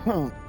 Okay.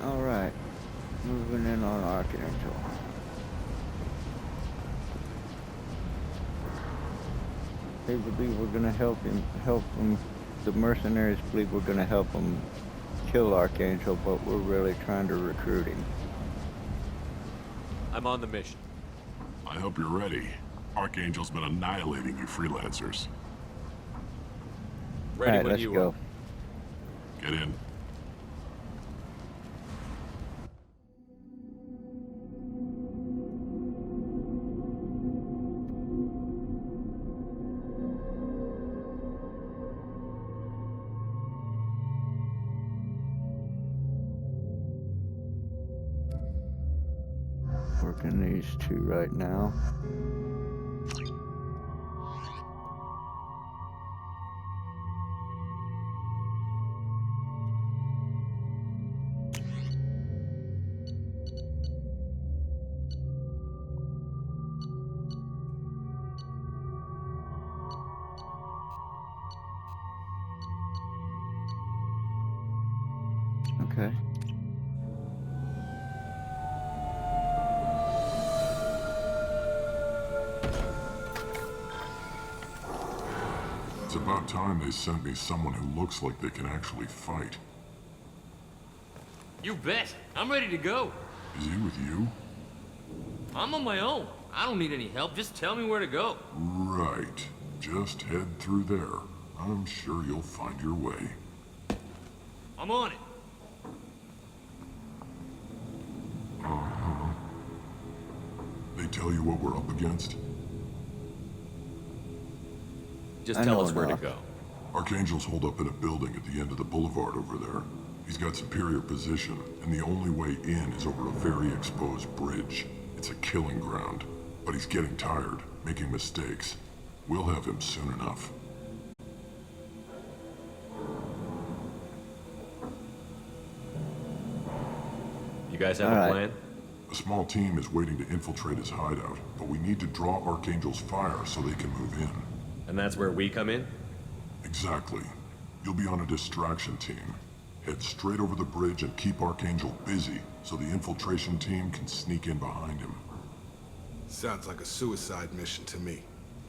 All right, moving in on Archangel. They believe we're gonna help him. The mercenaries believe we're gonna help him kill Archangel, but we're really trying to recruit him. I'm on the mission. I hope you're ready. Archangel's been annihilating you freelancers. Ready All right, when let's you go. are. Get in. Working these two right now. Okay. It's about time they sent me someone who looks like they can actually fight. You bet. I'm ready to go. Is he with you? I'm on my own. I don't need any help. Just tell me where to go. Right. Just head through there. I'm sure you'll find your way. I'm on it. They tell you what we're up against? Just I tell know us where to enough. go. Archangel's holed up in a building at the end of the boulevard over there. He's got superior position, and the only way in is over a very exposed bridge. It's a killing ground, but he's getting tired, making mistakes. We'll have him soon enough. You guys have All a right. plan? A small team is waiting to infiltrate his hideout, but we need to draw Archangel's fire so they can move in. And that's where we come in? Exactly. You'll be on a distraction team. Head straight over the bridge and keep Archangel busy so the infiltration team can sneak in behind him. Sounds like a suicide mission to me.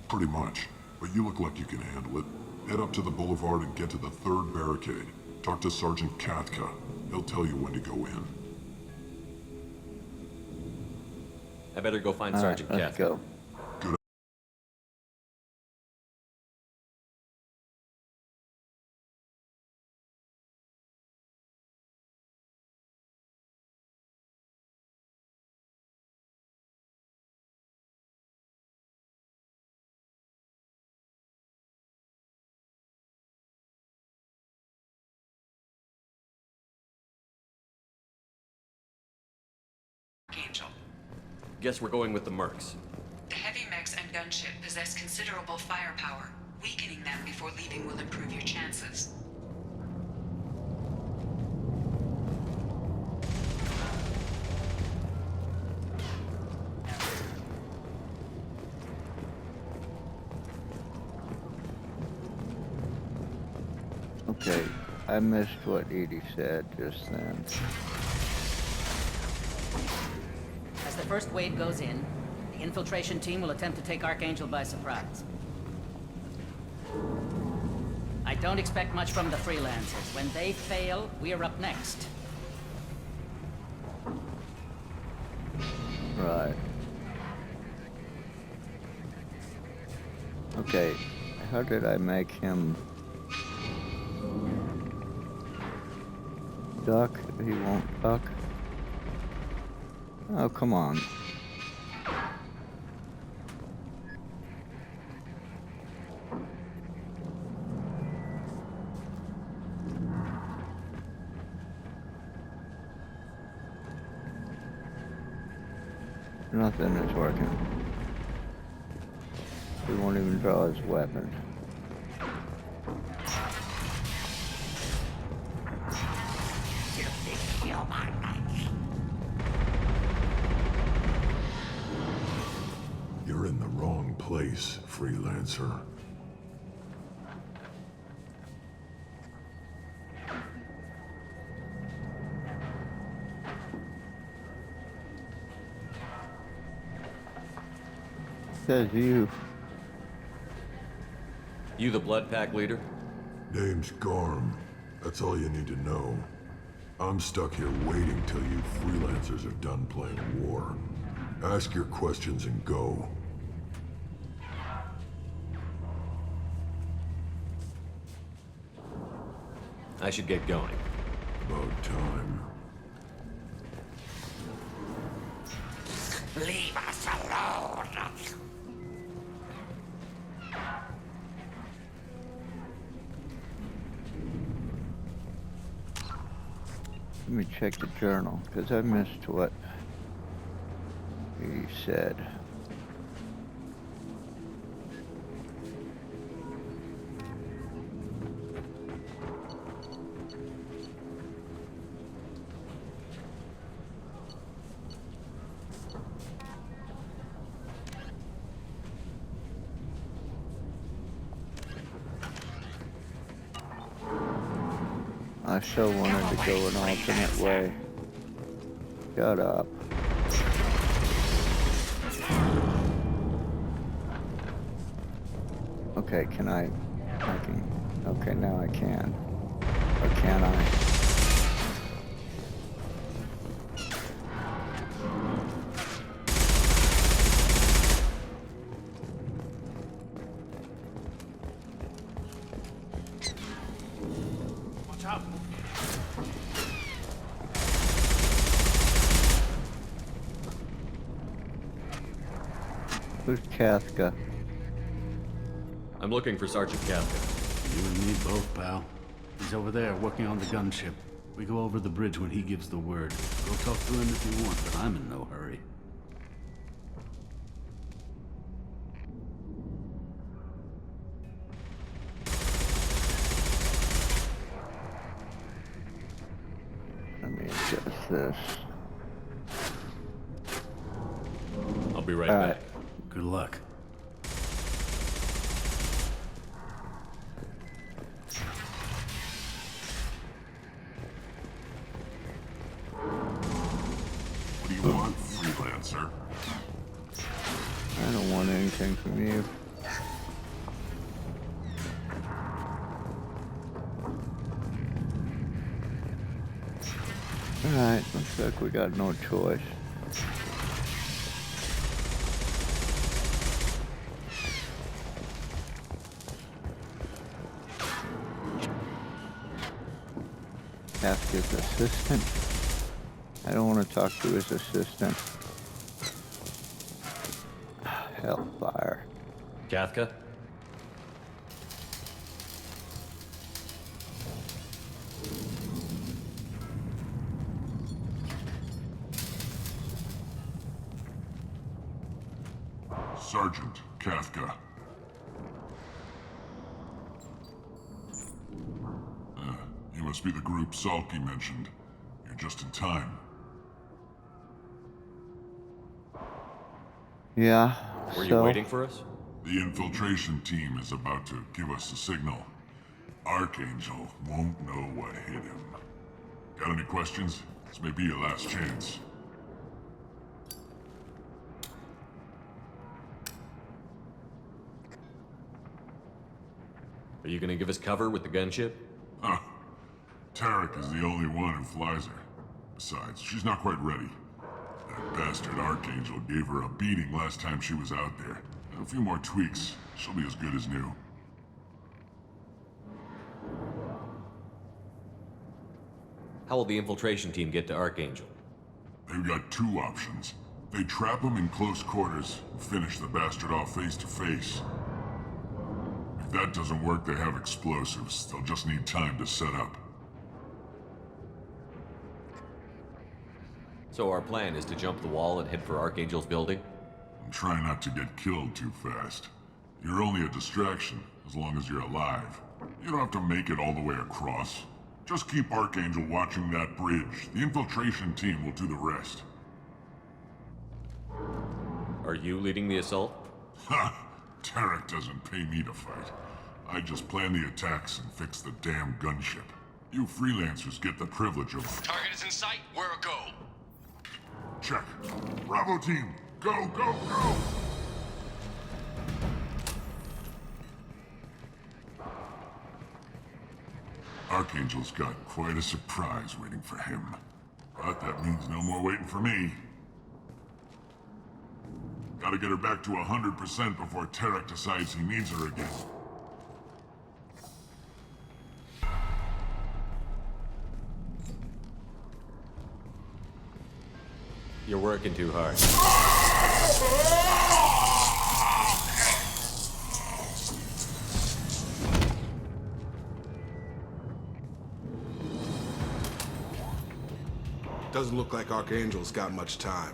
Pretty much. But you look like you can handle it. Head up to the boulevard and get to the third barricade. Talk to Sergeant Katka. He'll tell you when to go in. I better go find All right, Sergeant let's Katka. go. Good. Archangel. Guess we're going with the mercs. The heavy mechs and gunship possess considerable firepower. Weakening them before leaving will improve your chances. Okay, I missed what Edie said just then. As the first wave goes in, the infiltration team will attempt to take Archangel by surprise. I Don't expect much from the freelancers. When they fail, we're up next. Right. Okay, how did I make him duck? He won't duck. Oh, come on. Nothing is working. He won't even draw his weapon. You're in the wrong place, freelancer. Says you. You the Blood Pack leader? Name's Garm. That's all you need to know. I'm stuck here waiting till you freelancers are done playing war. Ask your questions and go. I should get going. About time. Leave us alone! Let me check the journal, because I missed what he said. I so wanted to go an alternate way. Shut up. Okay, okay, now I can. Or can I? Watch out! Who's Kafka? I'm looking for Sergeant Kafka. You and me both, pal. He's over there working on the gunship. We go over the bridge when he gives the word. Go talk to him if you want, but I'm in no hurry. Let me adjust this. I'll be right All back. right. Good luck. What do you want, freelancer? I don't want anything from you. Alright, looks like we got no choice. Kafka's assistant. I don't want to talk to his assistant. Hellfire. Kafka? Sergeant Kafka. You must be the group Salky mentioned. You're just in time. Yeah, Were you so, waiting for us? The infiltration team is about to give us a signal. Archangel won't know what hit him. Got any questions? This may be your last chance. Are you gonna give us cover with the gunship? Huh. Tarek is the only one who flies her. Besides, she's not quite ready. That bastard Archangel gave her a beating last time she was out there. A few more tweaks, she'll be as good as new. How will the infiltration team get to Archangel? They've got two options. They trap him in close quarters and finish the bastard off face to face. If that doesn't work, they have explosives. They'll just need time to set up. So our plan is to jump the wall and head for Archangel's building? And try not to get killed too fast. You're only a distraction, as long as you're alive. You don't have to make it all the way across. Just keep Archangel watching that bridge. The infiltration team will do the rest. Are you leading the assault? Ha! Tarek doesn't pay me to fight. I just plan the attacks and fix the damn gunship. You freelancers get the privilege of... Target is in sight. Where a go? Check. Bravo team, go, go, go! Archangel's got quite a surprise waiting for him. But that means no more waiting for me. Gotta get her back to 100% before Tarek decides he needs her again. You're working too hard. Doesn't look like Archangel's got much time.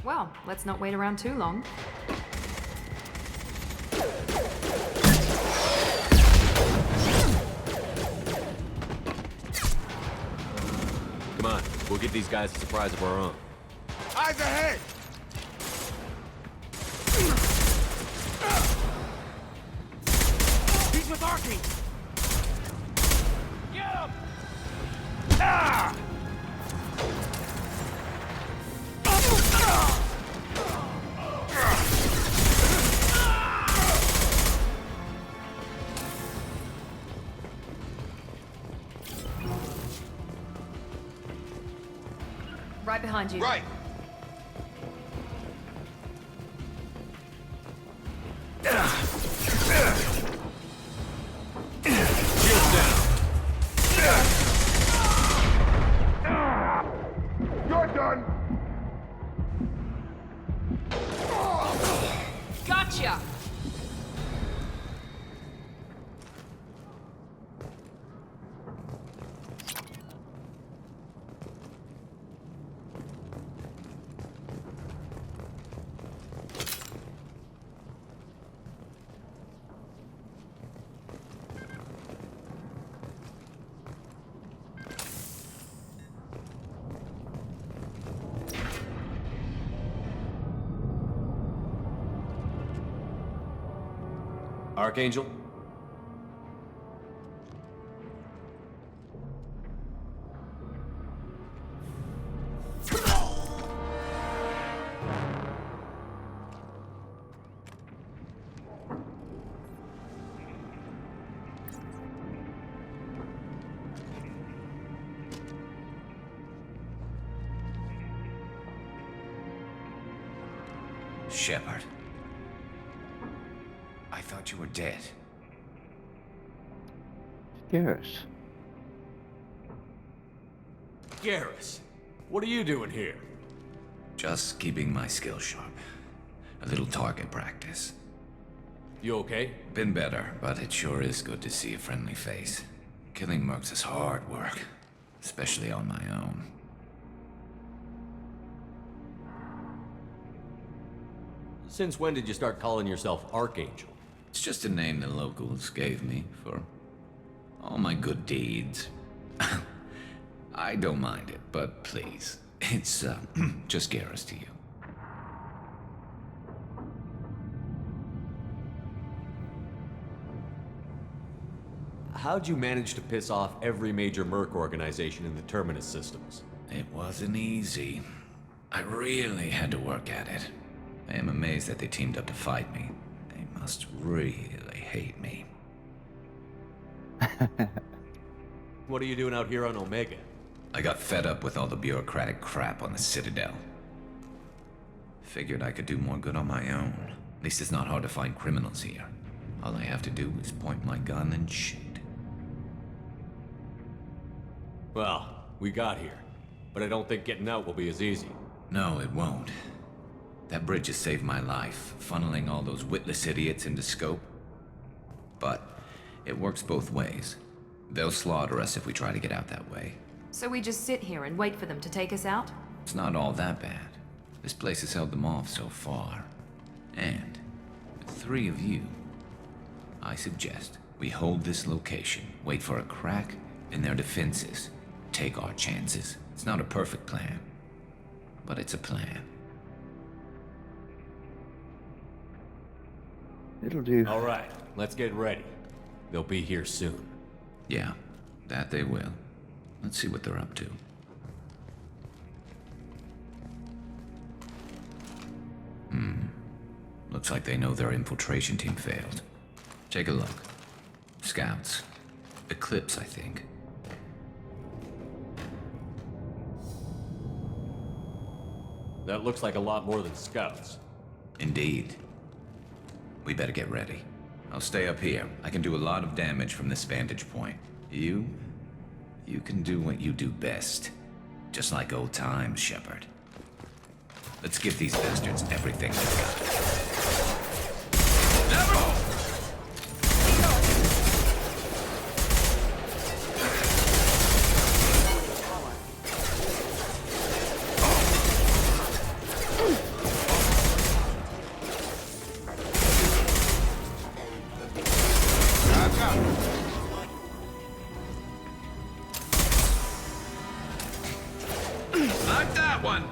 Well, let's not wait around too long. Come on, we'll give these guys a surprise of our own. Eyes ahead! He's with Archangel! Get him! Ah! Right behind you. Right. Shields down. You're done! Gotcha! Archangel? Shepard. I thought you were dead. Garrus. Garrus, what are you doing here? Just keeping my skills sharp. A little target practice. You okay? Been better, but it sure is good to see a friendly face. Killing mercs is hard work, especially on my own. Since when did you start calling yourself Archangel? It's just a name the locals gave me for all my good deeds. I don't mind it, but please, it's just Garrus to you. How'd you manage to piss off every major merc organization in the Terminus systems? It wasn't easy. I really had to work at it. I am amazed that they teamed up to fight me. They must really hate me. What are you doing out here on Omega? I got fed up with all the bureaucratic crap on the Citadel. Figured I could do more good on my own. At least it's not hard to find criminals here. All I have to do is point my gun and shoot. Well, we got here. But I don't think getting out will be as easy. No, it won't. That bridge has saved my life, funneling all those witless idiots into scope. But it works both ways. They'll slaughter us if we try to get out that way. So we just sit here and wait for them to take us out? It's not all that bad. This place has held them off so far. And with 3 of you, I suggest we hold this location, wait for a crack in their defenses, take our chances. It's not a perfect plan, but it's a plan. It'll do. All right, let's get ready. They'll be here soon. Yeah, that they will. Let's see what they're up to. Looks like they know their infiltration team failed. Take a look. Scouts. Eclipse, I think. That looks like a lot more than scouts. Indeed. We better get ready. I'll stay up here. I can do a lot of damage from this vantage point. You can do what you do best. Just like old times, Shepard. Let's give these bastards everything they've got. Like that one!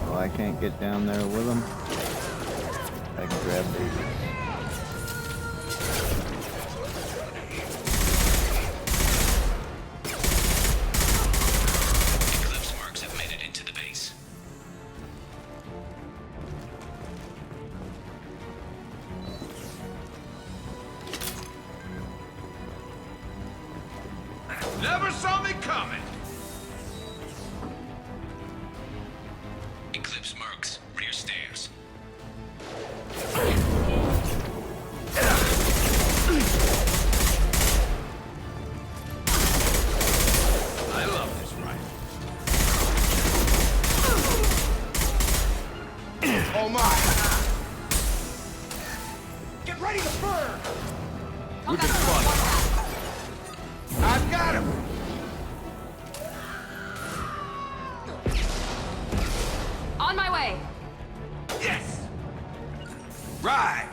Oh, I can't get down there with them. I can grab these. Eclipse marks have made it into the base. Never saw me coming! Eclipse marks, rear stairs. I love this rifle. Oh my! Get ready to burn! Come back on. I've got him! On my way. Yes! Right!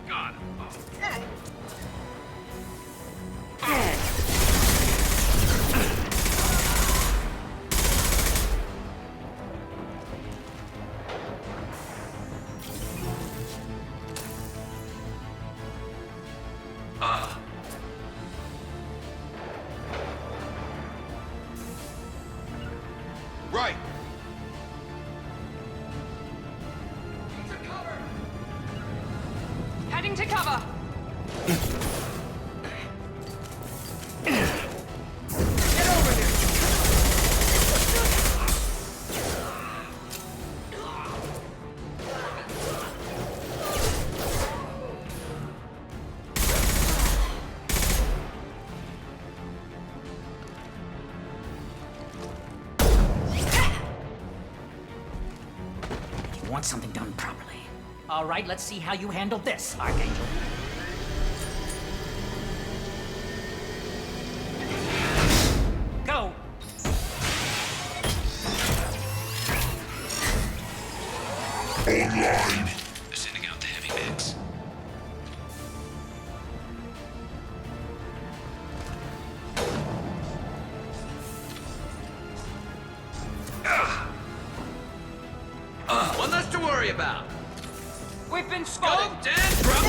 Got him. Right! Heading to cover. Get over here! You want something done properly. All right, let's see how you handle this, Archangel. Go! They're sending out about? We've been spotted! Go, Dan! Drop!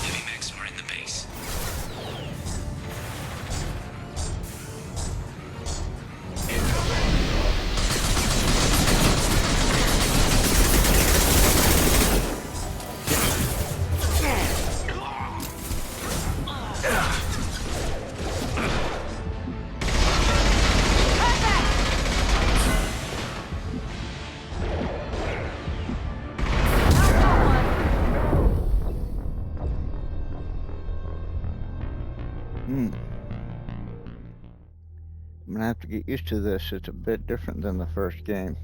Heavy mechs are in the base. I'm gonna have to get used to this. It's a bit different than the first game.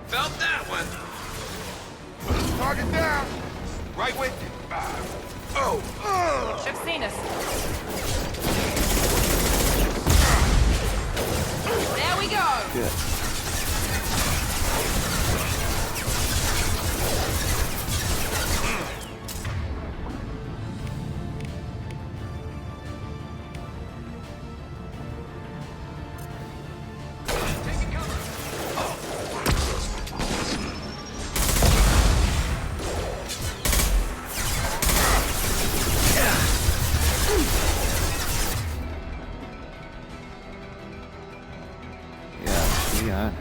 Felt that one! Target down! Right with you. They've seen us. There we go! Good. Yeah.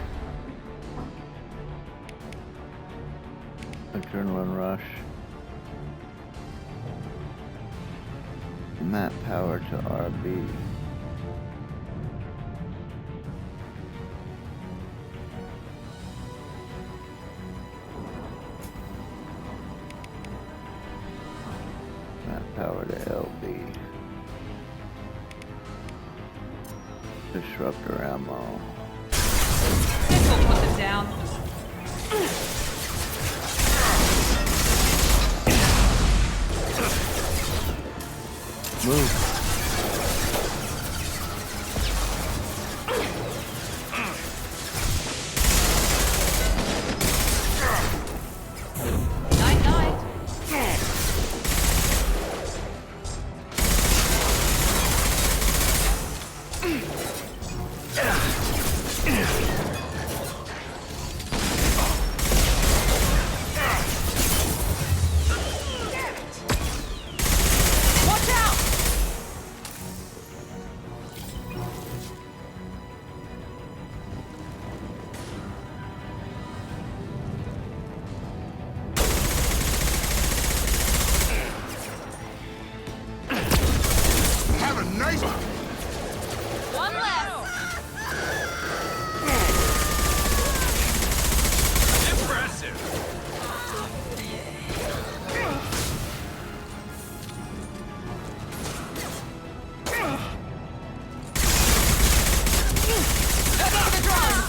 Adrenaline rush. Map power to RB. Map power to LB. Disruptor ammo. This will put them down. Move. Night, night. Watch out! Have a nice One less. Impressive! Go to the drone!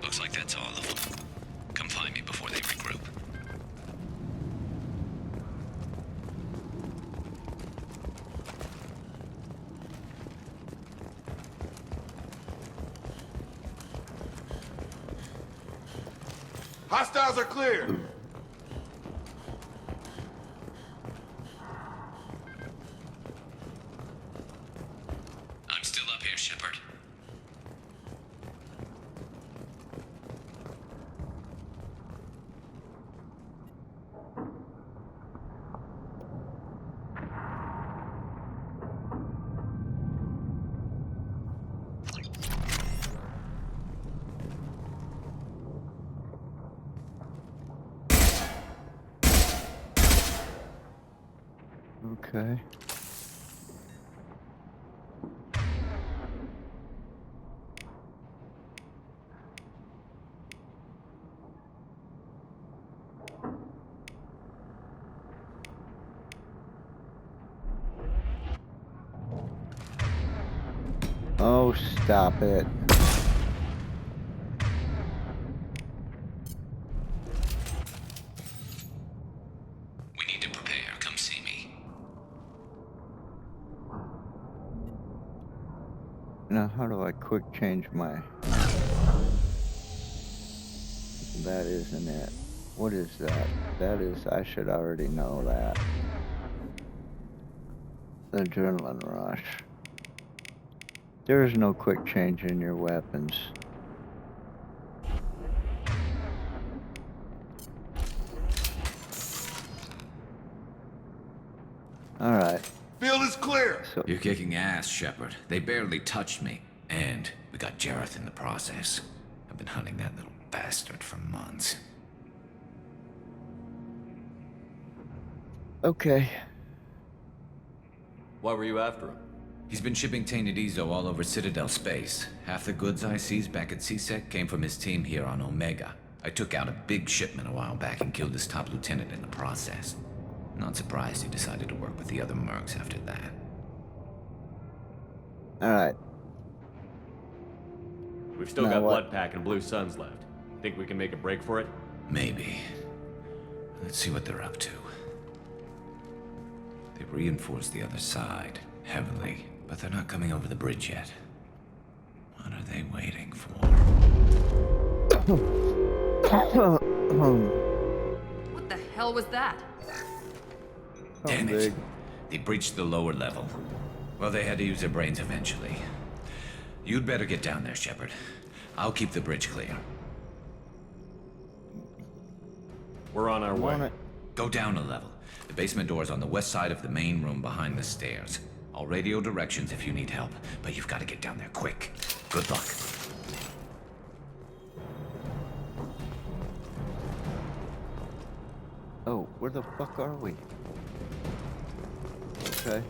Looks like that's all of them. Come find me before they regroup. Hostiles are clear. I'm still up here, Shepard. Okay. Oh, stop it. We need to prepare. Come see me. Now, how do I quick change my... That isn't it. What is that? That is... I should already know that. The adrenaline rush. There is no quick change in your weapons. Alright. Field is clear! So, You're kicking ass, Shepard. They barely touched me. And we got Jareth in the process. I've been hunting that little bastard for months. okay. Why were you after him? He's been shipping tainted Ezo all over Citadel space. Half the goods I seized back at CSEC came from his team here on Omega. I took out a big shipment a while back and killed his top lieutenant in the process. Not surprised he decided to work with the other mercs after that. Alright. We've still Now got what? Bloodpack and Blue Suns left. Think we can make a break for it? Maybe. Let's see what they're up to. They reinforced the other side, heavily, but they're not coming over the bridge yet. What are they waiting for? What the hell was that? Damn big. it. They breached the lower level. Well, they had to use their brains eventually. You'd better get down there, Shepard. I'll keep the bridge clear. We're on our Want way. it? Go down a level. The basement door's on the west side of the main room behind the stairs. I'll radio directions if you need help, but you've got to get down there quick. Good luck. Oh, where the fuck are we? Okay.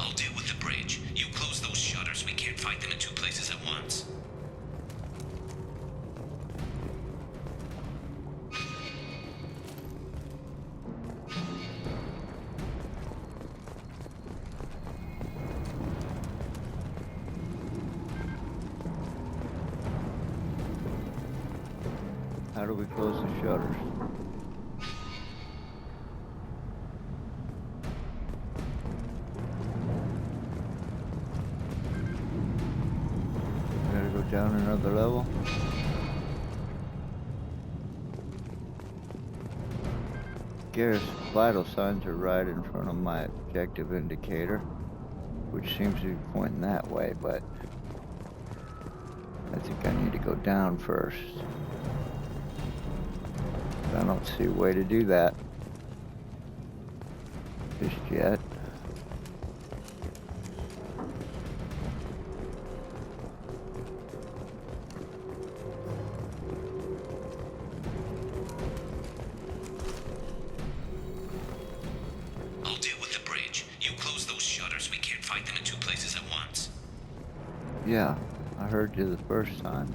I'll deal with the bridge. You close those shutters. We can't fight them in two places at once. How do we close the shutters? Gotta go down another level. Garrett's vital signs are right in front of my objective indicator, which seems to be pointing that way, but I think I need to go down first. I don't see a way to do that just yet. I'll deal with the bridge. You close those shutters. We can't fight them in two places at once. Yeah, I heard you the first time.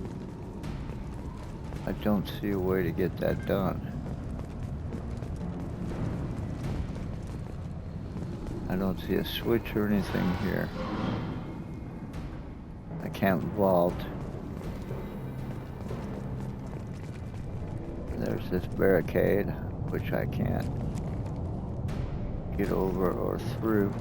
I don't see a way to get that done. I don't see a switch or anything here. I can't vault. There's this barricade, which I can't get over or through.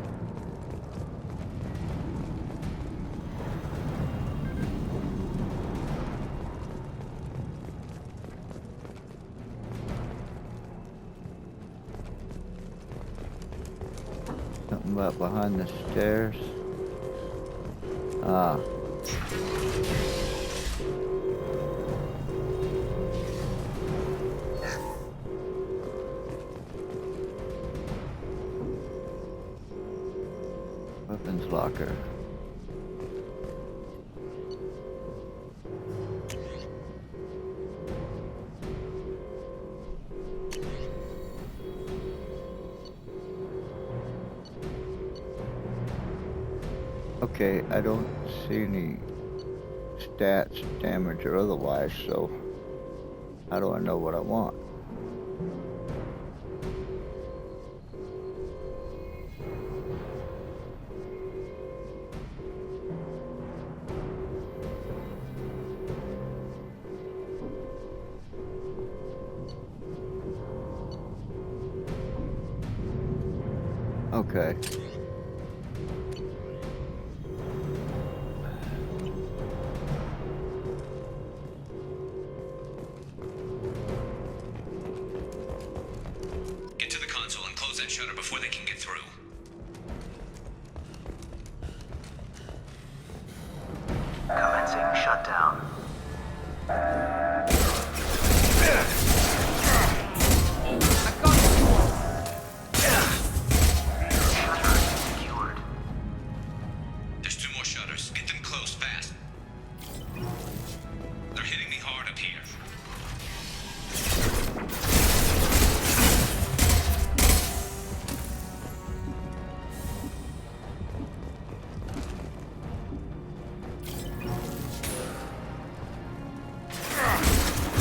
Something about behind the stairs. Ah. Weapons locker. Okay, I don't see any stats, damage or otherwise, so how do I know what I want? Okay. Get to the console and close that shutter before they can get through. Commencing shutdown. There's 2 more shutters. Get them closed fast. They're hitting me hard up here.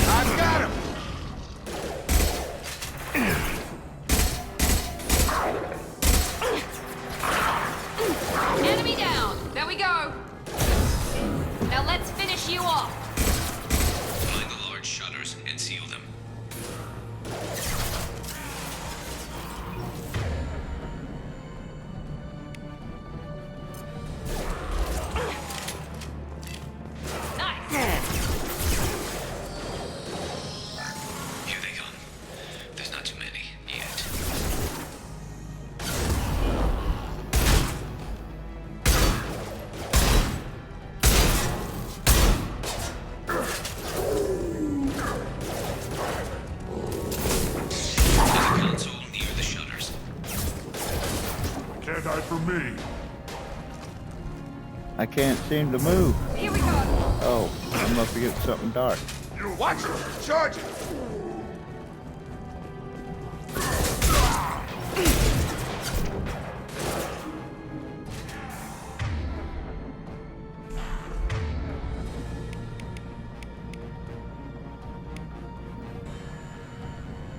I got him! Enemy down! There we go! Now let's finish you off! Find the large shutters and seal them. Nice! Here they come. There's not too many yet. There's a console near the shutters. Can't hide from me. I can't seem to move. Here we go! Oh, I'm up against something dark. Watch it! Charge it!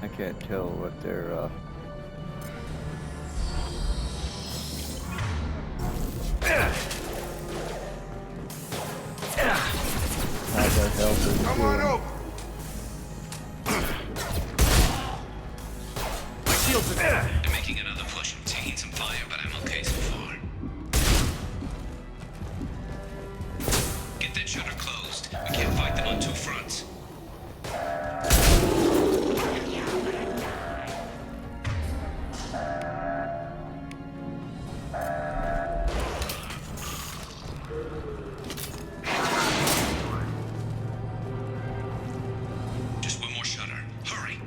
I can't tell what they're, how their health is Come on doing. over! My shields are They're making another push. I'm taking some fire, but I'm okay so far. Get that shutter closed. We can't fight them on 2 fronts. Just 1 more shutter. Hurry.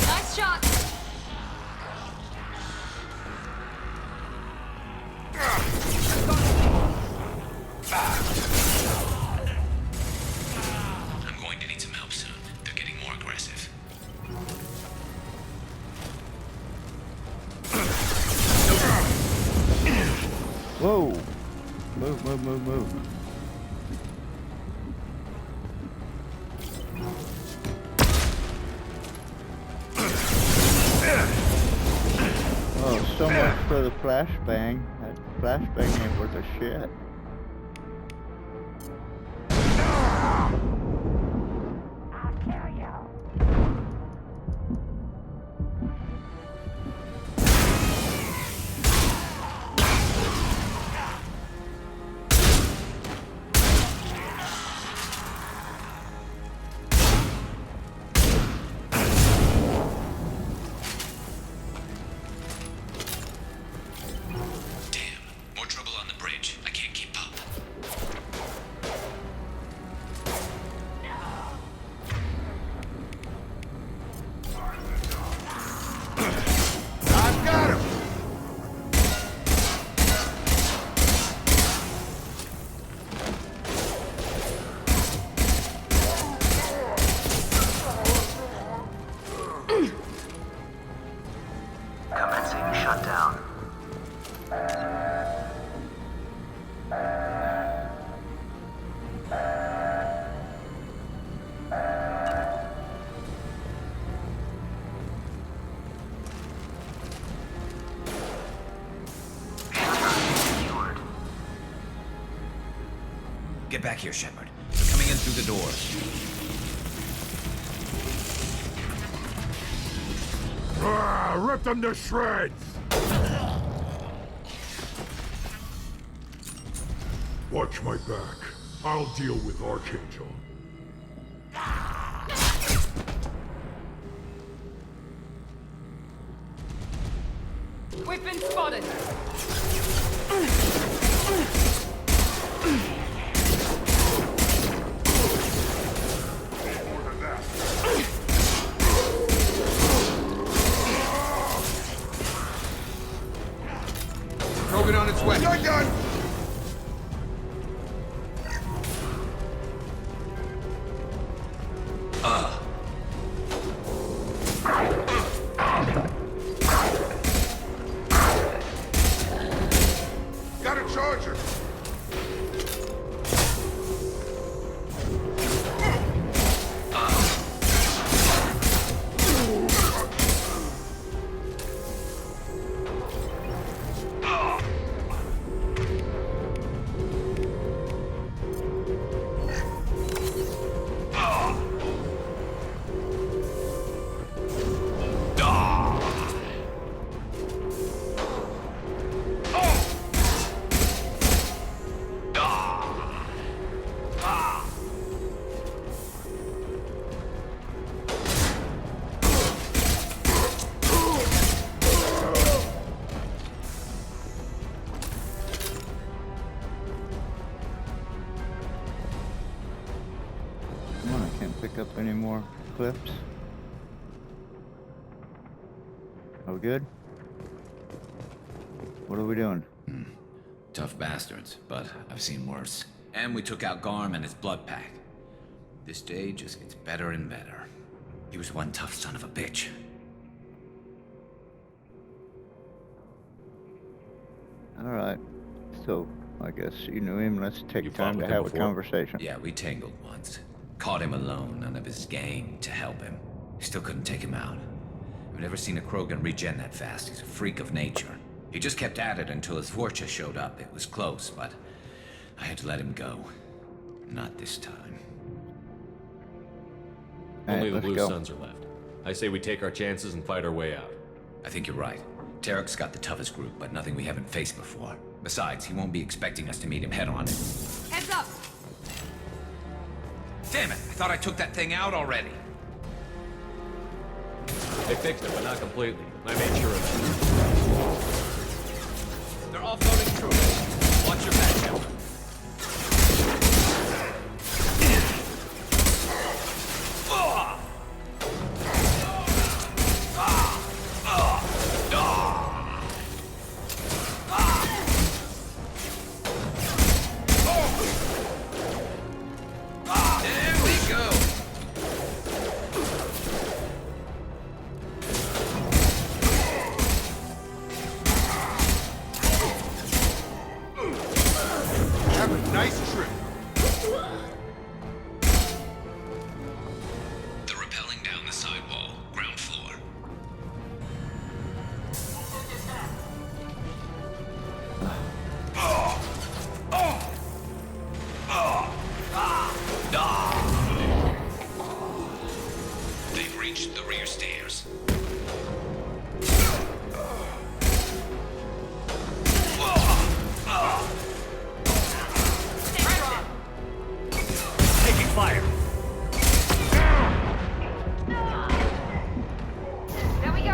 Nice shot! I'm going to need some help soon. They're getting more aggressive. Whoa! Move, move, move, move. Oh, so much for the flashbang. That flashbang ain't worth a shit. Damn. More trouble on the bridge. I can't keep Get back here, Shepard. They're coming in through the doors. Rip them to shreds! Watch my back. I'll deal with Archangel. We've been spotted. Krogan on its way. Gun! Got a charger. Come on, I can't pick up any more clips. Are we good? What are we doing? Tough bastards, but I've seen worse. And we took out Garm and his blood pack. This day just gets better and better. He was one tough son of a bitch. Alright. So, I guess you knew him. Let's take You fought time to with him have a before? conversation. Yeah, we tangled once. Caught him alone, none of his gang to help him. Still couldn't take him out. I've never seen a Krogan regen that fast. He's a freak of nature. He just kept at it until his Vorcha showed up. It was close, but I had to let him go. Not this time. Only the let's Blue go. Suns are left. I say we take our chances and fight our way out. I think you're right. Tarek's got the toughest group, but nothing we haven't faced before. Besides, he won't be expecting us to meet him head-on. Heads up. Damn it! I thought I took that thing out already. They fixed it, but not completely. I made sure of that. They're all floating through. Watch your back, Shepard. There we go. Have a nice trip. They're rappelling down the side wall, ground floor. They've reached the rear stairs. Taking fire. There we go.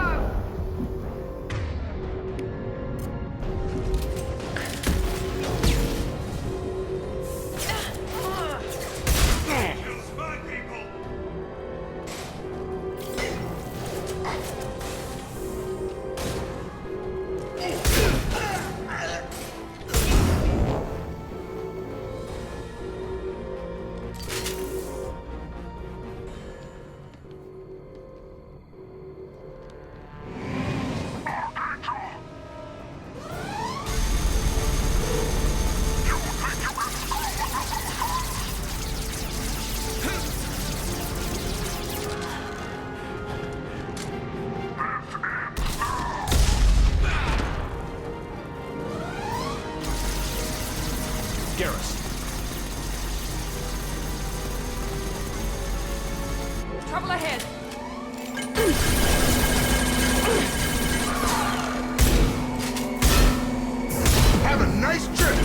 trouble ahead. Have a nice trip.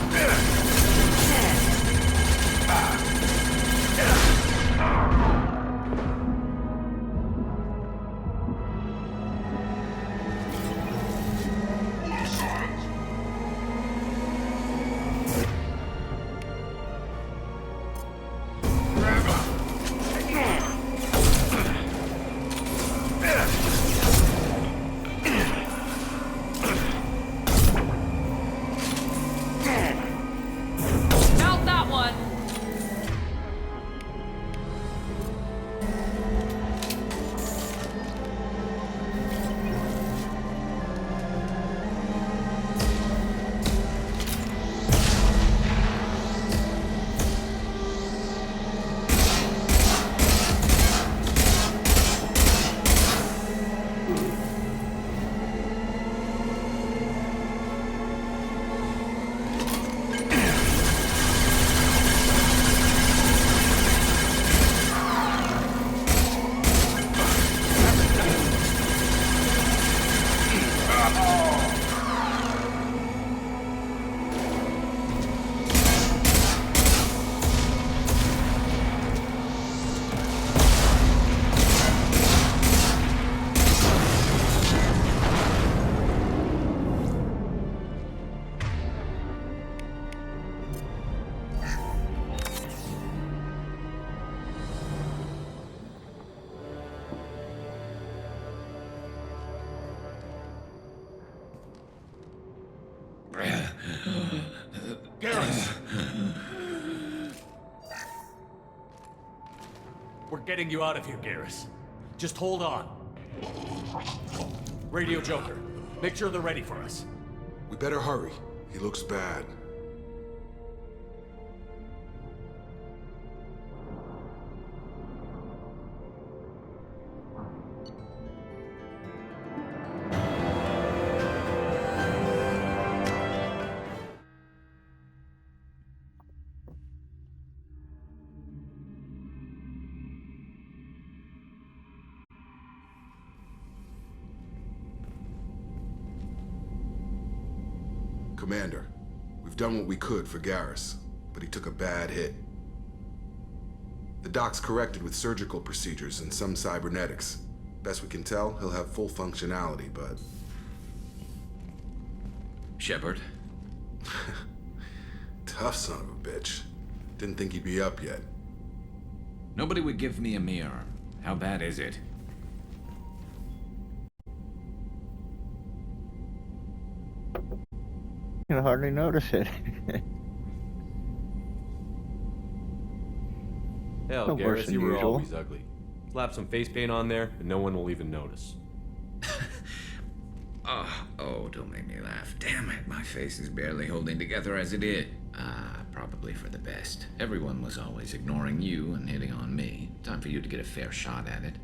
Mount that one. Garrus! We're getting you out of here, Garrus. Just hold on. Radio Joker, make sure they're ready for us. We better hurry. He looks bad. Commander, we've done what we could for Garrus, but he took a bad hit. The doc's corrected with surgical procedures and some cybernetics. Best we can tell, he'll have full functionality, but... Shepard? Tough son of a bitch. Didn't think he'd be up yet. Nobody would give me a mirror. How bad is it? You can hardly notice it. Hell, No worse Garrus, than you were usual. always ugly. Slap some face paint on there, and no one will even notice. Oh, don't make me laugh. Damn it, my face is barely holding together as it is. Probably for the best. Everyone was always ignoring you and hitting on me. Time for you to get a fair shot at it.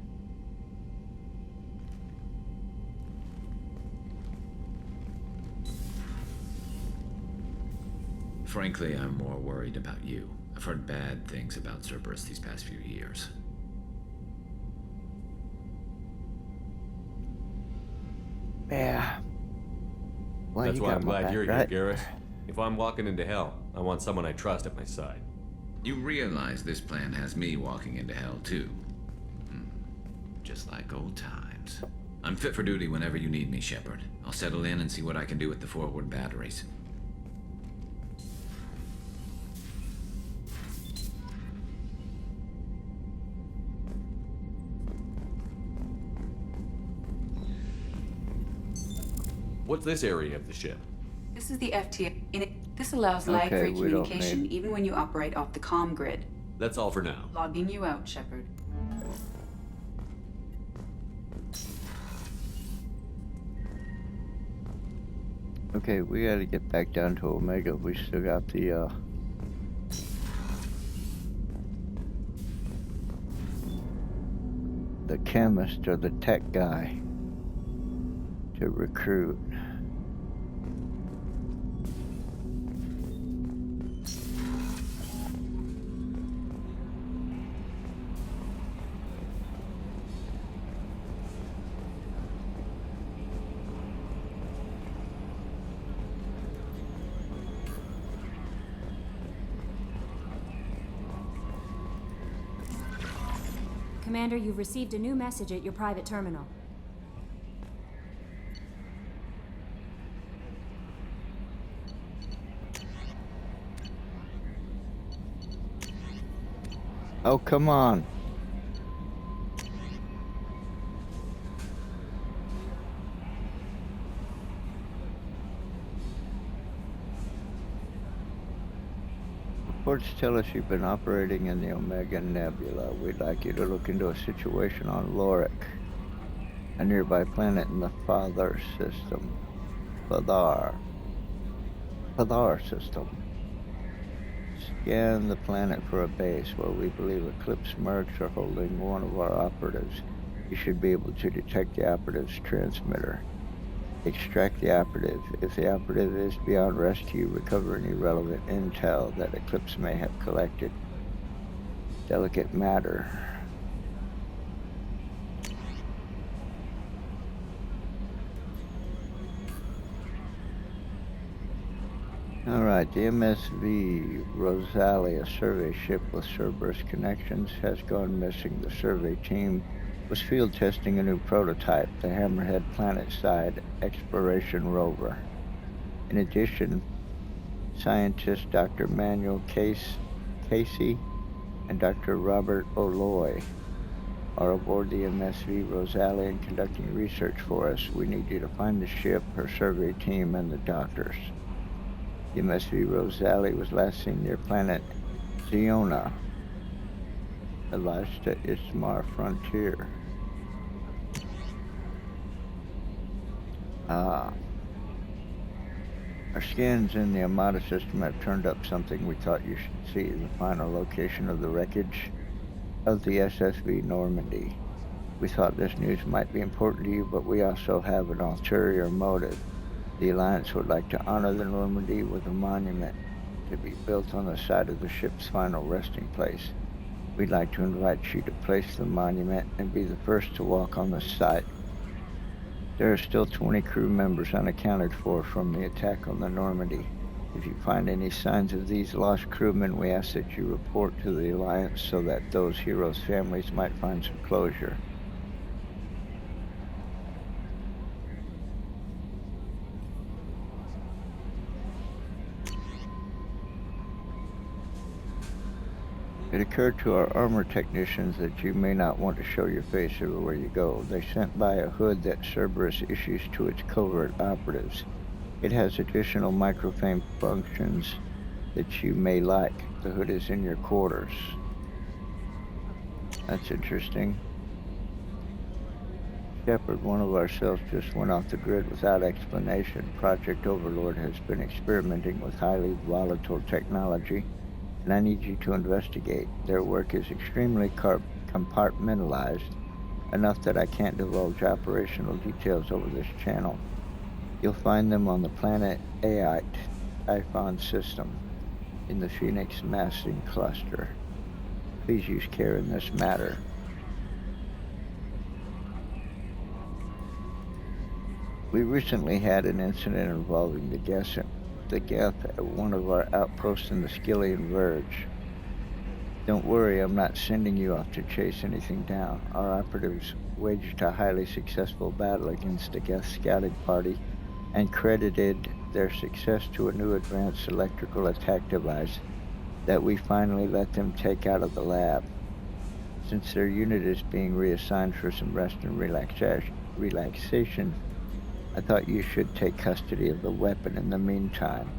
Frankly, I'm more worried about you. I've heard bad things about Cerberus these past few years. Yeah. Well, That's you why got I'm my glad back, you're right? here, Garrus. If I'm walking into hell, I want someone I trust at my side. You realize this plan has me walking into hell, too. Just like old times. I'm fit for duty whenever you need me, Shepard. I'll settle in and see what I can do with the forward batteries. What's this area of the ship? This is the FTA. This allows lag-free Okay, we don't communication need- even when you operate off the comm grid. That's all for now. Logging you out, Shepard. Okay, we gotta get back down to Omega. We still got the chemist or the tech guy to recruit. Commander, you've received a new message at your private terminal. Oh, come on. Reports tell us you've been operating in the Omega Nebula. We'd like you to look into a situation on Lorik, a nearby planet in the Father system. Father system. Scan the planet for a base where we believe Eclipse mercs are holding one of our operatives. You should be able to detect the operative's transmitter. Extract the operative. If the operative is beyond rescue, recover any relevant intel that Eclipse may have collected. Delicate matter. Alright, the MSV Rosalia survey ship with Cerberus connections has gone missing. The survey team was field testing a new prototype, the Hammerhead planet-side exploration rover. In addition, scientists Dr. Manuel Casey and Dr. Robert O'Loy are aboard the MSV Rosalia and conducting research for us. We need you to find the ship, her survey team, and the doctors. The MSV Rosalia was last seen near planet Ziona, the Lasta Ismar frontier. Our scans in the Armada system have turned up something we thought you should see, the final location of the wreckage of the SSV Normandy. We thought this news might be important to you, but we also have an ulterior motive. The Alliance would like to honor the Normandy with a monument to be built on the site of the ship's final resting place. We'd like to invite you to place the monument and be the first to walk on the site. There are still 20 crew members unaccounted for from the attack on the Normandy. If you find any signs of these lost crewmen, we ask that you report to the Alliance so that those heroes' families might find some closure. It occurred to our armor technicians that you may not want to show your face everywhere you go. They sent by a hood that Cerberus issues to its covert operatives. It has additional microframe functions that you may like. The hood is in your quarters. That's interesting. Shepard, one of our cells just went off the grid without explanation. Project Overlord has been experimenting with highly volatile technology, and I need you to investigate. Their work is extremely compartmentalized, enough that I can't divulge operational details over this channel. You'll find them on the planet Aite, Typhon system, in the Phoenix massing cluster. Please use care in this matter. We recently had an incident involving the Geth at one of our outposts in the Skillian Verge. Don't worry, I'm not sending you off to chase anything down. Our operatives waged a highly successful battle against the Geth scouting party and credited their success to a new advanced electrical attack device that we finally let them take out of the lab. Since their unit is being reassigned for some rest and relaxation, I thought you should take custody of the weapon in the meantime.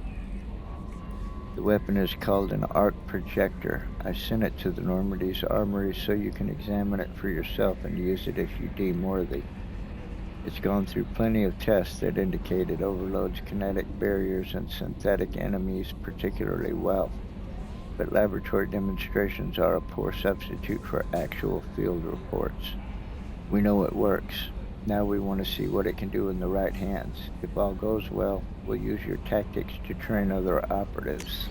The weapon is called an arc projector. I sent it to the Normandy's armory so you can examine it for yourself and use it if you deem worthy. It's gone through plenty of tests that indicate it overloads kinetic barriers and synthetic enemies particularly well, but laboratory demonstrations are a poor substitute for actual field reports. We know it works. Now we want to see what it can do in the right hands. If all goes well, we'll use your tactics to train other operatives.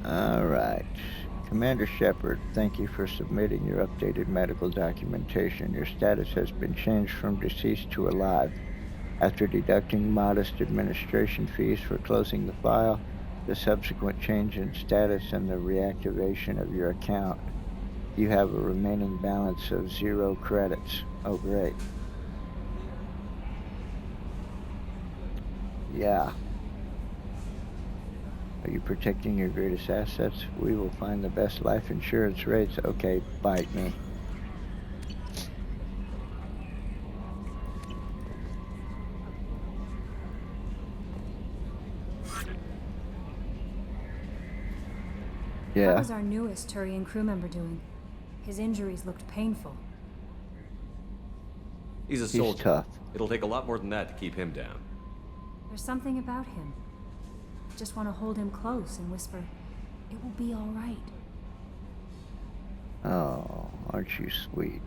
Alright. Commander Shepard, thank you for submitting your updated medical documentation. Your status has been changed from deceased to alive. After deducting modest administration fees for closing the file, the subsequent change in status and the reactivation of your account, you have a remaining balance of 0 credits. Oh, great. Yeah. Are you protecting your greatest assets? We will find the best life insurance rates. Okay, bite me. Yeah. How was our newest Turian crew member doing? His injuries looked painful. He's a soldier. Tough. It'll take a lot more than that to keep him down. There's something about him. Just want to hold him close and whisper, "It will be all right." Oh, aren't you sweet?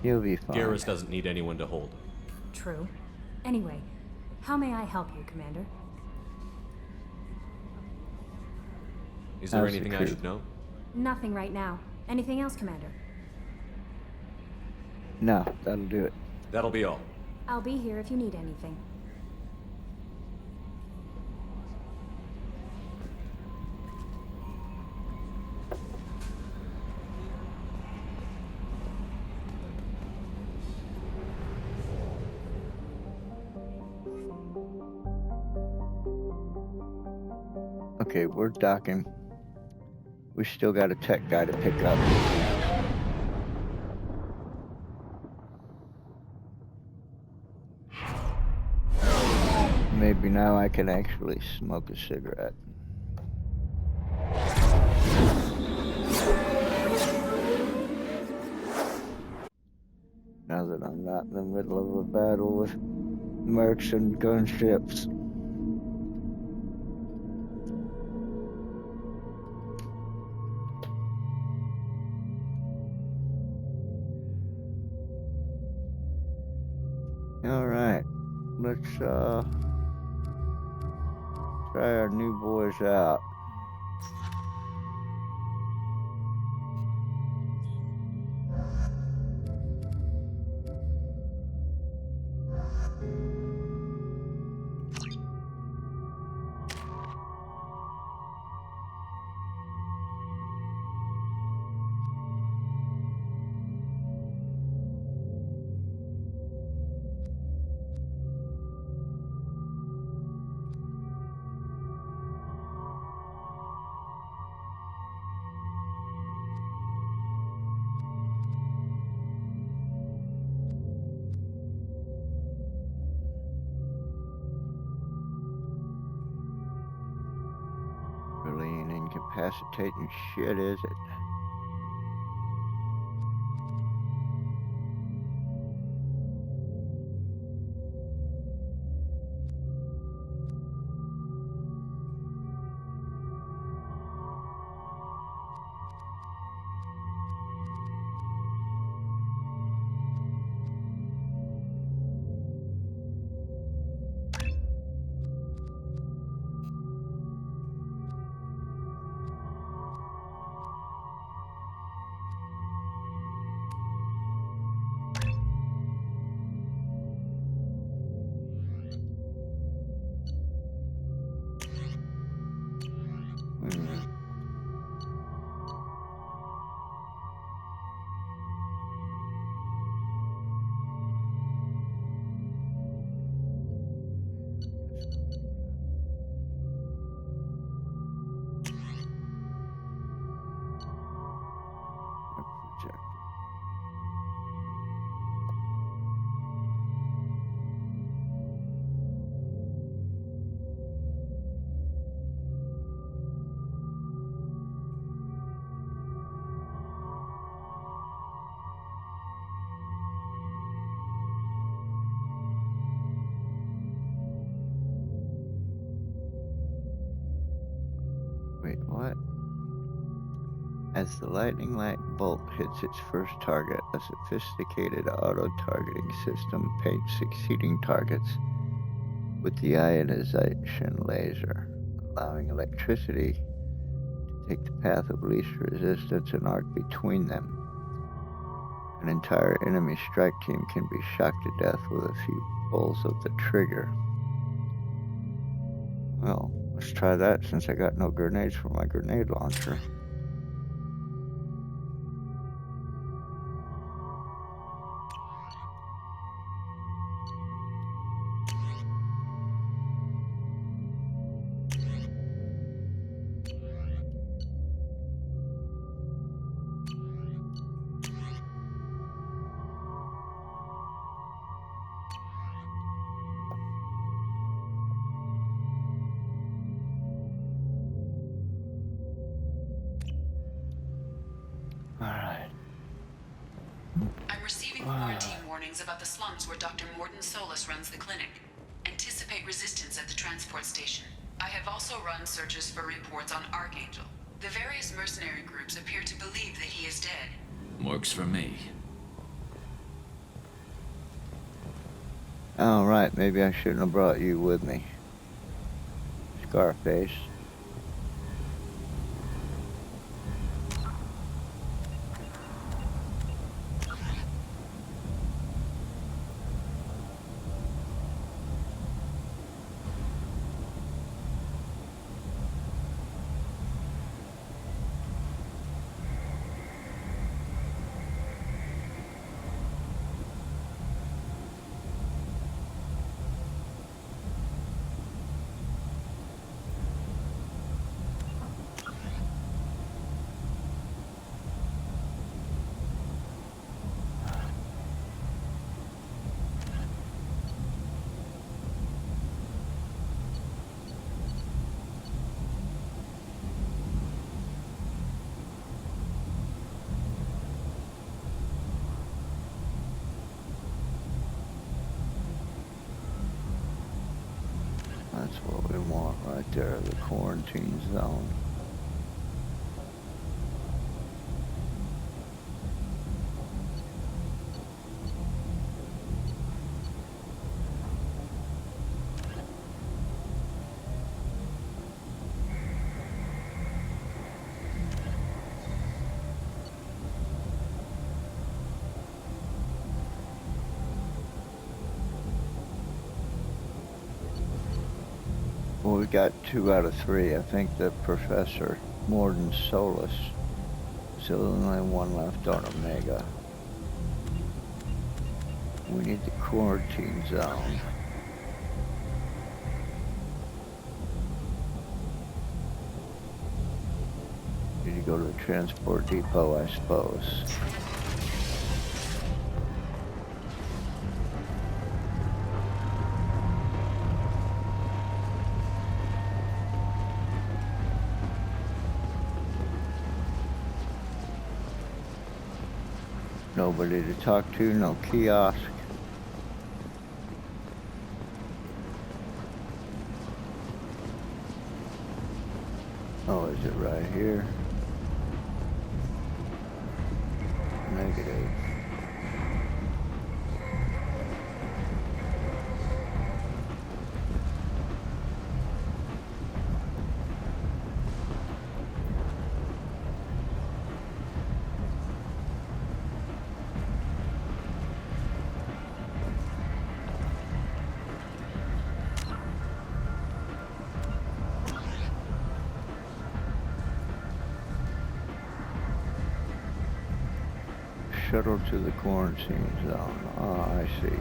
You'll be fine. Garrus doesn't need anyone to hold him. True. Anyway, how may I help you, Commander? Is there How's the anything I crew? should know? Nothing right now. Anything else, Commander? No, that'll do it. That'll be all. I'll be here if you need anything. Okay, we're docking. We still got a tech guy to pick up. Maybe now I can actually smoke a cigarette. Now that I'm not in the middle of a battle with mercs and gunships. Alright, let's try our new boys out. Really ain't incapacitating shit, is it? Wait, what? As the lightning-like bolt hits its first target, a sophisticated auto-targeting system paints succeeding targets with the ionization laser, allowing electricity to take the path of least resistance and arc between them. An entire enemy strike team can be shocked to death with a few pulls of the trigger. Well, let's try that since I got no grenades for my grenade launcher. Alright. I'm receiving quarantine warnings about the slums where Dr. Morden Solus runs the clinic. Anticipate resistance at the transport station. I have also run searches for reports on Archangel. The various mercenary groups appear to believe that he is dead. Works for me. Alright, maybe I shouldn't have brought you with me. Scarface. That's what we want right there, the quarantine zone. Well, we got 2 out of 3. I think the Professor Morden Solus. So there's only 1 left on Omega. We need the quarantine zone. Need to go to the transport depot, I suppose. Nobody to talk to, no kiosk. Oh, is it right here? Negative. Shuttle to the quarantine zone. Ah, I see.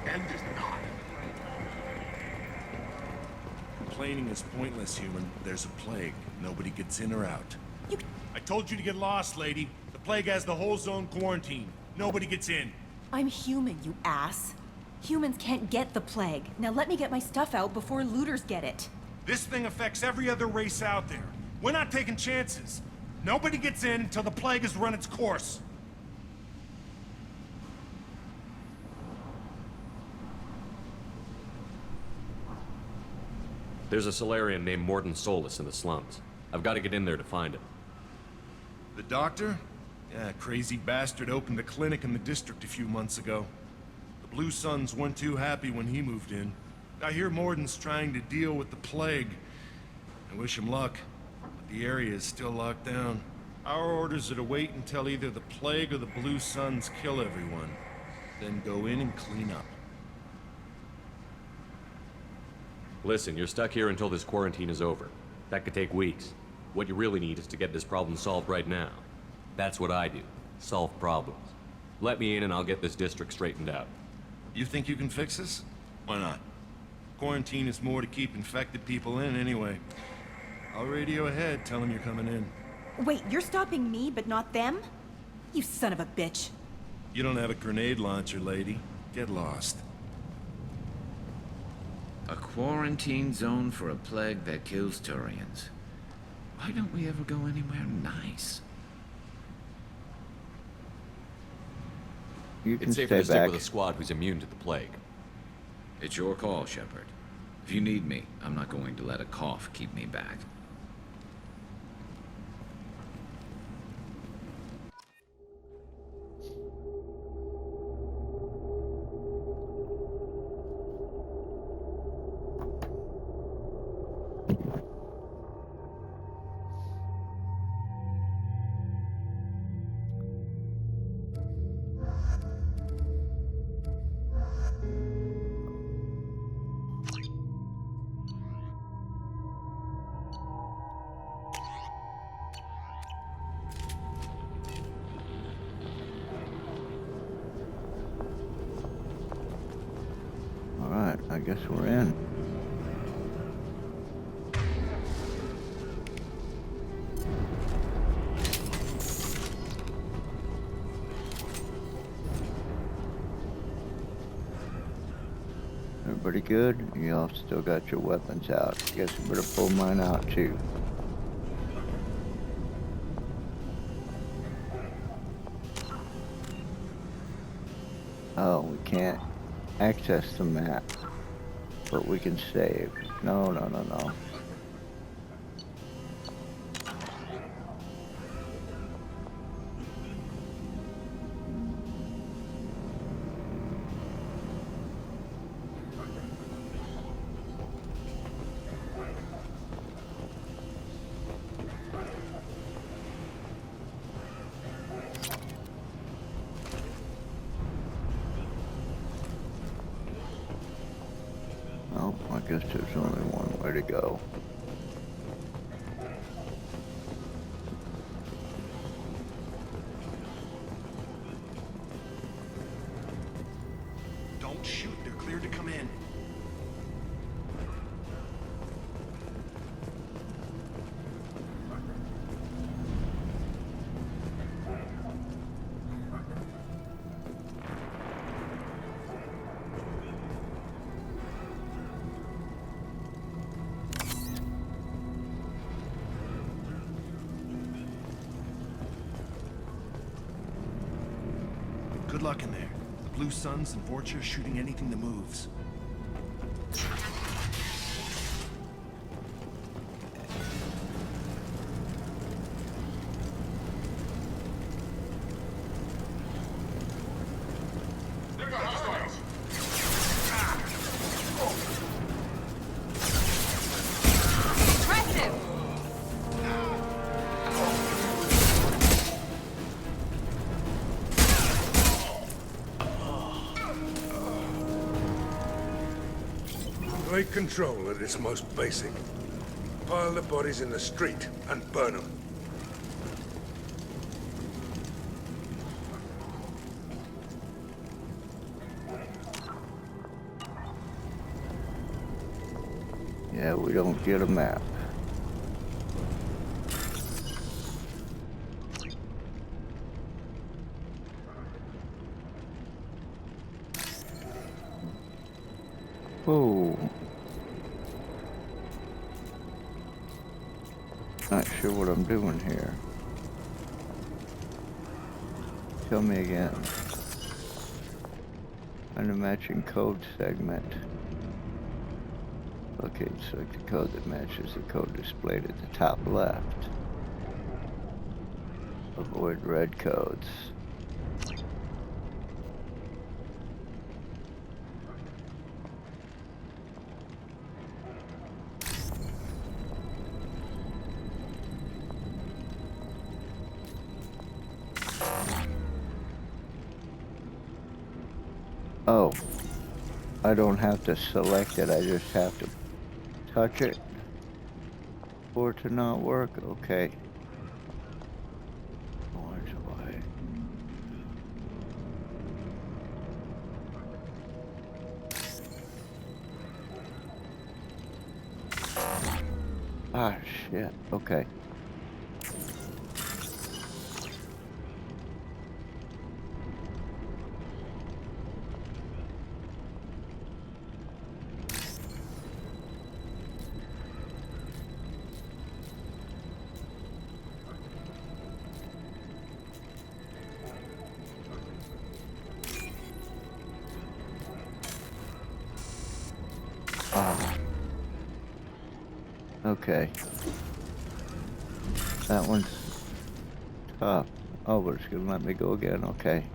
End is not. Complaining is pointless, human. There's a plague. Nobody gets in or out. I told you to get lost, lady. The plague has the whole zone quarantined. Nobody gets in. I'm human, you ass. Humans can't get the plague. Now let me get my stuff out before looters get it. This thing affects every other race out there. We're not taking chances. Nobody gets in until the plague has run its course. There's a Solarian named Morden Solus in the slums. I've got to get in there to find him. The doctor? Yeah, crazy bastard opened a clinic in the district a few months ago. The Blue Suns weren't too happy when he moved in. I hear Morden's trying to deal with the plague. I wish him luck, but the area is still locked down. Our orders are to wait until either the plague or the Blue Suns kill everyone, then go in and clean up. Listen, you're stuck here until this quarantine is over. That could take weeks. What you really need is to get this problem solved right now. That's what I do. Solve problems. Let me in and I'll get this district straightened out. You think you can fix this? Why not? Quarantine is more to keep infected people in anyway. I'll radio ahead, tell them you're coming in. Wait, you're stopping me, but not them? You son of a bitch. You don't have a grenade launcher, lady. Get lost. A quarantine zone for a plague that kills Turians. Why don't we ever go anywhere nice? You can It's safer stay to stick back. with a squad who's immune to the plague. It's your call, Shepard. If you need me, I'm not going to let a cough keep me back. Alright, I guess we're in. Everybody good? Y'all still got your weapons out. Guess I better pull mine out too. Oh, we can't access the map, but we can save. No. Oh, I guess there's only one way to go. Don't shoot, they're cleared to come in. Good luck in there. The Blue Suns and Vorcha are shooting anything that moves. Take control at its most basic. Pile the bodies in the street and burn them. Yeah, we don't get a map. Oh. Not sure what I'm doing here. Tell me again. Find a matching code segment. Okay, select the code that matches the code displayed at the top left. Avoid red codes. Oh, I don't have to select it, I just have to touch it for it to not work? Okay. Orange, white. Ah, shit. Okay. Ah. Okay. That one's tough. Oh, but it's gonna let me go again. Okay.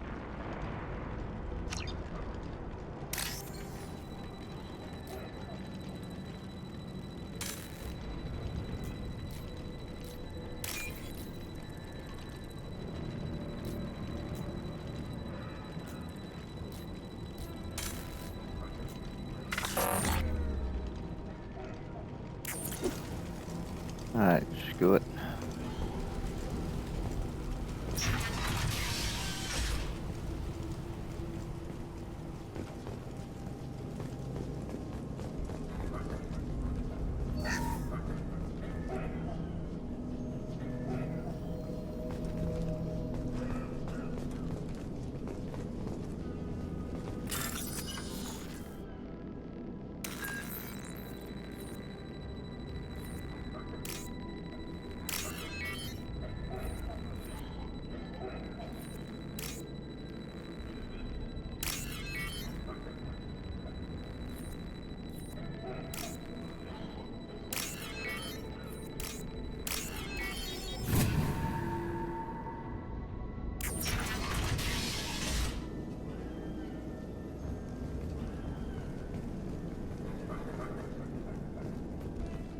Alright, screw it.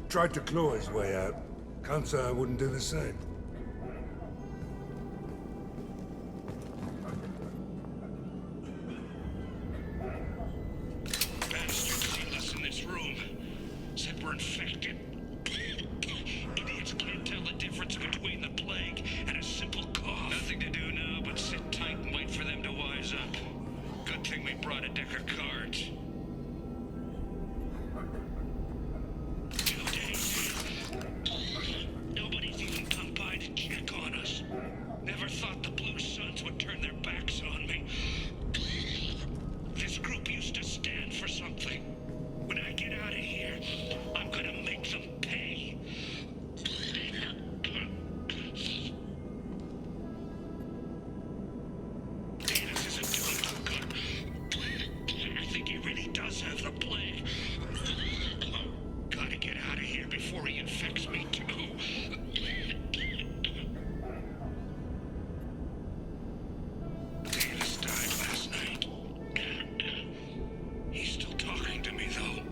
Tried to claw his way out. Can't say I wouldn't do the same. Bastards sealed us in this room. Said we're infected. Idiots can't tell the difference between the plague and a simple cough. Nothing to do now but sit tight and wait for them to wise up. Good thing we brought a deck of cards. Nobody's even come by to check on us. Never thought the Blue Suns would turn their backs on me. This group used to stand for something. When I get out of here, I'm gonna make them pay. Davis isn't doing too good. I think he really does have the plague. Gotta get out of here before he infects me too. Davis died last night. He's still talking to me though.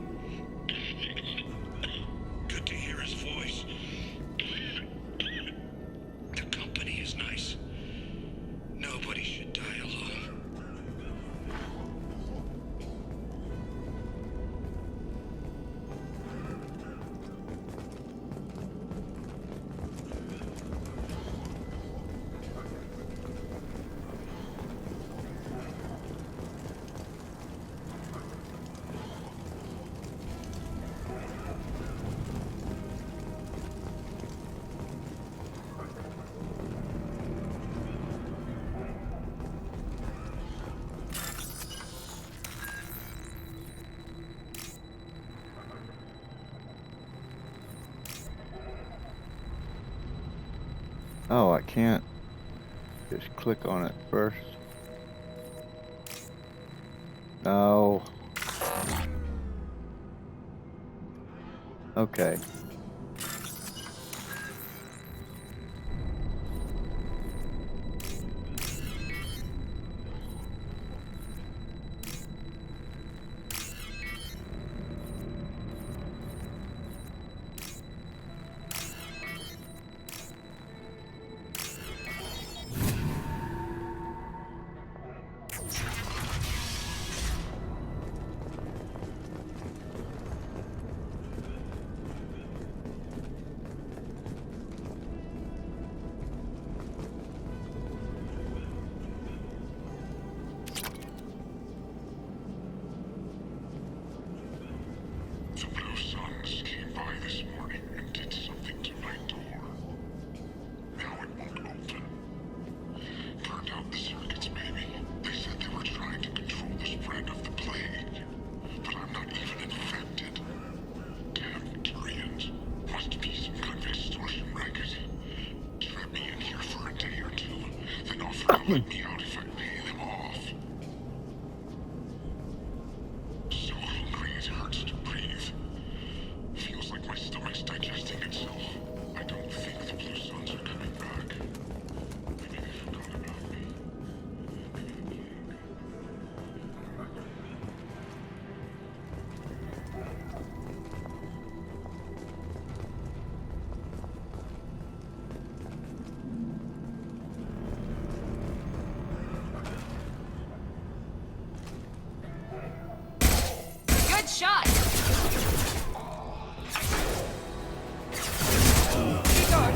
Good to hear his voice. The company is nice. Nobody should die alone. Oh, I can't just click on it first. No. Okay. The circuits, maybe. They said they were trying to control the spread of the plague. But I'm not even infected. Damn Tyrians. Must be some kind of extortion racket. Trap me in here for a day or two, then offer to let me out if I pay them off. So hungry it hurts to breathe. Feels like my stomach's digesting itself. I don't think the Blue Suns are coming back. Maybe they forgot about me. Maybe the plague. Good shot! Keep going.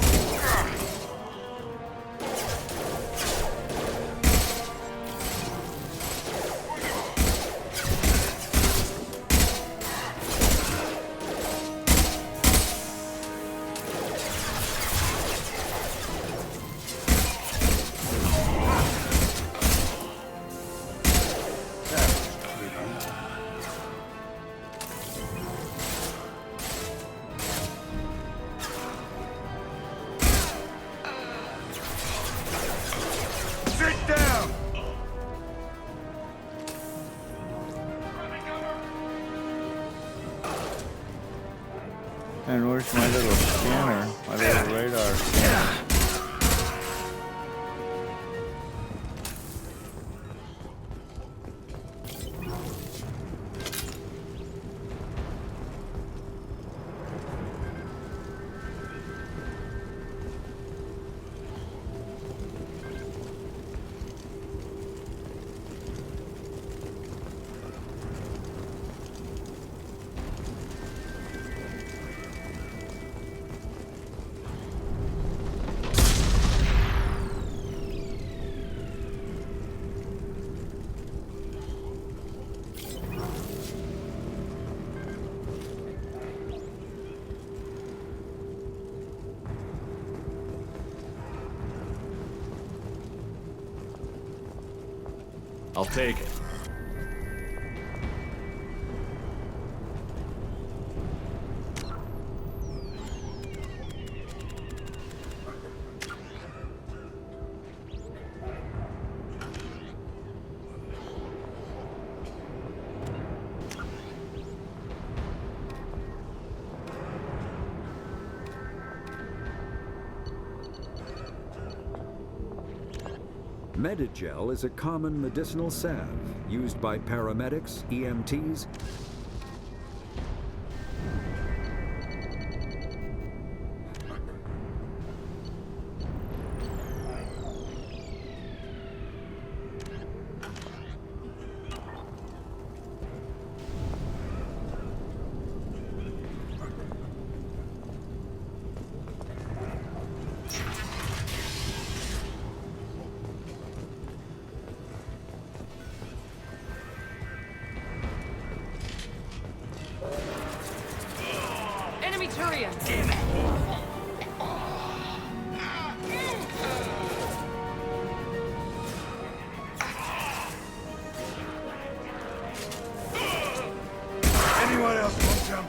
Sit down! And where's my little scanner? My little radar scanner? I'll take it. Medigel is a common medicinal salve used by paramedics, EMTs, Enemy Turian! Anyone else want some?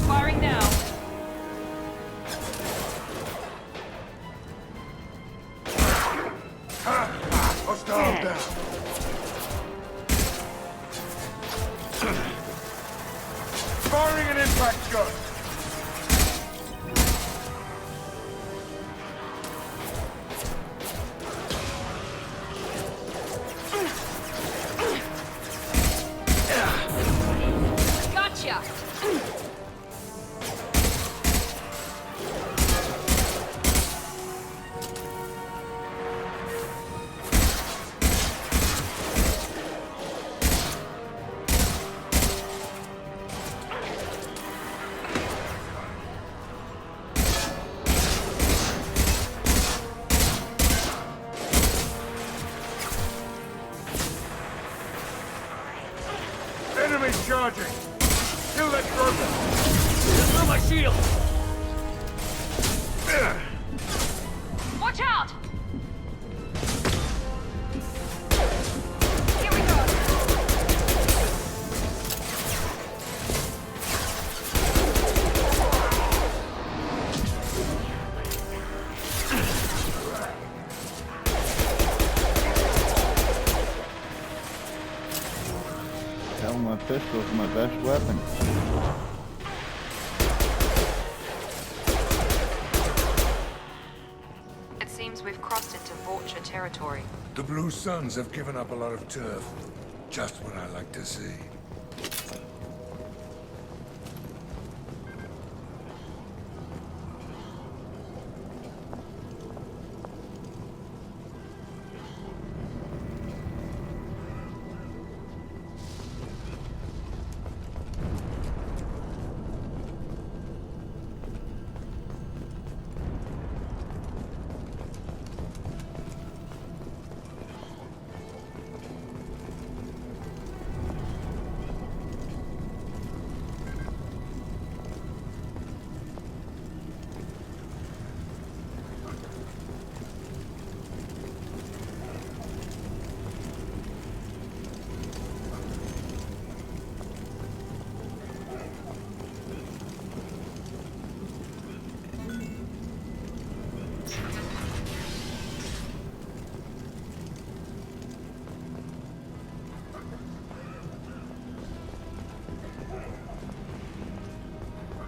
Firing now. Hostile down. Firing an impact gun. Gotcha! Charging! Kill that broker! Through my shield! Watch out! Here we go! Hell, my pistol's my best weapon. It seems we've crossed into Vulture territory. The Blue Suns have given up a lot of turf. Just what I like to see.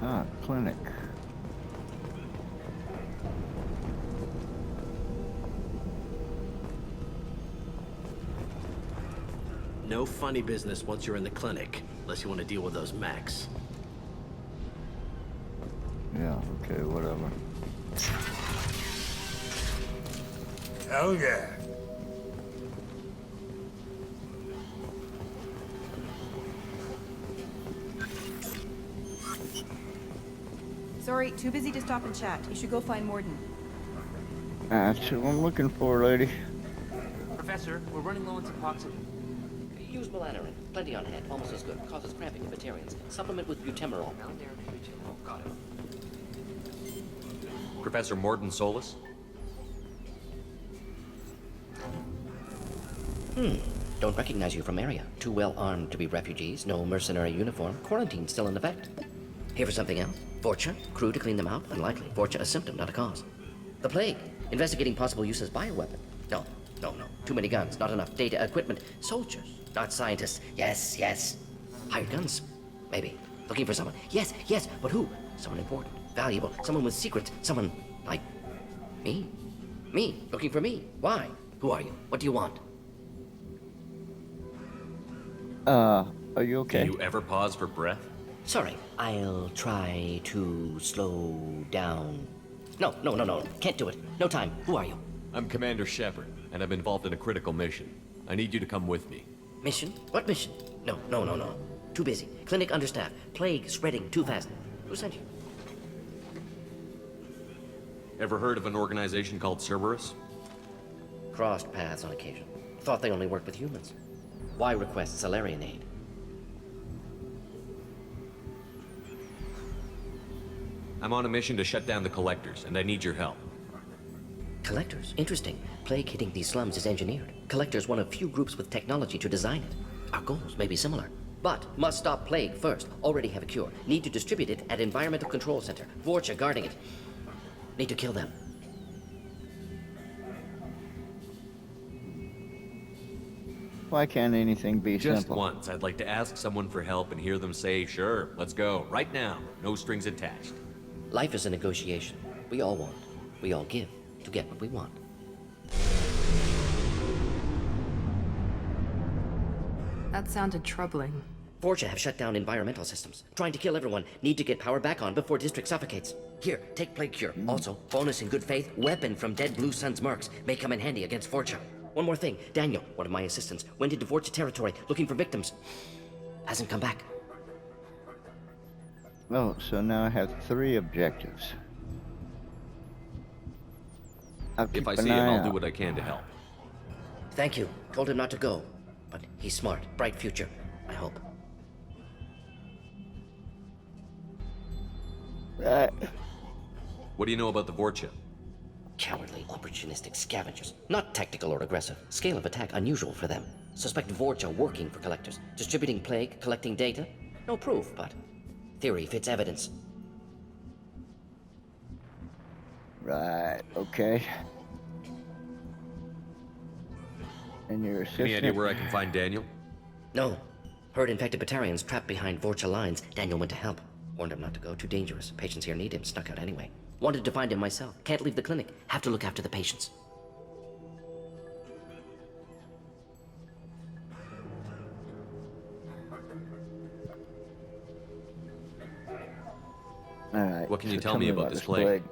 Ah, clinic. No funny business once you're in the clinic, unless you want to deal with those mechs. Yeah, okay, whatever. Hell yeah. Sorry, too busy to stop and chat. You should go find Morden. That's what I'm looking for, lady. Professor, we're running low on some oxygen. Use melanorin. Plenty on hand. Almost as good. Causes cramping in vegetarians. Supplement with butemerol. Got it. Professor Morden Solus? Don't recognize you from area. Too well armed to be refugees. No mercenary uniform. Quarantine still in effect. Here for something else? Vorcha? Crew to clean them out? Unlikely. Vorcha a symptom, not a cause. The plague. Investigating possible use as bioweapon. No. Too many guns. Not enough data, equipment. Soldiers. Not scientists. Yes. Hired guns. Maybe. Looking for someone. Yes. But who? Someone important. Valuable. Someone with secrets. Someone like me. Me. Looking for me. Why? Who are you? What do you want? Are you okay? Do you ever pause for breath? Sorry, I'll try to slow down. No. Can't do it. No time. Who are you? I'm Commander Shepard, and I'm involved in a critical mission. I need you to come with me. Mission? What mission? No. Too busy. Clinic understaffed. Plague spreading too fast. Who sent you? Ever heard of an organization called Cerberus? Crossed paths on occasion. Thought they only worked with humans. Why request Salarian aid? I'm on a mission to shut down the Collectors, and I need your help. Collectors? Interesting. Plague hitting these slums is engineered. Collectors one of few groups with technology to design it. Our goals may be similar. But must stop plague first. Already have a cure. Need to distribute it at Environmental Control Center. Vorcha guarding it. Need to kill them. Why can't anything be Just simple? once, I'd like to ask someone for help and hear them say, sure, let's go, right now. No strings attached. Life is a negotiation. We all want. We all give to get what we want. That sounded troubling. Vorcha have shut down environmental systems. Trying to kill everyone. Need to get power back on before district suffocates. Here, take plague cure. Also, bonus in good faith, weapon from dead Blue Sun's mercs. May come in handy against Vorcha. One more thing. Daniel, one of my assistants, went into Vorcha territory looking for victims. Hasn't come back. Oh, so now I have 3 objectives. If I see him, I'll do what I can to help. Thank you. Told him not to go. But he's smart. Bright future. I hope. Right. What do you know about the Vorcha? Cowardly, opportunistic scavengers. Not tactical or aggressive. Scale of attack unusual for them. Suspect Vorcha working for collectors. Distributing plague, collecting data. No proof, but theory fits evidence. Right, okay. And your assistant? Any idea where I can find Daniel? No. Heard infected Batarians trapped behind Vorcha lines. Daniel went to help. Warned him not to go. Too dangerous. Patients here need him. Snuck out anyway. Wanted to find him myself. Can't leave the clinic. Have to look after the patients. Alright. What can you tell me about this plague?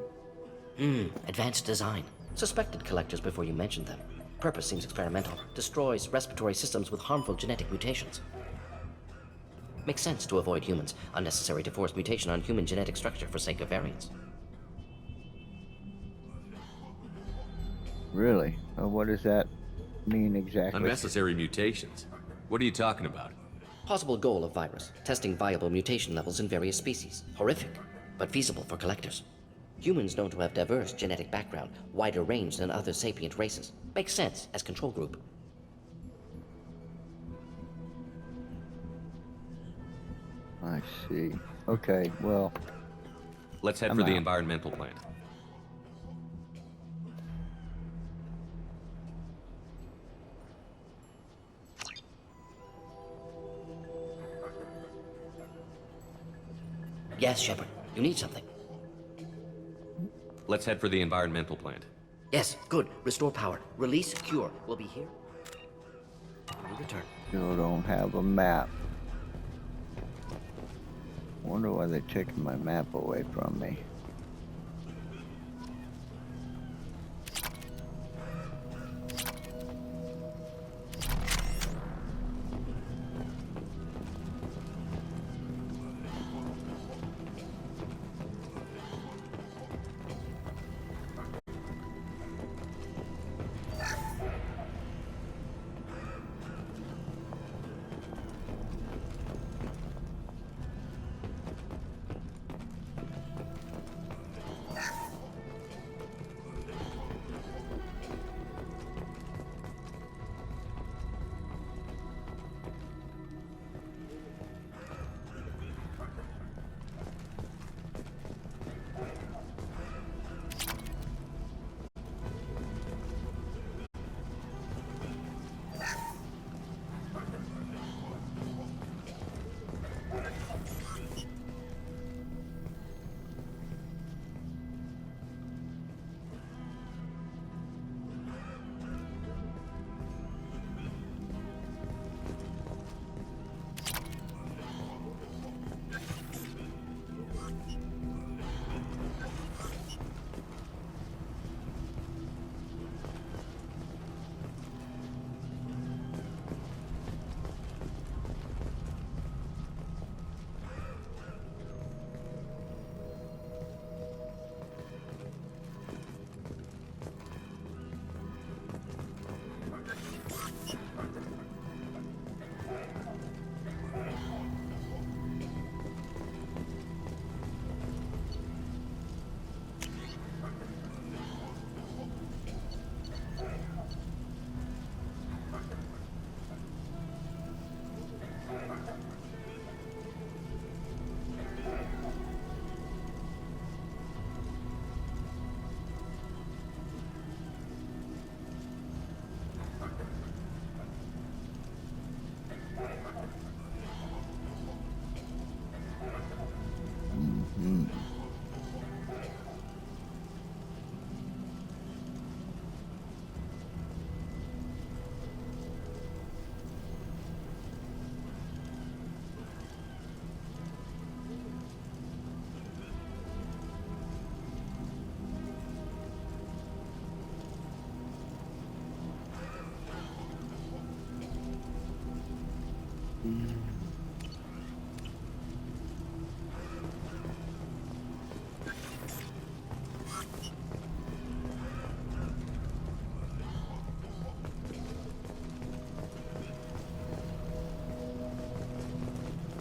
Advanced design. Suspected collectors before you mentioned them. Purpose seems experimental. Destroys respiratory systems with harmful genetic mutations. Makes sense to avoid humans. Unnecessary to force mutation on human genetic structure for sake of variants. Really? Well, what does that mean exactly? Unnecessary mutations? What are you talking about? Possible goal of virus. Testing viable mutation levels in various species. Horrific, but feasible for collectors. Humans known to have diverse genetic background, wider range than other sapient races. Makes sense as control group. I see. Okay, well... Let's head for the environmental plant. Yes, Shepard. You need something. Let's head for the environmental plant. Yes, good. Restore power. Release cure. We'll be here. When you return. Still don't have a map. Wonder why they're taking my map away from me.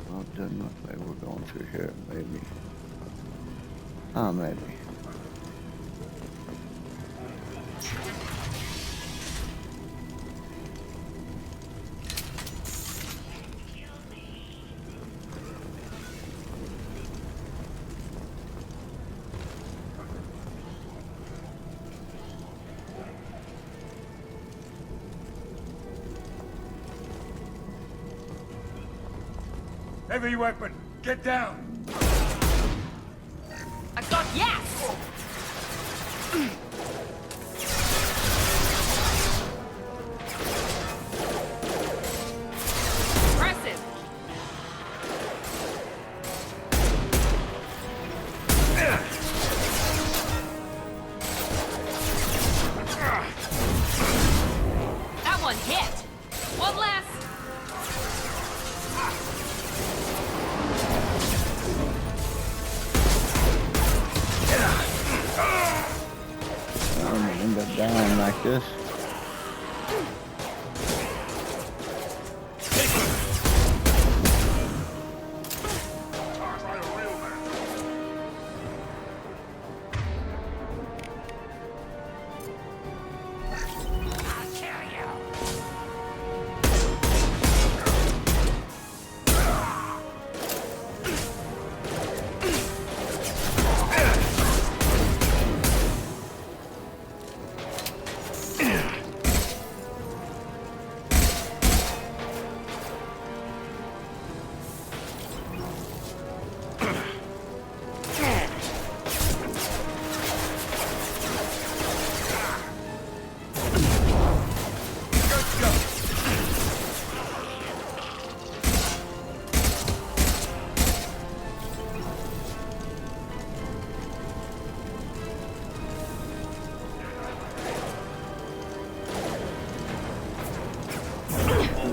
Well, it doesn't look like we're going through here, maybe. Oh, maybe. Heavy weapon, get down! I got yes! Impressive! That one hit! One less! I'm gonna end up dying like this.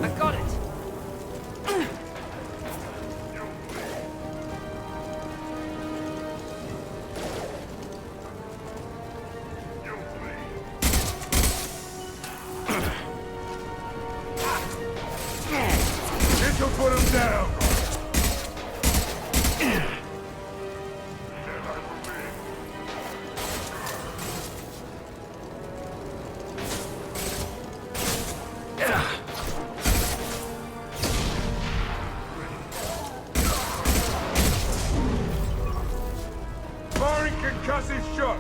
I got it! This'll put him down! Firing concussive shot!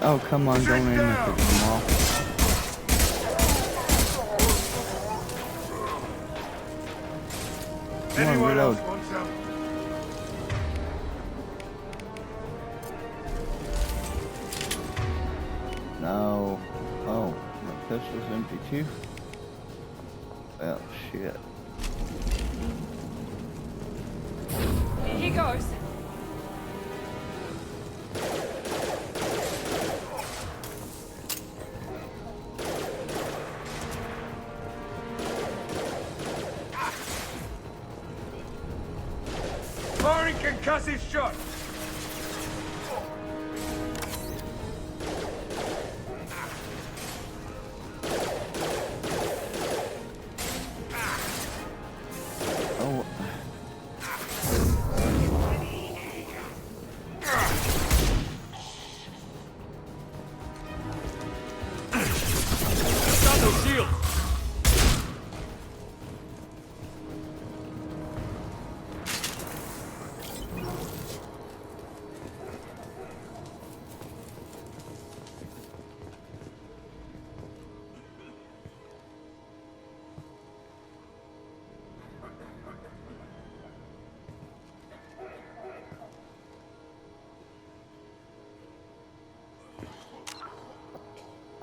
Oh, come on, don't aim at the wall. Come on, Anyone reload. else want some? No. Oh, my pistol's empty too? Well, shit. Here goes! Firing concussive shot! Oh. Got no shield!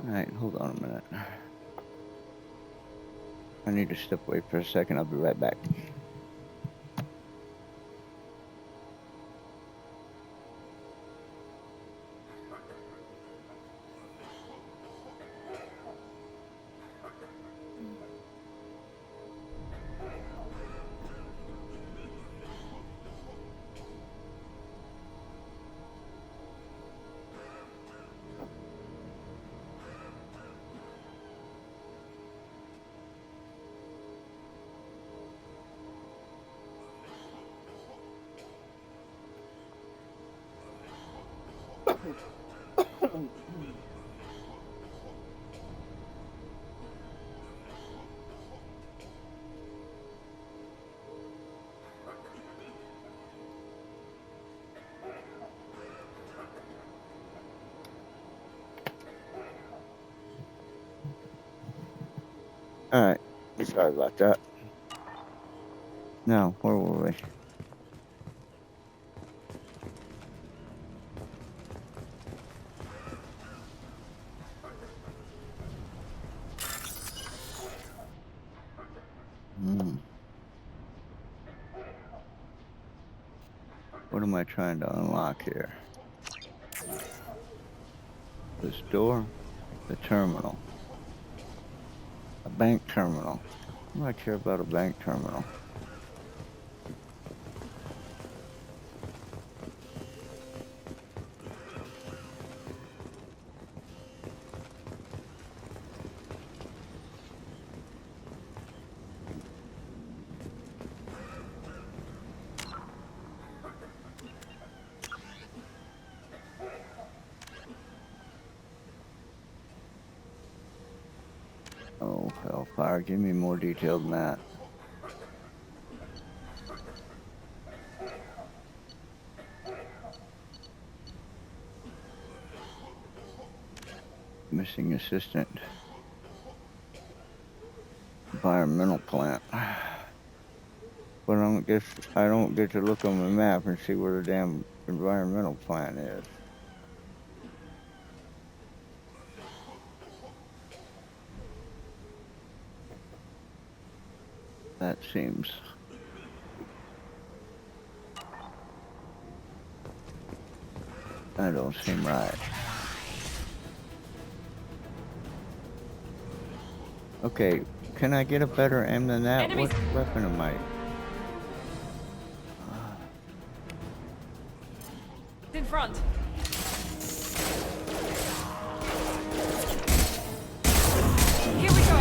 Alright, hold on a minute. I need to step away for a second. I'll be right back. Alright, sorry about that. Now, where were we? What am I trying to unlock here? This door? The terminal. A bank terminal. What do I care about a bank terminal? Oh, hellfire, give me more detail than that. Missing assistant. Environmental plant. But I don't get to look on the map and see where the damn environmental plant is. That seems... That don't seem right. Okay, can I get a better aim than that? Enemies. What weapon am I? In front. Here we go.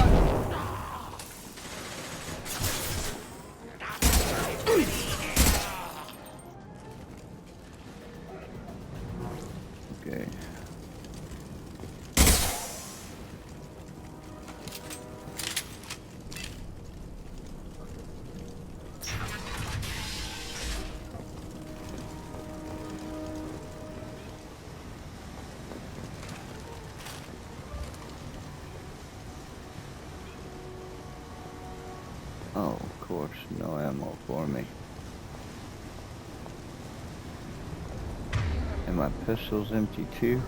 Okay. Oh, of course, no ammo for me. And my pistol's empty too.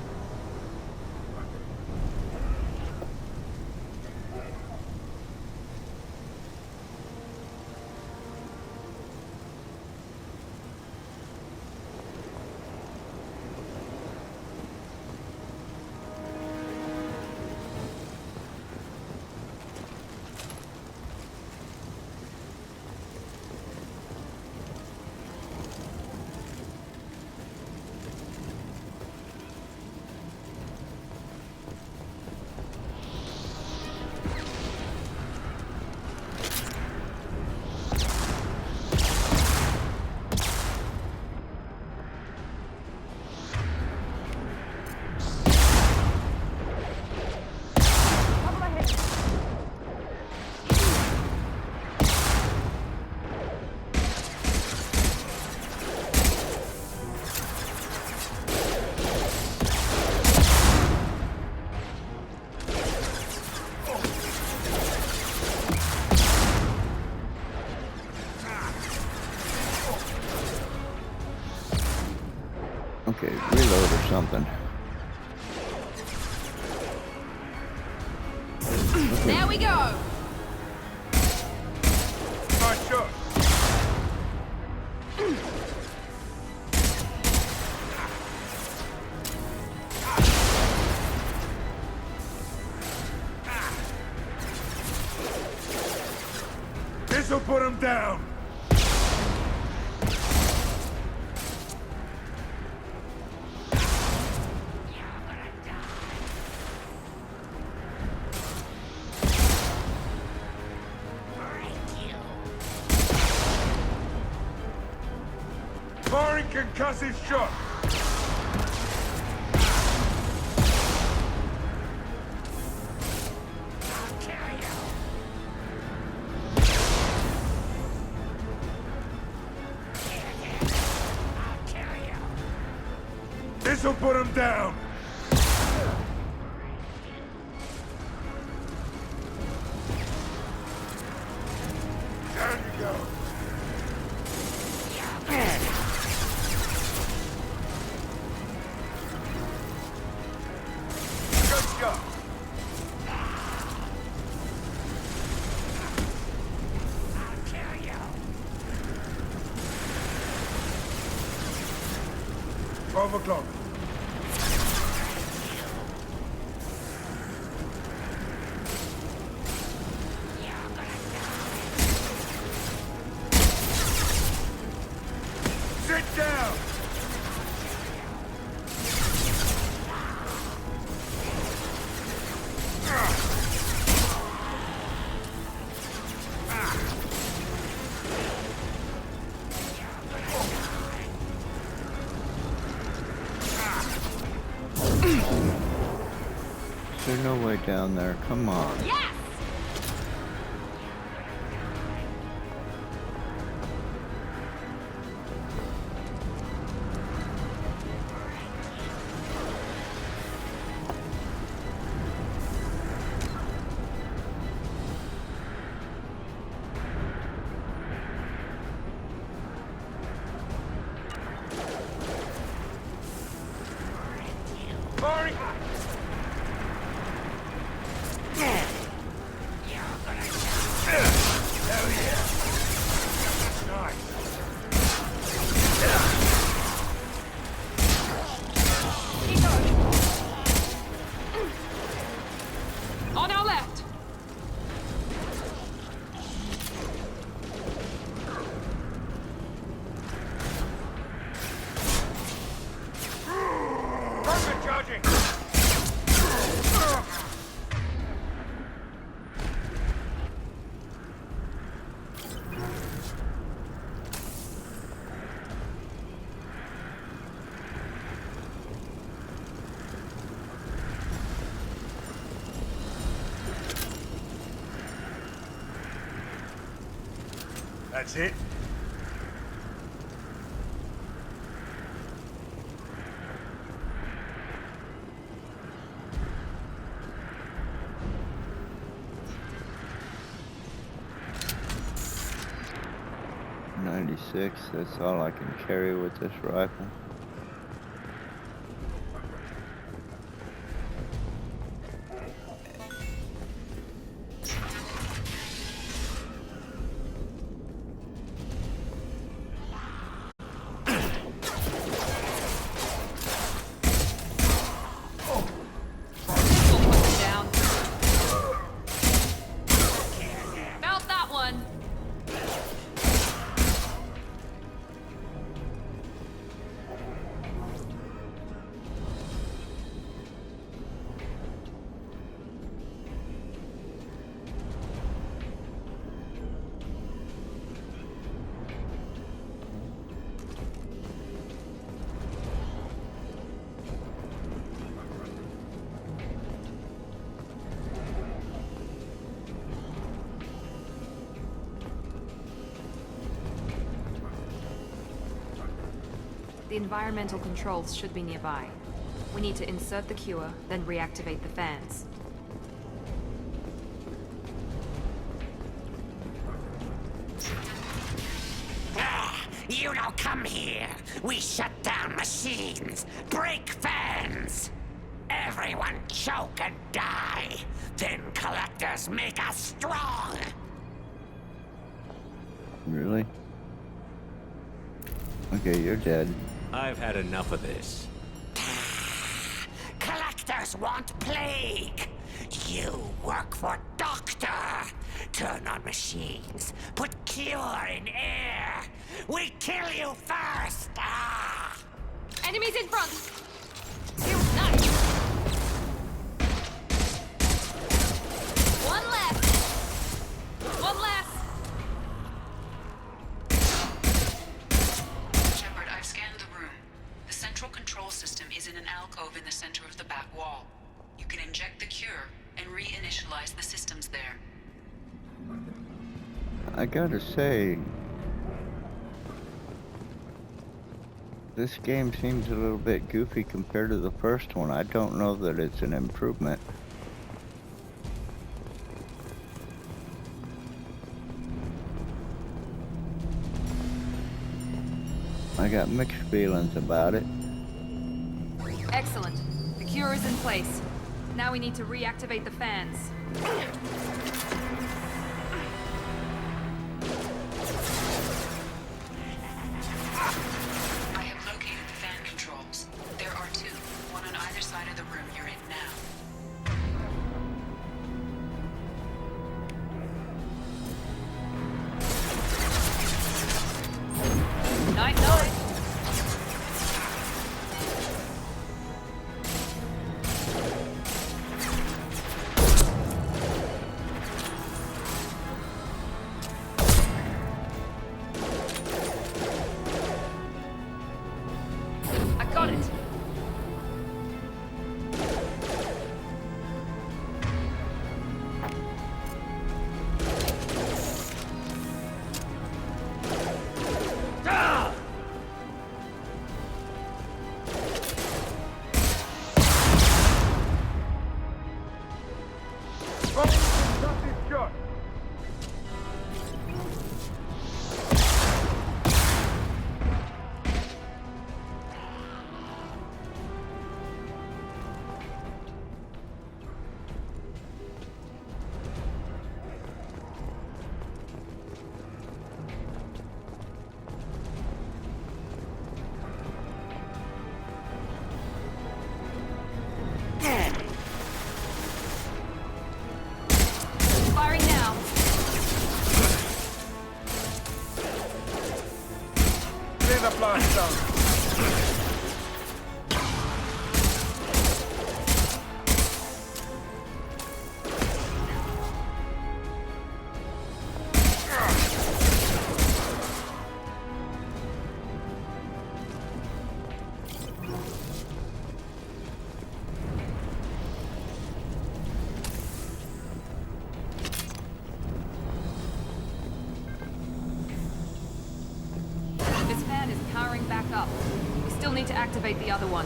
Okay, reload or something. Okay. There we go. Nice shot. This'll put him down. Firing concussive shot. This'll put him down! Down you go! Good job! I'll kill you. 12 o'clock. Sit down! There's no way down there. Come on. Yes! Barney! Hell yeah! Nice. On our left. Perfect charging! That's it? .96, that's all I can carry with this rifle. Down. Felt that one. The environmental controls should be nearby. We need to insert the cure, then reactivate the fans. You don't come here. We shut down machines, break fans. Everyone choke and die. Then collectors make us strong. Really? Okay, you're dead. I've had enough of this. Collectors want plague. You work for Doctor. Turn on machines. Put cure in air. We kill you first. Ah! Enemies in front. Nice. One left. One less. Shepard, I've scanned the room. The central control system is in an alcove in the center of the back wall. You can inject the cure and reinitialize the systems there. I gotta say, This game seems a little bit goofy compared to the first one. I don't know that it's an improvement. I got mixed feelings about it. Excellent. The cure is in place. Now we need to reactivate the fans. I have located the fan controls. There are two, one on either side of the room you're in now. Night, night. I got it. Firing now. Clear the blast zone. This fan is powering back up. We still need to activate the other one.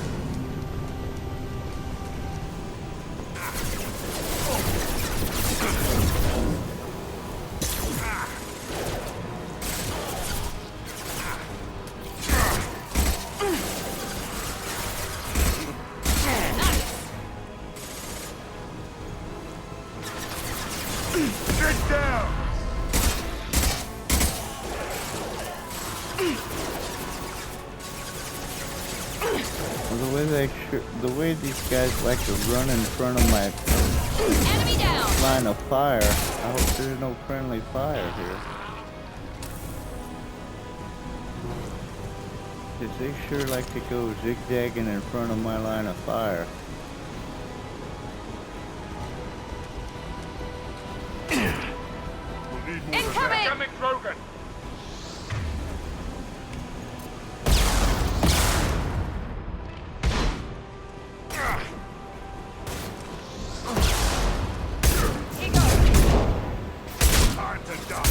Get down! The way these guys like to run in front of my Enemy down! line of fire, I hope there's no friendly fire here. Because they sure like to go zigzagging in front of my line of fire. Incoming! Incoming, Krogan! Time to die.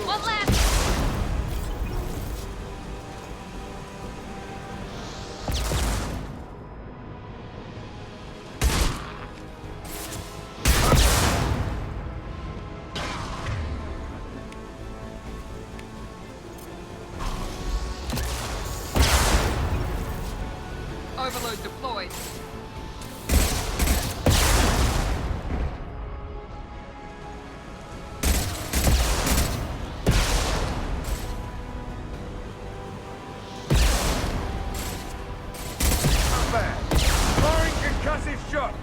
One left! Overload deployed. Not bad. Firing concussive shot.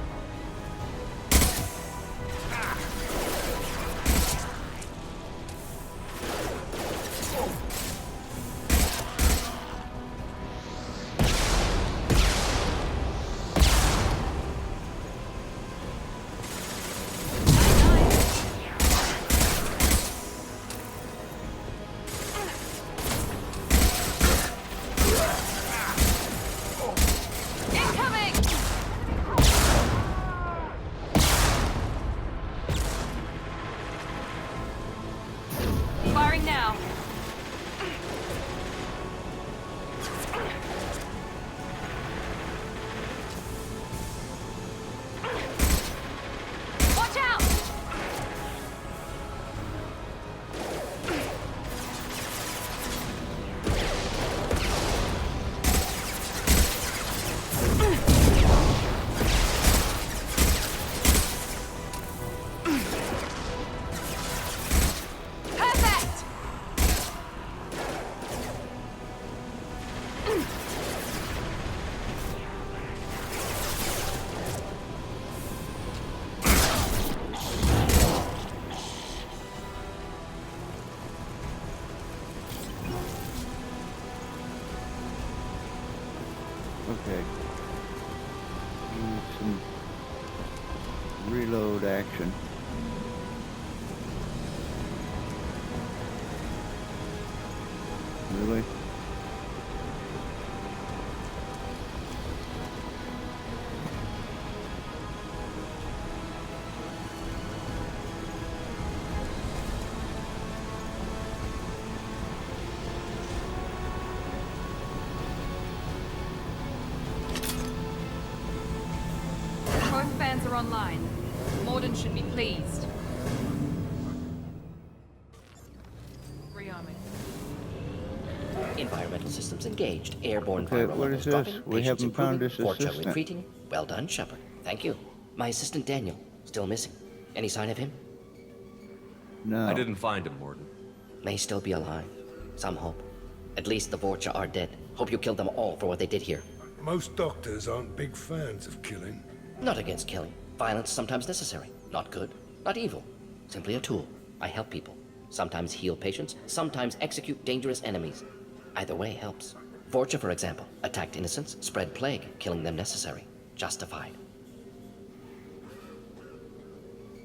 Incoming! reload action. Really? Both fans are online. Morden should be pleased. Rearming. Environmental systems engaged. Airborne Okay, viral what levels is this? dropping. We Patients haven't found improving. this Fortune assistant. retreating. Well done, Shepard. Thank you. My assistant Daniel, still missing. Any sign of him? No. I didn't find him, Morden. May still be alive. Some hope. At least the Vorcha are dead. Hope you killed them all for what they did here. Most doctors aren't big fans of killing. Not against killing. Violence is sometimes necessary. Not good. Not evil. Simply a tool. I help people. Sometimes heal patients. Sometimes execute dangerous enemies. Either way helps. Vorcha, for example, attacked innocents, spread plague, killing them necessary. Justified.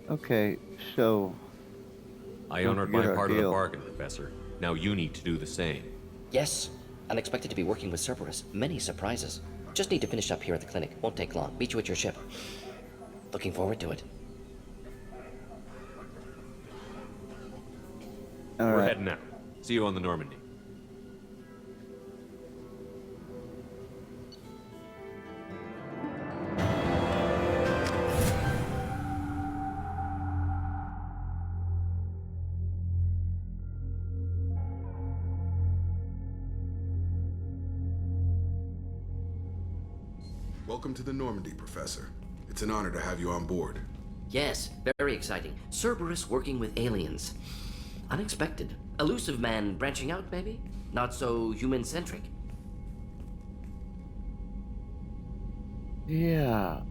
Okay, so... I honored my part of the bargain, Professor. Now you need to do the same. Yes. Unexpected to be working with Cerberus. Many surprises. Just need to finish up here at the clinic. Won't take long. Meet you at your ship. Looking forward to it. We're heading out. See you on the Normandy. Welcome to the Normandy, Professor. It's an honor to have you on board. Yes, very exciting. Cerberus working with aliens. Unexpected. Elusive man branching out, maybe? Not so human-centric. Yeah,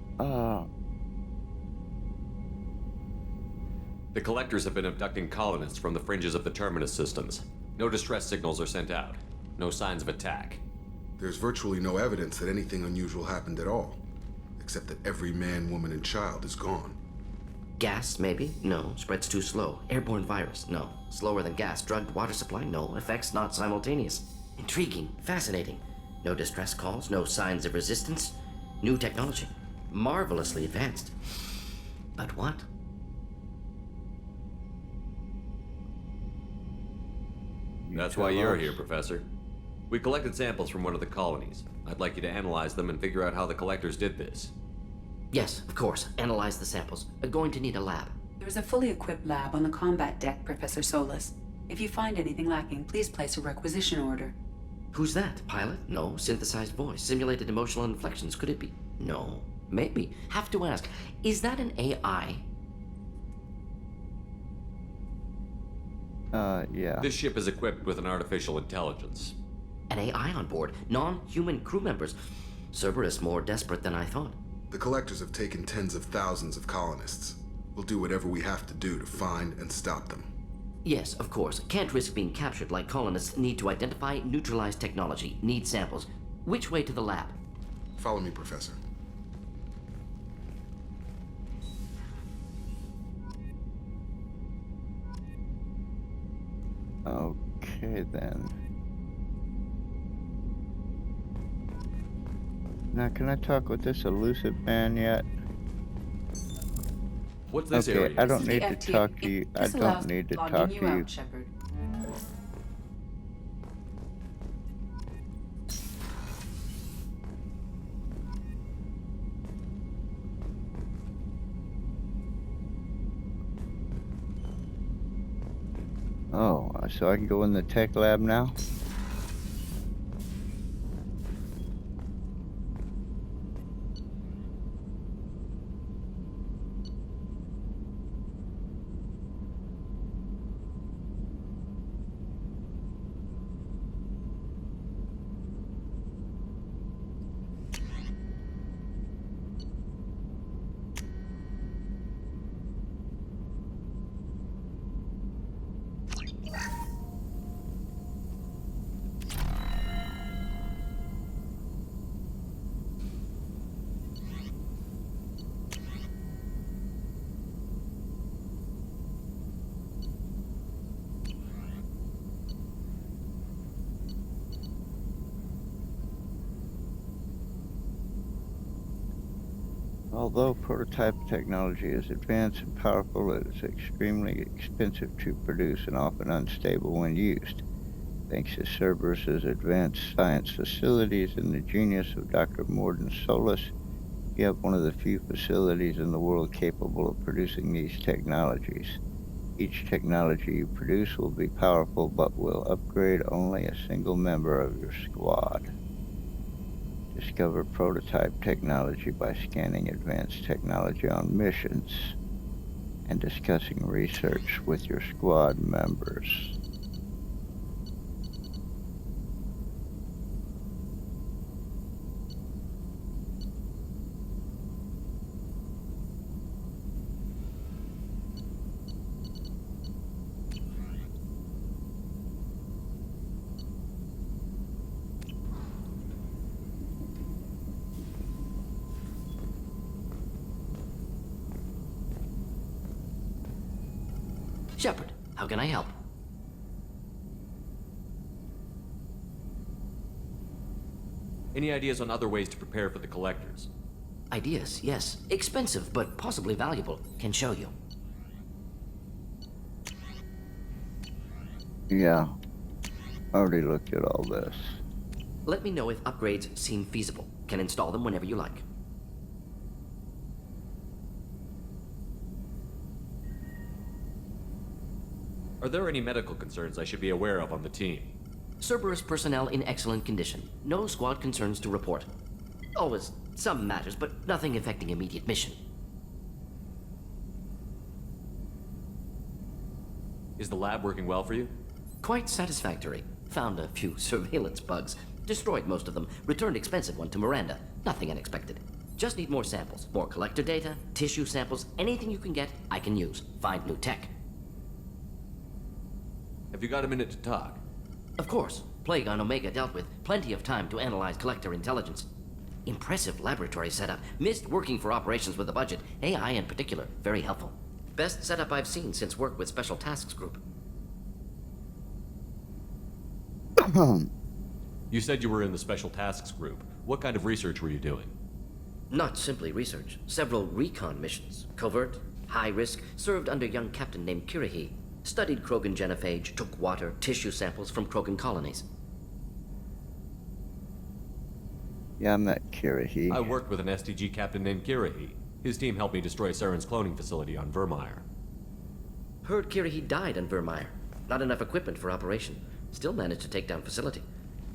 The collectors have been abducting colonists from the fringes of the Terminus systems. No distress signals are sent out. No signs of attack. There's virtually no evidence that anything unusual happened at all, except that every man, woman, and child is gone. Gas, maybe? No. Spreads too slow. Airborne virus? No. Slower than gas. Drugged water supply? No. Effects not simultaneous. Intriguing. Fascinating. No distress calls. No signs of resistance. New technology. Marvelously advanced. But what? That's why you're here, Professor. We collected samples from one of the colonies. I'd like you to analyze them and figure out how the collectors did this. Yes, of course. Analyze the samples. Going to need a lab. There's a fully equipped lab on the combat deck, Professor Solus. If you find anything lacking, please place a requisition order. Who's that? Pilot? No. Synthesized voice. Simulated emotional inflections. Could it be? No. Maybe. Have to ask. Is that an AI? Yeah. This ship is equipped with an artificial intelligence. An AI on board. Non-human crew members. Cerberus more desperate than I thought. The collectors have taken tens of thousands of colonists. We'll do whatever we have to do to find and stop them. Yes, of course. Can't risk being captured like colonists. Need to identify, neutralize technology. Need samples. Which way to the lab? Follow me, Professor. Okay, then. Now, can I talk with this elusive man yet? What's this okay, area? I don't need to talk to you. I don't need to talk to you. Shepard. Oh, so I can go in the tech lab now? Although prototype technology is advanced and powerful, it is extremely expensive to produce and often unstable when used. Thanks to Cerberus's advanced science facilities and the genius of Dr. Morden Solus, you have one of the few facilities in the world capable of producing these technologies. Each technology you produce will be powerful, but will upgrade only a single member of your squad. Discover prototype technology by scanning advanced technology on missions and discussing research with your squad members. Shepard, how can I help? Any ideas on other ways to prepare for the collectors? Ideas, yes. Expensive, but possibly valuable. Can show you. Yeah, I already looked at all this. Let me know if upgrades seem feasible. Can install them whenever you like. Are there any medical concerns I should be aware of on the team? Cerberus personnel in excellent condition. No squad concerns to report. Always some matters, but nothing affecting immediate mission. Is the lab working well for you? Quite satisfactory. Found a few surveillance bugs. Destroyed most of them. Returned expensive one to Miranda. Nothing unexpected. Just need more samples. More collector data, tissue samples, anything you can get, I can use. Find new tech. Have you got a minute to talk? Of course. Plague on Omega dealt with. Plenty of time to analyze collector intelligence. Impressive laboratory setup. Missed working for operations with a budget. AI in particular. Very helpful. Best setup I've seen since work with Special Tasks Group. You said you were in the Special Tasks Group. What kind of research were you doing? Not simply research. Several recon missions. Covert, high risk, served under a young captain named Kirahi. Studied Krogan genophage, took water, tissue samples from Krogan colonies. Yeah, I met Kirahi. I worked with an STG captain named Kirahi. His team helped me destroy Saren's cloning facility on Vermeer. Heard Kirahi died on Vermeer. Not enough equipment for operation. Still managed to take down facility.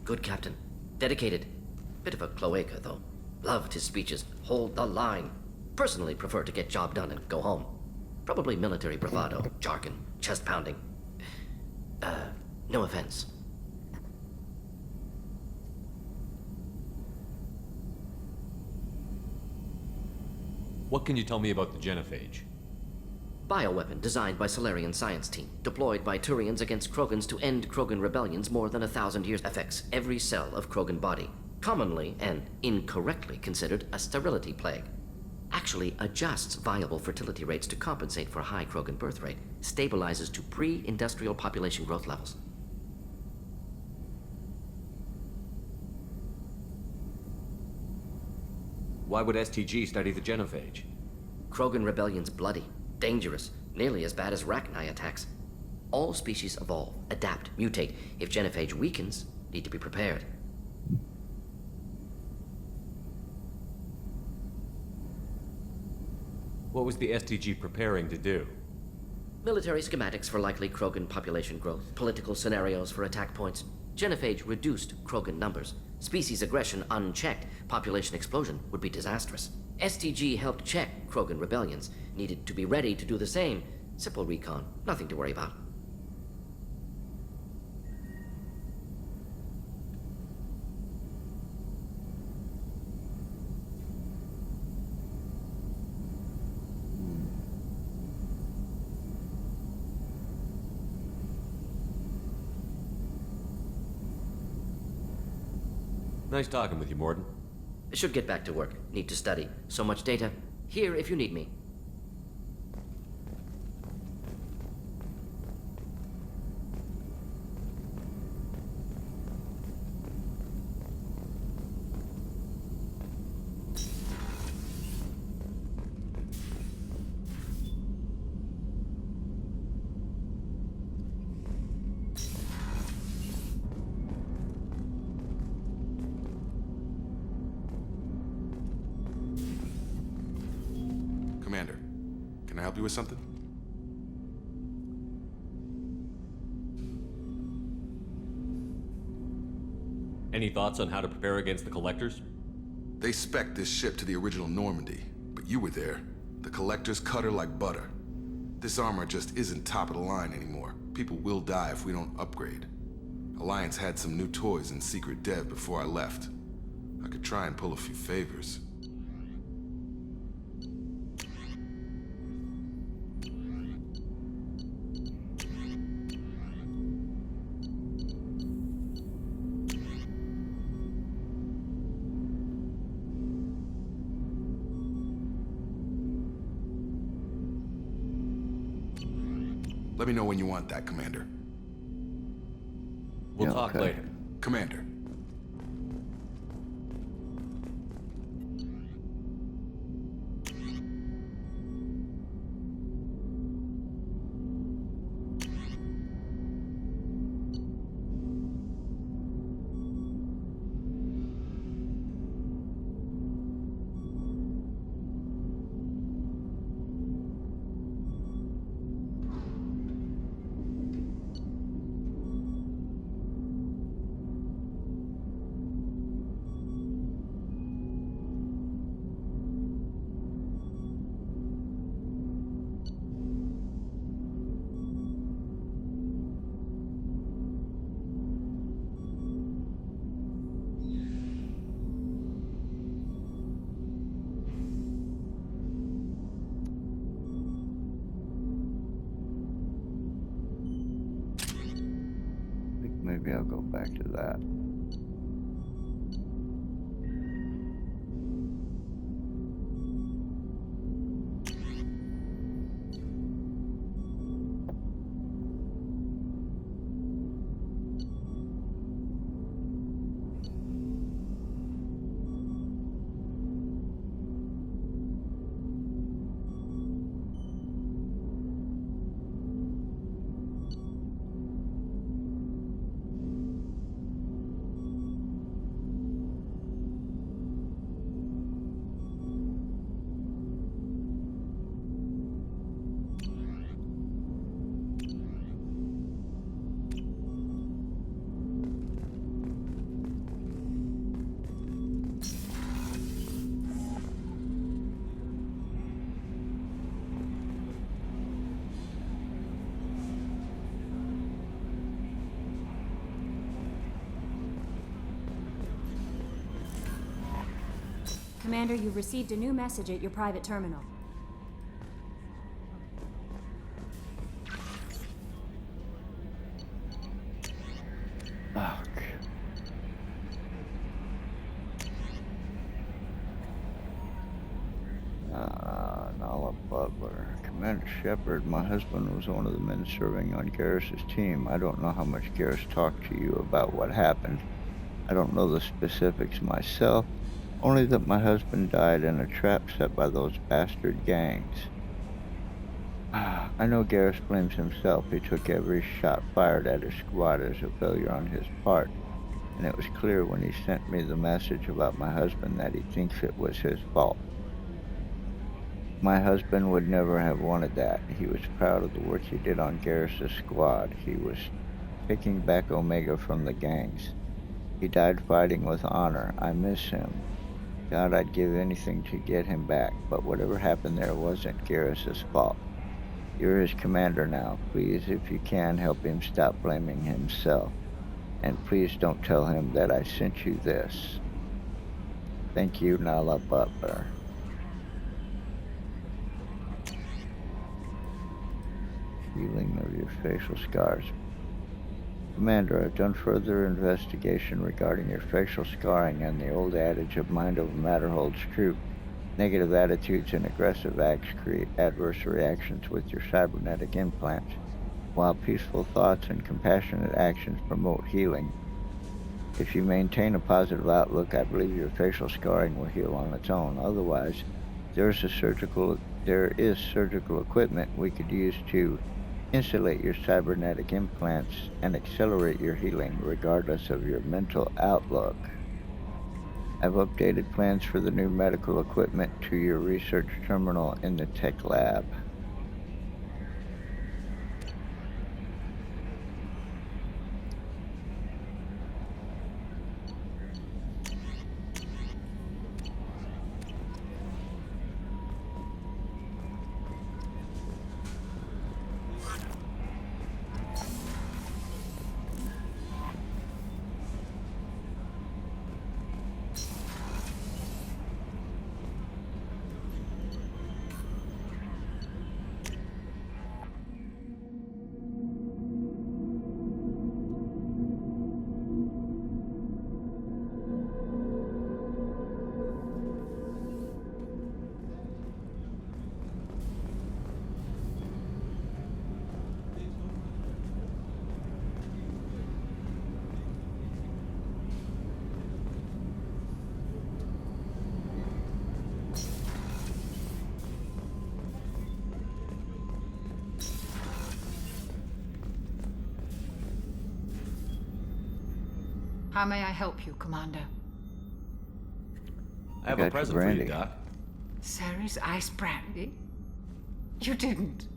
Good captain. Dedicated. Bit of a cloaca, though. Loved his speeches. Hold the line. Personally prefer to get job done and go home. Probably military bravado, jargon, chest pounding. No offense. What can you tell me about the genophage? Bioweapon designed by Solarian science team, deployed by Turians against Krogans to end Krogan rebellions more than 1,000 years. Affects every cell of Krogan body. Commonly and incorrectly considered a sterility plague. Actually adjusts viable fertility rates to compensate for high Krogan birth rate. Stabilizes to pre-industrial population growth levels. Why would STG study the genophage? Krogan rebellion's bloody, dangerous, nearly as bad as Rachni attacks. All species evolve, adapt, mutate. If genophage weakens, need to be prepared. What was the STG preparing to do? Military schematics for likely Krogan population growth, political scenarios for attack points. Genophage reduced Krogan numbers. Species aggression unchecked, population explosion would be disastrous. STG helped check Krogan rebellions, needed to be ready to do the same. Simple recon, nothing to worry about. Nice talking with you, Morden. Should get back to work. Need to study. So much data. Here if you need me. Commander, can I help you with something? Any thoughts on how to prepare against the Collectors? They spec'd this ship to the original Normandy, but you were there. The Collectors cut her like butter. This armor just isn't top of the line anymore. People will die if we don't upgrade. Alliance had some new toys in secret dev before I left. I could try and pull a few favors. Let me know when you want that, Commander. We'll talk later. Commander. Maybe I'll go back to that. Commander, you've received a new message at your private terminal. Nala Butler. Commander Shepard, my husband was one of the men serving on Garrus's team. I don't know how much Garrus talked to you about what happened. I don't know the specifics myself, only that my husband died in a trap set by those bastard gangs. I know Garrus blames himself. He took every shot fired at his squad as a failure on his part, and it was clear when he sent me the message about my husband that he thinks it was his fault. My husband would never have wanted that. He was proud of the work he did on Garrus's squad. He was taking back Omega from the gangs. He died fighting with honor. I miss him. God, I'd give anything to get him back, but whatever happened there wasn't Garrus's fault. You're his commander now. Please, if you can, help him stop blaming himself. And please don't tell him that I sent you this. Thank you, Nala Butler. Healing of your facial scars. Commander, I've done further investigation regarding your facial scarring, and the old adage of mind over matter holds true. Negative attitudes and aggressive acts create adverse reactions with your cybernetic implants, while peaceful thoughts and compassionate actions promote healing. If you maintain a positive outlook, I believe your facial scarring will heal on its own. Otherwise, there is surgical equipment we could use to insulate your cybernetic implants and accelerate your healing regardless of your mental outlook. I've updated plans for the new medical equipment to your research terminal in the tech lab. How may I help you, Commander? I have a present for you, Doc. Sarah's ice brandy? You didn't.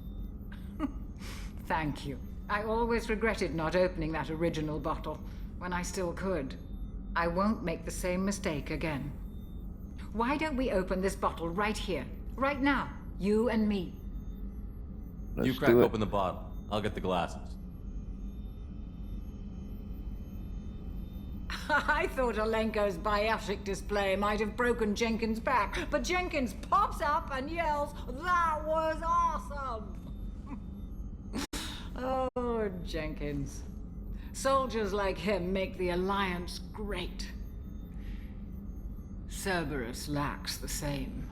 Thank you. I always regretted not opening that original bottle when I still could. I won't make the same mistake again. Why don't we open this bottle right here, right now, you and me? You crack open the bottle. I'll get the glasses. I thought Alenko's biotic display might have broken Jenkins' back, but Jenkins pops up and yells, "That was awesome!" Oh, Jenkins. Soldiers like him make the Alliance great. Cerberus lacks the same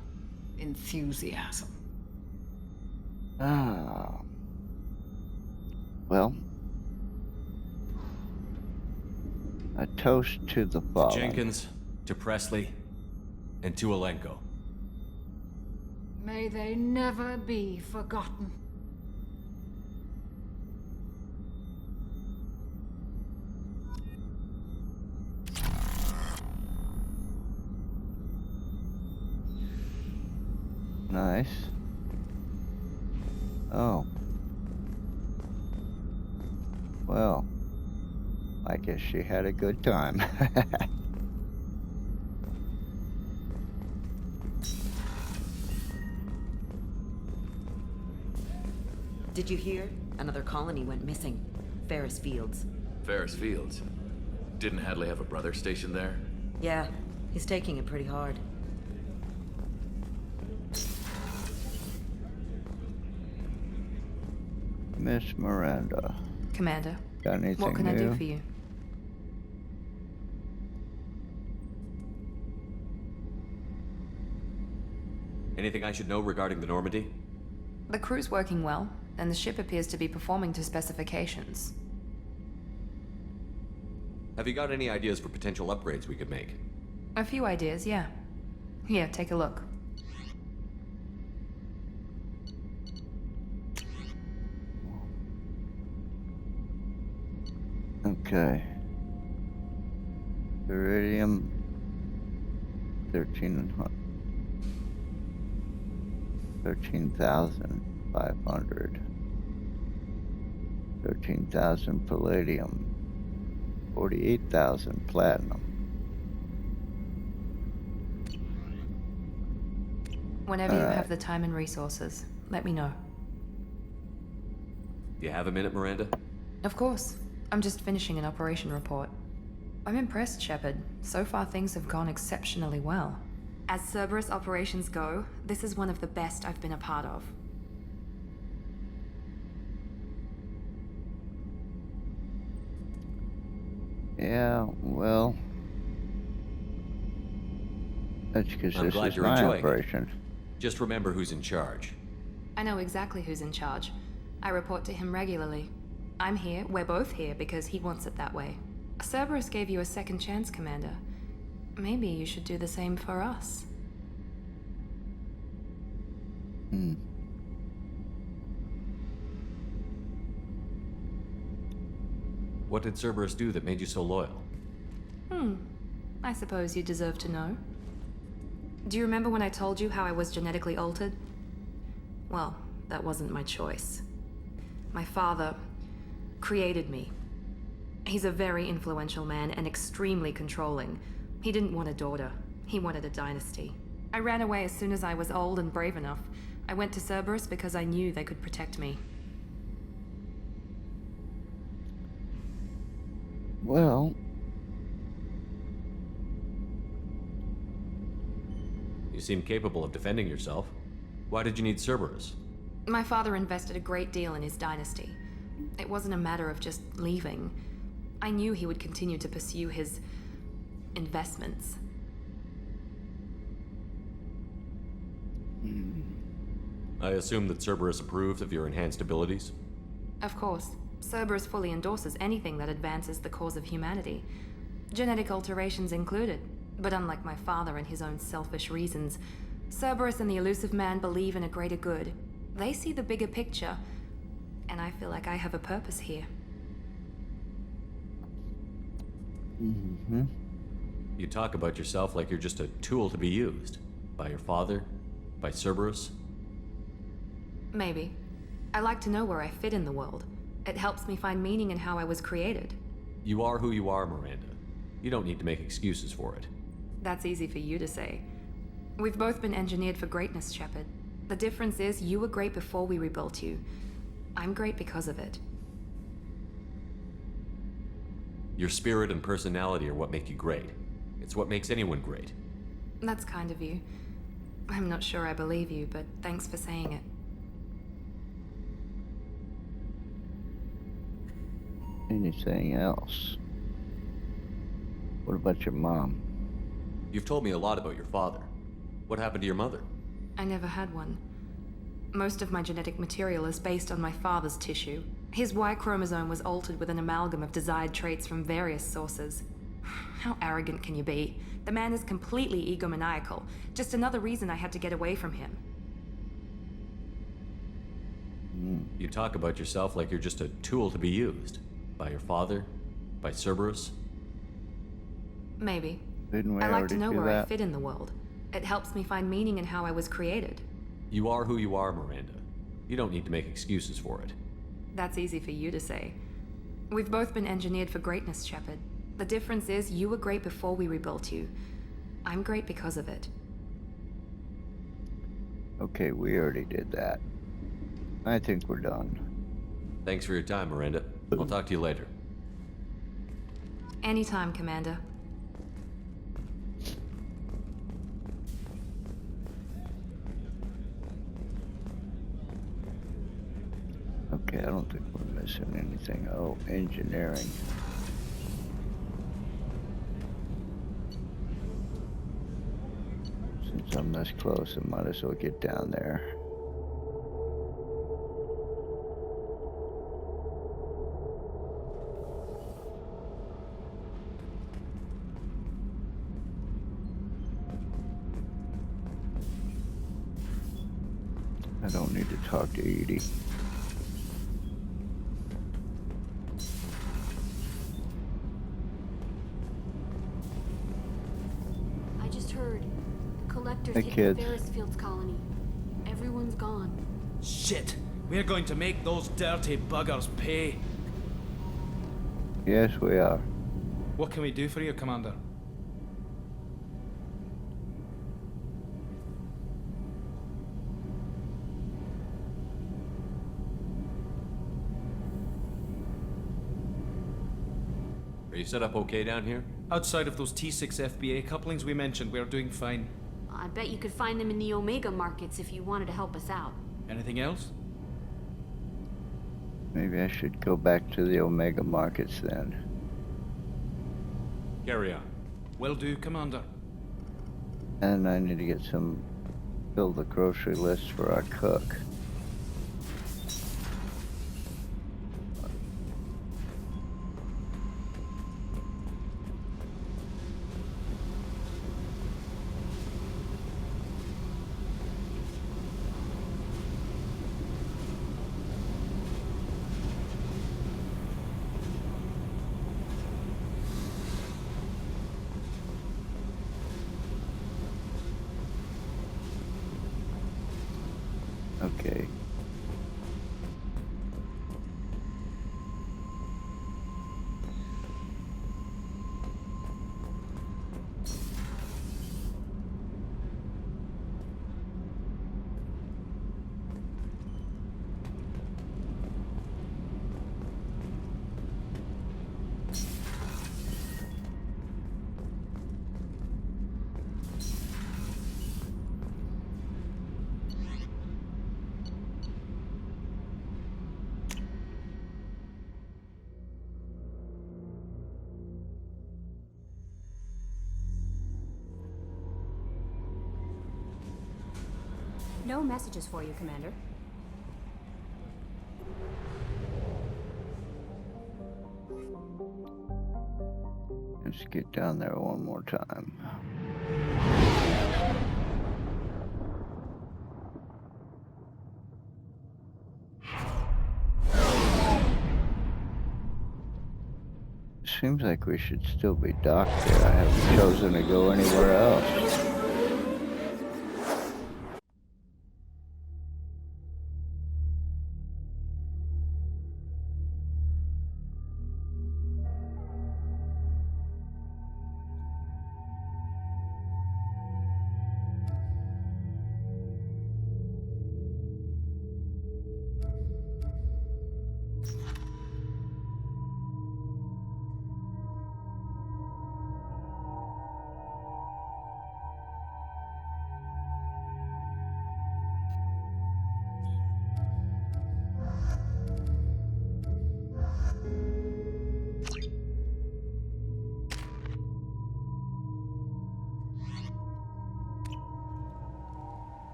enthusiasm. Ah. Well. A toast to the fallen. To Jenkins, to Presley, and to Alenko. May they never be forgotten. Nice. Oh. Well. I guess she had a good time. Did you hear? Another colony went missing. Ferris Fields. Ferris Fields? Didn't Hadley have a brother stationed there? Yeah, he's taking it pretty hard. Miss Miranda. Commander, Got anything what can I do for you? Anything I should know regarding the Normandy? The crew's working well, and the ship appears to be performing to specifications. Have you got any ideas for potential upgrades we could make? A few ideas, yeah. Here, take a look. Okay. Iridium 13,500. 13,000 palladium. 48,000 platinum. Whenever you have the time and resources, let me know. You have a minute, Miranda? Of course. I'm just finishing an operation report. I'm impressed, Shepard. So far things have gone exceptionally well. As Cerberus operations go, this is one of the best I've been a part of. Yeah, well... That's because I'm this glad is you're my enjoying operation. it. Just remember who's in charge. I know exactly who's in charge. I report to him regularly. I'm here, we're both here, because he wants it that way. Cerberus gave you a second chance, Commander. Maybe you should do the same for us. What did Cerberus do that made you so loyal? I suppose you deserve to know. Do you remember when I told you how I was genetically altered? Well, that wasn't my choice. My father created me. He's a very influential man and extremely controlling. He didn't want a daughter. He wanted a dynasty. I ran away as soon as I was old and brave enough. I went to Cerberus because I knew they could protect me. Well... You seem capable of defending yourself. Why did you need Cerberus? My father invested a great deal in his dynasty. It wasn't a matter of just leaving. I knew he would continue to pursue his investments. I assume that Cerberus approved of your enhanced abilities? Of course. Cerberus fully endorses anything that advances the cause of humanity. Genetic alterations included. But unlike my father and his own selfish reasons, Cerberus and the Elusive Man believe in a greater good. They see the bigger picture, and I feel like I have a purpose here. Mm-hmm. You talk about yourself like you're just a tool to be used. By your father? By Cerberus? Maybe. I like to know where I fit in the world. It helps me find meaning in how I was created. You are who you are, Miranda. You don't need to make excuses for it. That's easy for you to say. We've both been engineered for greatness, Shepard. The difference is you were great before we rebuilt you. I'm great because of it. Your spirit and personality are what make you great. It's what makes anyone great. That's kind of you. I'm not sure I believe you, but thanks for saying it. Anything else? What about your mom? You've told me a lot about your father. What happened to your mother? I never had one. Most of my genetic material is based on my father's tissue. His Y chromosome was altered with an amalgam of desired traits from various sources. How arrogant can you be? The man is completely egomaniacal. Just another reason I had to get away from him. You talk about yourself like you're just a tool to be used. By your father? By Cerberus? Maybe. Didn't we I like already to know do where I that? fit in the world. It helps me find meaning in how I was created. You are who you are, Miranda. You don't need to make excuses for it. That's easy for you to say. We've both been engineered for greatness, Shepard. The difference is you were great before we rebuilt you. I'm great because of it. Okay, we already did that. I think we're done. Thanks for your time, Miranda. I'll talk to you later. Anytime, Commander. Okay, I don't think we're missing anything. Oh, engineering. Since I'm this close, I might as well get down there. I don't need to talk to Edie. I just heard. The collectors Hey, hit kids. the Ferris Fields colony. Everyone's gone. Shit! We're going to make those dirty buggers pay. Yes, we are. What can we do for you, Commander? Are you set up okay down here? Outside of those T6 FBA couplings we mentioned, we're doing fine. I bet you could find them in the Omega markets if you wanted to help us out. Anything else? Maybe I should go back to the Omega markets then. Carry on. Will do, Commander. And I need to get fill the grocery list for our cook. Okay. No messages for you, Commander. Let's get down there one more time. Seems like we should still be docked there. I haven't chosen to go anywhere else.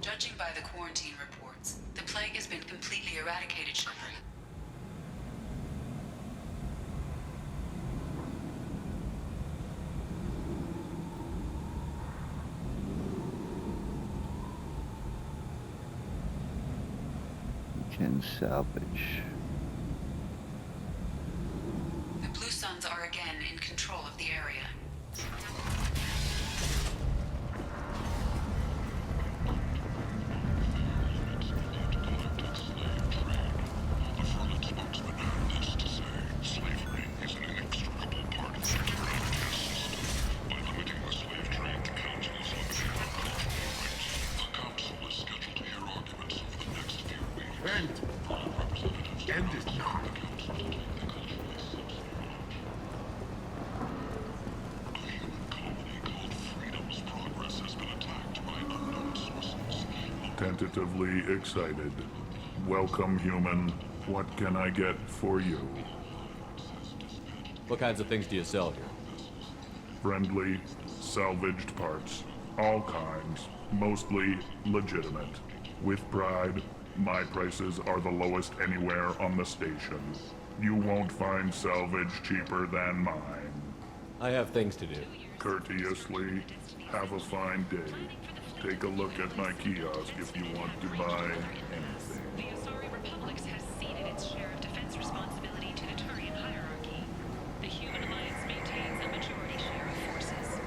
Judging by the quarantine reports, the plague has been completely eradicated, Shepard. We can salvage. The Blue Suns are again in control of the area. Tentatively excited. Welcome, human. What can I get for you? What kinds of things do you sell here? Friendly, salvaged parts. All kinds. Mostly legitimate. With pride, my prices are the lowest anywhere on the station. You won't find salvage cheaper than mine. I have things to do. Courteously, have a fine day. Take a look at my kiosk if you want to buy anything. The Asari Republics has ceded its share of defense responsibility to the Turian hierarchy. The Human Alliance maintains a majority share of forces.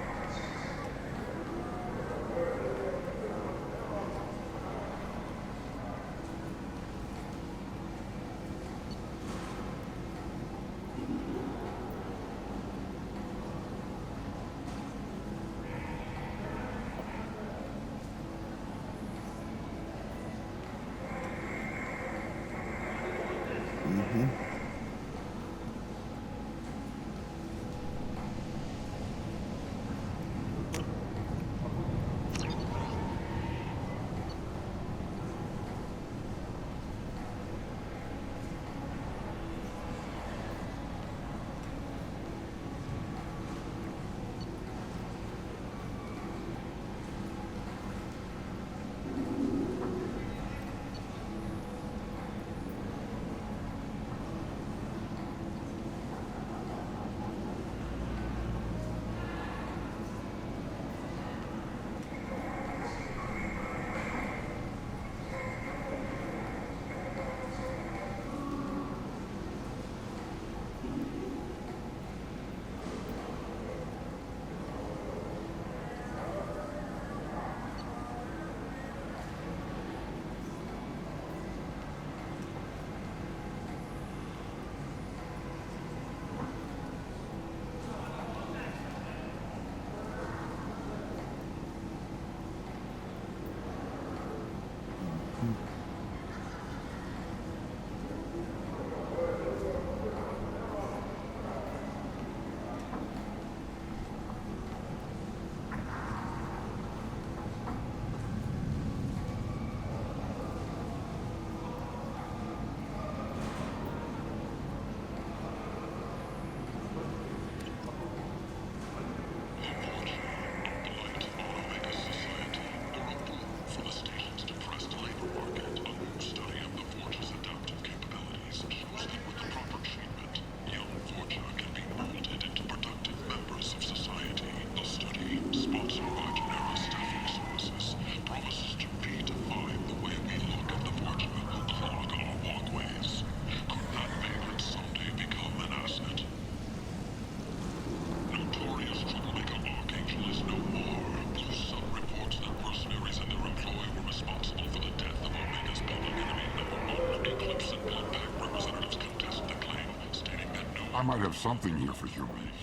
I might have something here for humans.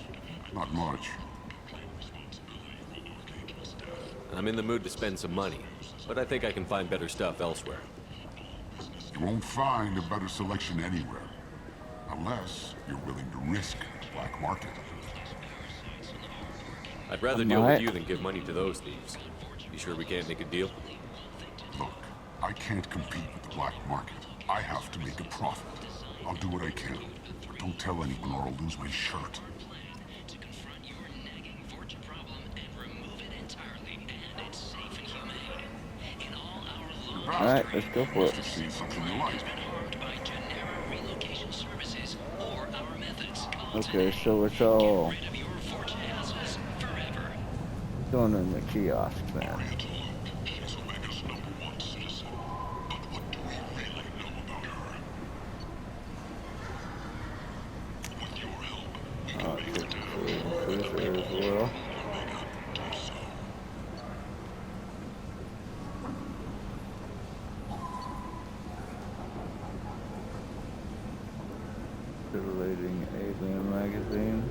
Not much. I'm in the mood to spend some money, but I think I can find better stuff elsewhere. You won't find a better selection anywhere. Unless you're willing to risk the black market. I'd rather deal with you than give money to those thieves. You sure we can't make a deal? Look, I can't compete with the black market. I have to make a profit. I'll do what I can. But don't tell anyone or I'll lose my shirt. Alright, let's go for it. Okay, so it's all going in the kiosks, man. Take the cruiser as well. Titillating Alien magazine.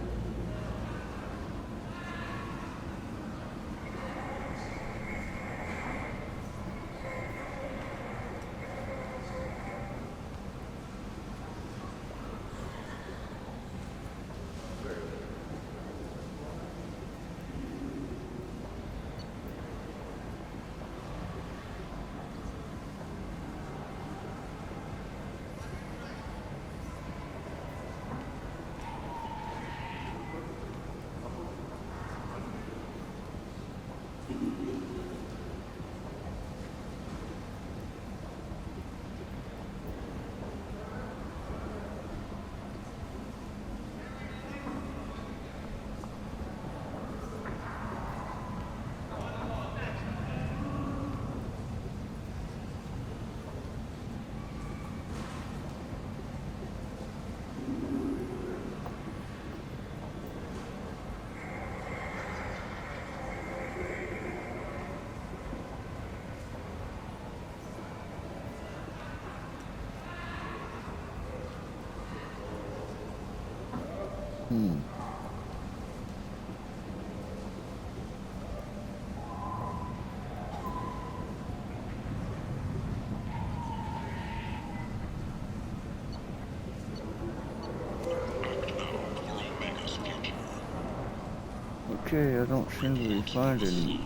Okay, I don't seem to be finding.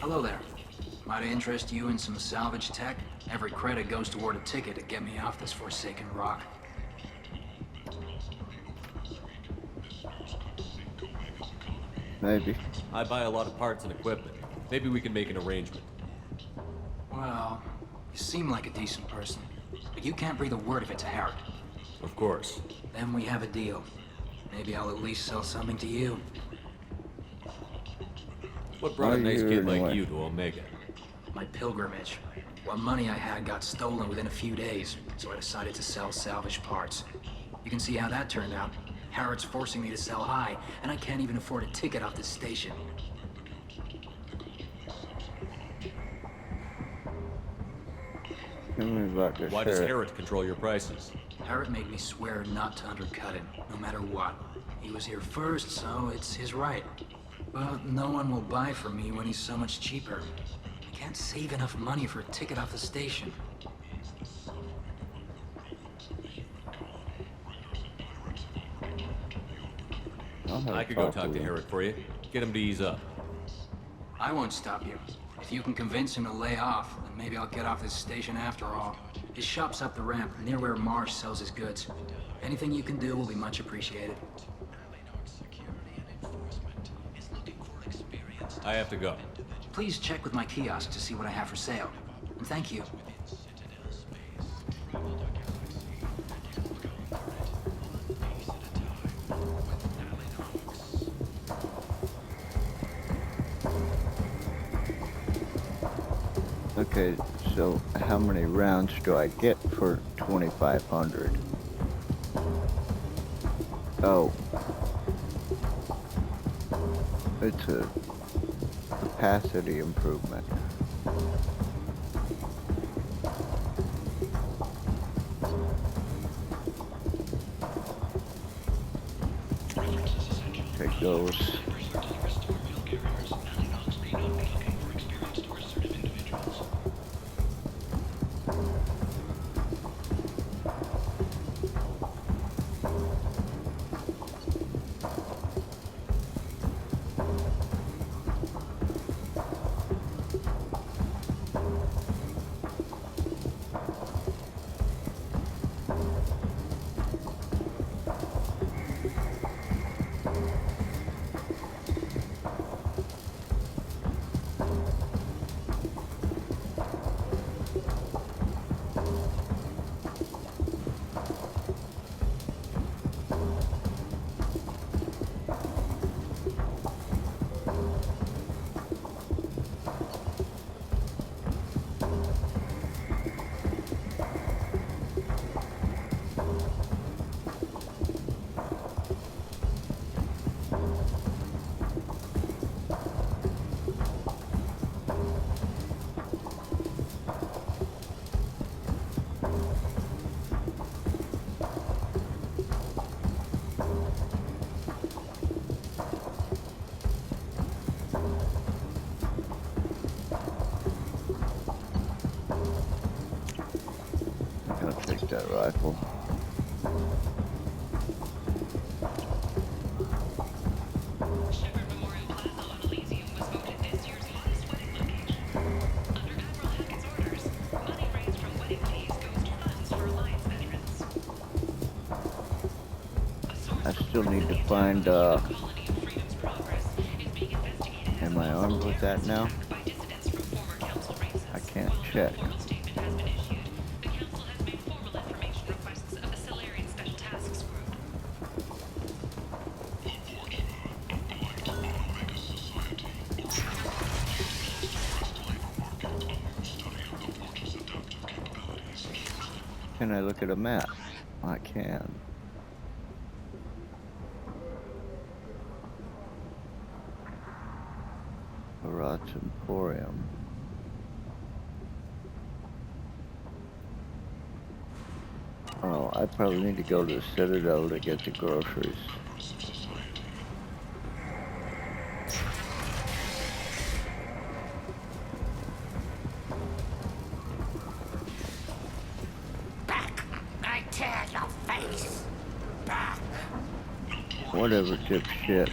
Hello there. Might I interest you in some salvage tech? Every credit goes toward a ticket to get me off this forsaken rock. Maybe. I buy a lot of parts and equipment. Maybe we can make an arrangement. Well, you seem like a decent person, but you can't breathe a word if it's Harrod. Of course. Then we have a deal. Maybe I'll at least sell something to you. What brought a nice kid like you to Omega? My pilgrimage. What money I had got stolen within a few days, so I decided to sell salvage parts. You can see how that turned out. Harrod's forcing me to sell high, and I can't even afford a ticket off this station. Tell me about this. Why does Harrod control your prices? Harrod made me swear not to undercut him, no matter what. He was here first, so it's his right. But no one will buy from me when he's so much cheaper. I can't save enough money for a ticket off the station. I could go talk to Harrod for you. Get him to ease up. I won't stop you. If you can convince him to lay off, then maybe I'll get off this station after all. His shop's up the ramp, near where Marsh sells his goods. Anything you can do will be much appreciated. I have to go. Please check with my kiosk to see what I have for sale. And thank you. Okay, so how many rounds do I get for 2,500? Oh. It's a capacity improvement. Take those. That rifle. Shepherd Memorial Plaza on Elysium was voted this year's hottest wedding location. Under Admiral Hackett's orders, money raised from wedding fees goes to funds for Alliance veterans. I still need to find, am I armed with that now? I can't check. Can I look at a map? I can. Barat's Emporium. Oh, I probably need to go to the Citadel to get the groceries. Whatever, dipshit.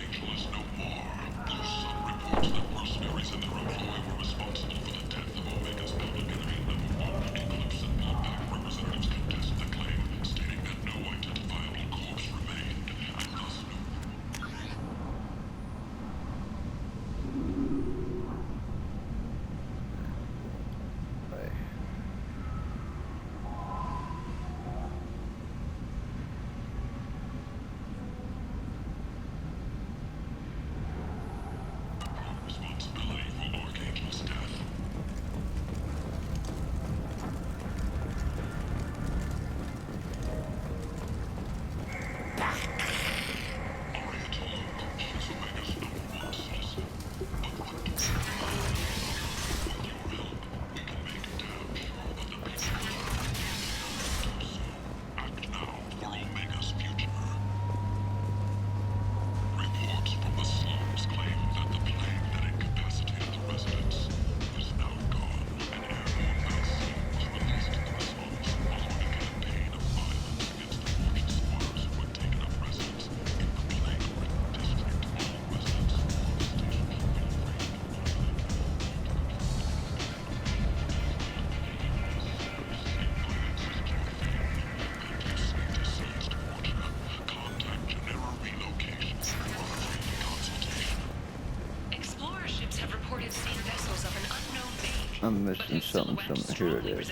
I'm missing something. Here it is.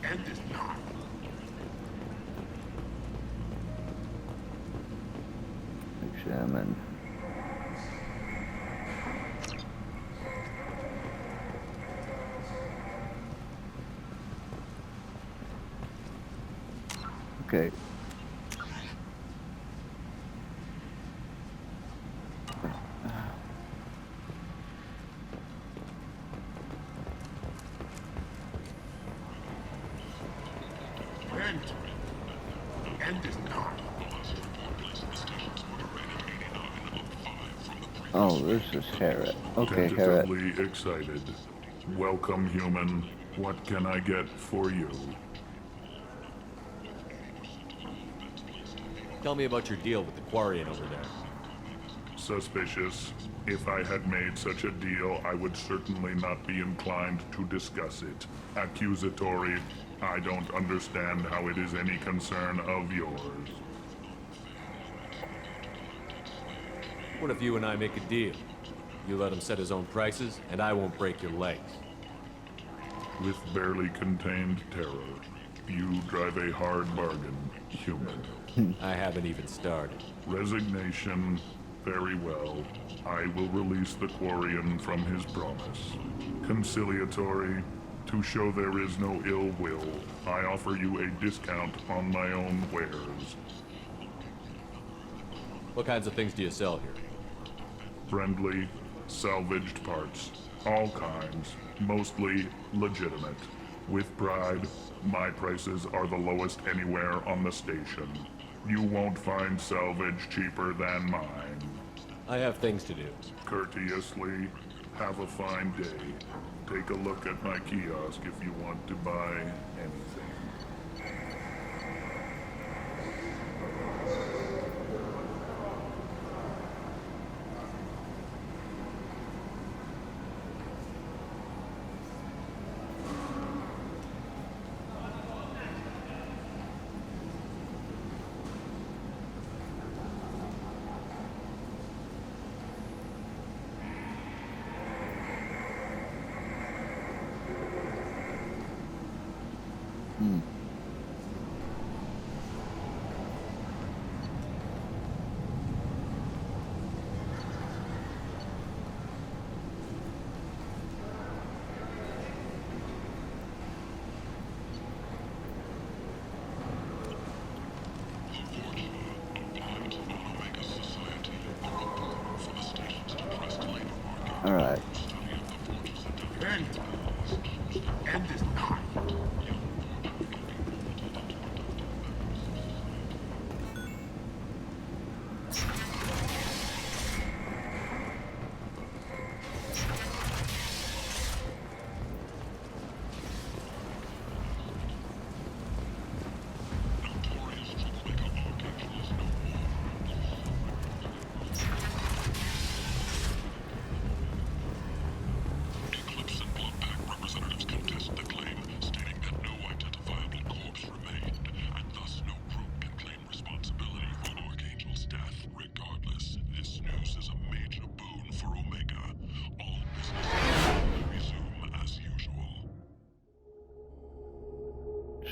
And is not. Examine. Okay. And is not. Oh, this is Harriet. Okay, Harriet. Tentatively excited. Welcome, human. What can I get for you? Tell me about your deal with the Quarian over there. Suspicious. If I had made such a deal, I would certainly not be inclined to discuss it. Accusatory. I don't understand how it is any concern of yours. What if you and I make a deal? You let him set his own prices, and I won't break your legs. With barely contained terror, you drive a hard bargain, human. I haven't even started. Resignation. Very well. I will release the Quarian from his promise. Conciliatory. To show there is no ill will, I offer you a discount on my own wares. What kinds of things do you sell here? Friendly, salvaged parts. All kinds. Mostly legitimate. With pride, my prices are the lowest anywhere on the station. You won't find salvage cheaper than mine. I have things to do. Courteously, have a fine day. Take a look at my kiosk if you want to buy anything. All right. And is not.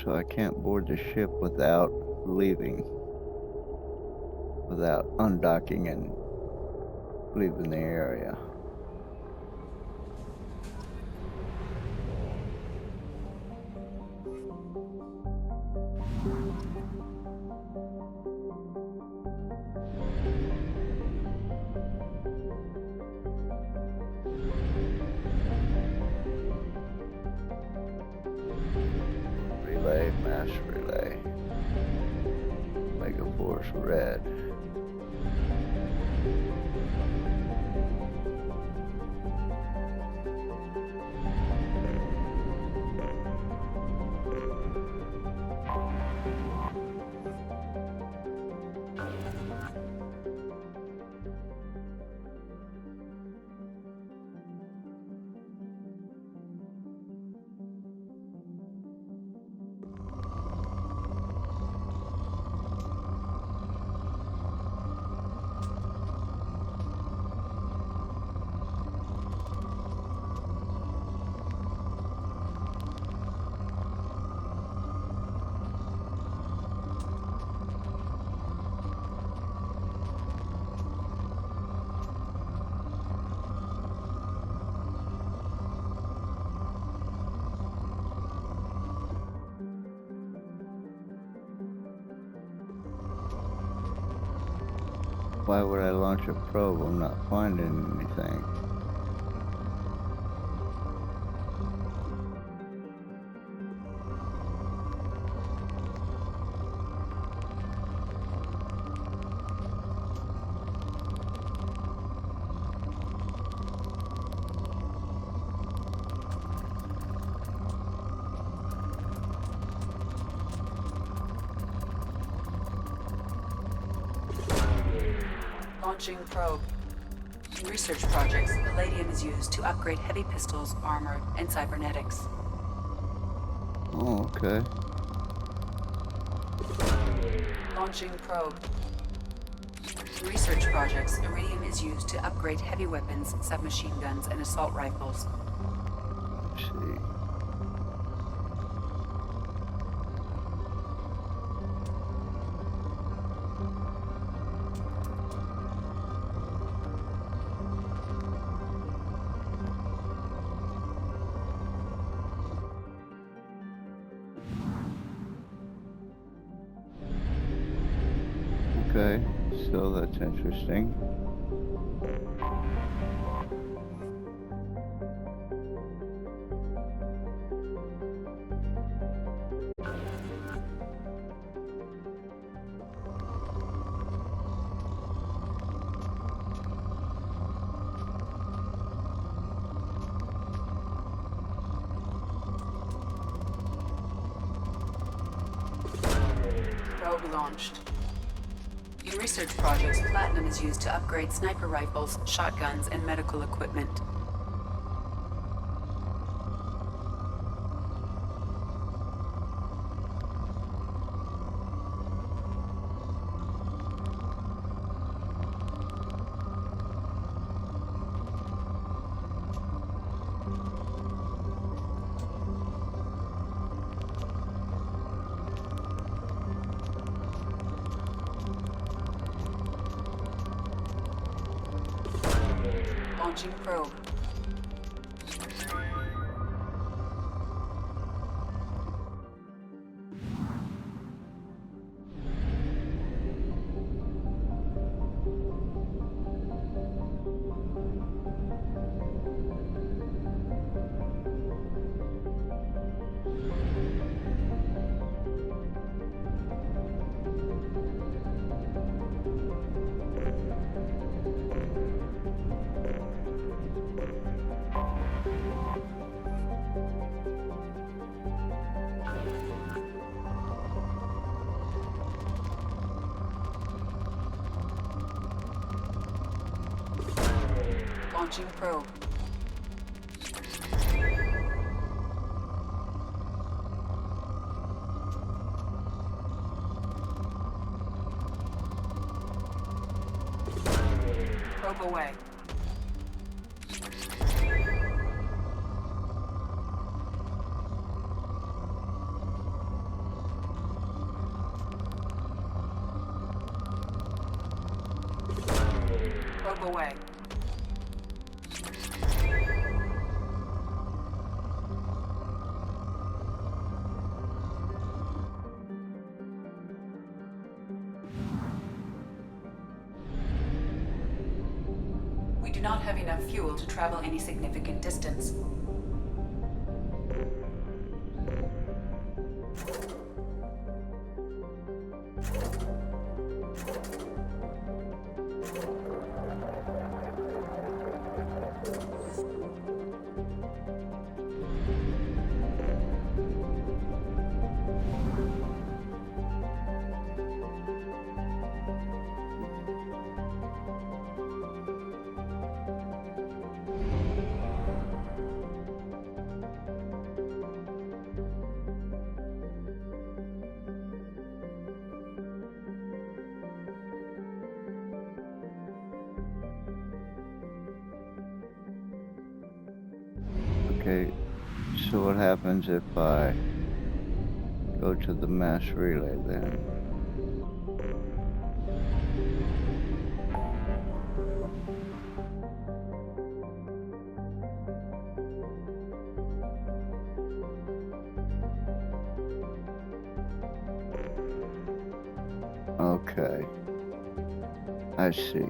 So I can't board the ship without leaving, without undocking and leaving the area. Mass relay. Mega Force Red. Why would I launch a probe? I'm not finding anything. Launching probe. In research projects, palladium is used to upgrade heavy pistols, armor, and cybernetics. Oh, okay. Launching probe. In research projects, iridium is used to upgrade heavy weapons, submachine guns, and assault rifles. Let's see. Okay, so that's interesting. Probe launched. In research projects, platinum is used to upgrade sniper rifles, shotguns, and medical equipment. Launching probe. Launching probe. Probe away. Probe away. We do not have enough fuel to travel any significant distance. Okay, so what happens if I go to the mass relay then? Okay. I see.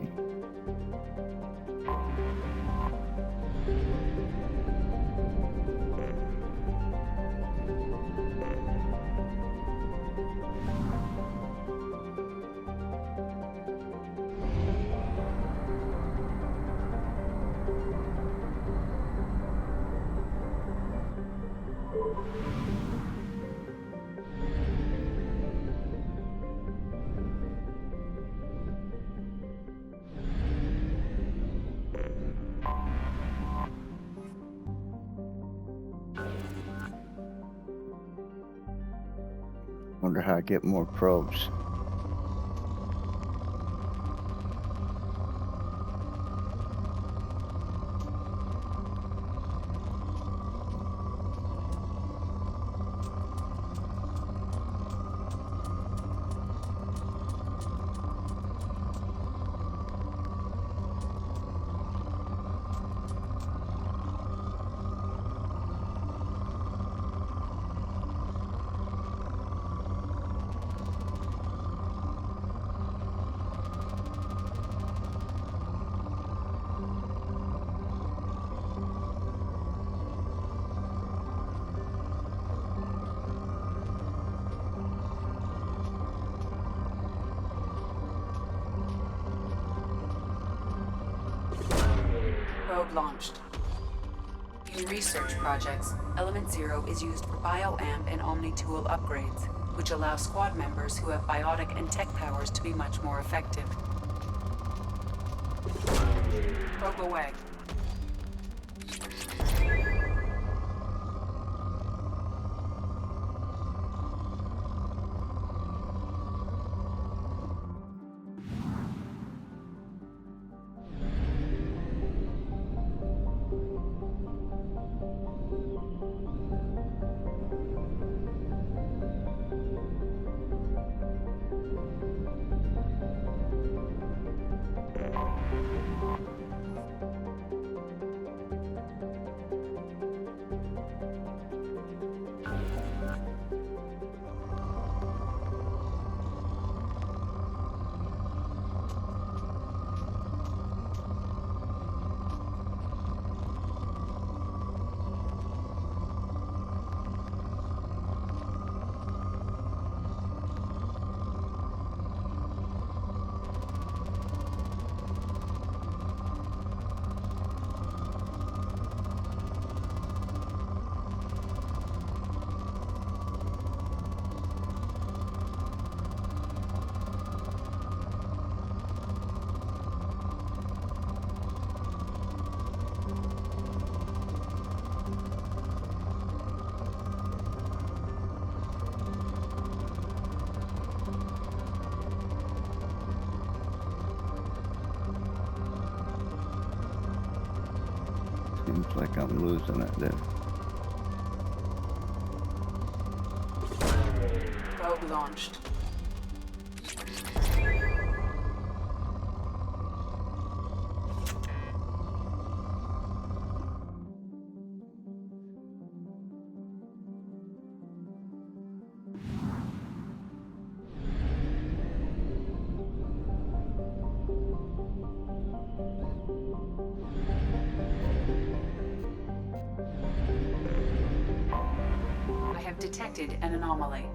Wonder how I get more probes. Probe launched. In research projects, Element Zero is used for bioamp and Omni-tool upgrades, which allow squad members who have biotic and tech powers to be much more effective. Probe away. Seems like I'm losing it there. Probe launched. I have detected an anomaly.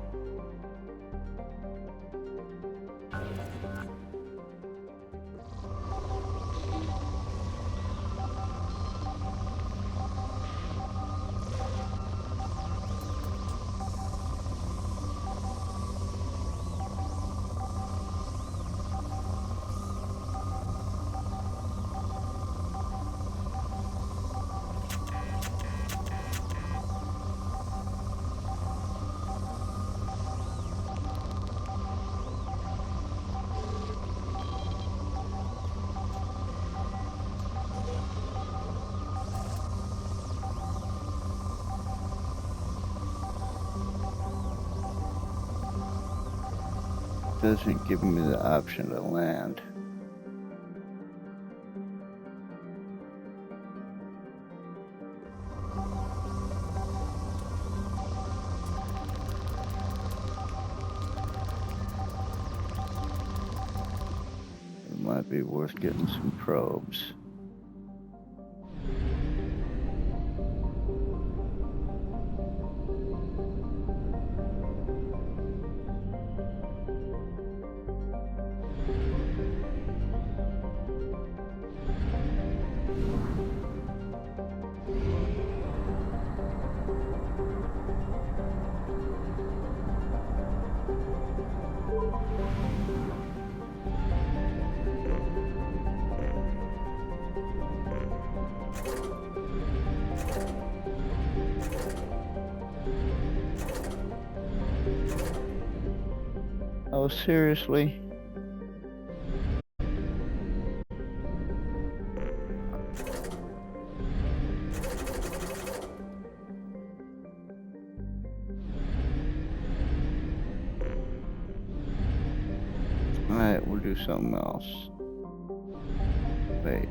Doesn't give me the option to land. My Might be worth getting some probes. Oh, seriously? Alright, we'll do something else. Wait.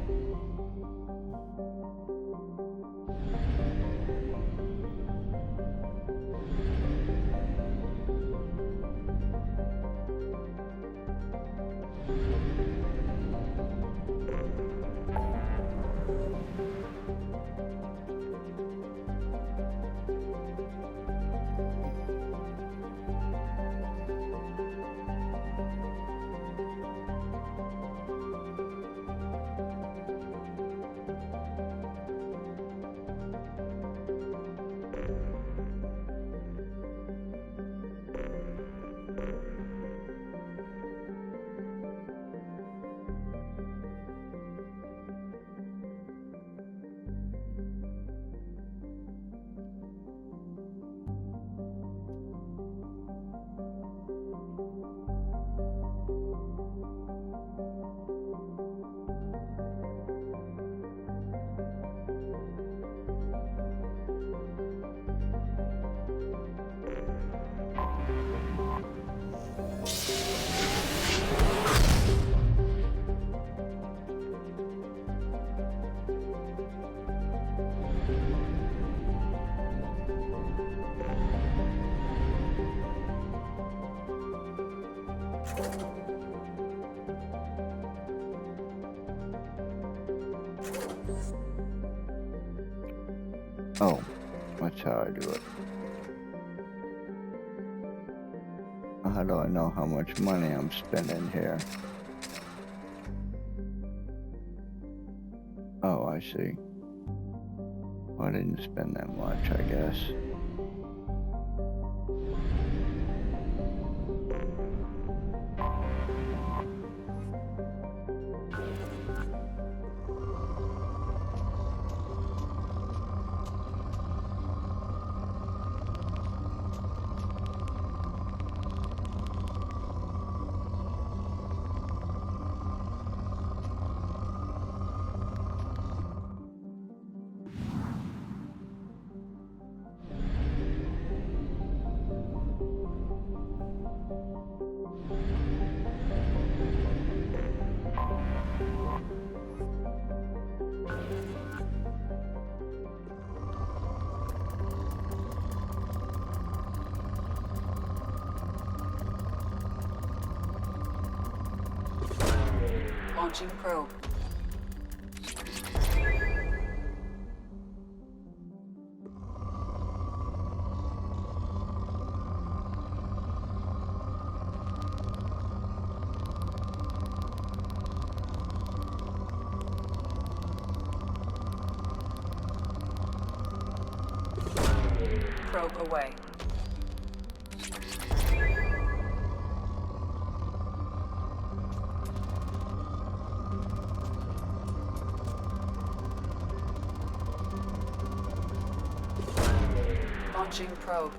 Oh, that's how I do it. How do I know how much money I'm spending here? Oh, I see. Well, I didn't spend that much, I guess. Launching probe. Probe away. Launching probe.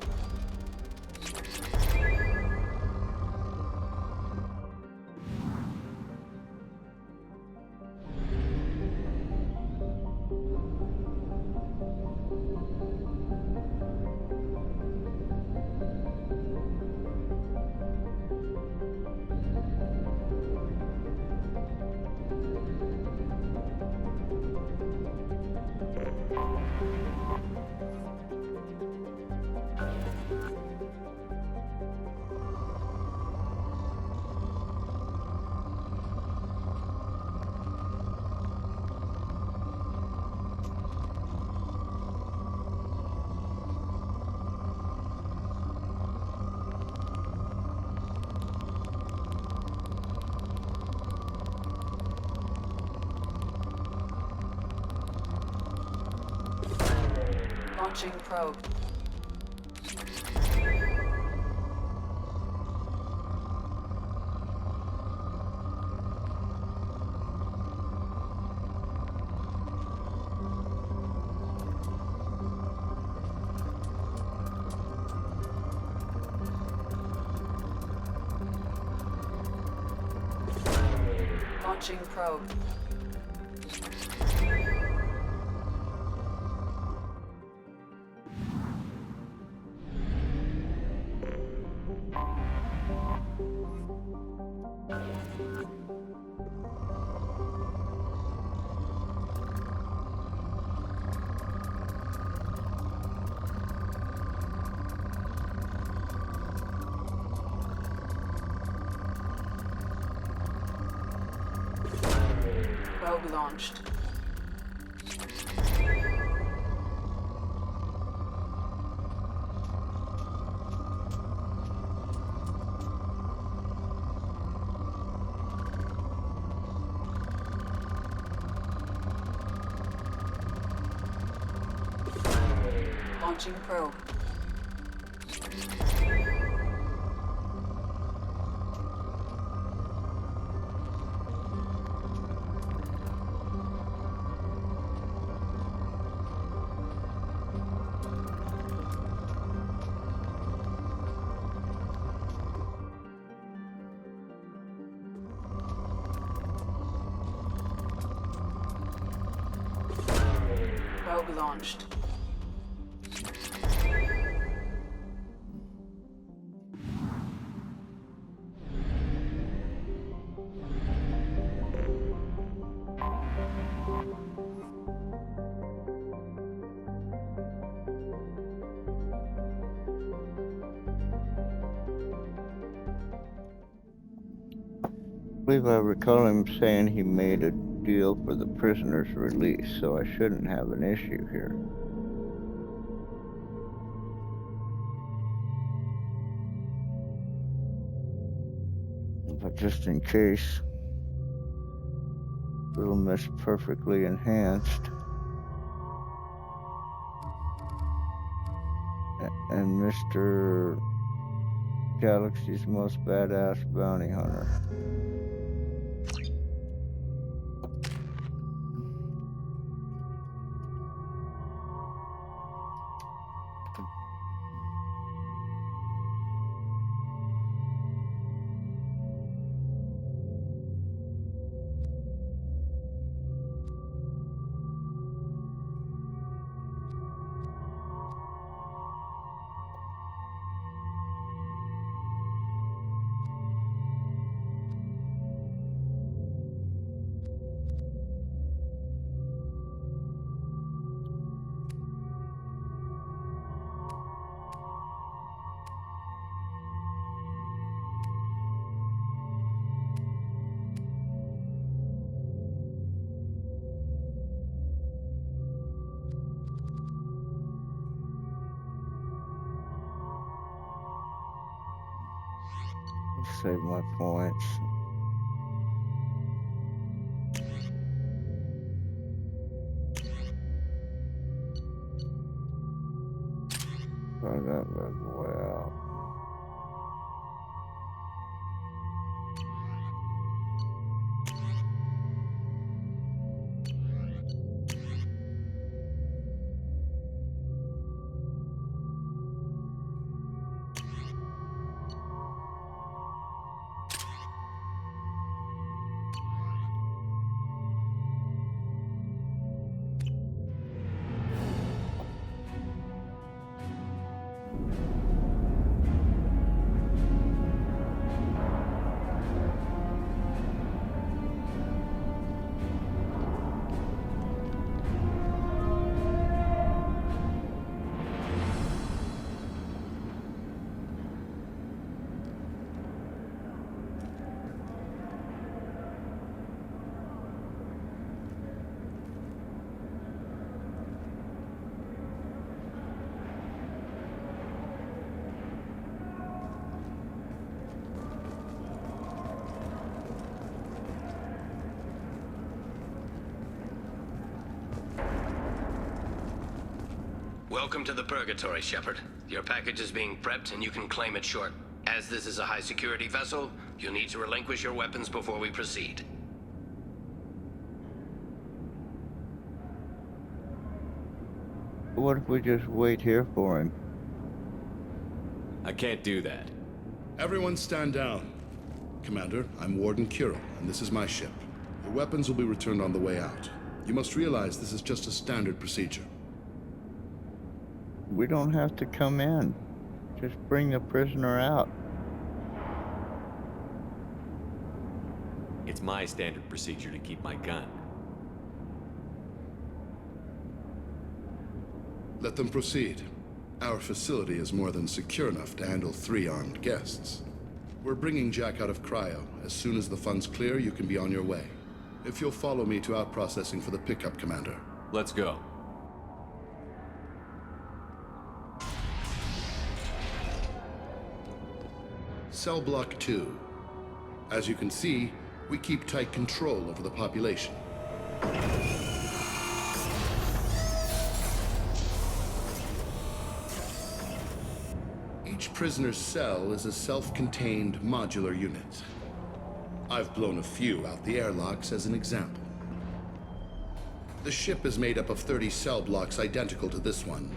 Launching probe. Launching probe. Probe launched. Launching probe. Probe launched. I believe I recall him saying he made a deal for the prisoner's release, so I shouldn't have an issue here. But just in case, Little Miss Perfectly Enhanced and Mr. Galaxy's Most Badass Bounty Hunter. Save my points. Try that as well. Welcome to the Purgatory, Shepard. Your package is being prepped and you can claim it short. As this is a high-security vessel, you'll need to relinquish your weapons before we proceed. What if we just wait here for him? I can't do that. Everyone stand down. Commander, I'm Warden Kirill, and this is my ship. Your weapons will be returned on the way out. You must realize this is just a standard procedure. We don't have to come in. Just bring the prisoner out. It's my standard procedure to keep my gun. Let them proceed. Our facility is more than secure enough to handle 3 armed guests. We're bringing Jack out of cryo. As soon as the funds clear, you can be on your way. If you'll follow me to out-processing for the pickup, Commander. Let's go. Cell Block 2. As you can see, we keep tight control over the population. Each prisoner's cell is a self-contained modular unit. I've blown a few out the airlocks as an example. The ship is made up of 30 cell blocks identical to this one.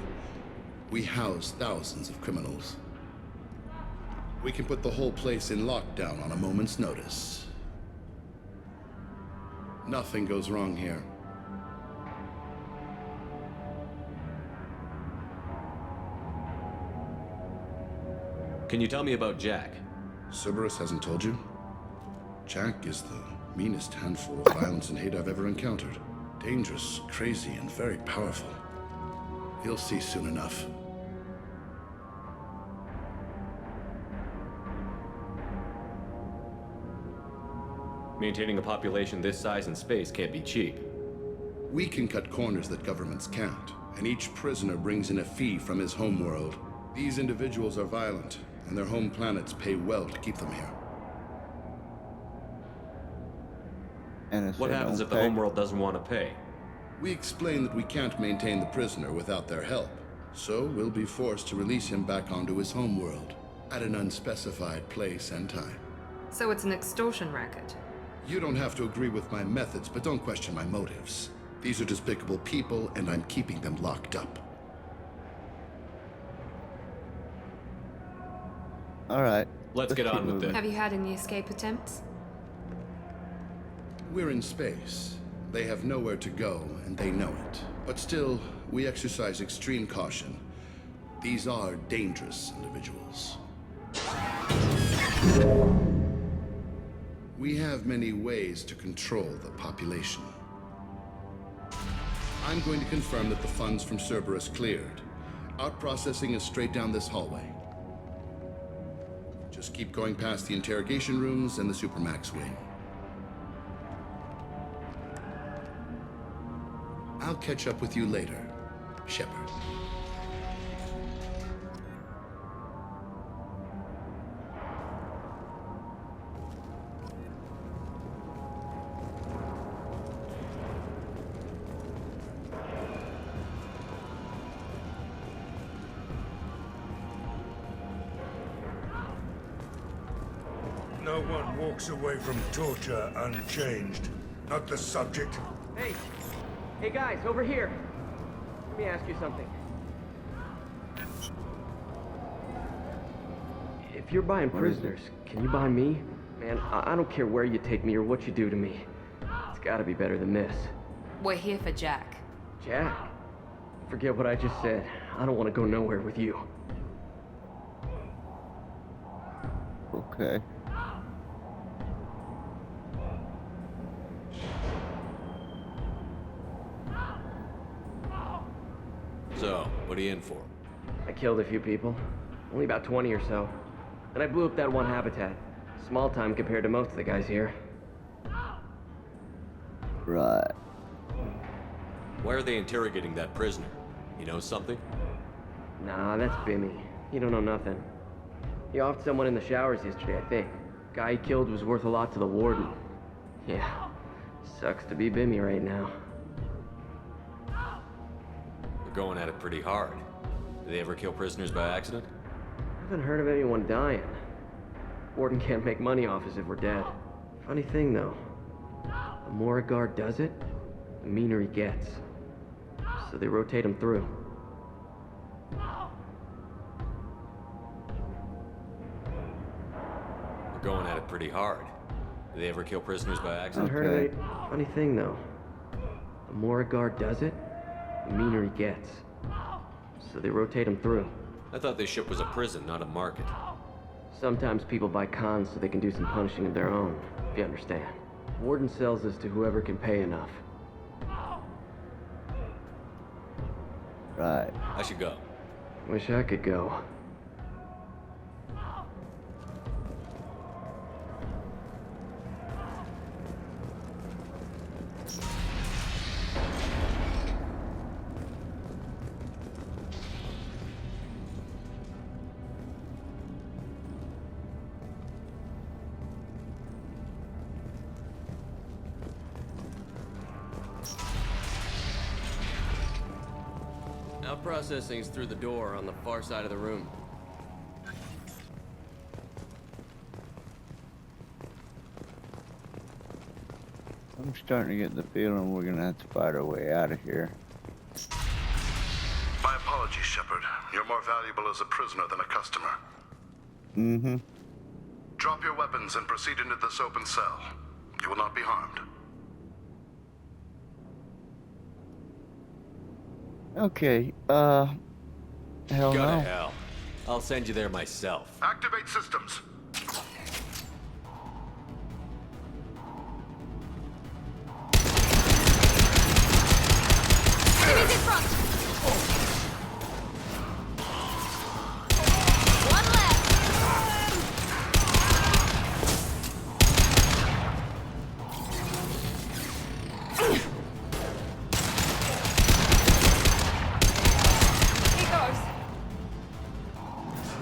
We house thousands of criminals. We can put the whole place in lockdown on a moment's notice. Nothing goes wrong here. Can you tell me about Jack? Cerberus hasn't told you? Jack is the meanest handful of violence and hate I've ever encountered. Dangerous, crazy, and very powerful. You'll see soon enough. Maintaining a population this size in space can't be cheap. We can cut corners that governments can't, and each prisoner brings in a fee from his homeworld. These individuals are violent, and their home planets pay well to keep them here. And what happens if the homeworld doesn't want to pay? We explain that we can't maintain the prisoner without their help, so we'll be forced to release him back onto his homeworld at an unspecified place and time. So it's an extortion racket. You don't have to agree with my methods, but don't question my motives. These are despicable people, and I'm keeping them locked up. All right. Let's get on with this. Have you had any escape attempts? We're in space. They have nowhere to go, and they know it. But still, we exercise extreme caution. These are dangerous individuals. We have many ways to control the population. I'm going to confirm that the funds from Cerberus cleared. Out-processing is straight down this hallway. Just keep going past the interrogation rooms and the Supermax wing. I'll catch up with you later, Shepard. No one walks away from torture unchanged. Not the subject. Hey! Hey guys, over here! Let me ask you something. If you're buying prisoners, can you buy me? Man, I don't care where you take me or what you do to me. It's gotta be better than this. We're here for Jack. Jack? Forget what I just said. I don't want to go nowhere with you. Okay. So, what are you in for? I killed a few people. Only about 20 or so. And I blew up that one habitat. Small time compared to most of the guys here. Right. Why are they interrogating that prisoner? You know something? Nah, that's Bimmy. He don't know nothing. He offed someone in the showers yesterday, I think. Guy he killed was worth a lot to the warden. Yeah. Sucks to be Bimmy right now. We're going at it pretty hard. they ever kill prisoners by accident? I haven't heard of anyone dying. Warden can't make money off us if we're dead. Funny thing, though. The more a guard does it, the meaner he gets. So they rotate him through. We're going at it pretty hard. Do they ever kill prisoners by I accident? haven't heard of any... Funny thing, though. The more a guard does it, the meaner he gets. So they rotate him through. I thought this ship was a prison, not a market. Sometimes people buy cons so they can do some punishing of their own, if you understand. Warden sells this to whoever can pay enough. Right. I should go. Wish I could go. Now processing's through the door on the far side of the room. I'm starting to get the feeling we're gonna have to fight our way out of here. My apologies, Shepard. You're more valuable as a prisoner than a customer. Mm-hmm. Drop your weapons and proceed into this open cell. You will not be harmed. Okay, hell Go no. to hell. I'll send you there myself. Activate systems. Enemies in front! One left! Here goes.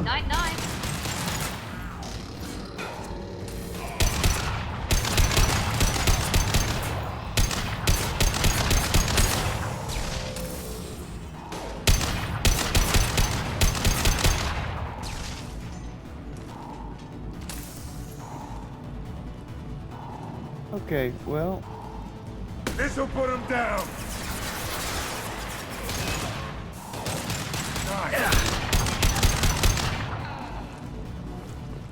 Night-night. Okay, well, This'll put him down.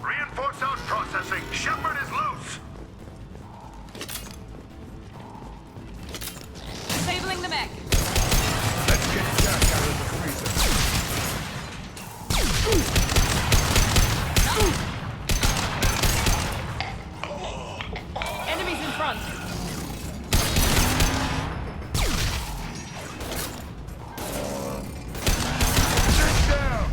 Reinforce out processing. Shepard is loose. Disabling the mech. Let's get Jack out of the freezer. Enemies in front. Get down.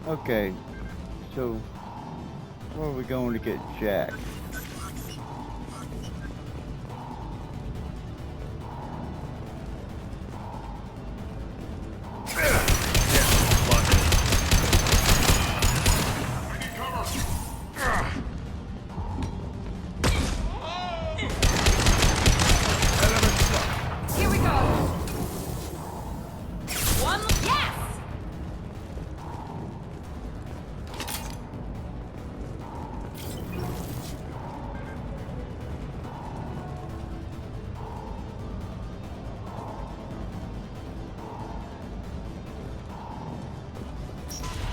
okay. So, where are we going to get Jack? Here we go. One. Yes!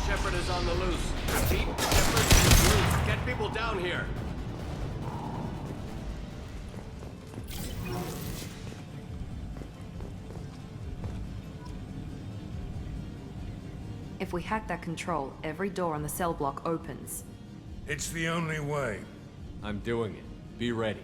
Shepard is on the loose. Repeat, Shepard is loose. Get people down here. If we hack that control, every door on the cell block opens. It's the only way. I'm doing it. Be ready.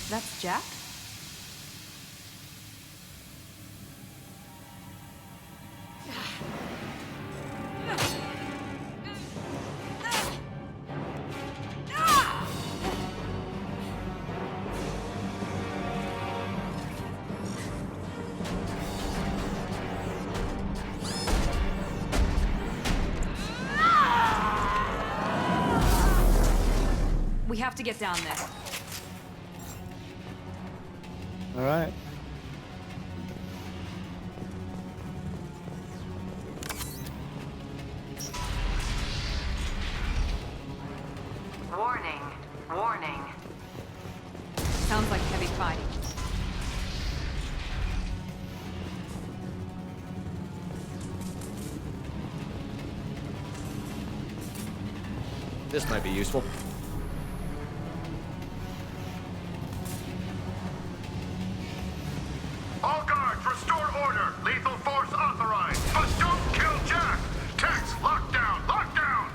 That's Jack? have to get down there. All right. Warning. Warning. Sounds like heavy fighting. This might be useful. All guards, restore order. Lethal force authorized. But don't kill Jack. Tex, lockdown, lockdown.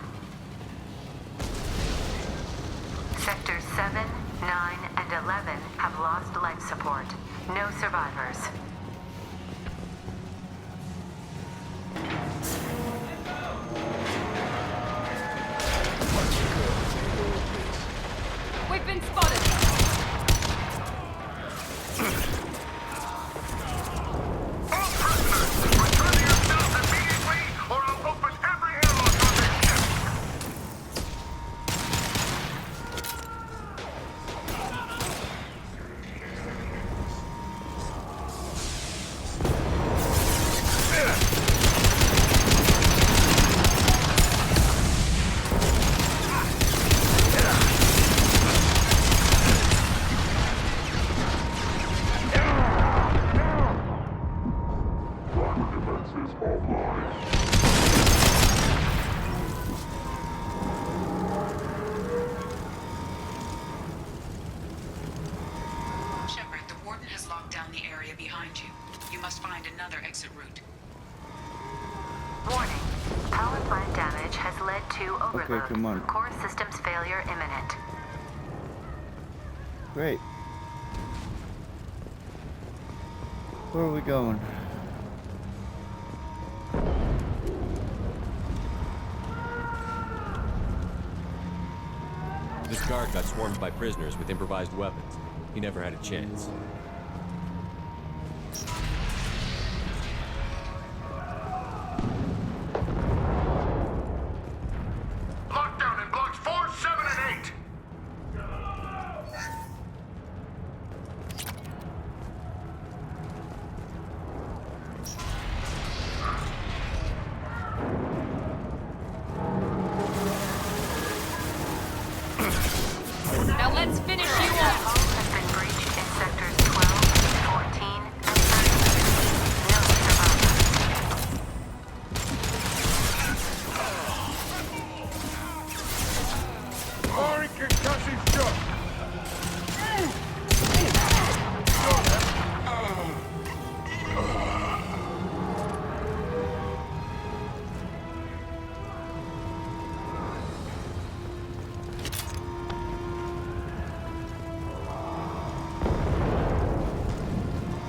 Sectors 7, 9, and 11 have lost life support. No survivors. We've been spotted! Shepard, the Warden has locked down the area behind you. You must find another exit route. Warning. Power plant damage has led to overload. Okay, come on. Core systems failure imminent. Great. Where are we going? This guard got swarmed by prisoners with improvised weapons. He never had a chance. Lockdown in blocks 4, 7, and 8. Now let's finish you off! Hull has been breached in sectors 12, 14, and 13. No survivors. Firing concussive shot.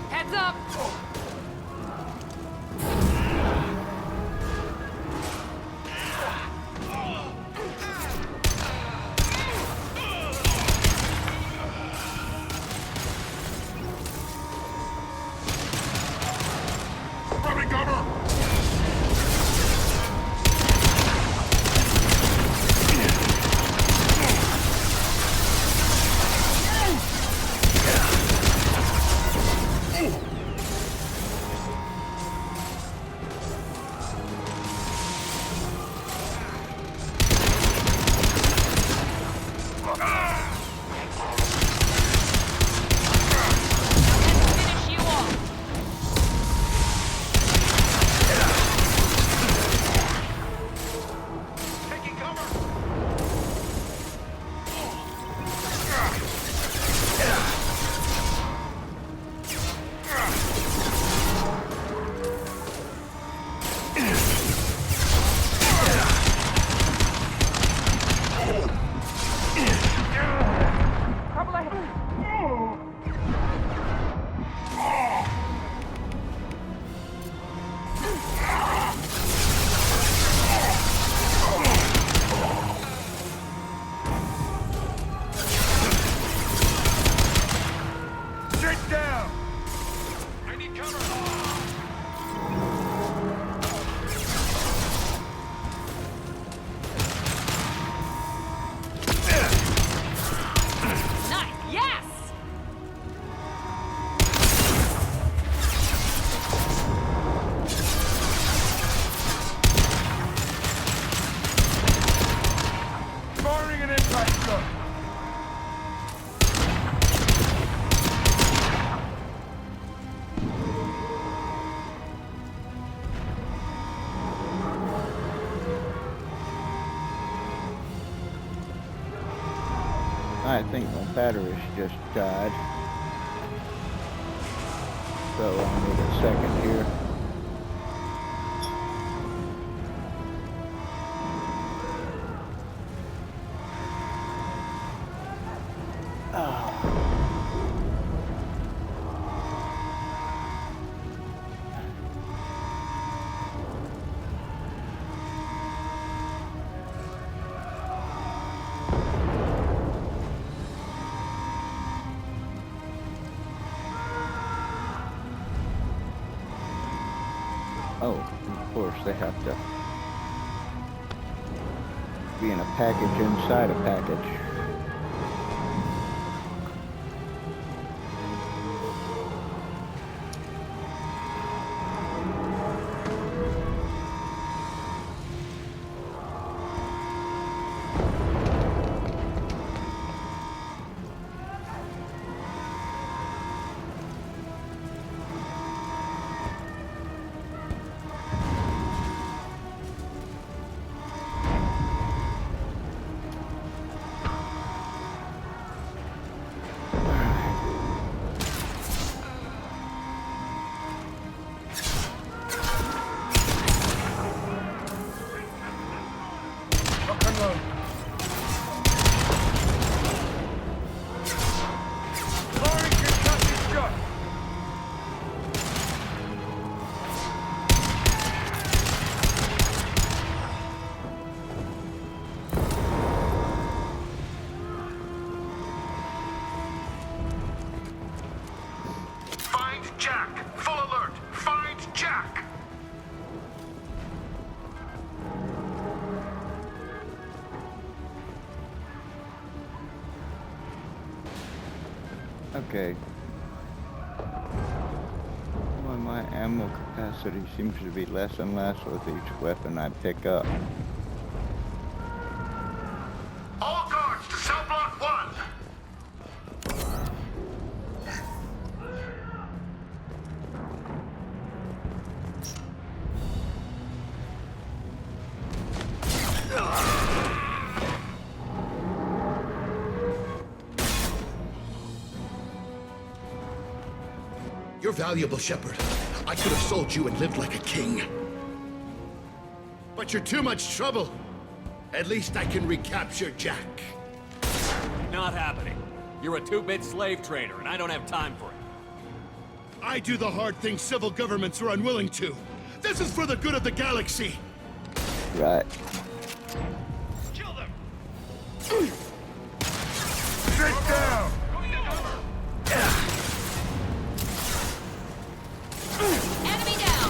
Heads up! Rubbing cover. I think my batteries just died. So I'll need a second here. Oh, of course, they have to be in a package inside a package. Okay. Well, my ammo capacity seems to be less and less with each weapon I pick up. All guards to cell block 1! You're valuable, Shepard. I could have sold you and lived like a king. But you're too much trouble. At least I can recapture Jack. Not happening. You're a two-bit slave trader, and I don't have time for it. I do the hard things civil governments are unwilling to. This is for the good of the galaxy. Right. Kill them! Sit down! Enemy down!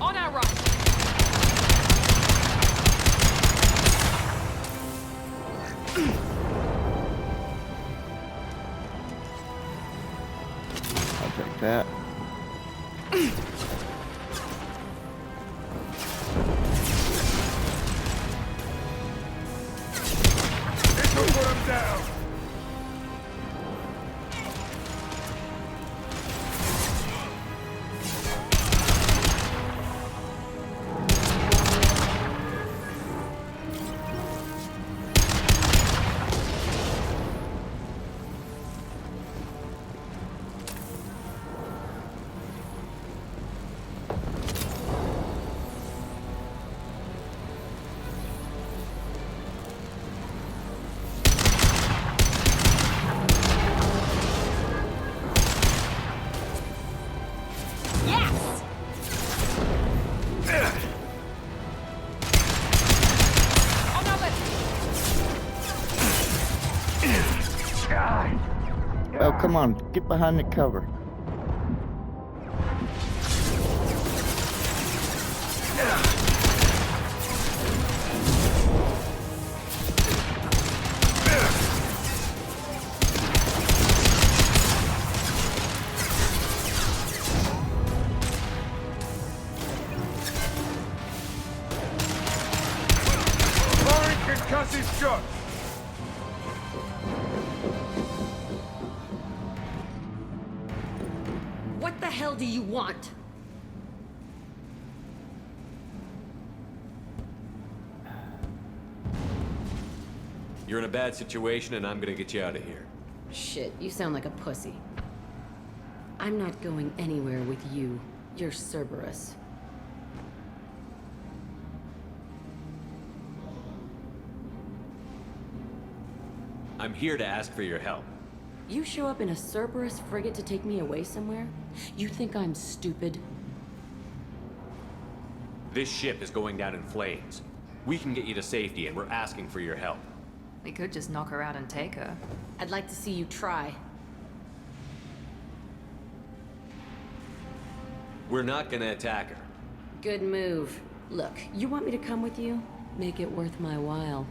On our right! I'll take that. Down! Oh, come on, get behind the cover. Firing concussive shot! the hell do you want? You're in a bad situation, and I'm gonna get you out of here. Shit, you sound like a pussy. I'm not going anywhere with you. You're Cerberus. I'm here to ask for your help. You show up in a Cerberus frigate to take me away somewhere? You think I'm stupid? This ship is going down in flames. We can get you to safety, and we're asking for your help. We could just knock her out and take her. I'd like to see you try. We're not gonna attack her. Good move. Look, you want me to come with you? Make it worth my while.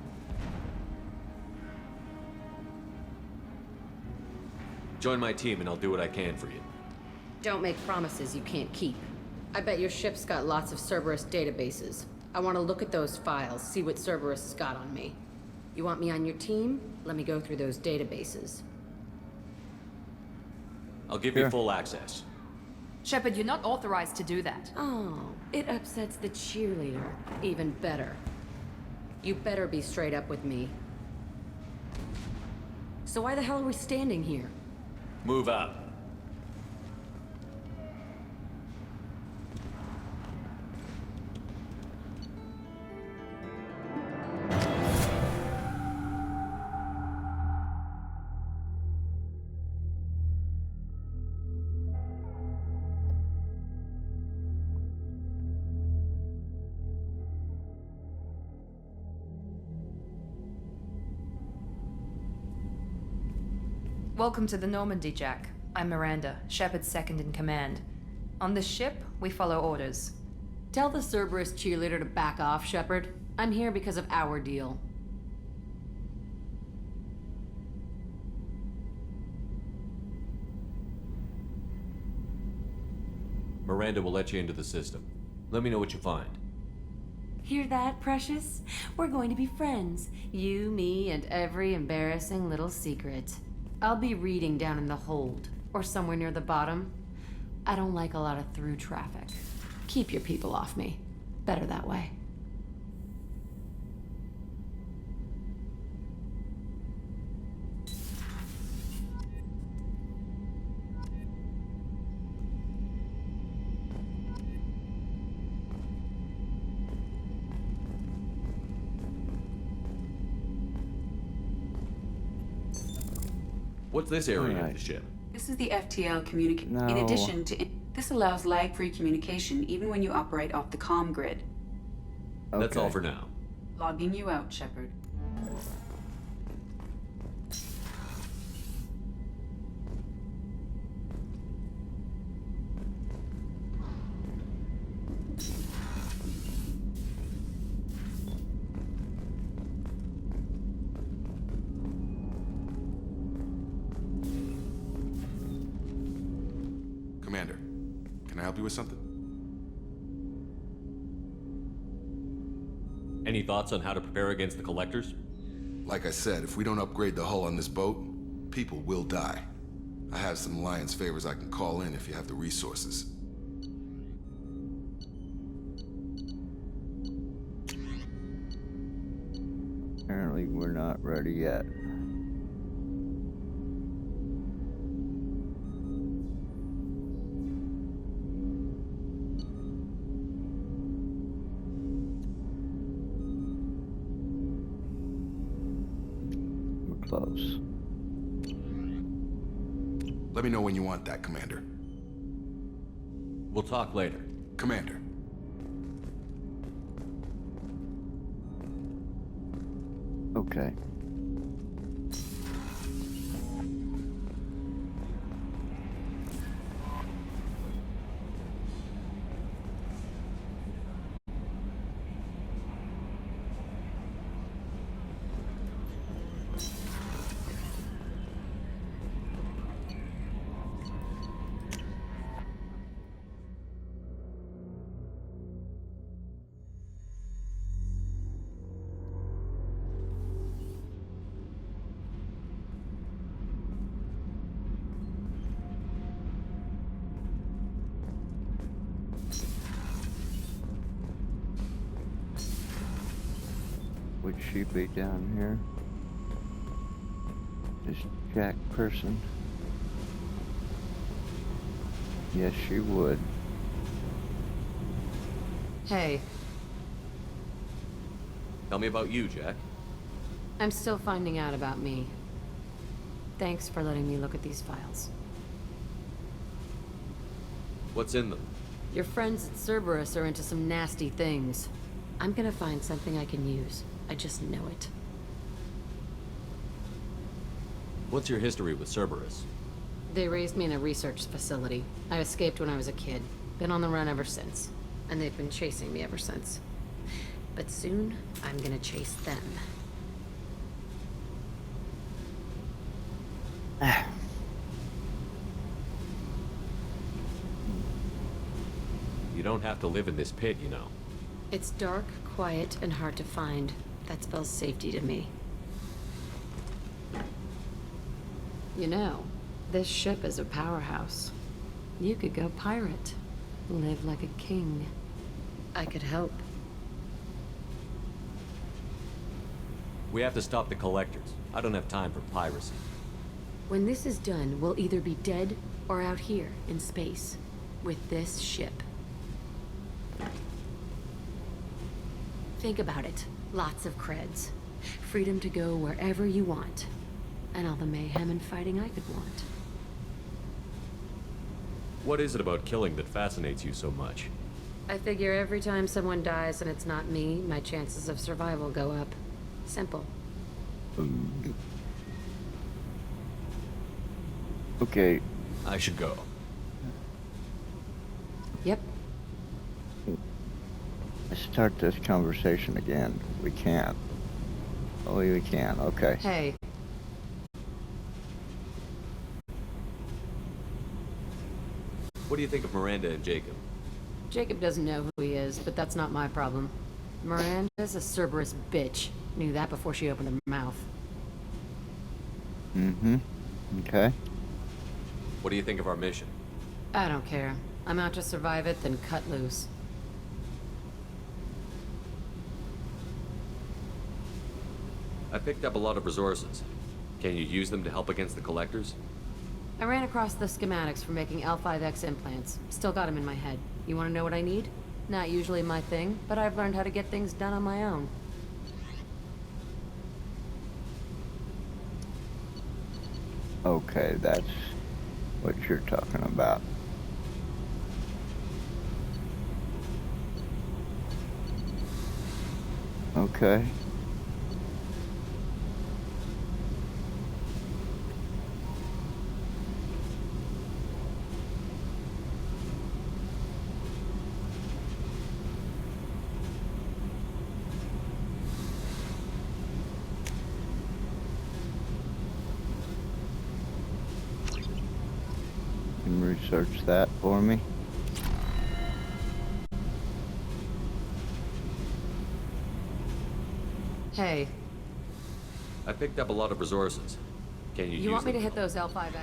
Join my team, and I'll do what I can for you. Don't make promises you can't keep. I bet your ship's got lots of Cerberus databases. I want to look at those files, see what Cerberus has got on me. You want me on your team? Let me go through those databases. I'll give you full access. Shepard, you're not authorized to do that. Oh, it upsets the cheerleader. Even better. You better be straight up with me. So why the hell are we standing here? Move up. Welcome to the Normandy, Jack. I'm Miranda, Shepard's second in command. On this ship, we follow orders. Tell the Cerberus cheerleader to back off, Shepard. I'm here because of our deal. Miranda will let you into the system. Let me know what you find. Hear that, Precious? We're going to be friends. You, me, and every embarrassing little secret. I'll be reading down in the hold, or somewhere near the bottom. I don't like a lot of through traffic. Keep your people off me. Better that way. What's this area of the ship? This is the FTL communication. No. In addition to... This allows lag-free communication even when you operate off the comm grid. That's all for now. Logging you out, Shepard. Commander, can I help you with something? Any thoughts on how to prepare against the collectors? Like I said, if we don't upgrade the hull on this boat, people will die. I have some Alliance favors I can call in if you have the resources. Apparently we're not ready yet. We're close. Let me know when you want that, Commander. We'll talk later. Commander. Okay. Would she be down here? This Jack person? Yes, she would. Hey, Tell me about you, Jack. I'm still finding out about me. Thanks for letting me look at these files. What's in them? Your friends at Cerberus are into some nasty things. I'm gonna find something I can use. I just know it. What's your history with Cerberus? They raised me in a research facility. I escaped when I was a kid. Been on the run ever since. And they've been chasing me ever since. But soon, I'm gonna chase them. You don't have to live in this pit, you know. It's dark, quiet, and hard to find. That spells safety to me. You know, this ship is a powerhouse. You could go pirate. Live like a king. I could help. We have to stop the collectors. I don't have time for piracy. When this is done, we'll either be dead or out here in space with this ship. Think about it. Lots of creds. Freedom to go wherever you want. And all the mayhem and fighting I could want. What is it about killing that fascinates you so much? I figure every time someone dies and it's not me, my chances of survival go up. Simple. Okay. I should go. Yep. Let's start this conversation again. We can't. Oh, we can. Okay. Hey. What do you think of Miranda and Jacob? Jacob doesn't know who he is, but that's not my problem. Miranda's a Cerberus bitch. Knew that before she opened her mouth. Mm-hmm. Okay. What do you think of our mission? I don't care. I'm out to survive it, then cut loose. I picked up a lot of resources. Can you use them to help against the collectors? I ran across the schematics for making L5X implants. Still got them in my head. You want to know what I need? Not usually my thing, but I've learned how to get things done on my own. Okay, that's what you're talking about. Okay. Can you research that for me? Hey. I picked up a lot of resources. Can you use You want me them? to hit those L5X?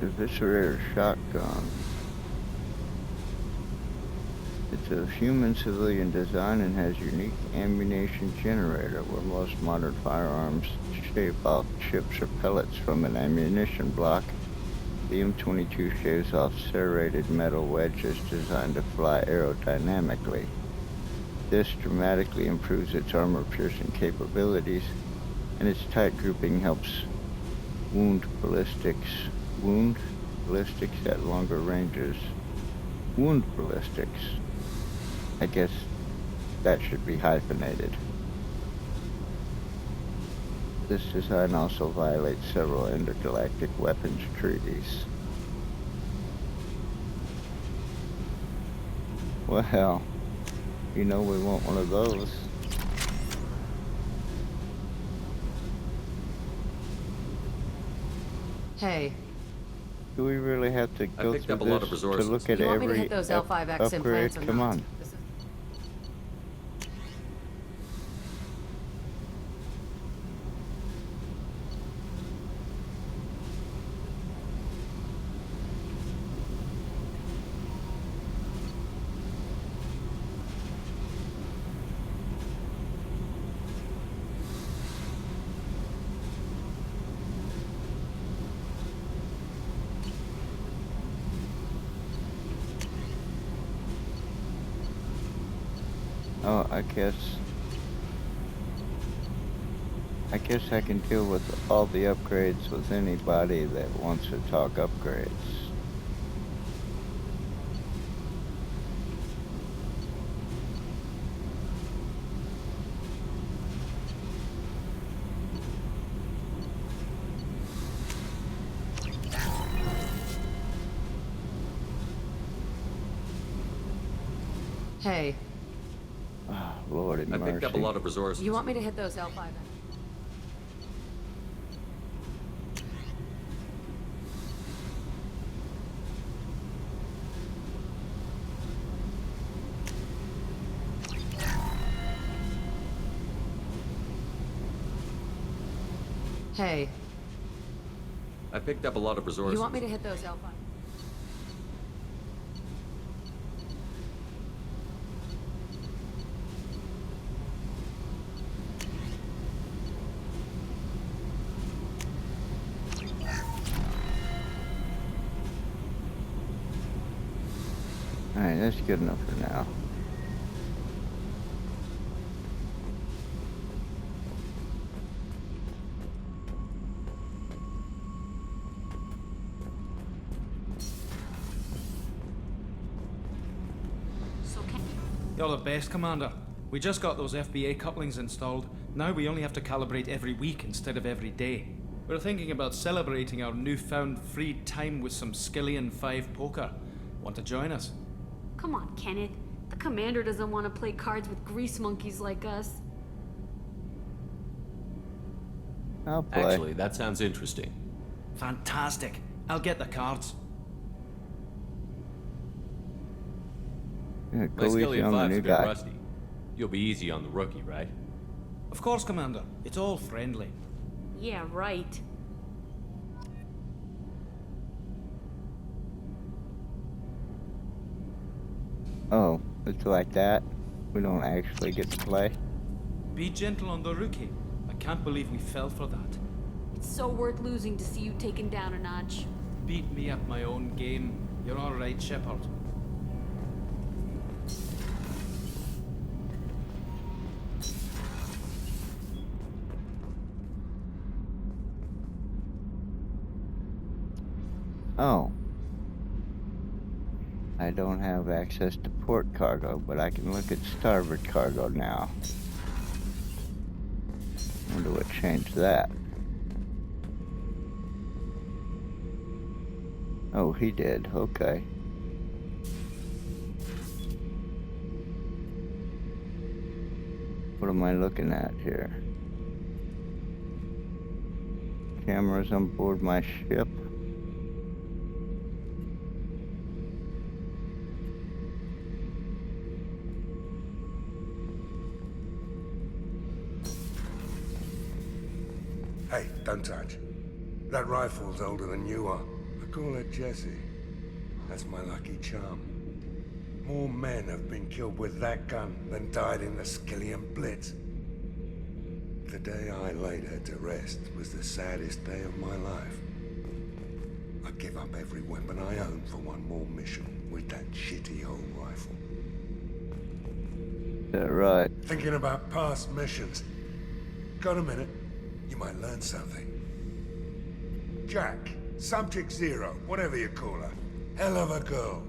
Eviscerator shotgun. It's of human civilian design and has unique ammunition generator where most modern firearms shave off chips or pellets from an ammunition block. The M22 shaves off serrated metal wedges designed to fly aerodynamically. This dramatically improves its armor-piercing capabilities, and its tight grouping helps wound ballistics at longer ranges. Wound ballistics. I guess that should be hyphenated. This design also violates several intergalactic weapons treaties. Well, you know we want one of those. Hey. Do we really have to go through this to look at you want me to every hit those L5X upgrade? implants or Come not? on. Oh, I guess I can deal with all the upgrades with anybody that wants to talk upgrades. Hey. Oh, Lord I picked up a lot of resources. You want me to hit those L5X? Hey. I picked up a lot of resources. You want me to hit those L5? Alright, that's good enough for now. You're the best, Commander. We just got those FBA couplings installed. Now we only have to calibrate every week instead of every day. We're thinking about celebrating our newfound free time with some Skillian 5 poker. Want to join us? Come on, Kenneth. The commander doesn't want to play cards with grease monkeys like us. I'll play. Actually, that sounds interesting. Fantastic. I'll get the cards. Yeah, My go easy Skillian on the 5's new a bit guy. rusty. You'll be easy on the rookie, right? Of course, Commander. It's all friendly. Yeah, right. Oh, it's like that? We don't actually get to play? Be gentle on the rookie. I can't believe we fell for that. It's so worth losing to see you taken down a notch. Beat me at my own game. You're all right, Shepard. Oh. I don't have access to port cargo, but I can look at starboard cargo now. Wonder what changed that. Oh, he did. Okay. What am I looking at here? Cameras on board my ship. Hey, don't touch. That rifle's older than you are. I call her Jessie. That's my lucky charm. More men have been killed with that gun than died in the Skillian Blitz. The day I laid her to rest was the saddest day of my life. I give up every weapon I own for one more mission with that shitty old rifle. that right? Thinking about past missions. Got a minute? You might learn something. Jack, Subject Zero, whatever you call her. Hell of a girl.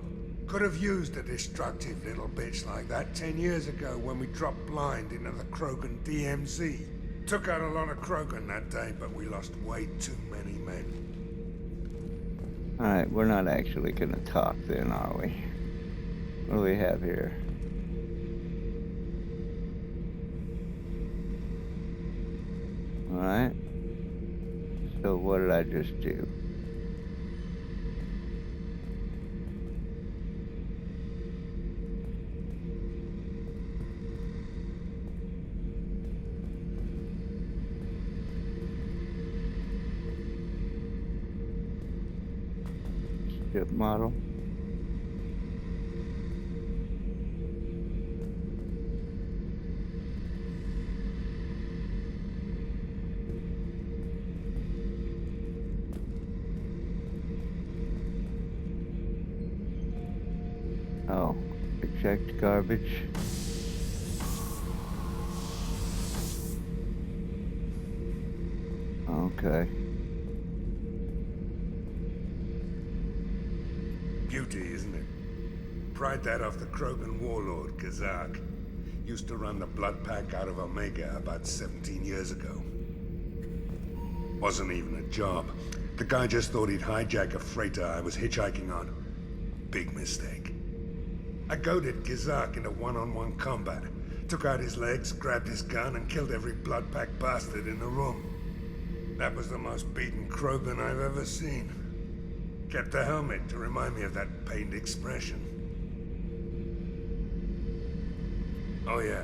Could have used a destructive little bitch like that 10 years ago when we dropped blind into the Krogan DMZ. Took out a lot of Krogan that day, but we lost way too many men. Alright, we're not actually gonna talk then, are we? What do we have here? Alright. So what did I just do? Ship model. Oh, eject garbage. Okay. Beauty, isn't it? Pried that off the Krogan warlord, Kazak. Used to run the blood pack out of Omega about 17 years ago. Wasn't even a job. The guy just thought he'd hijack a freighter I was hitchhiking on. Big mistake. I goaded Kazak into one-on-one combat. Took out his legs, grabbed his gun, and killed every blood pack bastard in the room. That was the most beaten Krogan I've ever seen. Kept a helmet to remind me of that pained expression. Oh yeah,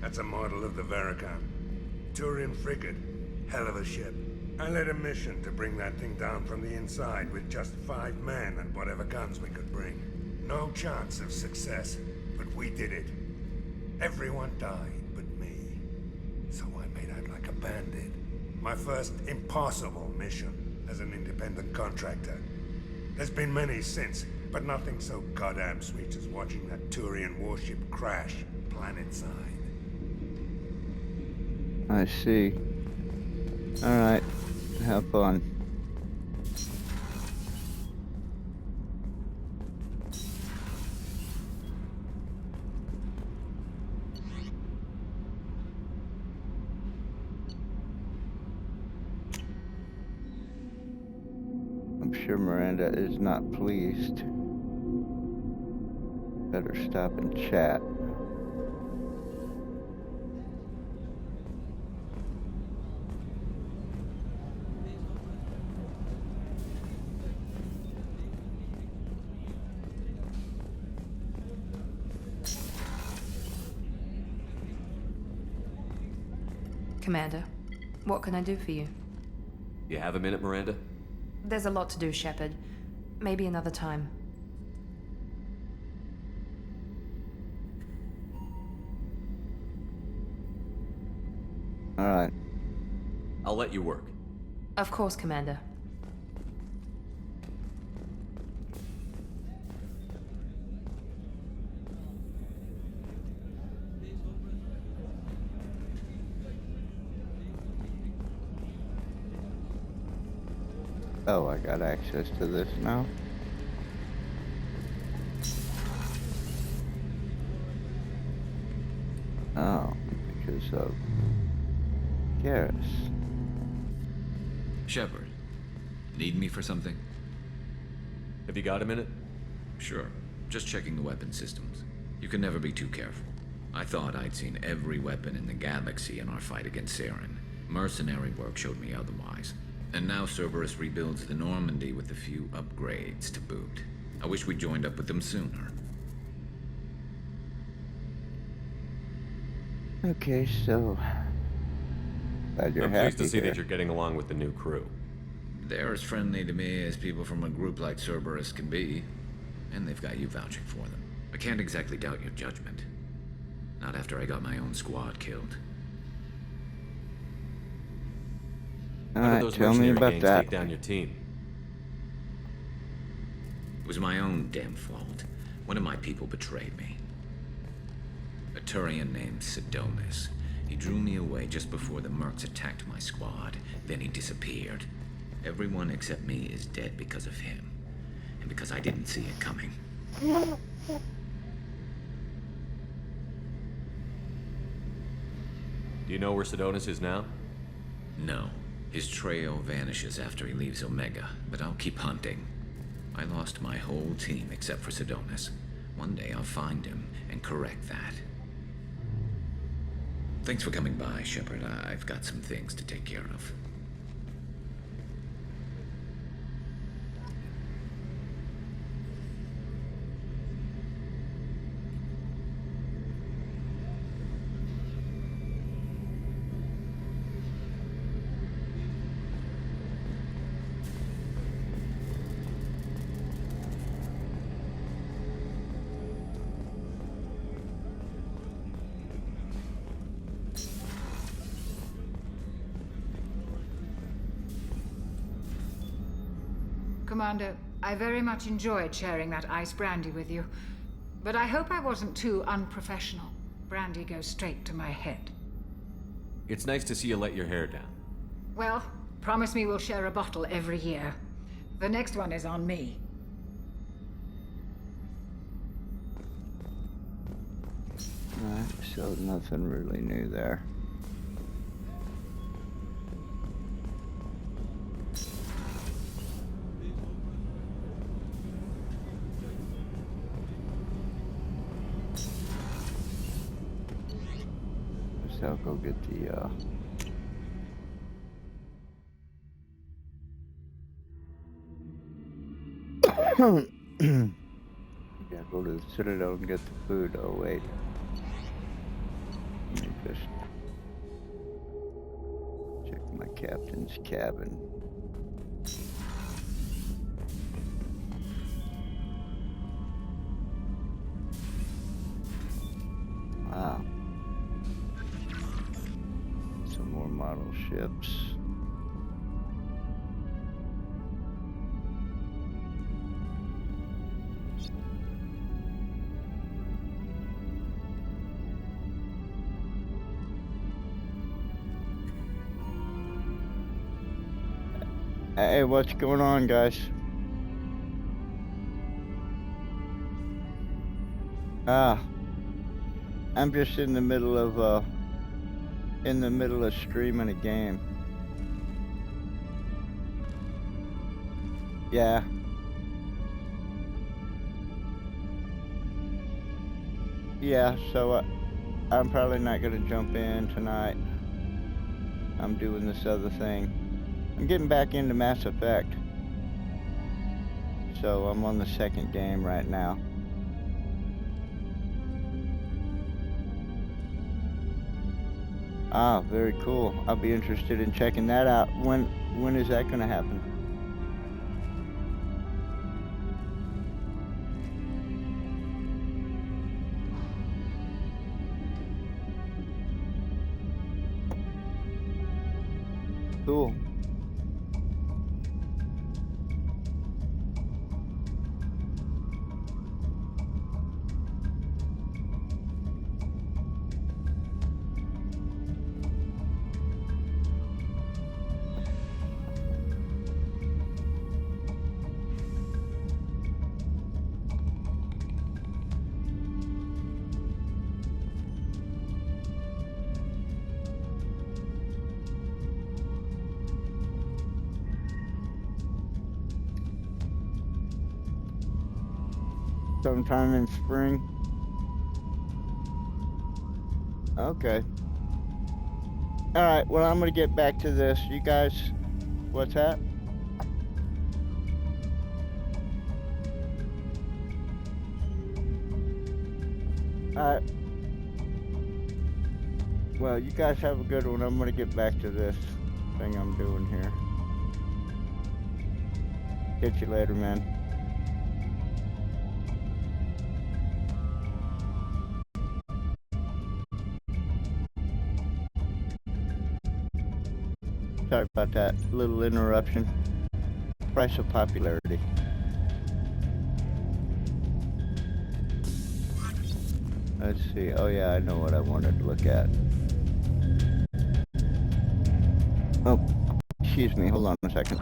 that's a model of the Veracon. Turian frigate. Hell of a ship. I led a mission to bring that thing down from the inside with just 5 men and whatever guns we could bring. No chance of success, but we did it. Everyone died but me. So I made out like a bandit. My first impossible mission as an independent contractor. There's been many since, but nothing so goddamn sweet as watching that Turian warship crash planetside. I see. Alright, have fun. I'm sure Miranda is not pleased. Better stop and chat. Commander, what can I do for you? You have a minute, Miranda? There's a lot to do, Shepard. Maybe another time. Alright. I'll let you work. Of course, Commander. Oh, I got access to this now. Oh, because of Garrus. Shepard, need me for something? Have you got a minute? Sure. Just checking the weapon systems. You can never be too careful. I thought I'd seen every weapon in the galaxy in our fight against Saren. Mercenary work showed me otherwise. And now Cerberus rebuilds the Normandy with a few upgrades to boot. I wish we joined up with them sooner. Okay, so glad you're I'm happy pleased to see there. that you're getting along with the new crew. They're as friendly to me as people from a group like Cerberus can be. And they've got you vouching for them. I can't exactly doubt your judgment. Not after I got my own squad killed. How did those tell me mercenary about gangs that. take down your team? It was my own damn fault. One of my people betrayed me. A Turian named Sidonis. He drew me away just before the mercs attacked my squad. Then he disappeared. Everyone except me is dead because of him. And because I didn't see it coming. Do you know where Sidonis is now? No. His trail vanishes after he leaves Omega, but I'll keep hunting. I lost my whole team except for Sidonis. One day I'll find him and correct that. Thanks for coming by, Shepard. I've got some things to take care of. Commander, I very much enjoyed sharing that ice brandy with you. But I hope I wasn't too unprofessional. Brandy goes straight to my head. It's nice to see you let your hair down. Well, promise me we'll share a bottle every year. The next one is on me. Alright, so nothing really new there. I'll go get the, yeah, go to the Citadel and get the food. Oh, wait. Let me just check my captain's cabin. Wow. Some more model ships. Hey, what's going on, guys? I'm just in the middle of streaming a game. Yeah. Yeah, so I'm probably not gonna jump in tonight. I'm doing this other thing. I'm getting back into Mass Effect. So I'm on the second game right now. Ah, very cool. I'll be interested in checking that out. When is that gonna happen? Cool. Sometime in spring. Okay. Alright, well, I'm gonna get back to this. You guys, what's that? Alright. Well, you guys have a good one. I'm gonna get back to this thing I'm doing here. Catch you later, man. Sorry about that little interruption. Price of popularity. Let's see. Oh yeah, I know what I wanted to look at. Oh, excuse me. Hold on a second.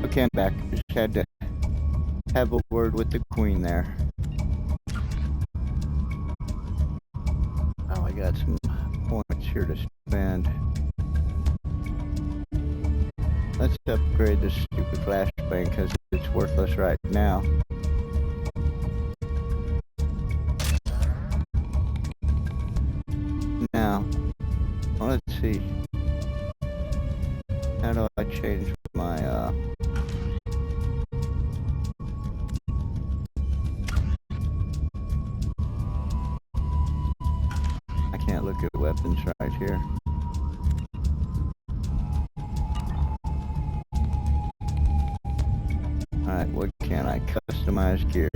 Okay, I'm back. Just had to have a word with the queen there. Oh, I got some points here to spend. Let's upgrade this stupid flashbang because it's worthless right now. Now, let's see. How do I change my, I can't look at weapons right here. Alright, what can I customize gear?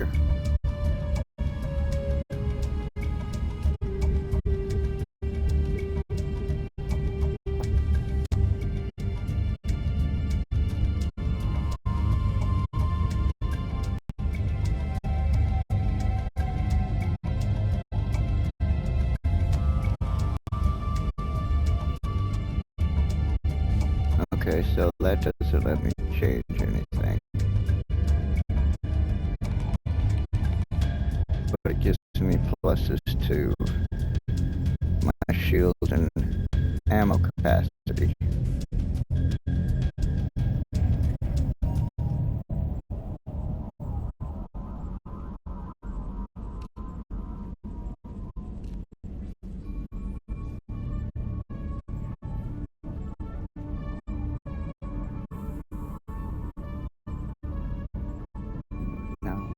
Okay, so that doesn't let me change anything. But it gives me pluses to my shield and ammo capacity. No.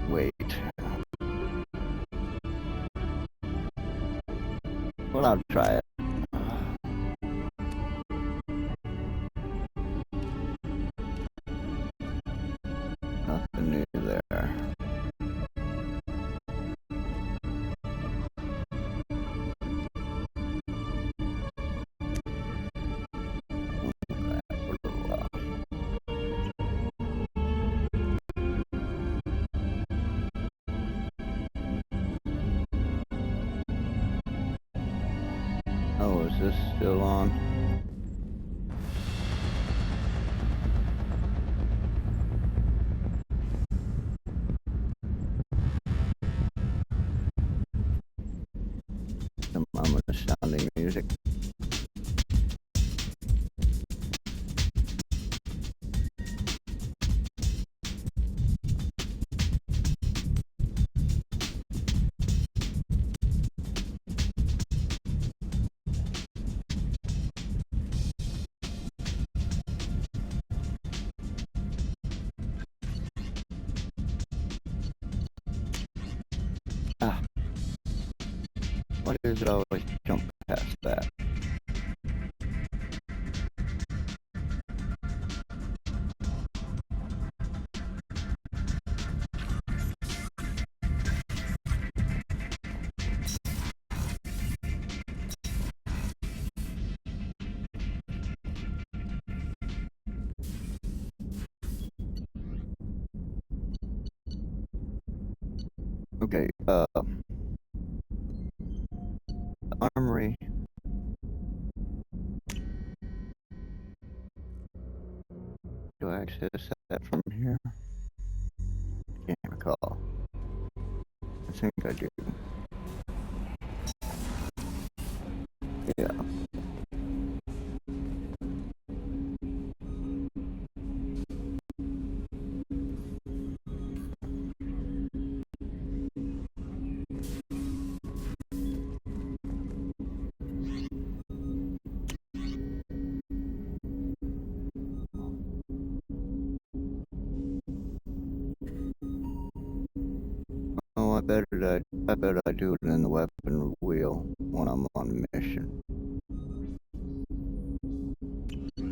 Wait. Well, I'll try it. Nothing new there. Oh, is this still on? Some ominous sounding music. does it always jump past that? Okay, armory. Do I access that from here? Can't recall. I think I do. Yeah. Oh, I bet I do it in the weapon wheel when I'm on mission.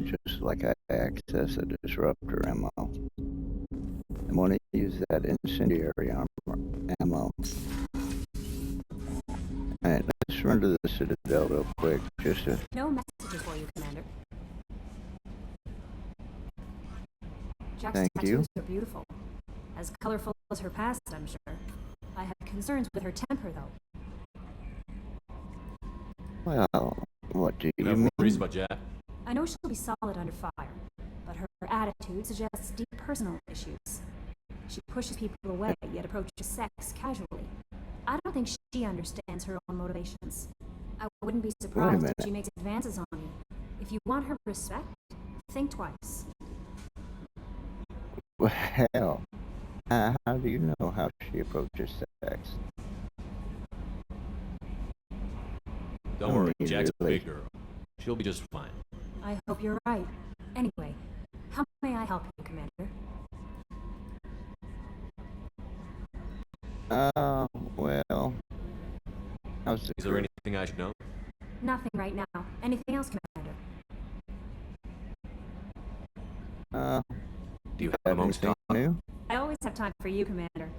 Just like I access a disruptor ammo. I want to use that incendiary ammo. Alright, let's run to the Citadel real quick, just to... No messages for you, Commander. Jack's Thank you. tattoos are beautiful. As colorful as her past, I'm sure. I have concerns with her temper, though. Well, what do you No mean? worries about Jack. I know she'll be solid under fire, but her attitude suggests deep personal issues. She pushes people away, yet approaches sex casually. I don't think she understands her own motivations. I wouldn't be surprised if she makes advances on you. If you want her respect, think twice. Well, how do you know how she approaches sex? Don't worry, Jack's a big girl. She'll be just fine. I hope you're right. Anyway, how may I help you, Commander? Well... Is there anything I should know? Nothing right now. Anything else, Commander? Do you have a moment to talk? New? I always have time for you, Commander.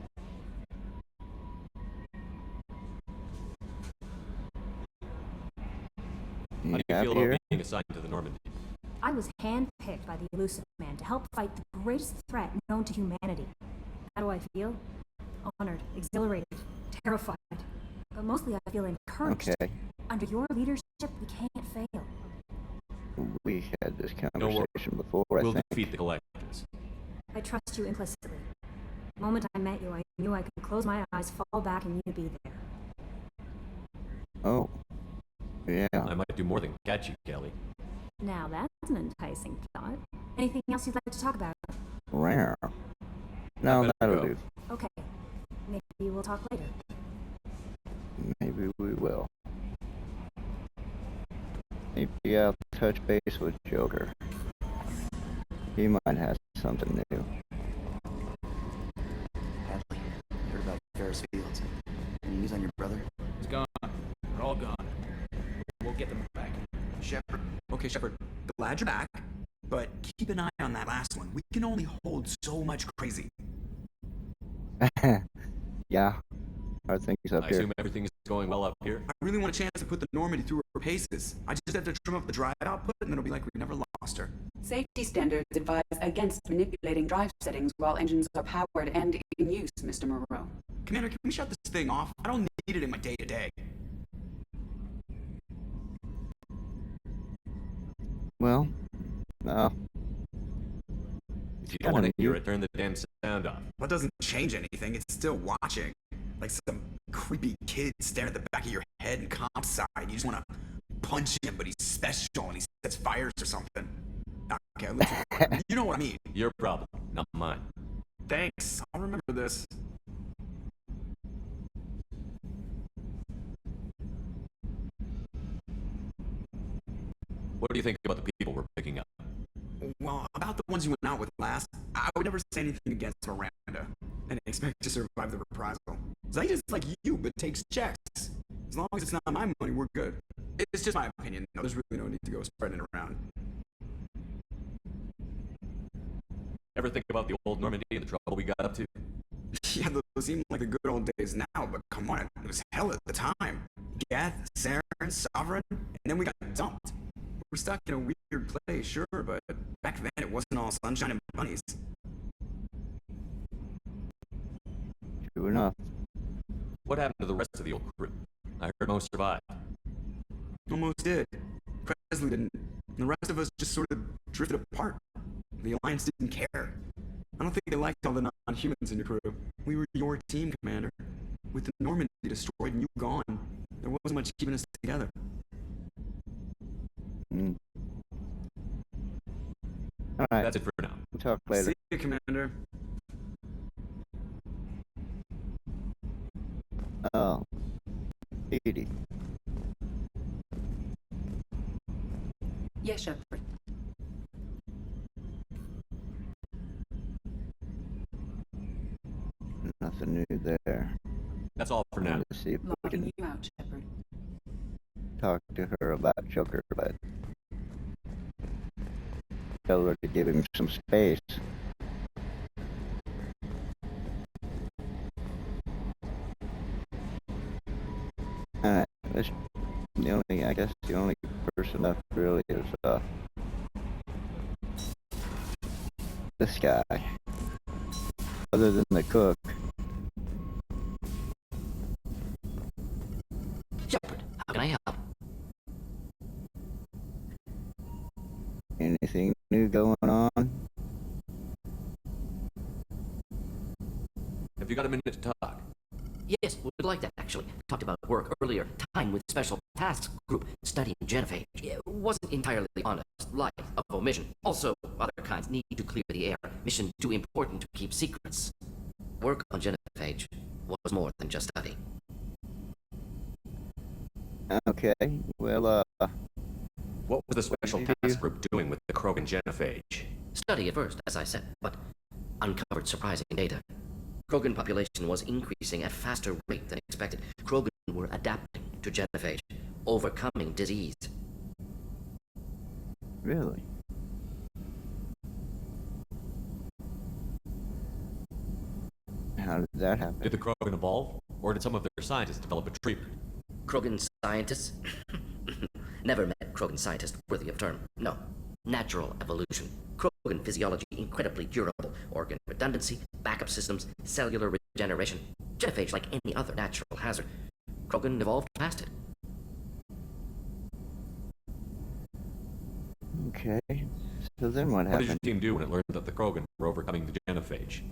How do you feel about being assigned to the Normandy? I was handpicked by the Elusive Man to help fight the greatest threat known to humanity. How do I feel? Honored, exhilarated, terrified. But mostly I feel encouraged. Okay. Under your leadership, we can't fail. We had this conversation before, I We'll think. defeat the Collectors. I trust you implicitly. The moment I met you, I knew I could close my eyes, fall back, and you'd be there. Oh. Yeah. I might do more than catch you, Kelly. Now that's an enticing thought. Anything else you'd like to talk about? Rare. No, that'll do. Okay. Maybe we'll talk later. Maybe we will. Maybe I'll touch base with Joker. He might have something new. Hadley, heard about Ferris Fields. Any news on your brother? He's gone. They're all gone. We'll get them back. Shepard. Okay, Shepard, glad you're back, but keep an eye on that last one. We can only hold so much crazy. Yeah. How are things up I here? assume everything's going well up here? I really want a chance to put the Normandy through her paces. I just have to trim up the drive output, and it'll be like we never lost her. Safety standards advise against manipulating drive settings while engines are powered and in use, Mr. Moreau. Commander, can we shut this thing off? I don't need it in my day-to-day. Well, if you don't want to hear it, turn the damn sound off. That doesn't change anything. It's still watching. Like some creepy kid staring at the back of your head in comp side. You just want to punch him, but he's special and he sets fires or something. Okay, listen. You know what I mean. Your problem, not mine. Thanks. I'll remember this. What do you think about the people we're picking up? Well, about the ones you went out with last, I would never say anything against Miranda and expect to survive the reprisal. Zaida's like you, but takes checks. As long as it's not my money, we're good. It's just my opinion. No, there's really no need to go spreading it around. Ever think about the old Normandy and the trouble we got up to? Yeah, those seem like the good old days now, but come on, it was hell at the time. Gath, Saren, Sovereign, and then we got dumped. We're stuck in a weird place, sure, but back then it wasn't all sunshine and bunnies. True enough. What happened to the rest of the old crew? I heard most survived. Almost did. Presley didn't. And the rest of us just sort of drifted apart. The Alliance didn't care. I don't think they liked all the non-humans in your crew. We were your team, Commander. With the Normandy destroyed and you gone, there wasn't much keeping us together. All right. That's it for now. We'll talk later. See you, Commander. Oh. Edie. Yes, Shepard. Nothing new there. That's all for now. See if we Logging can you out, Shepard. talk to her about Joker, but tell her to give him some space. Alright, I guess the only person left really is, this guy. Other than the cook. Shepard, how can I help? Anything new going on? Have you got a minute to talk? Yes, we'd like that, actually. Talked about work earlier. Time with Special Tasks Group, studying genophage. It wasn't entirely honest. Life of omission. Also, other kinds need to clear the air. Mission too important to keep secrets. Work on genophage was more than just study. Okay, well, what was the Special Task Group doing with the Krogan genophage? Study at first, as I said, but uncovered surprising data. Krogan population was increasing at a faster rate than expected. Krogan were adapting to genophage, overcoming disease. Really? How did that happen? Did the Krogan evolve, or did some of their scientists develop a treatment? Krogan scientists? Never met Krogan scientists worthy of term. No. Natural evolution. Krogan physiology incredibly durable. Organ redundancy, backup systems, cellular regeneration. Genophage like any other natural hazard. Krogan evolved past it. Okay. So then what happened? What did your team do when it learned that the Krogan were overcoming the genophage?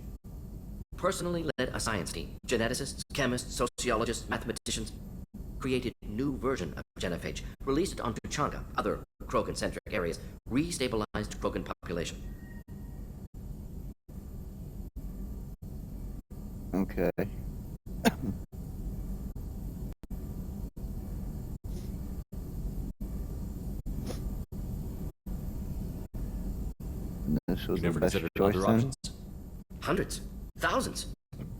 Personally led a science team. Geneticists, chemists, sociologists, mathematicians. Created new version of genophage. Released it onto Changa, other Krogan-centric areas. Restabilized Krogan population. Okay. This was You never the best considered choice other then? options? Hundreds. Thousands.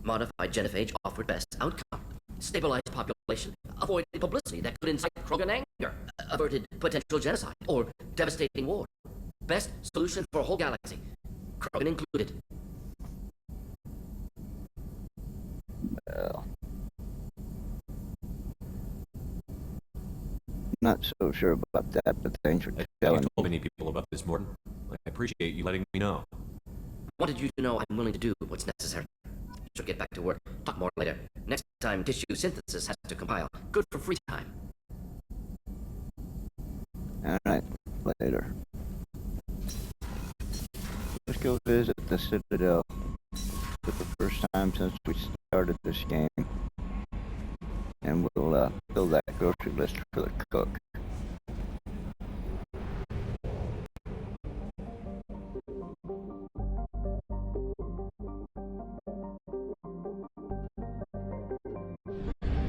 Modified genophage offered best outcome. Stabilized population. Avoided publicity that could incite Krogan anger. Averted potential genocide or devastating war. Best solution for a whole galaxy. Krogan included. Well, not so sure about that, but thanks for You telling me. told many people about this, Morton. I appreciate you letting me know. Wanted you to know I'm willing to do what's necessary. Should get back to work. Talk more later. Next time, tissue synthesis has to compile. Good for free time. Alright, later. Let's go visit the Citadel for the first time since we started this game. And we'll fill that grocery list for the cook.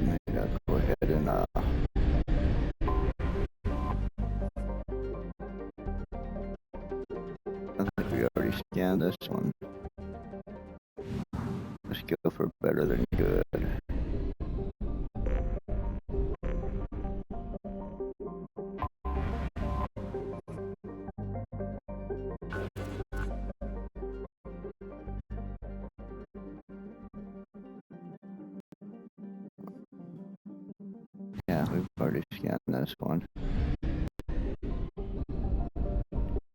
Maybe I'll go ahead and I think we already scanned this one. Let's go for better than good. Yeah, we've already scanned this one.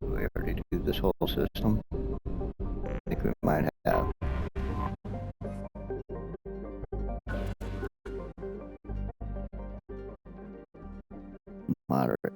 We already do this whole system. I think we might have. Moderate.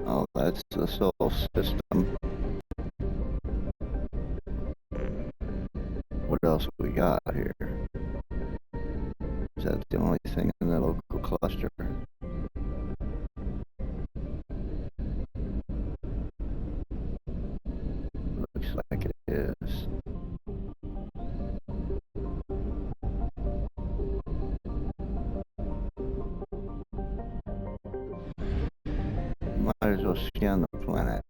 Oh, that's the soul system. What else we got here? Is that the only thing in the local cluster? Looks like it is. Might as well scan the planets.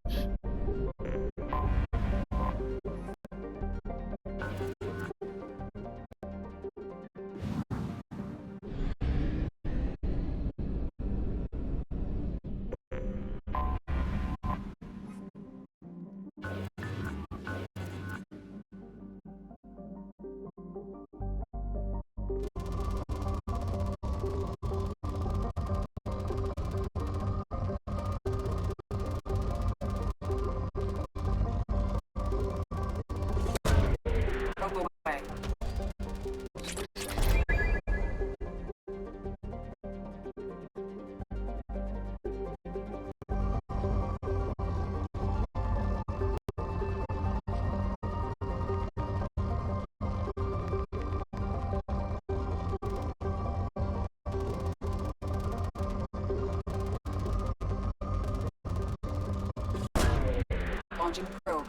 Launching probe.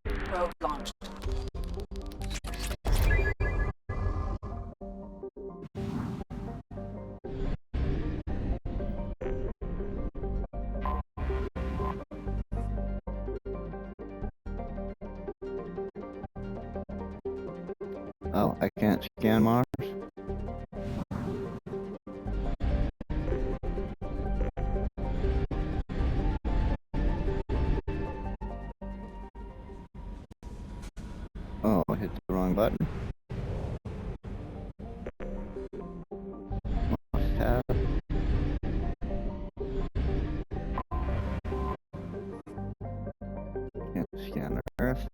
Probe launched. Oh, I can't scan Mars? Oh, I hit the wrong button. Tab. Can't scan Earth.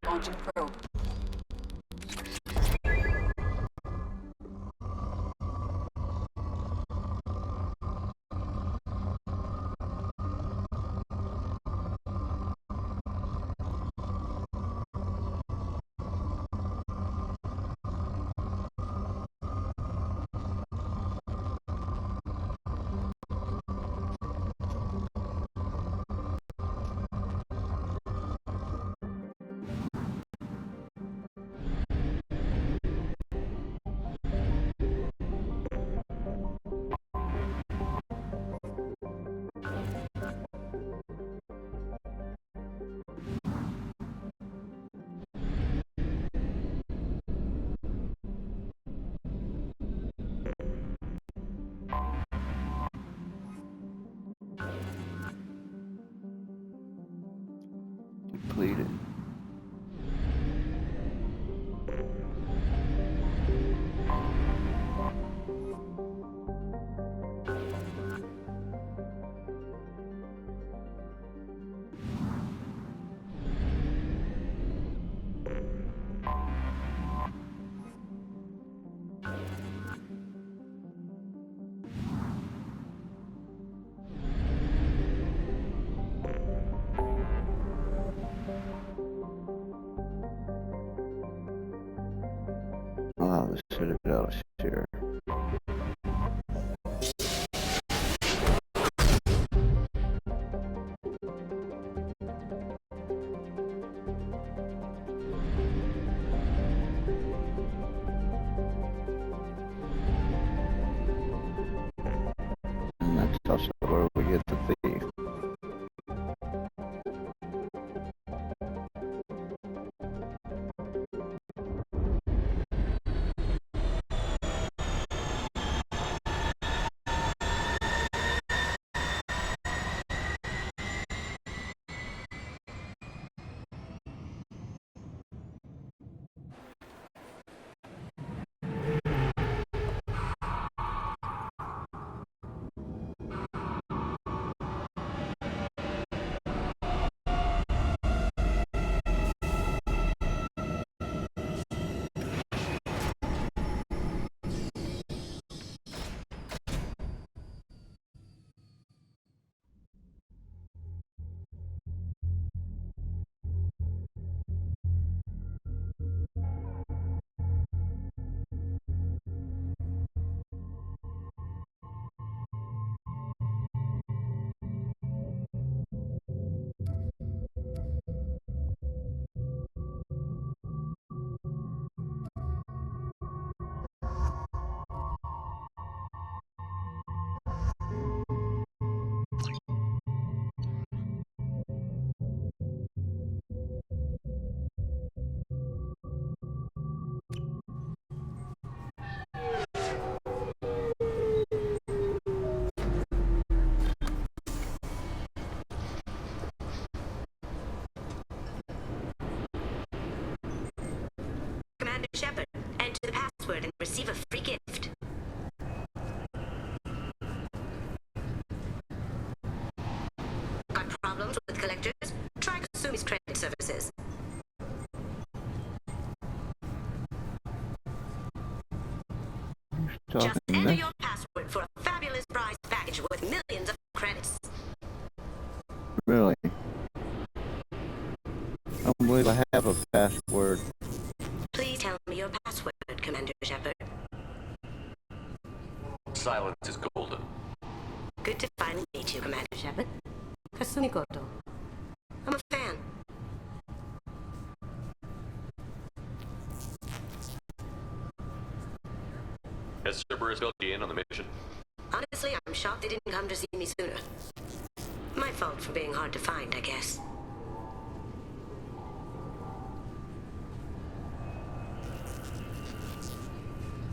Launching probe. Depleted. Shepard, enter the password and receive a free gift. Got problems with collectors? Try Kasumi's credit services. Just enter your password for a fabulous prize package with millions of credits. Really? I don't believe I have a password. Please tell me your password, Commander Shepard. Silence is golden. Good to finally meet you, Commander Shepard. Kasumi Koto. I'm a fan. Has Cerberus filled you in on the mission? Honestly, I'm shocked they didn't come to see me sooner. My fault for being hard to find, I guess.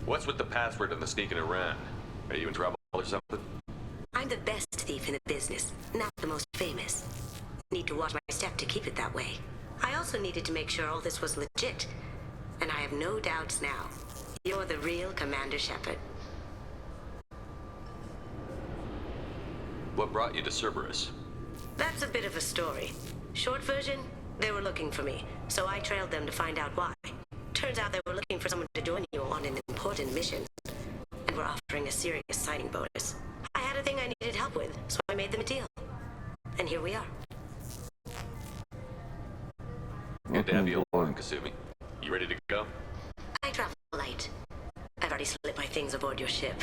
What's with the password and the sneaking around? Are you in trouble or something? I'm the best thief in the business, not the most famous. Need to watch my step to keep it that way. I also needed to make sure all this was legit. And I have no doubts now. You're the real Commander Shepard. What brought you to Cerberus? That's a bit of a story. Short version, they were looking for me, so I trailed them to find out why. Turns out they were looking for someone to join you on an important mission, and were offering a serious signing bonus. I had a thing I needed help with, so I made them a deal. And here we are. Good to have you along, Kasumi. You ready to go? I travel light. I've already slipped my things aboard your ship.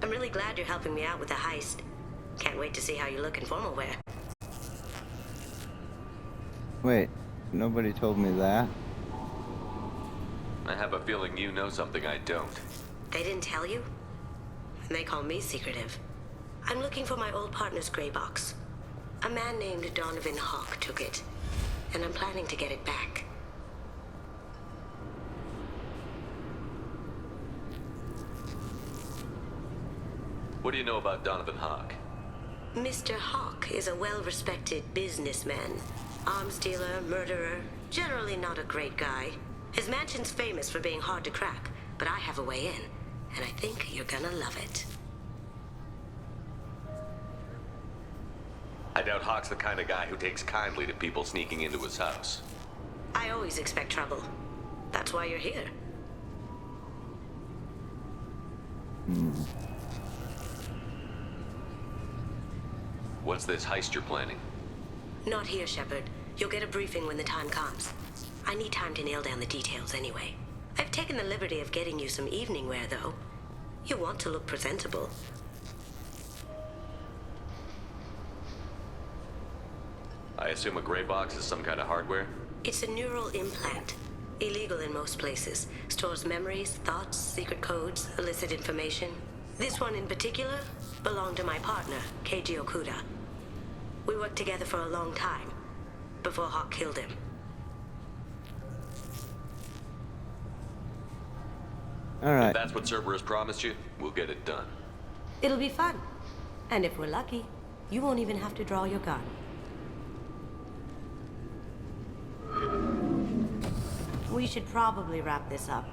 I'm really glad you're helping me out with the heist. Can't wait to see how you look in formal wear. Wait, nobody told me that. I have a feeling you know something I don't. They didn't tell you? And they call me secretive. I'm looking for my old partner's gray box. A man named Donovan Hawk took it, and I'm planning to get it back. What do you know about Donovan Hawk? Mr. Hawk is a well-respected businessman. Arms dealer, murderer, generally not a great guy. His mansion's famous for being hard to crack, but I have a way in, and I think you're gonna love it. I doubt Hawk's the kind of guy who takes kindly to people sneaking into his house. I always expect trouble. That's why you're here. What's this heist you're planning? Not here, Shepard. You'll get a briefing when the time comes. I need time to nail down the details anyway. I've taken the liberty of getting you some evening wear, though. You want to look presentable. I assume a gray box is some kind of hardware? It's a neural implant. Illegal in most places. Stores memories, thoughts, secret codes, illicit information. This one in particular belonged to my partner, Keiji Okuda. We worked together for a long time, before Hawk killed him. Alright. If that's what Cerberus promised you, we'll get it done. It'll be fun. And if we're lucky, you won't even have to draw your gun. We should probably wrap this up.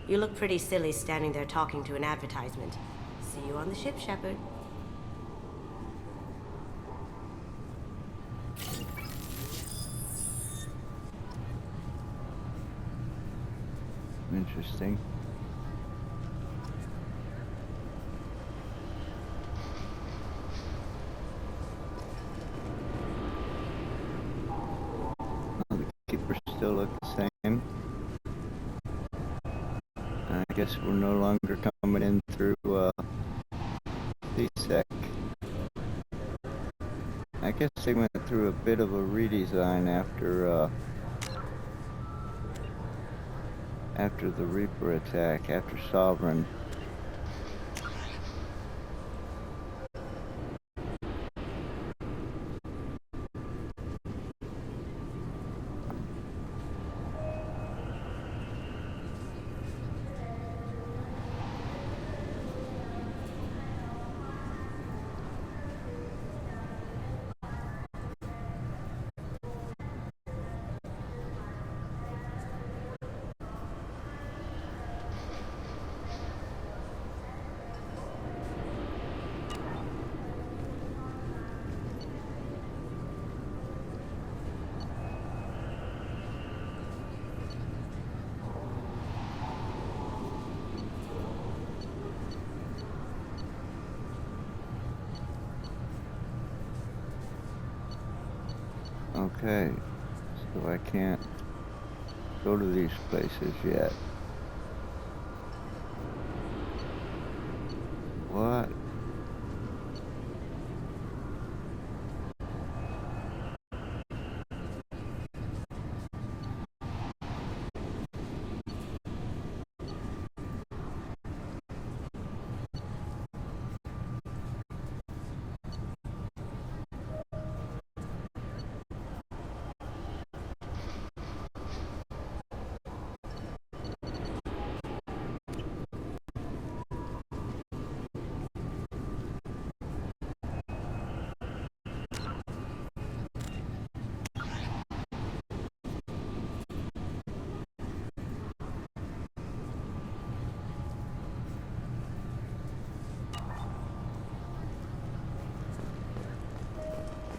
You look pretty silly standing there talking to an advertisement. See you on the ship, Shepard. Interesting. The keepers still look the same. I guess we're no longer coming in through C-Sec. I guess they went through a bit of a redesign after the Reaper attack, after Sovereign. Okay, so I can't go to these places yet. What?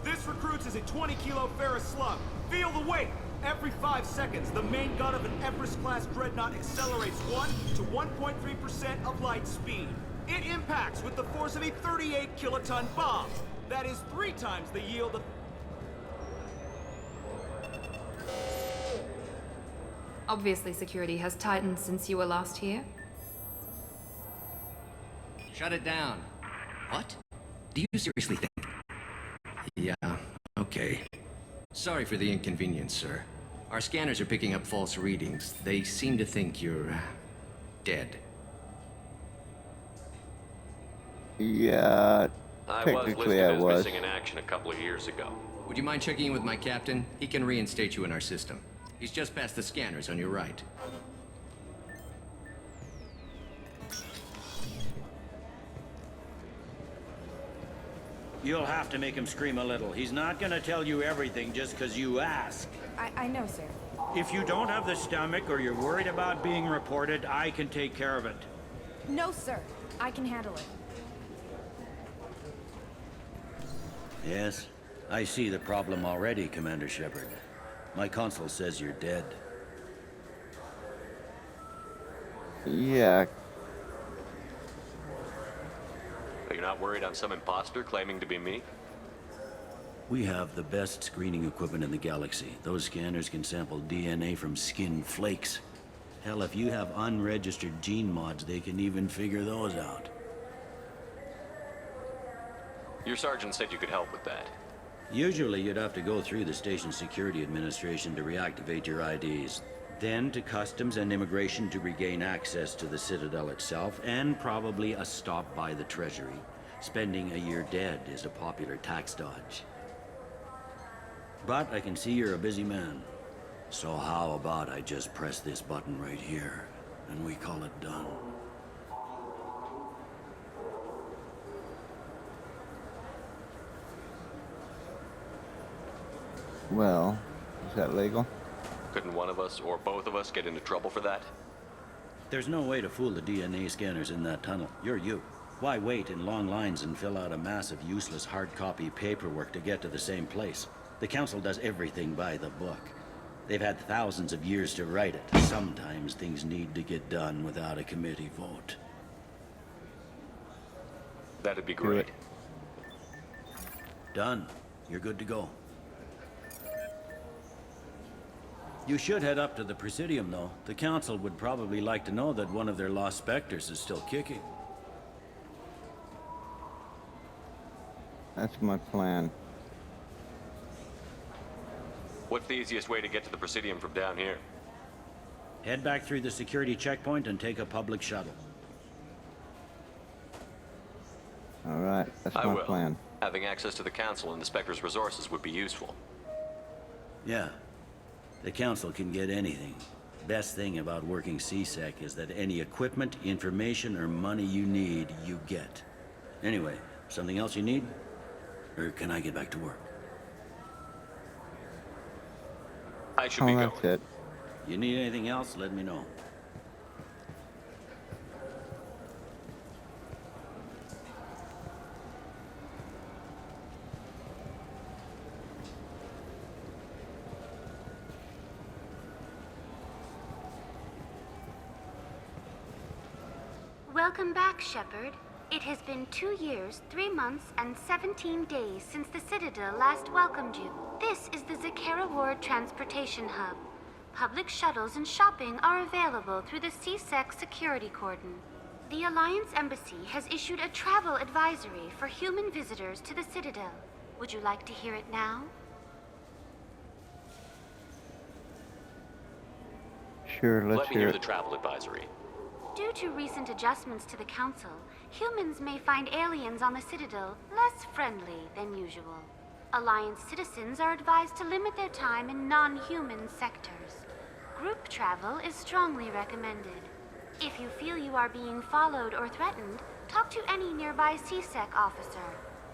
This recruits is a 20-kilo ferrous slug. Feel the weight! Every 5 seconds, the main gun of an Everest-class dreadnought accelerates 1 to 1.3% of light speed. It impacts with the force of a 38-kiloton bomb. That is 3 times the yield of... Obviously, security has tightened since you were last here. Shut it down. What? Do you seriously think? Yeah, okay. Sorry for the inconvenience, sir. Our scanners are picking up false readings. They seem to think you're dead. Yeah, I was technically listed I as was. missing in action a couple of years ago. Would you mind checking in with my captain? He can reinstate you in our system. He's just past the scanners on your right. You'll have to make him scream a little. He's not gonna tell you everything just because you ask. I know, sir. If you don't have the stomach or you're worried about being reported, I can take care of it. No, sir. I can handle it. Yes, I see the problem already, Commander Shepard. My consul says you're dead. Yeah. You're not worried I'm some imposter claiming to be me? We have the best screening equipment in the galaxy. Those scanners can sample DNA from skin flakes. Hell, if you have unregistered gene mods, they can even figure those out. Your sergeant said you could help with that. Usually you'd have to go through the station security administration to reactivate your IDs. Then to customs and immigration to regain access to the Citadel itself, and probably a stop by the Treasury. Spending a year dead is a popular tax dodge. But I can see you're a busy man. So how about I just press this button right here, and we call it done? Well, is that legal? Couldn't one of us or both of us get into trouble for that? There's no way to fool the DNA scanners in that tunnel. You're you. Why wait in long lines and fill out a massive useless hard copy paperwork to get to the same place? The Council does everything by the book. They've had thousands of years to write it. Sometimes things need to get done without a committee vote. That'd be great. Done. You're good to go. You should head up to the Presidium, though. The Council would probably like to know that one of their lost specters is still kicking. That's my plan. What's the easiest way to get to the Presidium from down here? Head back through the security checkpoint and take a public shuttle. All right, that's I my will. plan. Having access to the Council and the Spectre's resources would be useful. Yeah. The Council can get anything. Best thing about working CSEC is that any equipment, information, or money you need, you get. Anyway, something else you need? Or can I get back to work? I should be going. That's it. You need anything else, let me know. Welcome back, Shepard. It has been 2 years, 3 months, and 17 days since the Citadel last welcomed you. This is the Zakera Ward Transportation Hub. Public shuttles and shopping are available through the CSEC security cordon. The Alliance Embassy has issued a travel advisory for human visitors to the Citadel. Would you like to hear it now? Sure, let's Let me hear hear it. the travel advisory. Due to recent adjustments to the Council, humans may find aliens on the Citadel less friendly than usual. Alliance citizens are advised to limit their time in non-human sectors. Group travel is strongly recommended. If you feel you are being followed or threatened, talk to any nearby CSEC officer,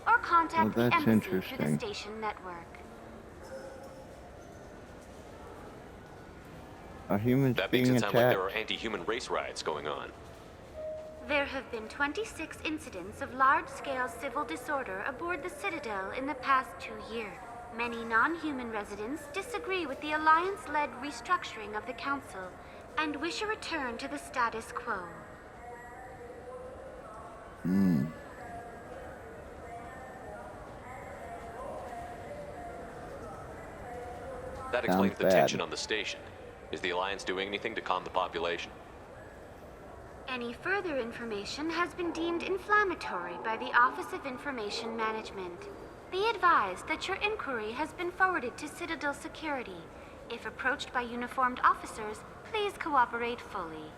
or contact the that's Embassy through the interesting. station network. Are humans That makes being it sound like attacked? there are anti-human race riots going on. There have been 26 incidents of large-scale civil disorder aboard the Citadel in the past 2 years. Many non-human residents disagree with the Alliance-led restructuring of the Council and wish a return to the status quo. Hmm. That explains Sounds the bad. tension on the station. Is the Alliance doing anything to calm the population? Any further information has been deemed inflammatory by the Office of Information Management. Be advised that your inquiry has been forwarded to Citadel Security. If approached by uniformed officers, please cooperate fully.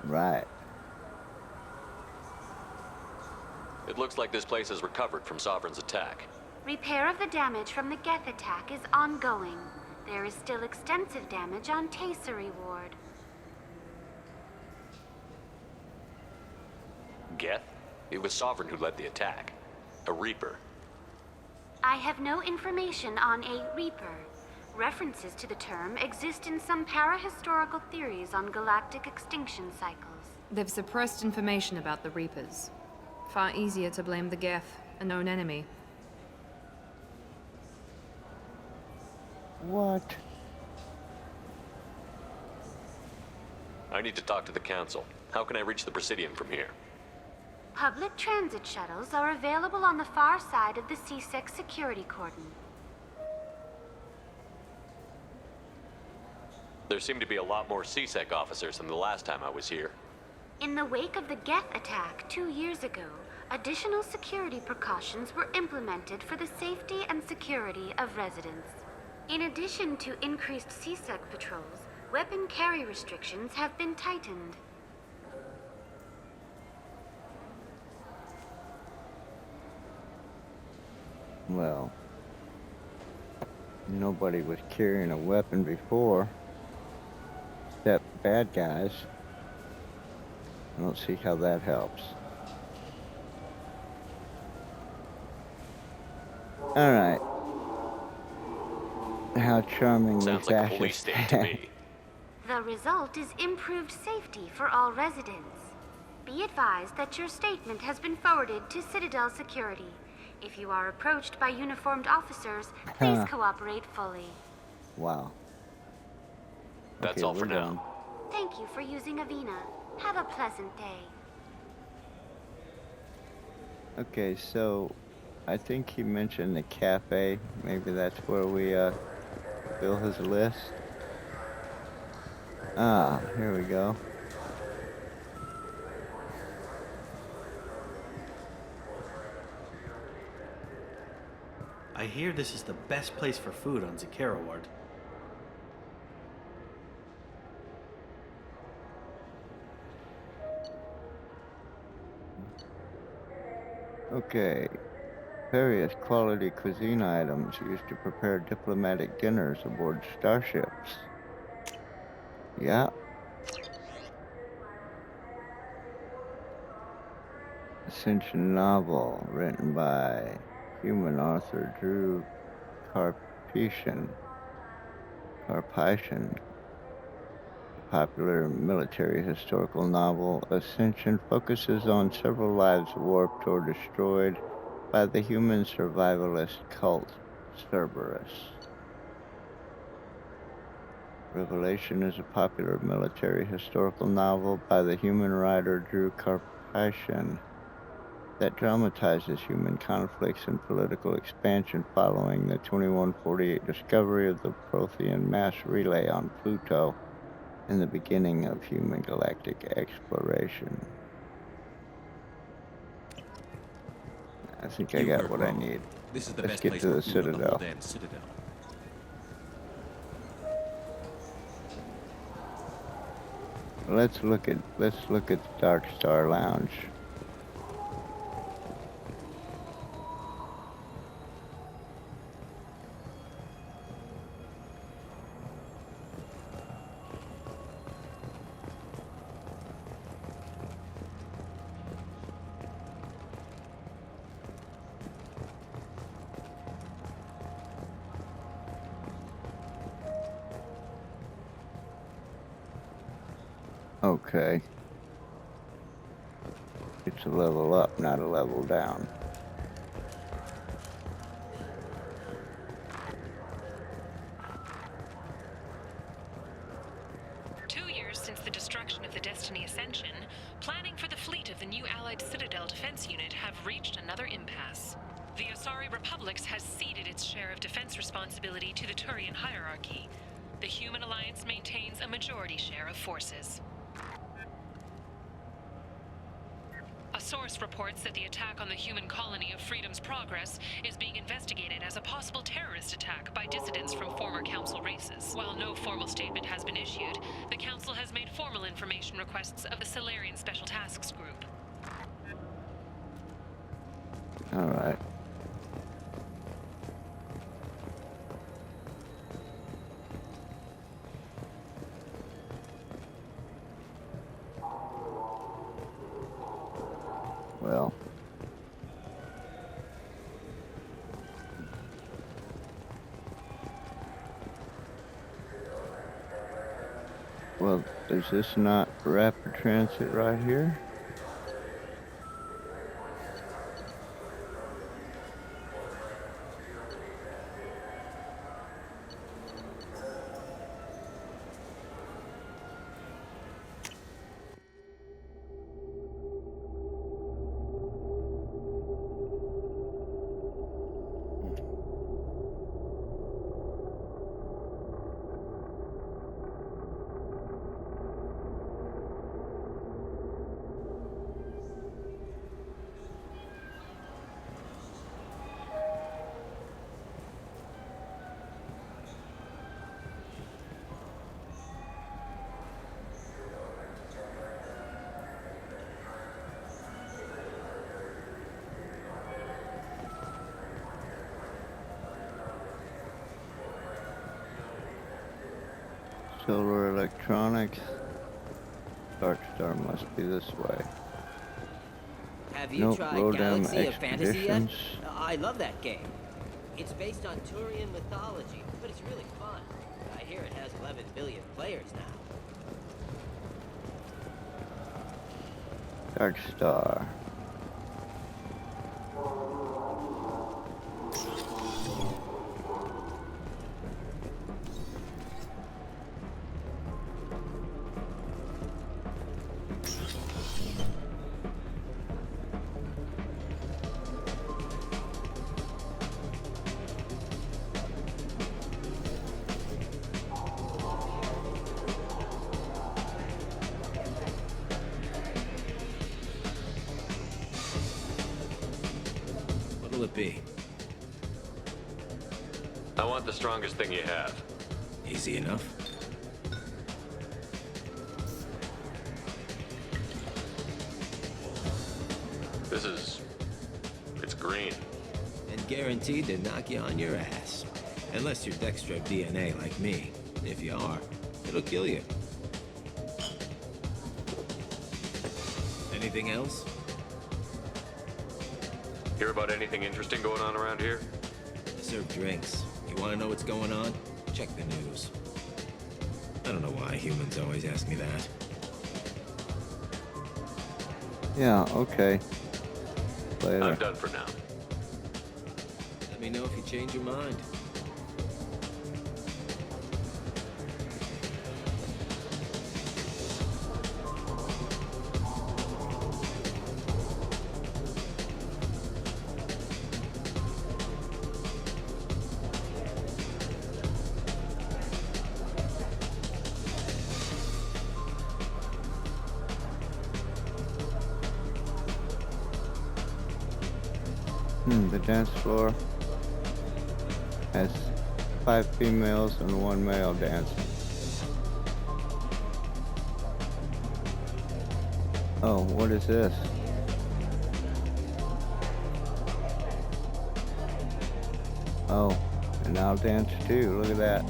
Right. It looks like this place has recovered from Sovereign's attack. Repair of the damage from the Geth attack is ongoing. There is still extensive damage on Tasery Ward. Geth? It was Sovereign who led the attack. A Reaper. I have no information on a Reaper. References to the term exist in some parahistorical theories on galactic extinction cycles. They've suppressed information about the Reapers. Far easier to blame the Geth, a known enemy. What? I need to talk to the Council. How can I reach the Presidium from here? Public transit shuttles are available on the far side of the CSEC security cordon. There seem to be a lot more CSEC officers than the last time I was here. In the wake of the Geth attack 2 years ago, additional security precautions were implemented for the safety and security of residents. In addition to increased CSEC patrols, weapon carry restrictions have been tightened. Well, nobody was carrying a weapon before, except bad guys. I don't see how that helps. Alright. How charming Sounds was like a Ash's police state to me. The result is improved safety for all residents. Be advised that your statement has been forwarded to Citadel Security. If you are approached by uniformed officers, please cooperate fully. Wow. That's Okay, all for we're now. done. Thank you for using Avina. Have a pleasant day. Okay, so I think he mentioned the cafe. Maybe that's where we fill his list. Ah, here we go. I hear this is the best place for food on Zakera Ward. Okay. Various quality cuisine items used to prepare diplomatic dinners aboard starships. Yeah. Ascension novel written by human author Drew Karpyshyn. Popular military historical novel, Ascension focuses on several lives warped or destroyed by the human survivalist cult Cerberus. Revelation is a popular military historical novel by the human writer Drew Karpyshyn that dramatizes human conflicts and political expansion following the 2148 discovery of the Prothean mass relay on Pluto and the beginning of human galactic exploration. I think I got what I need. This is the Let's best get place to for the food on the whole Citadel. damn Citadel. Let's look at the Dark Star Lounge. Okay. It's a level up, not a level down. Since the destruction of the Destiny Ascension, planning for the fleet of the new Allied Citadel Defense Unit have reached another impasse. The Asari Republics has ceded its share of defense responsibility to the Turian hierarchy. The Human Alliance maintains a majority share of forces. A source reports that the attack on the human colony of Freedom's Progress is being investigated as a possible terrorist attack by dissidents from former Council races. While no formal statement has been issued, the Council has made formal information requests of the Solarian Special Tasks Group. All right. Well, is this not rapid transit right here? Solar electronics. Dark Star must be this way. Have you tried Rodam Galaxy of Fantasy yet? Expeditions. I love that game. It's based on Turian mythology, but it's really fun. I hear it has 11 billion players now. Dark Star. What'll it be? I want the strongest thing you have. Easy enough. It's green. And guaranteed to knock you on your ass. Unless you're Dextro DNA like me. If you are, it'll kill you. Anything else? Hear about anything interesting going on around here? I serve drinks. You want to know what's going on? Check the news. I don't know why humans always ask me that. Yeah, okay. Later. I'm done for now. Let me know if you change your mind. The dance floor has 5 females and 1 male dancing. Oh, what is this? Oh, and I'll dance too. Look at that.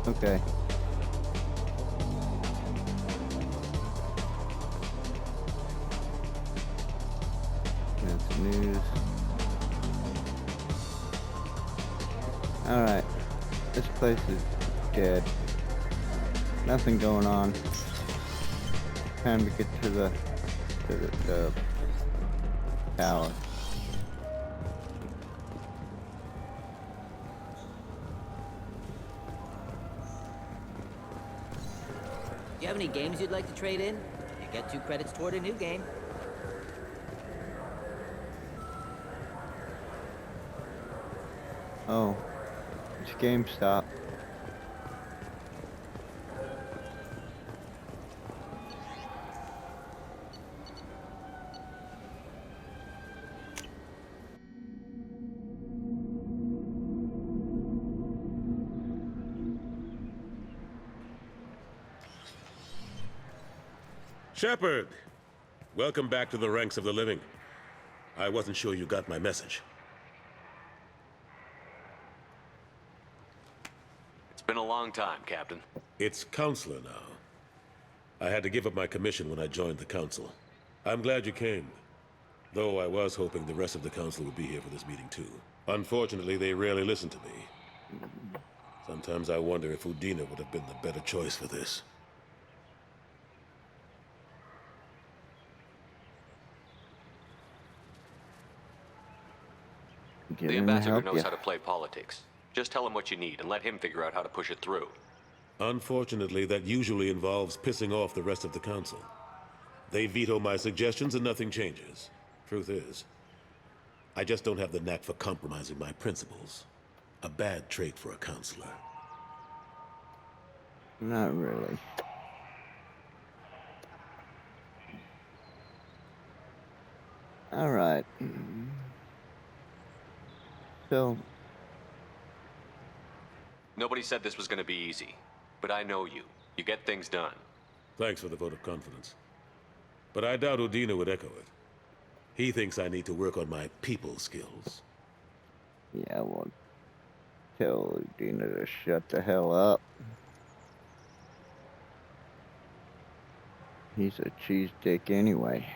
Okay. That's news. Alright. This place is dead. Nothing going on. Time to get to the tower. Do you have any games you'd like to trade in? You get 2 credits toward a new game. Oh, it's GameStop. Shepard! Welcome back to the ranks of the living. I wasn't sure you got my message. It's been a long time, Captain. It's Counselor now. I had to give up my commission when I joined the Council. I'm glad you came. Though I was hoping the rest of the Council would be here for this meeting too. Unfortunately, they rarely listen to me. Sometimes I wonder if Udina would have been the better choice for this. The ambassador knows how to play politics. Just tell him what you need and let him figure out how to push it through. Unfortunately, that usually involves pissing off the rest of the Council. They veto my suggestions and nothing changes. Truth is, I just don't have the knack for compromising my principles. A bad trait for a counselor. Not really. All right. So... Nobody said this was going to be easy, but I know you. You get things done. Thanks for the vote of confidence. But I doubt Udina would echo it. He thinks I need to work on my people skills. Yeah, I won't tell Udina to shut the hell up. He's a cheese dick anyway.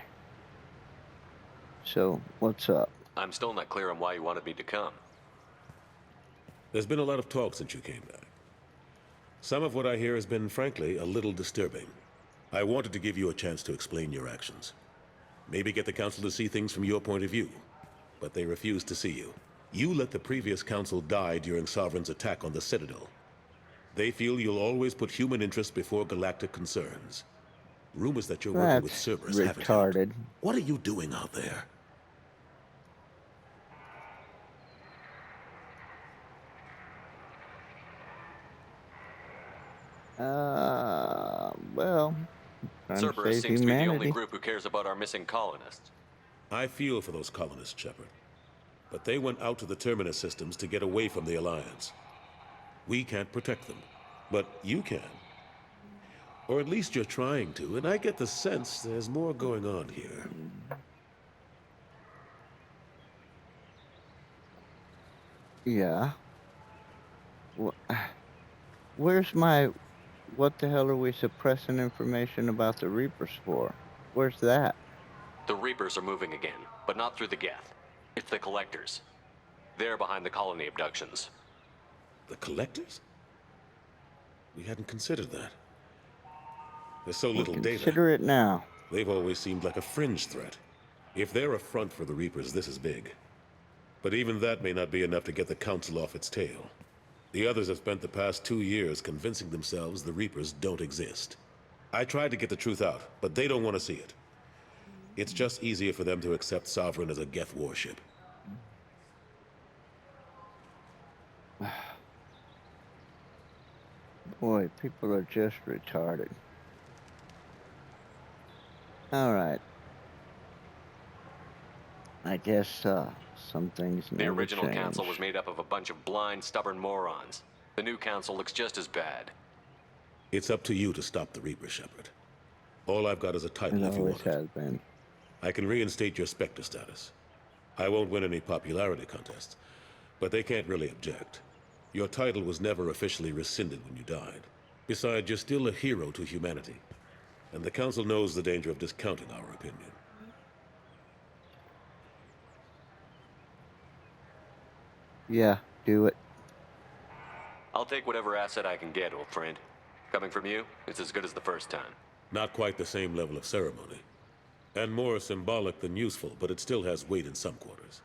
So, what's up? I'm still not clear on why you wanted me to come. There's been a lot of talk since you came back. Some of what I hear has been, frankly, a little disturbing. I wanted to give you a chance to explain your actions. Maybe get the Council to see things from your point of view. But they refuse to see you. You let the previous Council die during Sovereign's attack on the Citadel. They feel you'll always put human interests before galactic concerns. Rumors that you're working with Cerberus haven't helped. What are you doing out there? Well, Cerberus seems to be the only group who cares about our missing colonists. I feel for those colonists, Shepard. But they went out to the Terminus systems to get away from the Alliance. We can't protect them, but you can. Or at least you're trying to, and I get the sense there's more going on here. Yeah. Where's my... What the hell are we suppressing information about the Reapers for? Where's that? The Reapers are moving again, but not through the Geth. It's the Collectors. They're behind the colony abductions. The Collectors? We hadn't considered that. There's so little data. Consider it now. They've always seemed like a fringe threat. If they're a front for the Reapers, this is big. But even that may not be enough to get the Council off its tail. The others have spent the past 2 years convincing themselves the Reapers don't exist. I tried to get the truth out, but they don't want to see it. It's just easier for them to accept Sovereign as a Geth warship. Boy, people are just retarded. Alright. I guess, some things The never original change. council was made up of a bunch of blind, stubborn morons. The new council looks just as bad. It's up to you to stop the Reaper, Shepard. All I've got is a title It if you always want it. has been. I can reinstate your Spectre status. I won't win any popularity contests, but they can't really object. Your title was never officially rescinded when you died. Besides, you're still a hero to humanity. And the Council knows the danger of discounting our opinion. Yeah, do it. I'll take whatever asset I can get, old friend. Coming from you, it's as good as the first time. Not quite the same level of ceremony. And more symbolic than useful, but it still has weight in some quarters.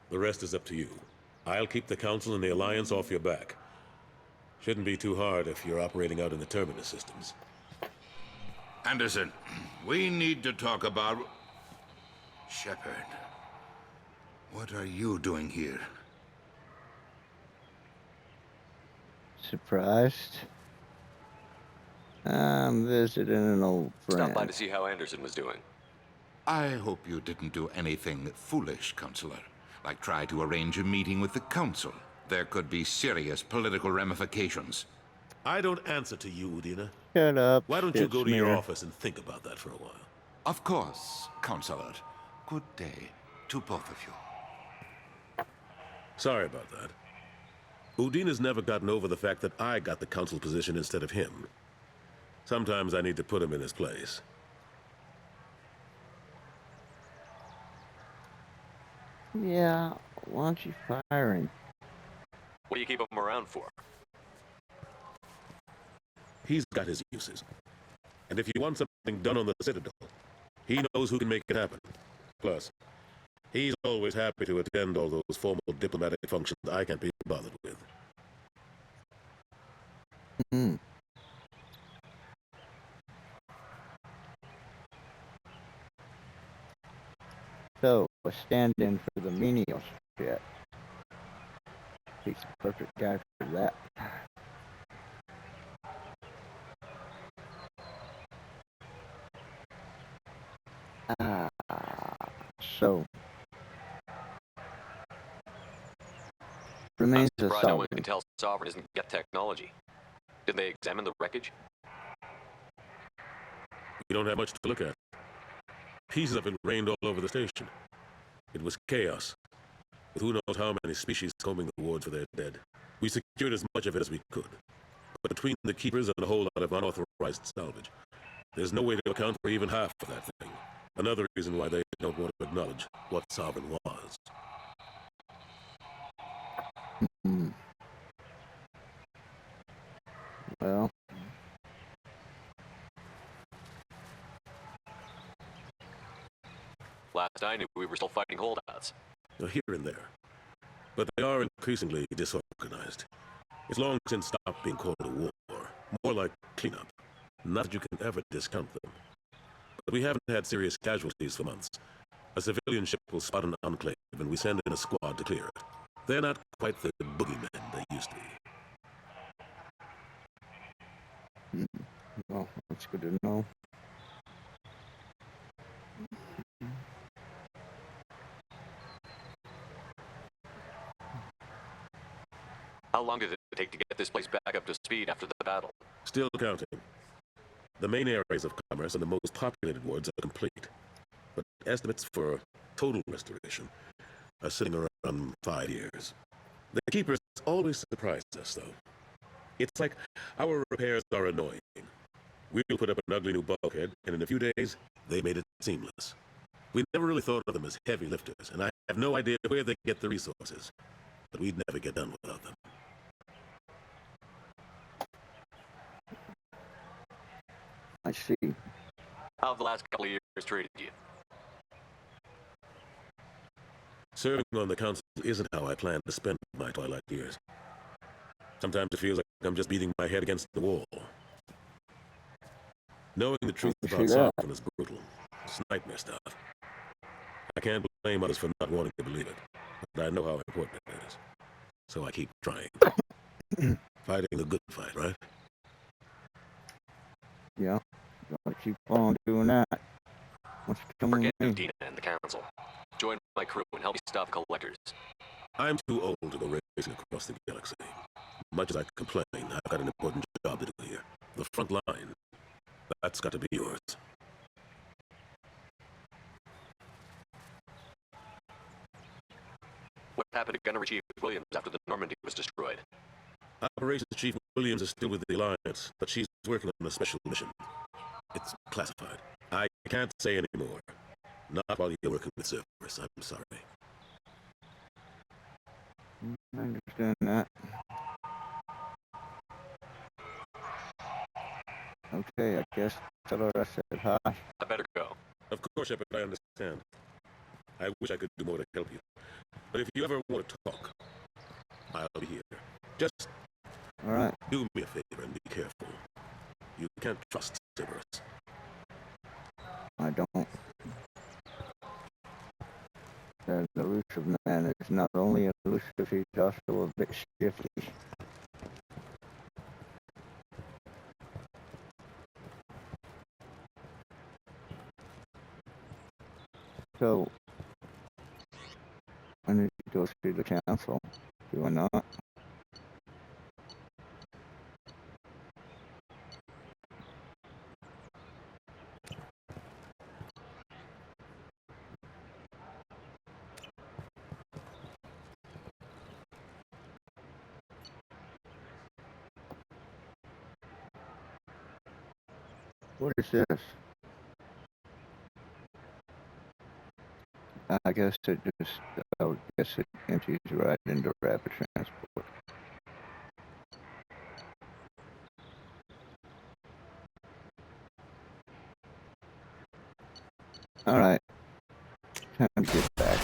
The rest is up to you. I'll keep the Council and the Alliance off your back. Shouldn't be too hard if you're operating out in the Terminus systems. Anderson, we need to talk about... Shepard, what are you doing here? Surprised? I'm visiting an old friend. Stopped by to see how Anderson was doing. I hope you didn't do anything foolish, Counselor. Like try to arrange a meeting with the Council. There could be serious political ramifications. I don't answer to you, Udina. Shut up. Why don't you go to your office and think about that for a while? Of course, Counselor. Good day to both of you. Sorry about that. Udina's never gotten over the fact that I got the Council position instead of him. Sometimes I need to put him in his place. Yeah, why don't you fire him? What do you keep him around for? He's got his uses. And if you want something done on the Citadel, he knows who can make it happen. Plus, he's always happy to attend all those formal diplomatic functions I can't be bothered with. Hmm. So, a stand-in for the menial shit. He's the perfect guy for that. So remains I'm a surprised no one solving. can tell Sovereign doesn't get technology. Did they examine the wreckage? We don't have much to look at. Pieces of it rained all over the station. It was chaos, with who knows how many species combing the wards for their dead. We secured as much of it as we could. But between the keepers and a whole lot of unauthorized salvage, there's no way to account for even half of that thing. Another reason why they don't want to acknowledge what Sovereign was. Hmm. Well, Last I knew, we were still fighting holdouts. Here and there. But they are increasingly disorganized. It's long since stopped being called a war. More like cleanup. Not that you can ever discount them. But we haven't had serious casualties for months. A civilian ship will spot an enclave, and we send in a squad to clear it. They're not quite the boogeymen they used to be. well, that's good to know. How long did it take to get this place back up to speed after the battle? Still counting. The main areas of commerce and the most populated wards are complete. But estimates for total restoration are sitting around 5 years. The Keepers always surprise us, though. It's like our repairs are annoying. We'll put up an ugly new bulkhead, and in a few days, they made it seamless. We never really thought of them as heavy lifters, and I have no idea where they get the resources. But we'd never get done without them. I see. How have the last couple of years treated you? Serving on the council isn't how I plan to spend my twilight years. Sometimes it feels like I'm just beating my head against the wall. Knowing the truth about Sovereign is brutal. It's nightmare stuff. I can't blame others for not wanting to believe it, but I know how important it is. So I keep trying. Fighting the good fight, right? Yeah, gotta keep on doing that. What's coming Forget with me? Udina and the council. Join my crew and help me stop collectors. I'm too old to go racing across the galaxy. Much as I complain, I've got an important job to do here. The front line. That's got to be yours. What happened to Gunnery Chief Williams after the Normandy was destroyed? Operations Chief Williams is still with the Alliance, but she's working on a special mission. It's classified. I can't say any more. Not while you're working with Cerberus, I'm sorry. I understand that. Okay, I guess tell her I said hi. I better go. Of course, Shepard, I understand. I wish I could do more to help you. But if you ever want to talk, I'll be here. Just do me a favor and be careful. You can't trust Cerberus. I don't. That elusive man is not only elusive, he's also a bit shifty. So, I need to go see the council. Do I not? What is this? I guess it empties right into rapid transport. All right, time to get back.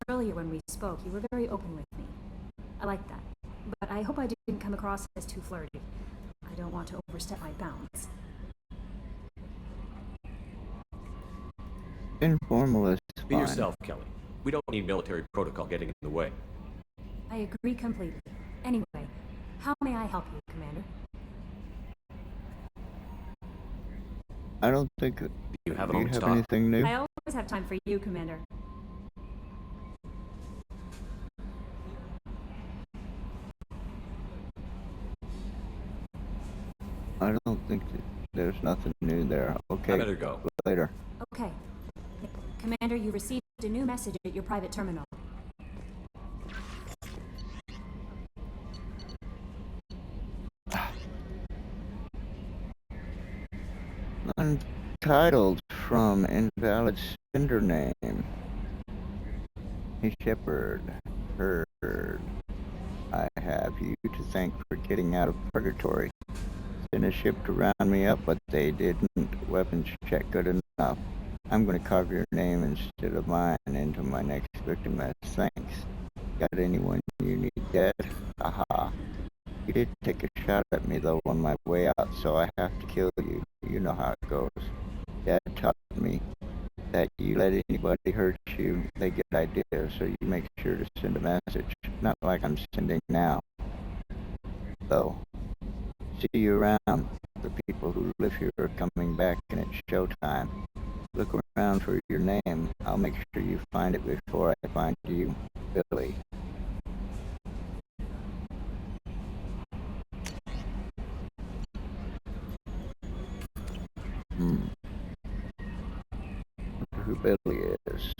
Earlier when we spoke, you were very open with me. I like that. But I hope I didn't come across as too flirty. I don't want to overstep my bounds. Informal is fine. Be yourself, Kelly. We don't need military protocol getting in the way. I agree completely. Anyway, how may I help you, Commander? I don't think... You have anything new? I always have time for you, Commander. I don't think there's nothing new there. Okay, I better go. Later. Okay. Commander, you received a new message at your private terminal. Untitled from invalid sender name. Hey Shepard, heard. I have you to thank for getting out of purgatory. Sent a ship to round me up, but they didn't weapons check good enough. I'm going to carve your name instead of mine into my next victim as thanks. Got anyone you need dead? Aha. You did take a shot at me though on my way out, so I have to kill you. You know how it goes. Dad taught me that you let anybody hurt you, they get ideas, so you make sure to send a message. Not like I'm sending now. So, see you around. The people who live here are coming back and it's showtime. Look around for your name. I'll make sure you find it before I find you, Billy. Wonder who Billy is.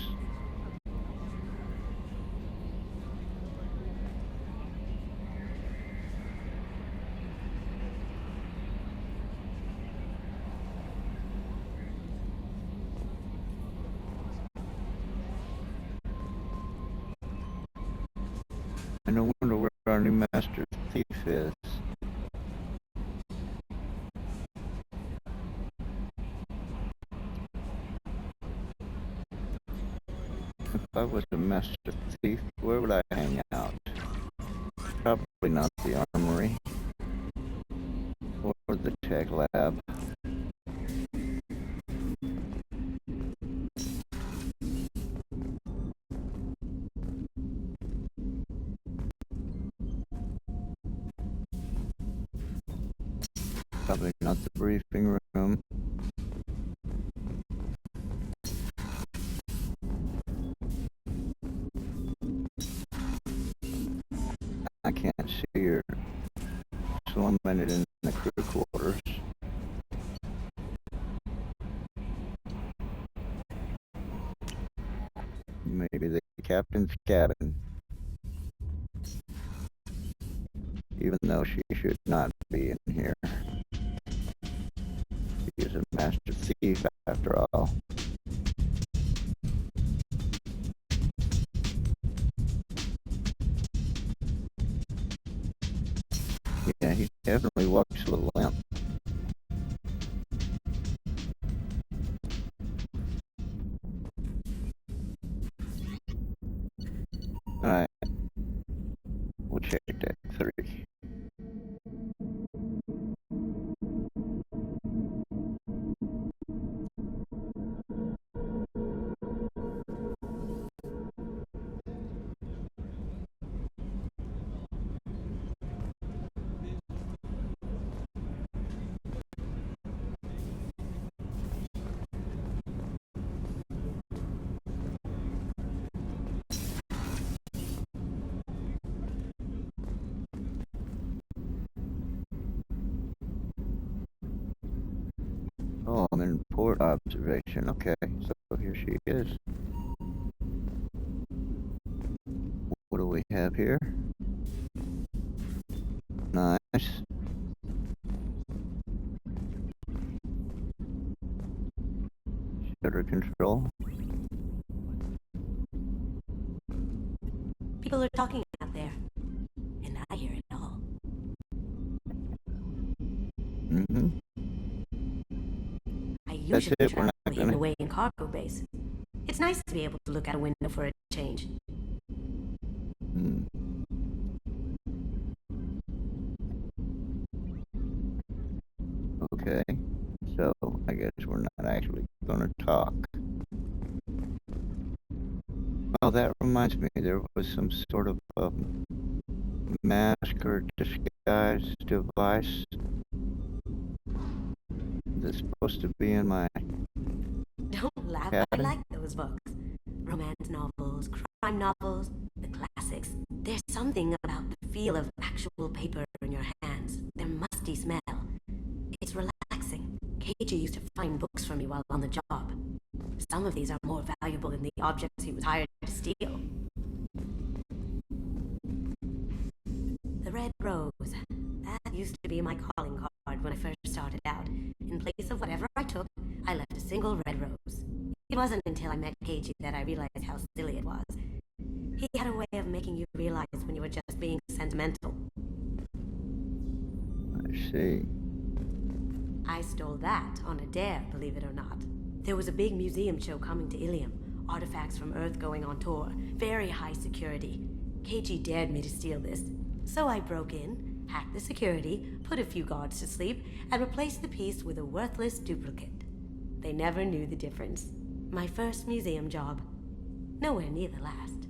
I no wonder where our new master thief is. I was a master thief, where would I hang out? Probably not the armory. Or the tech lab. Probably not the briefing room. I can't see her slumming it in the crew quarters. Maybe the captain's cabin. Even though she should not be in here. She is a master thief after all. Yeah, he definitely walks with a limp. Alright. We'll check deck 3. Oh, I'm in port observation. Okay, so here she is. What do we have here? Nice. Shutter control. People are talking out there, and I hear it all. Mm-hmm. I usually travel hidden away in cargo base. It's nice to be able to look out a window for a change. Okay, so I guess we're not actually gonna talk. Oh, that reminds me, there was some sort of mask or disguise device that's supposed to be in my Don't laugh, cabin. I like those books. Romance novels, crime novels, the classics. There's something about the feel of actual paper in your hands, their musty smell. It's relaxing. KG used to find books for me while on the job. Some of these are more valuable than the objects he was hired to steal. The red rose. That used to be my calling card when I first started out. In place of whatever I took, I left a single red rose. It wasn't until I met KG that I realized how silly it was. He had a way of making you realize when you were just being sentimental. I see. I stole that on a dare, believe it or not. There was a big museum show coming to Ilium. Artifacts from Earth going on tour. Very high security. KG dared me to steal this. So I broke in, hacked the security, put a few guards to sleep, and replaced the piece with a worthless duplicate. They never knew the difference. My first museum job. Nowhere near the last.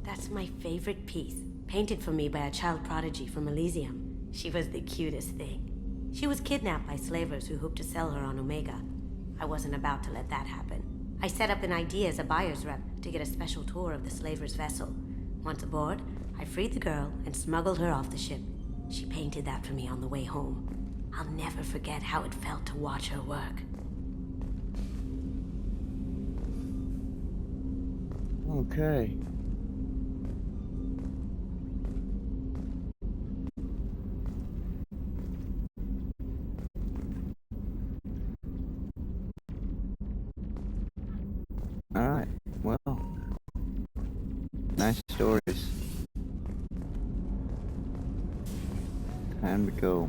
That's my favorite piece. Painted for me by a child prodigy from Elysium. She was the cutest thing. She was kidnapped by slavers who hoped to sell her on Omega. I wasn't about to let that happen. I set up an idea as a buyer's rep to get a special tour of the slaver's vessel. Once aboard, I freed the girl and smuggled her off the ship. She painted that for me on the way home. I'll never forget how it felt to watch her work. Okay. Alright, well, nice stories. Time to go.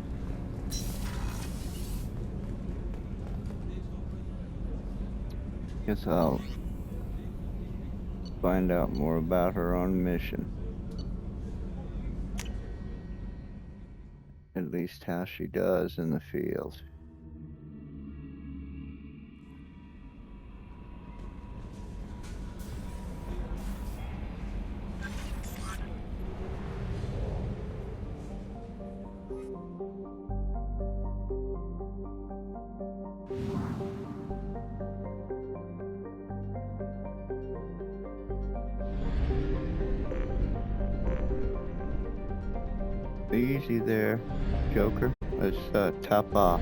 Guess I'll find out more about her on mission. At least how she does in the field. Easy there, Joker. Let's top off.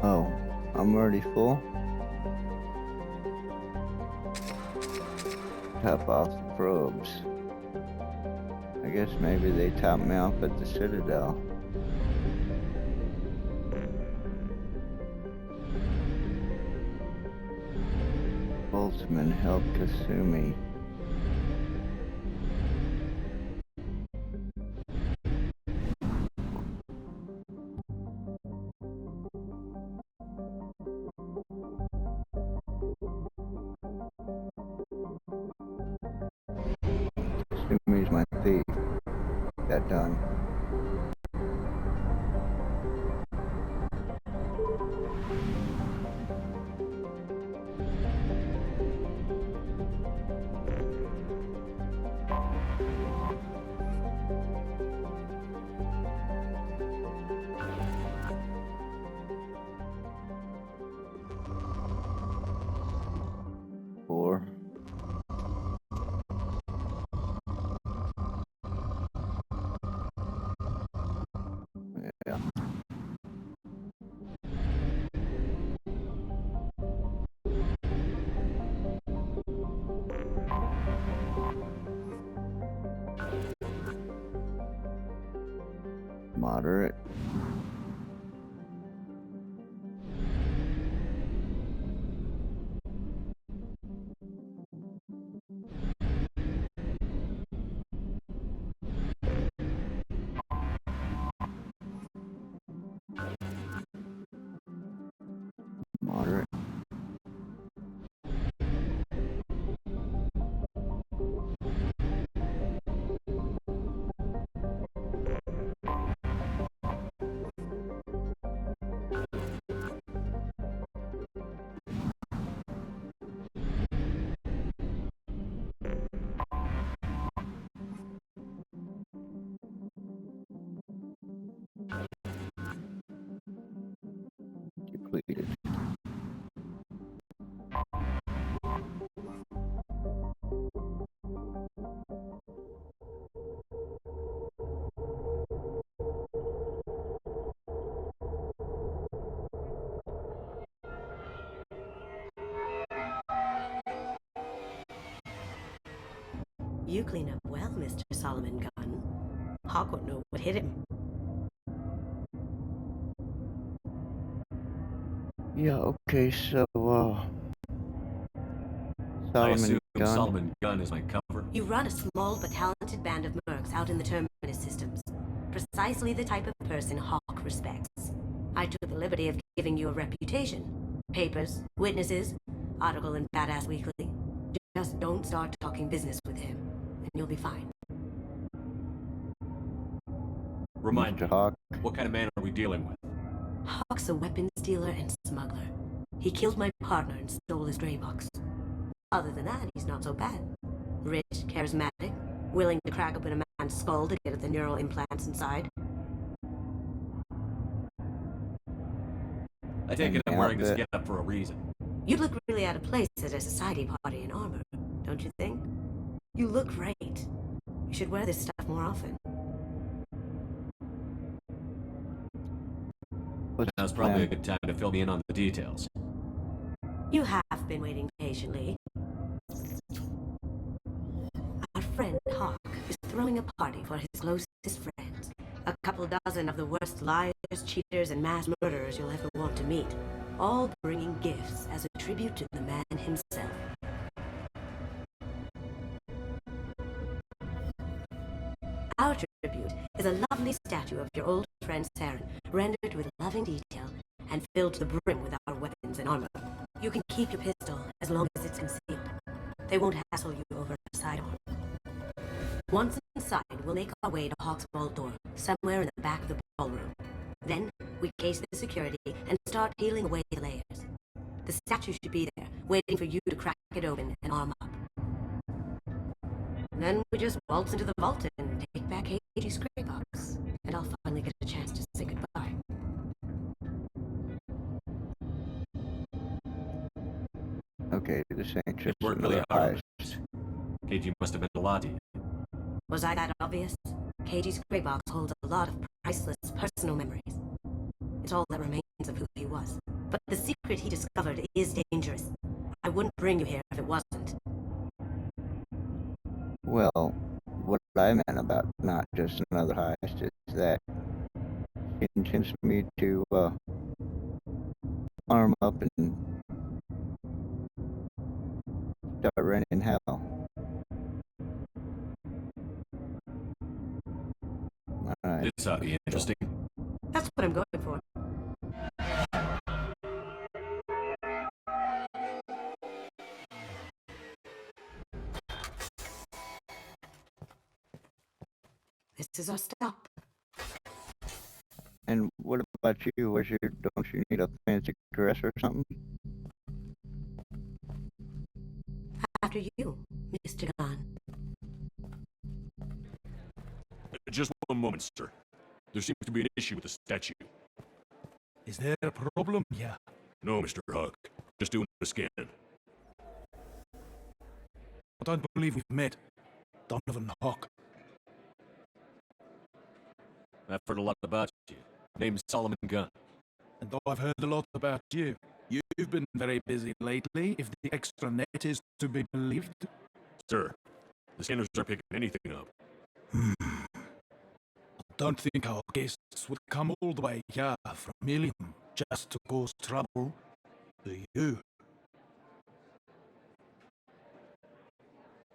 Oh, I'm already full. Top off the probes. I guess maybe they top me off at the Citadel. Boltzmann helped Kasumi. Kasumi's my thief. That done. Four. Yeah. Moderate. Moderate. Depleted. You clean up well, Mr. Solomon Gunn. Hawk won't know what hit him. Yeah, okay, so, I Solomon assume Gunn. Solomon Gunn is my cover. You run a small but talented band of mercs out in the Terminus systems. Precisely the type of person Hawk respects. I took the liberty of giving you a reputation. Papers, witnesses, article in Badass Weekly. Just don't start talking business with him, and you'll be fine. Remind me, Hawk. what kind of man are we dealing with? Hawk's a weapons dealer and smuggler. He killed my partner and stole his gray box. Other than that, he's not so bad. Rich, charismatic, willing to crack open a man's skull to get at the neural implants inside. I take it I'm wearing this getup for a reason. You'd look really out of place at a society party in armor, don't you think? You look great. You should wear this stuff more often. Now's probably a good time to fill me in on the details. You have been waiting patiently. Our friend Hawk is throwing a party for his closest friends. A couple dozen of the worst liars, cheaters, and mass murderers you'll ever want to meet. All bringing gifts as a tribute to the man himself. Our tribute is a lovely statue of your old friend Saren, rendered with loving detail and filled to the brim with our weapons and armor. You can keep your pistol as long as it's concealed. They won't hassle you over a sidearm. Once inside, we'll make our way to Hawk's vault door, somewhere in the back of the ballroom. Then, we case the security and start peeling away the layers. The statue should be there, waiting for you to crack it open and arm up. Then we just waltz into the vault and take back Katie's gray box, and I'll finally get a chance to say goodbye. Okay, this ain't just It worked another really hard on heist. this. KG must have been a lot to you. Was I that obvious? Katie's gray box holds a lot of priceless personal memories. It's all that remains of who he was. But the secret he discovered is dangerous. I wouldn't bring you here if it wasn't. Well, what I meant about not just another heist is that he intends me to arm up and start running hell. Alright. This ought to be interesting. That's what I'm going for. This is our stop. And what about you? Don't you need a fancy dress or something? After you, Mr. Gunn. Just one moment, sir. There seems to be an issue with the statue. Is there a problem? Yeah. No, Mr. Huck. Just doing a scan. I don't believe we've met. Donovan Hawk. I've heard a lot about you. Name's Solomon Gunn. And I've heard a lot about you. You've been very busy lately, if the extranet is to be believed. Sir, the scanners aren't picking anything up. I don't think our guests would come all the way here from Milliam just to cause trouble. Do you?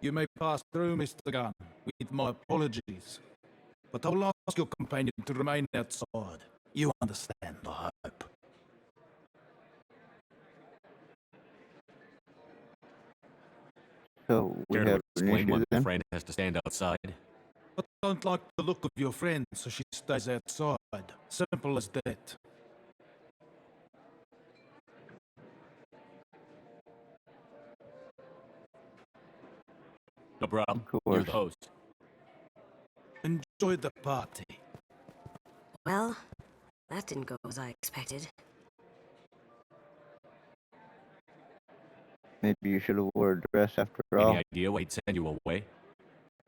You may pass through, Mr. Gunn, with my apologies. But I'll ask your companion to remain outside. You understand, I hope. So we Care to have an explain issue why my then? friend has to stand outside? I don't like the look of your friend, so she stays outside. Simple as that. No problem. Of course. You're the host. Enjoy the party. Well, that didn't go as I expected. Maybe you should have wore a dress after all. Any idea why he'd send you away?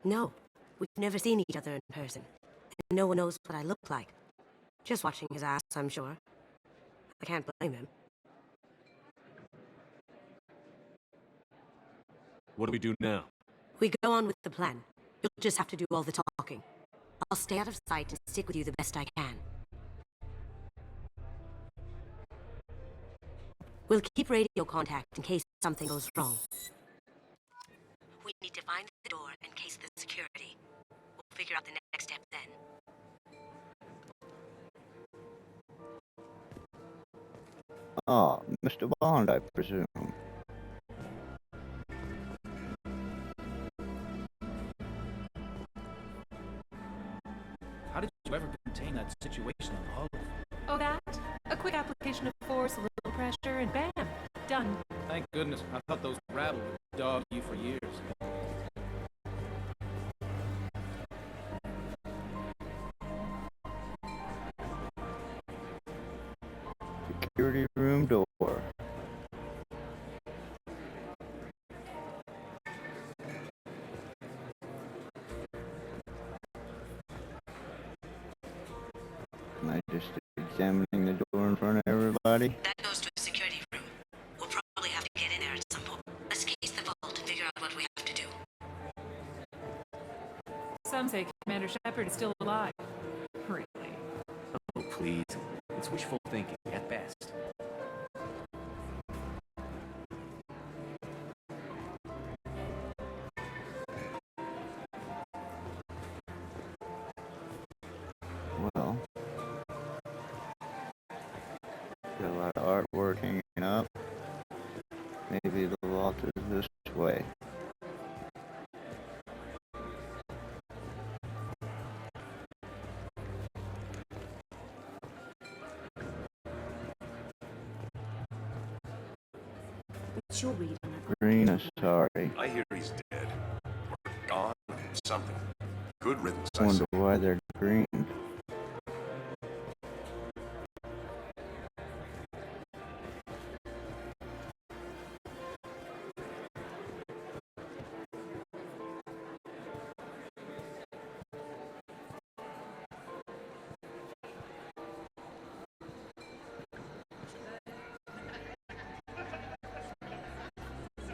No, we've never seen each other in person. And no one knows what I look like. Just watching his ass, I'm sure. I can't blame him. What do we do now? We go on with the plan. You'll just have to do all the talking. I'll stay out of sight and stick with you the best I can. We'll keep radio contact in case something goes wrong. We need to find the door and case the security. We'll figure out the next step then. Oh, Mr. Bond, I presume. How did you ever contain that situation on the hull? Oh, that? A quick application of force, a little pressure, and bam! Done. Thank goodness. I thought those rattle would dog you for years. Security room door. Am I just examining the door in front of everybody? That goes to the security room. We'll probably have to get in there at some point. Let's case the vault and figure out what we have to do. Some say Commander Shepard is still alive. Really? Oh, please. It's wishful thinking at best. Got a lot of artwork hanging up. Maybe the vault is this way. What's your read on that? Green, sorry. I hear he's dead. Or gone, or something. Good riddance, I Wonder say. why they're green.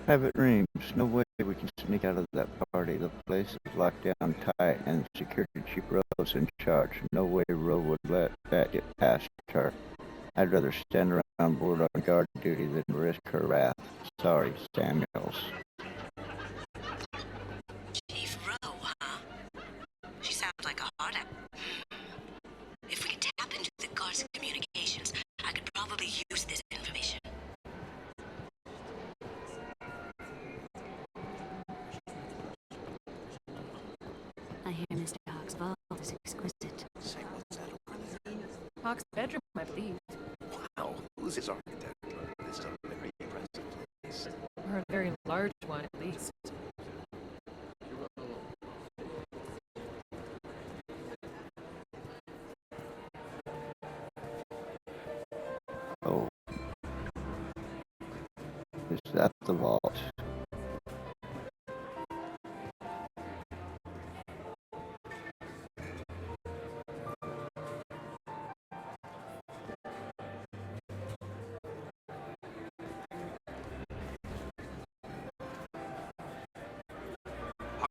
Private Reams, no way we can sneak out of that party. The place is locked down tight and security chief Rowe's in charge. No way Rowe would let that get past her. I'd rather stand around board on guard duty than risk her wrath. Sorry, Samuels. Chief Rowe, huh? She sounds like a hard act. If we could tap into the guard's communications, I could probably use this information. I hear Mr. Hawk's vault is exquisite. Say, what's that over there? Hawk's bedroom, I believe. Wow, who's his architect? This is a very impressive place. Or a very large one, at least. Oh. Is that the vault?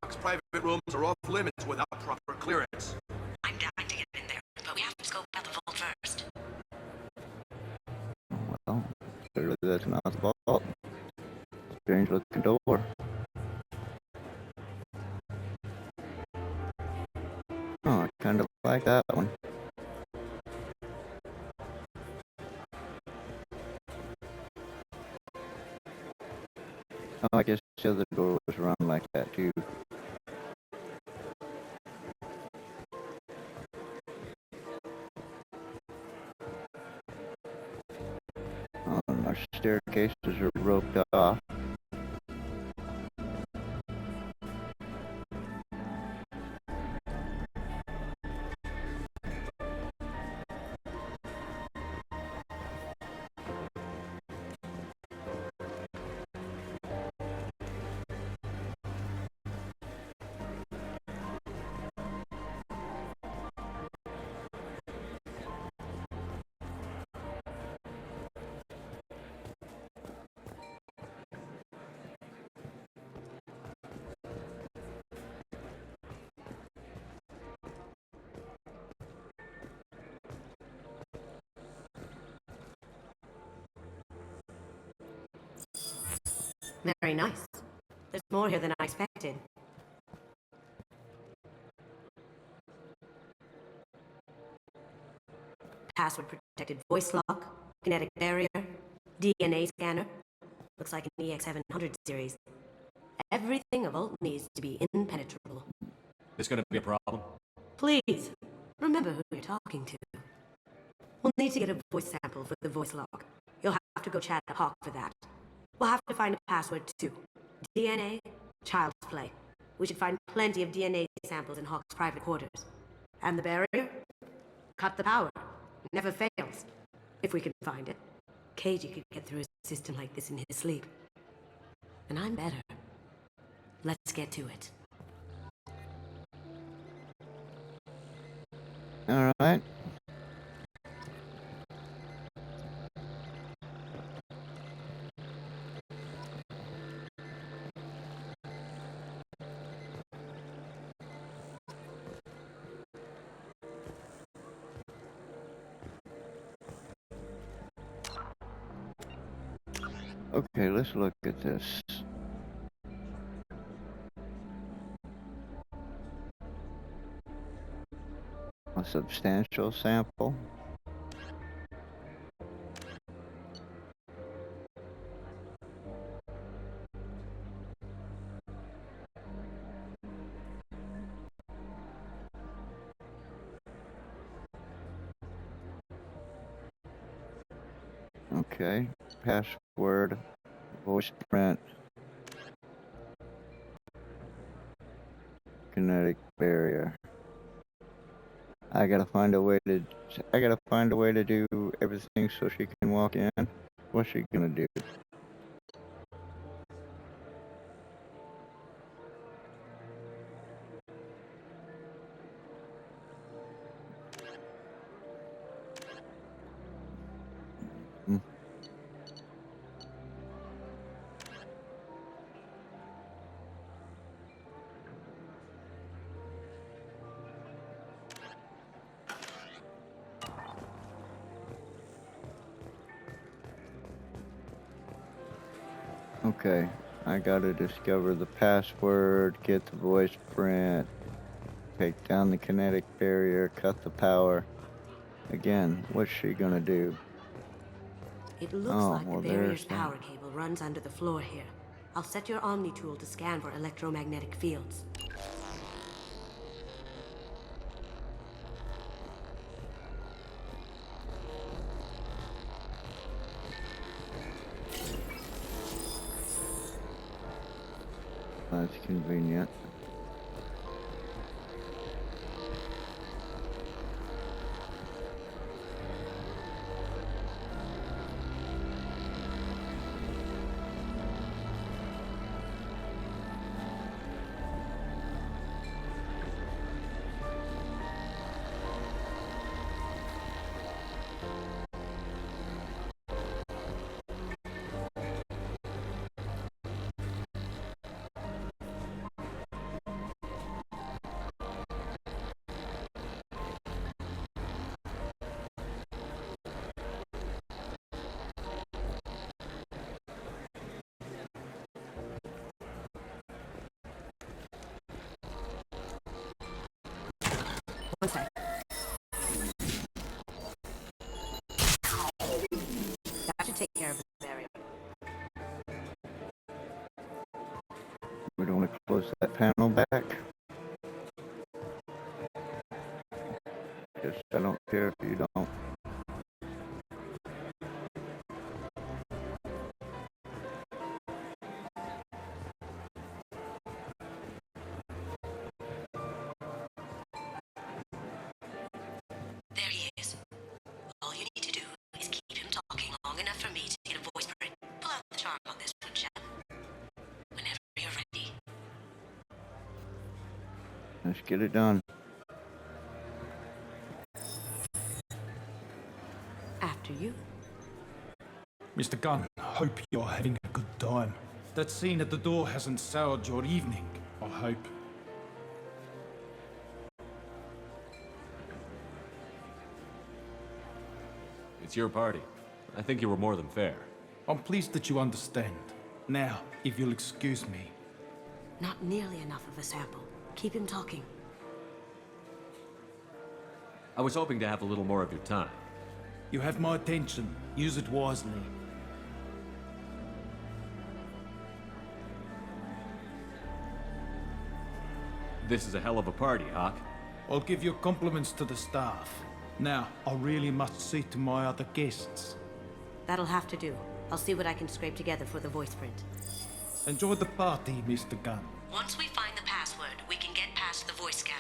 Hawk's private rooms are off limits without proper clearance. I'm dying to get in there, but we have to scope out the vault first. Well, clearly that's not the vault. Strange looking door. Oh, I kind of like that one. Oh, I guess the other door was run like that too. Oh, and our staircases are roped off. Very nice. There's more here than I expected. Password-protected voice lock, kinetic barrier, DNA scanner. Looks like an EX700 series. Everything a vault needs to be impenetrable. This gonna be a problem? Please, remember who you're talking to. We'll need to get a voice sample for the voice lock. You'll have to go chat at Hawk for that. We'll have to find a password, too. DNA, child's play. We should find plenty of DNA samples in Hawk's private quarters. And the barrier? Cut the power. It never fails. If we can find it. Keiji could get through a system like this in his sleep. And I'm better. Let's get to it. All right. Okay, let's look at this. A substantial sample. Okay. Password. Voice print. Kinetic barrier. I gotta find a way to do everything so she can walk in. What's she gonna do? Hmm. Okay, I gotta discover the password, get the voice print, take down the kinetic barrier, cut the power. Again, what's she gonna do? It looks like the barrier's power cable runs under the floor here. I'll set your Omni tool to scan for electromagnetic fields. That's convenient. One sec. That should take care of the barrier. We don't want to close that panel back. Just, I don't care if you don't. There he is. All you need to do is keep him talking long enough for me to get a voice print. Pull out the charm on this one, chap. Whenever you're ready. Let's get it done. After you. Mr. Gunn, hope you're having a good time. That scene at the door hasn't soured your evening, I hope. It's your party. I think you were more than fair. I'm pleased that you understand. Now, if you'll excuse me. Not nearly enough of a sample. Keep him talking. I was hoping to have a little more of your time. You have my attention. Use it wisely. This is a hell of a party, Hawk. I'll give your compliments to the staff. Now, I really must see to my other guests. That'll have to do. I'll see what I can scrape together for the voice print. Enjoy the party, Mr. Gunn. Once we find the password, we can get past the voice scanner.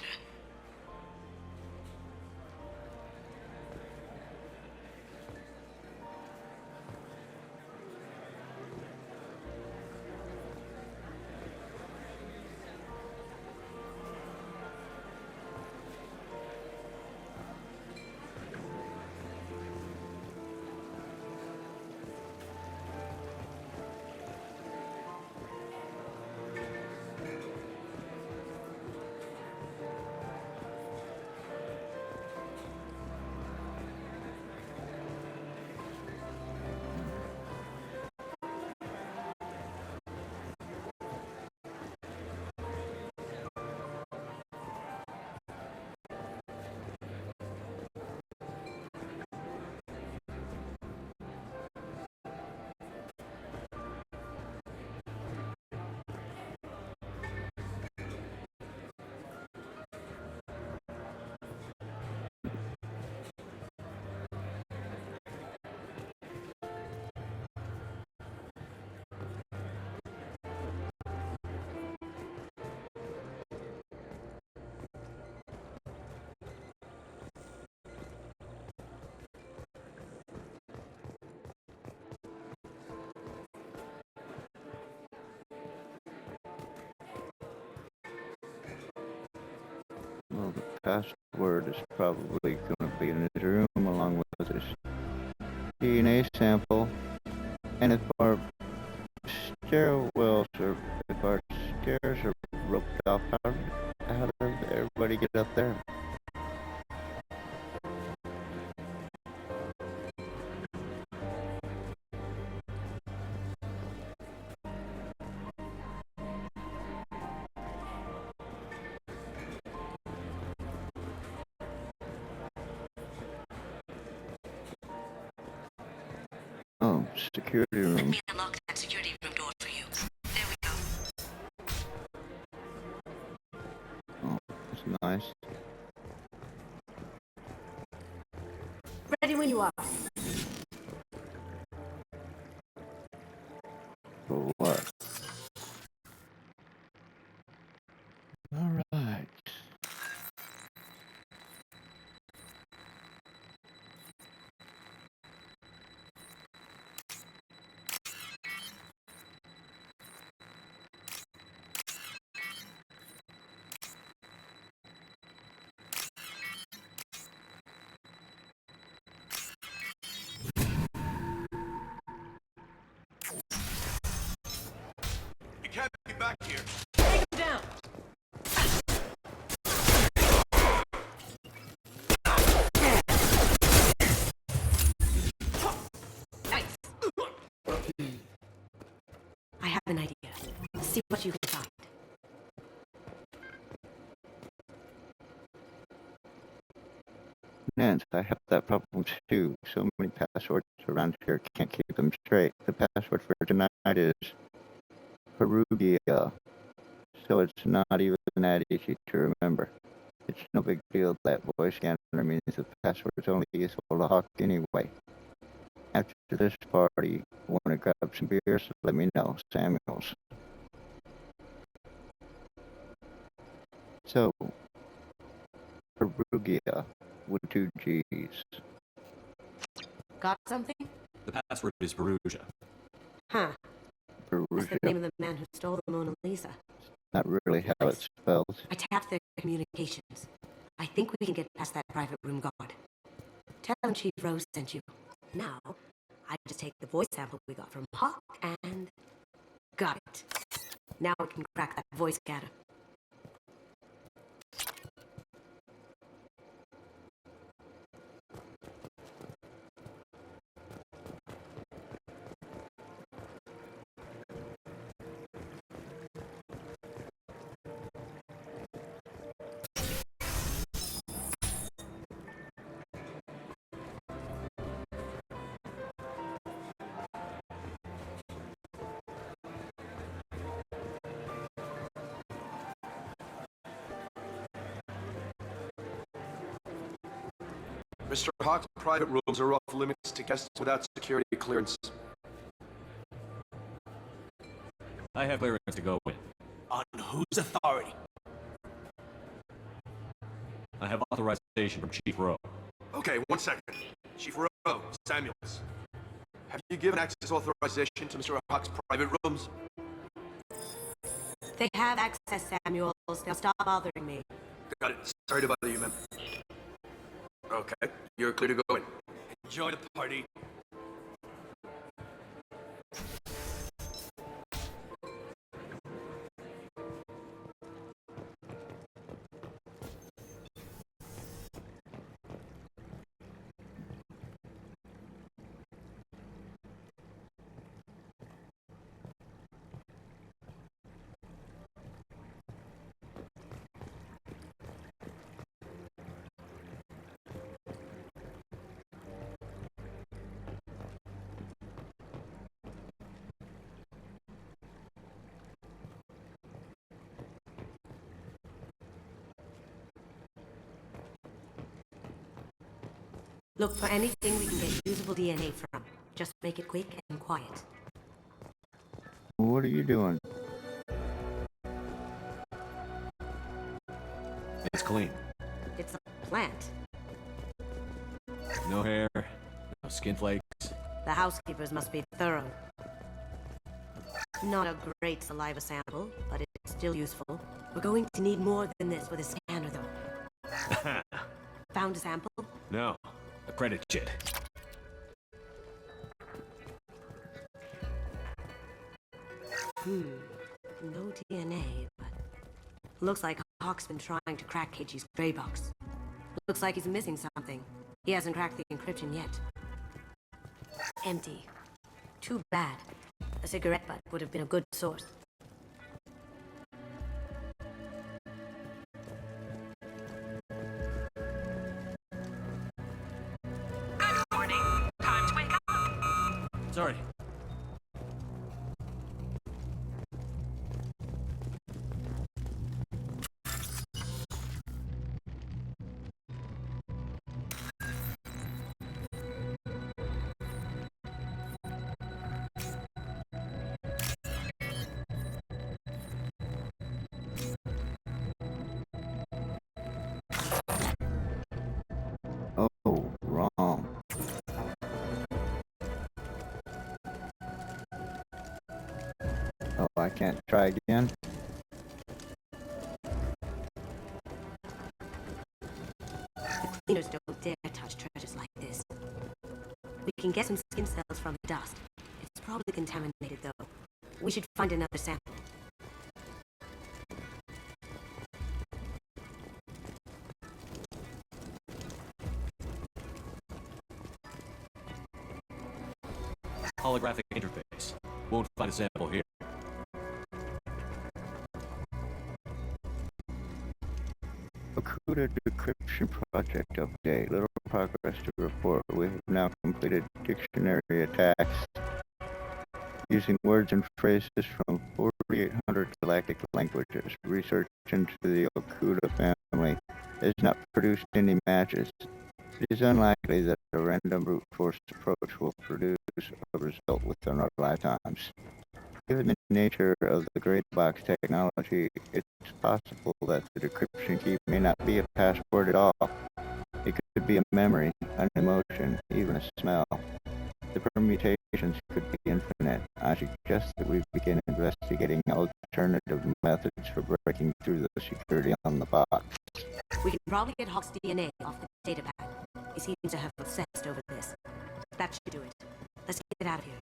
Well, the password is probably going to be in his room along with his DNA sample. And if our stairwells are, if our stairs are roped off, how does everybody get up there? Oh, security room. Let me unlock that security room door for you. There we go. Oh, that's nice. Ready when you are. For what? All right. You can't be back here. Take him down. Nice. I have an idea. See what you can find. Nance, I have that problem too. So many passwords around here, can't keep them straight. The password for tonight is Perugia, so it's not even that easy to remember. It's no big deal. That voice scanner means the password is only useful to Hawk anyway. After this party, want to grab some beers? Let me know, Samuels. So, Perugia with 2 G's. Got something? The password is Perugia. Huh. That's Perugia. the name of the man who stole the Mona Lisa. Not really how it's spelled. I tapped their communications. I think we can get past that private room guard. Tell him Chief Rose sent you. Now, I just take the voice sample we got from Hawk and... got it. Now we can crack that voice scanner. Mr. Hawk's private rooms are off limits to guests without security clearance. I have clearance to go in. On whose authority? I have authorization from Chief Rowe. Okay, 1 second. Chief Rowe, Samuels. Have you given access authorization to Mr. Hawk's private rooms? They have access, Samuels. Now stop bothering me. Got it. Sorry to bother you, ma'am. Okay, you're clear to go in. Enjoy the party. Look for anything we can get usable DNA from. Just make it quick and quiet. What are you doing? It's clean. It's a plant. No hair, no skin flakes. The housekeepers must be thorough. Not a great saliva sample, but it's still useful. We're going to need more than this with a scanner, though. found a sample? No. A credit chit. No DNA, but... Looks like Hawk's been trying to crack KG's gray box. Looks like he's missing something. He hasn't cracked the encryption yet. Empty. Too bad. A cigarette butt would have been a good source. Good morning. Time to wake up. Sorry. Oh, wrong. Oh, I can't try again? Cleaners don't dare touch treasures like this. We can get some skin cells from the dust. It's probably contaminated, though. We should find another sample. Holographic interface. Won't find a sample here. Okuda decryption project update. Little progress to report. We have now completed dictionary attacks using words and phrases from 4,800 galactic languages. Research into the Okuda family has not produced any matches. It is unlikely that a random brute force approach will produce a result within our lifetimes. Given the nature of the gray box technology, it's possible that the decryption key may not be a password at all. It could be a memory, an emotion, even a smell. The permutations could be infinite. I suggest that we begin investigating alternative methods for breaking through the security on the box. We can probably get Hawk's DNA off the data pad. He seems to have obsessed over this. That should do it. Let's get out of here.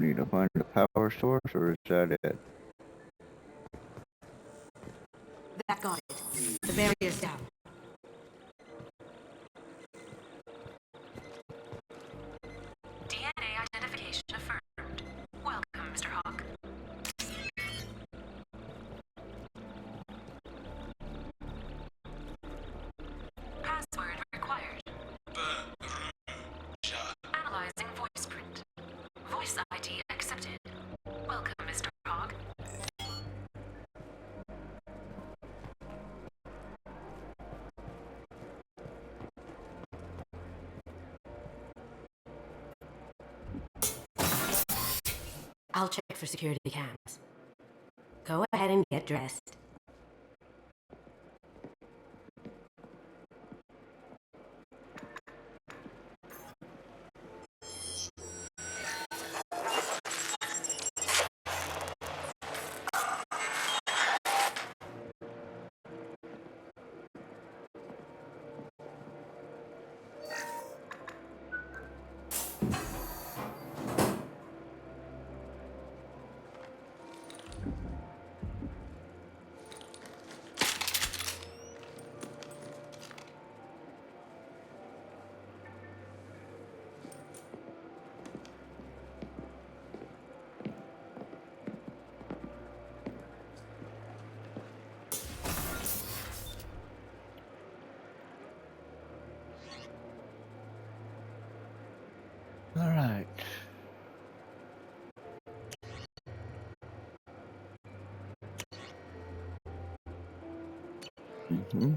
We need to find a power source, or is that it? That got it. The barrier's down. DNA identification affirmed. Welcome, Mr. Hawk. Password required. Analyzing voice print. Voice ID accepted. Welcome, Mr. Hawk. I'll check for security cams. Go ahead and get dressed. Mm-hmm.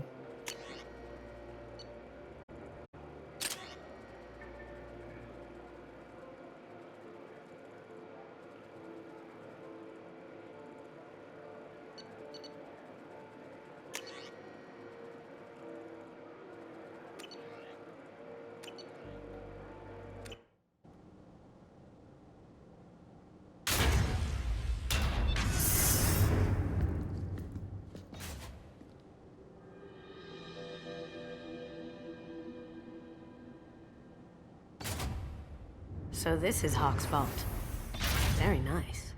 So this is Hawk's vault. Very nice.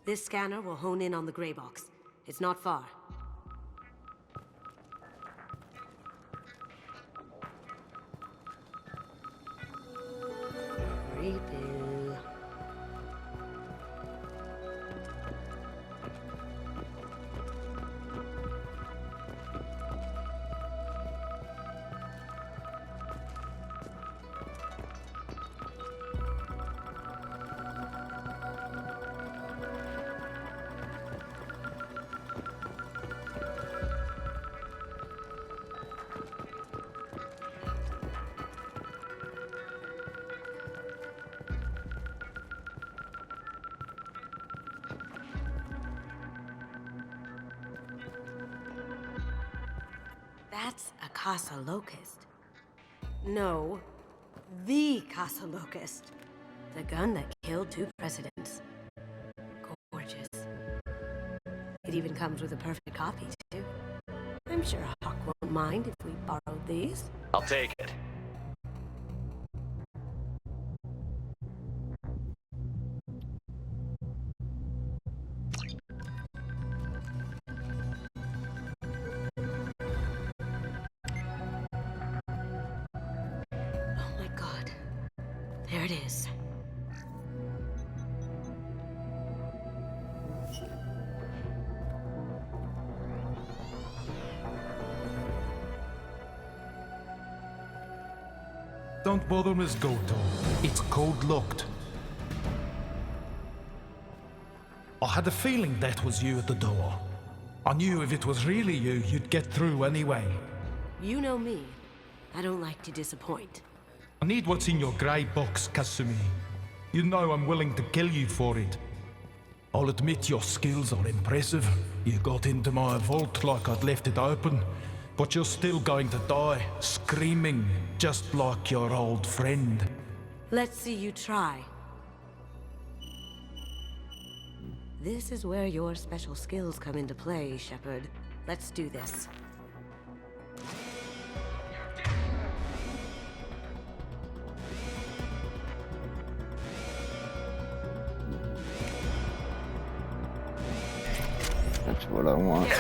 This scanner will hone in on the gray box. It's not far. Creepy. That's a Casa Locust. No, the Casa Locust. The gun that killed 2 presidents. Gorgeous. It even comes with a perfect copy, too. I'm sure Hawk won't mind if we borrowed these. I'll take it. Oh my god. There it is. Don't bother, Miss Goto. It's code locked. I had a feeling that was you at the door. I knew if it was really you, you'd get through anyway. You know me. I don't like to disappoint. I need what's in your grey box, Kasumi. You know I'm willing to kill you for it. I'll admit your skills are impressive. You got into my vault like I'd left it open. But you're still going to die, screaming, just like your old friend. Let's see you try. This is where your special skills come into play, Shepard. Let's do this. That's what I want.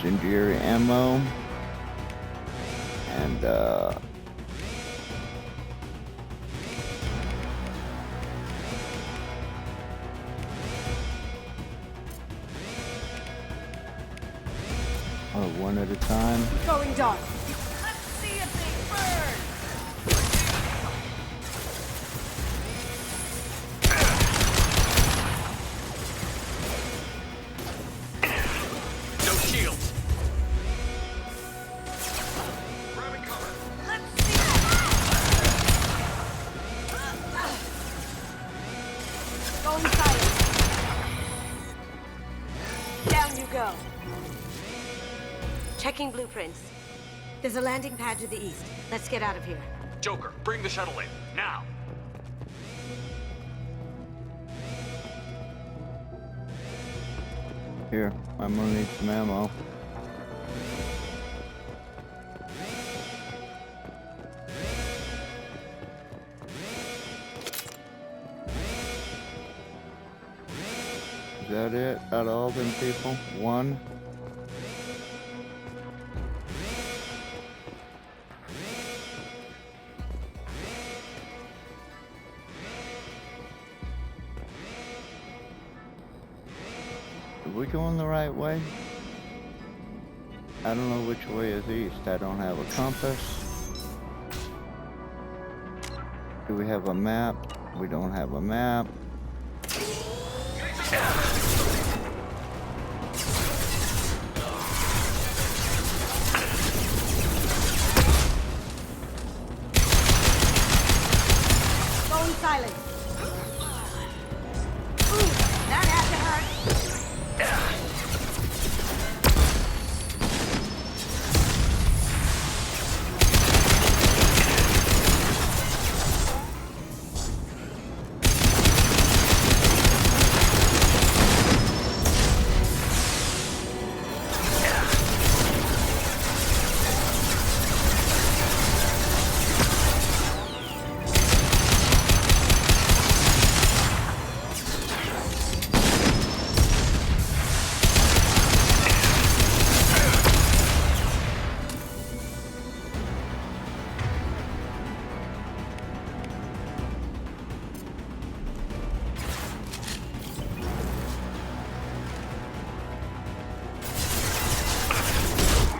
Incendiary ammo and one at a time. Going dark. Let's see if they burn. No shields. Going silent. Down you go. Checking blueprints. There's a landing pad to the east. Let's get out of here. Joker, bring the shuttle in, now. Here, I'm gonna need some ammo. that it? Out of all them people? One? Are we going the right way? I don't know which way is east. I don't have a compass. Do we have a map? We don't have a map. Going silent. Ooh, that had to hurt.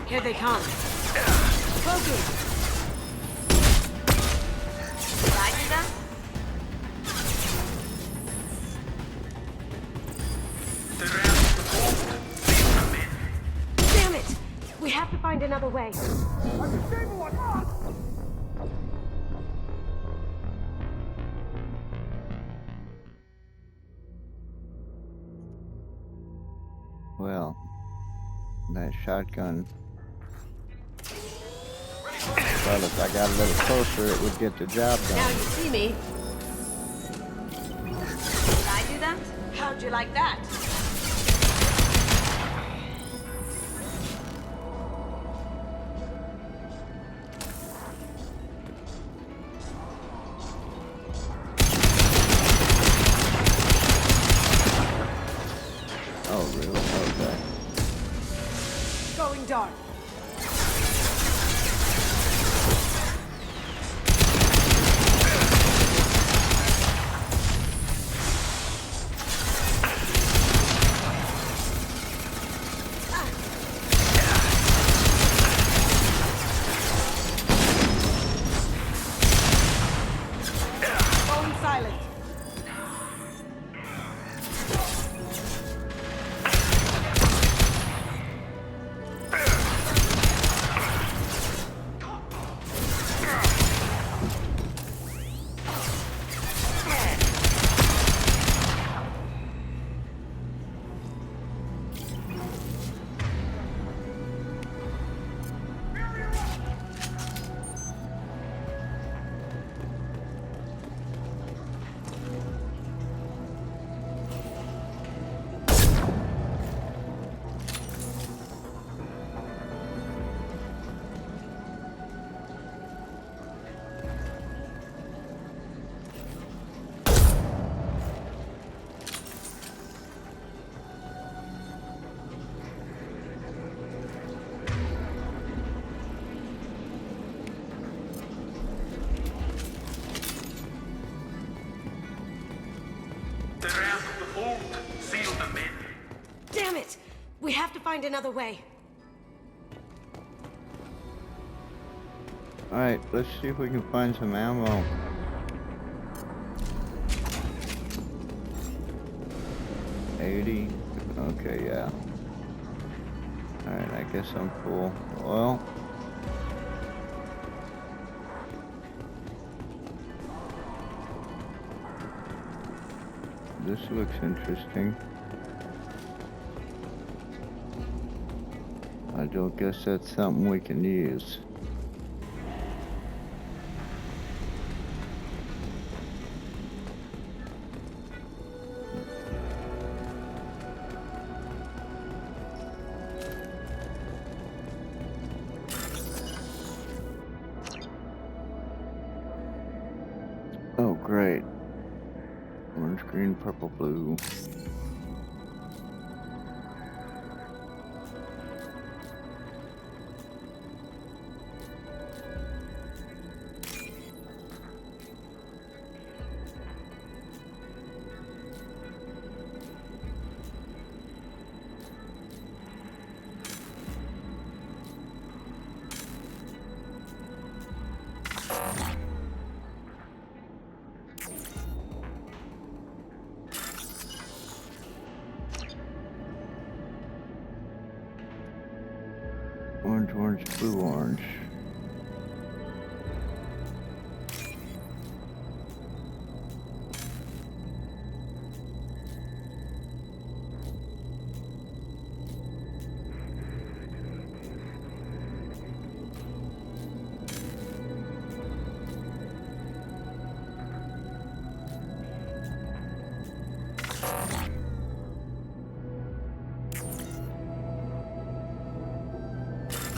Here they come. Focus. Did I do that? Damn it! We have to find another way. Well, that shotgun. Well, if I got a little closer, it would get the job done. Now you see me. Did I do that? How'd you like that? Oh, really? Okay. Going dark. Going silent. Damn it! We have to find another way. Alright, let's see if we can find some ammo. $80. Okay, yeah. Alright, I guess I'm full. Well. This looks interesting. I don't guess that's something we can use. Oh, great. Orange, green, purple, blue. Orange, orange, blue, orange.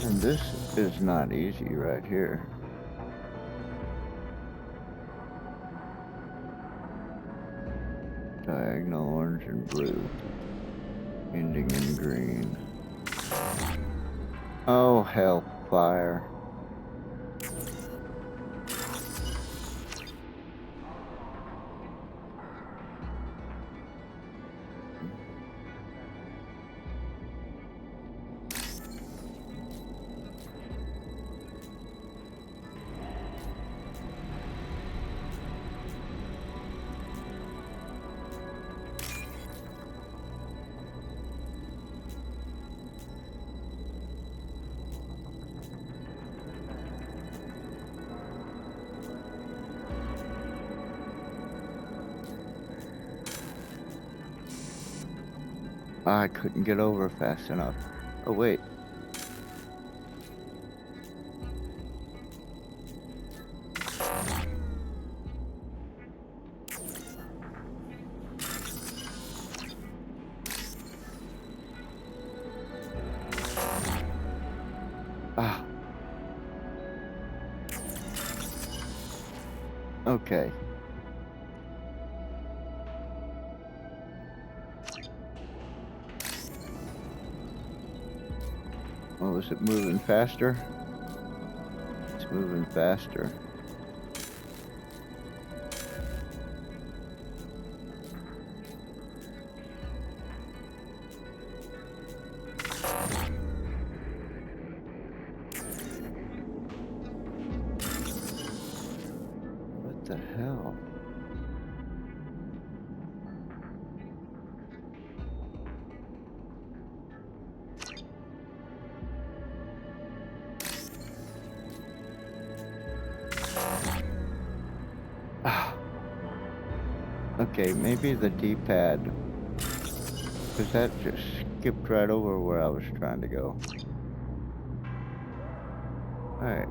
And this is not easy right here. Diagonal orange and blue. Ending in green. Oh, hellfire. I couldn't get over fast enough. Oh, wait. Ah. Okay. Oh, is it moving faster? It's moving faster. What the hell? Okay, maybe the D-pad, because that just skipped right over where I was trying to go. Alright.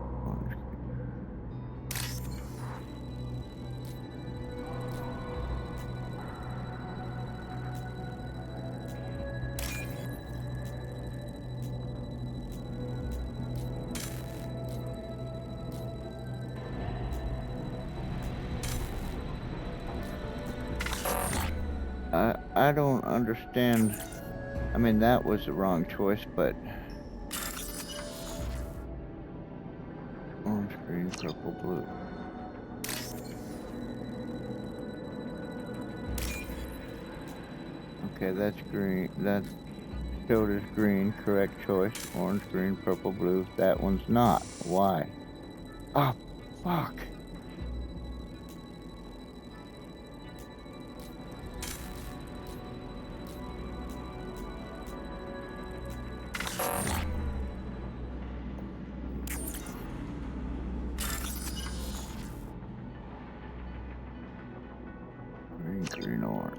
I don't understand. I mean, that was the wrong choice, but orange, green, purple, blue. Okay, that's green. That showed as green. Correct choice. Orange, green, purple, blue. That one's not. Why? Oh, fuck. Green, green, orange.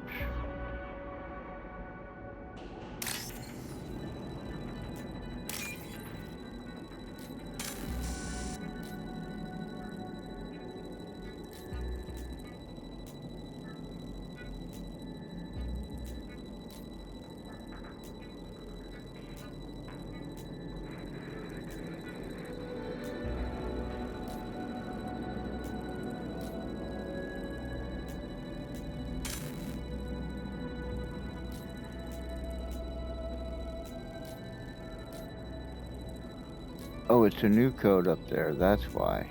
Oh, it's a new code up there, that's why.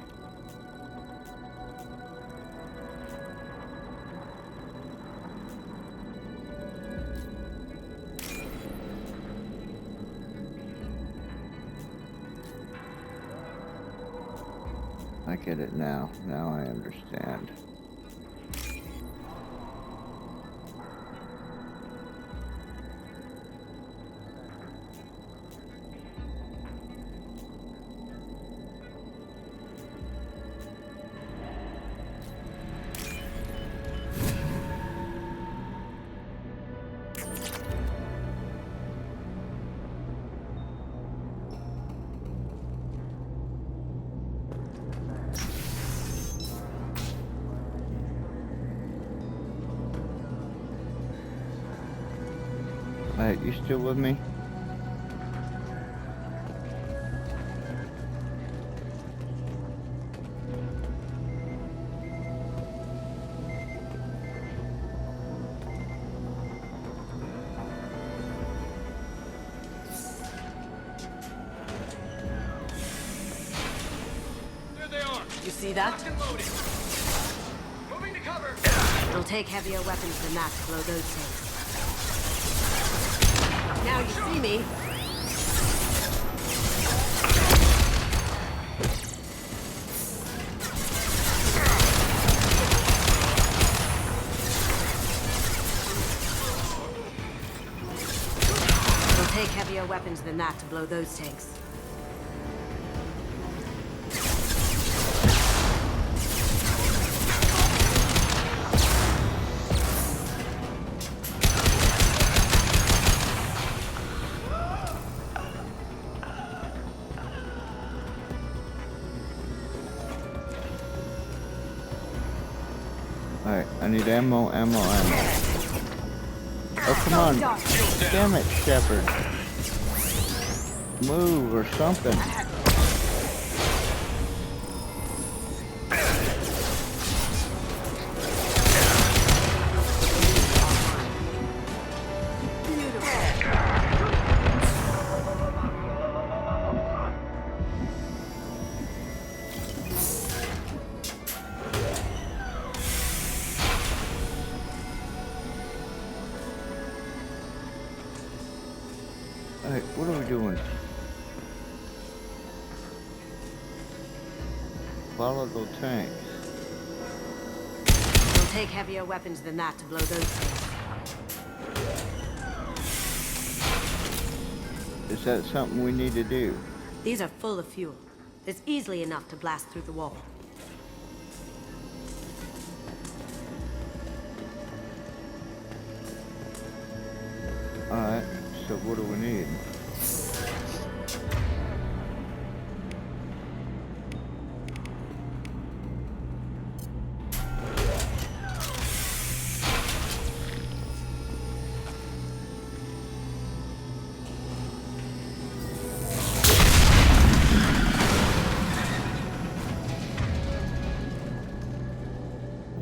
I get it now. Now I understand. Alright, you still with me? You see that? Moving to cover. It'll take heavier weapons than that to blow those things. Now you see me. It'll take heavier weapons than that to blow those tanks. Alright, I need ammo. Oh, come on. Damn it, Shepard. Move or something. Alright, what are we doing? Volatile tanks. It'll take heavier weapons than that to blow those things. Is that something we need to do? These are full of fuel. It's easily enough to blast through the wall. Alright, so what do we need?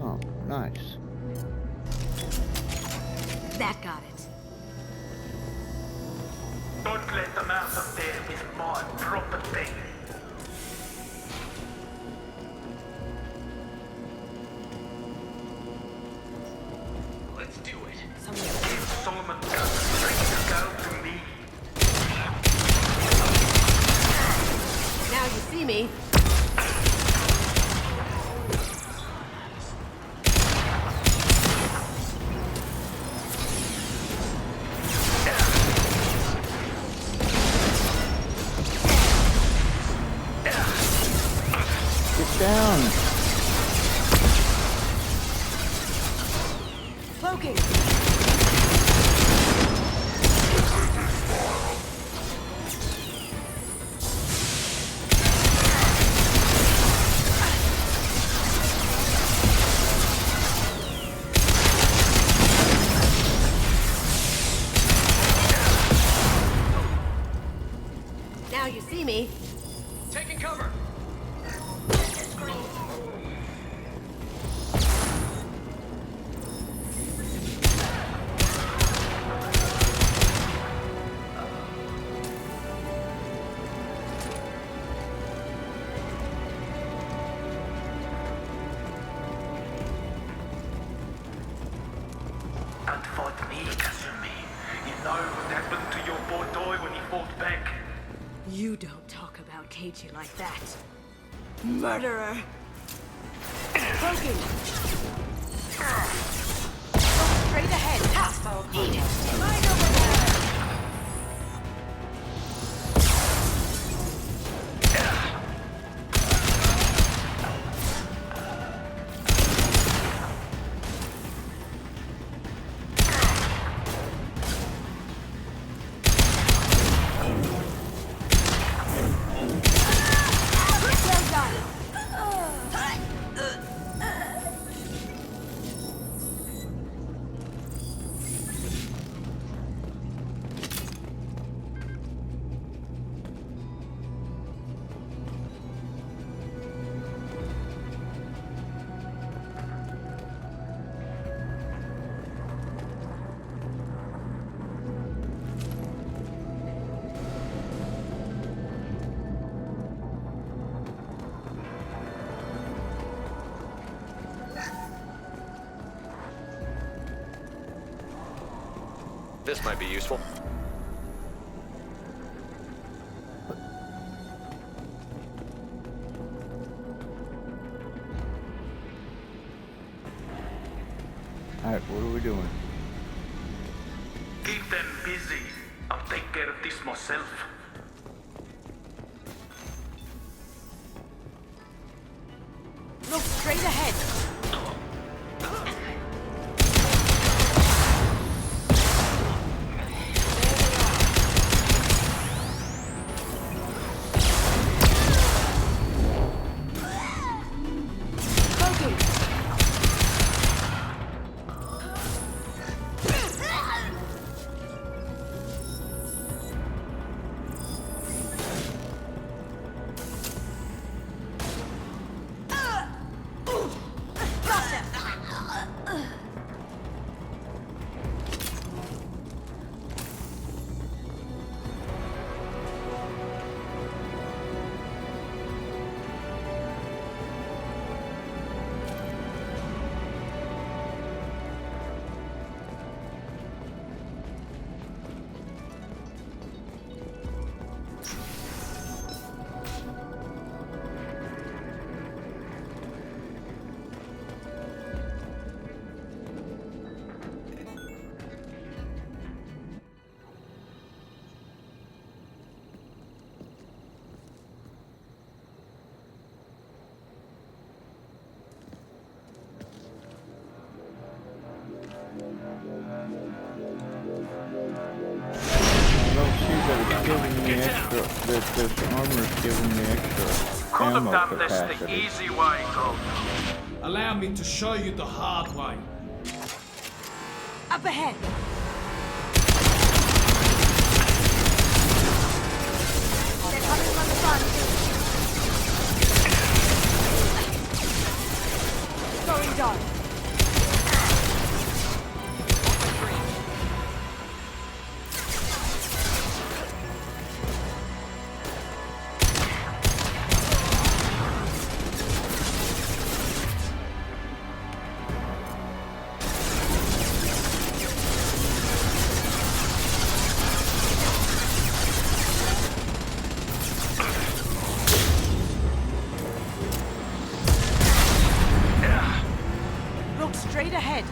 Oh, nice. That got it. Don't let them out of there with my property. Let's do it. Give Solomon guns ready to go to me. Now you see me. Get down! Cloaking. Now you see me. Taking cover. Don't fight me, Kasumi. You know what happened to your boy Toy when he fought back. You don't talk about Keiji like that. Murderer. Cloaking. Go straight ahead. Eat it. Right over there. This might be useful. Alright, what are we doing? Keep them busy. I'll take care of this myself. Look straight ahead. This armor's giving me extra ammo capacity. The easy way, Cole. Allow me to show you the hard way. Up ahead. They're coming from the front. Going dark. Straight ahead.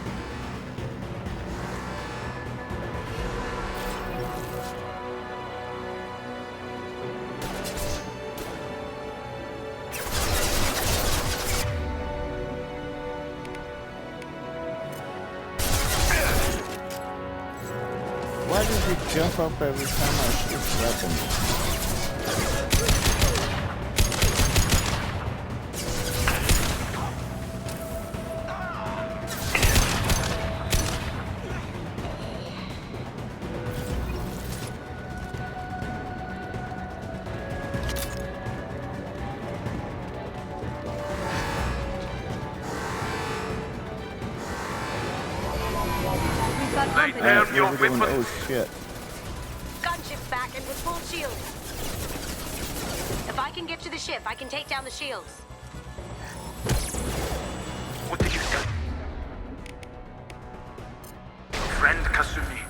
Why does he jump up every time I switch weapons? Lay down your weapon. Oh shit. Gunship's back and with full shield. If I can get to the ship, I can take down the shields. What did you do? Friend Kasumi,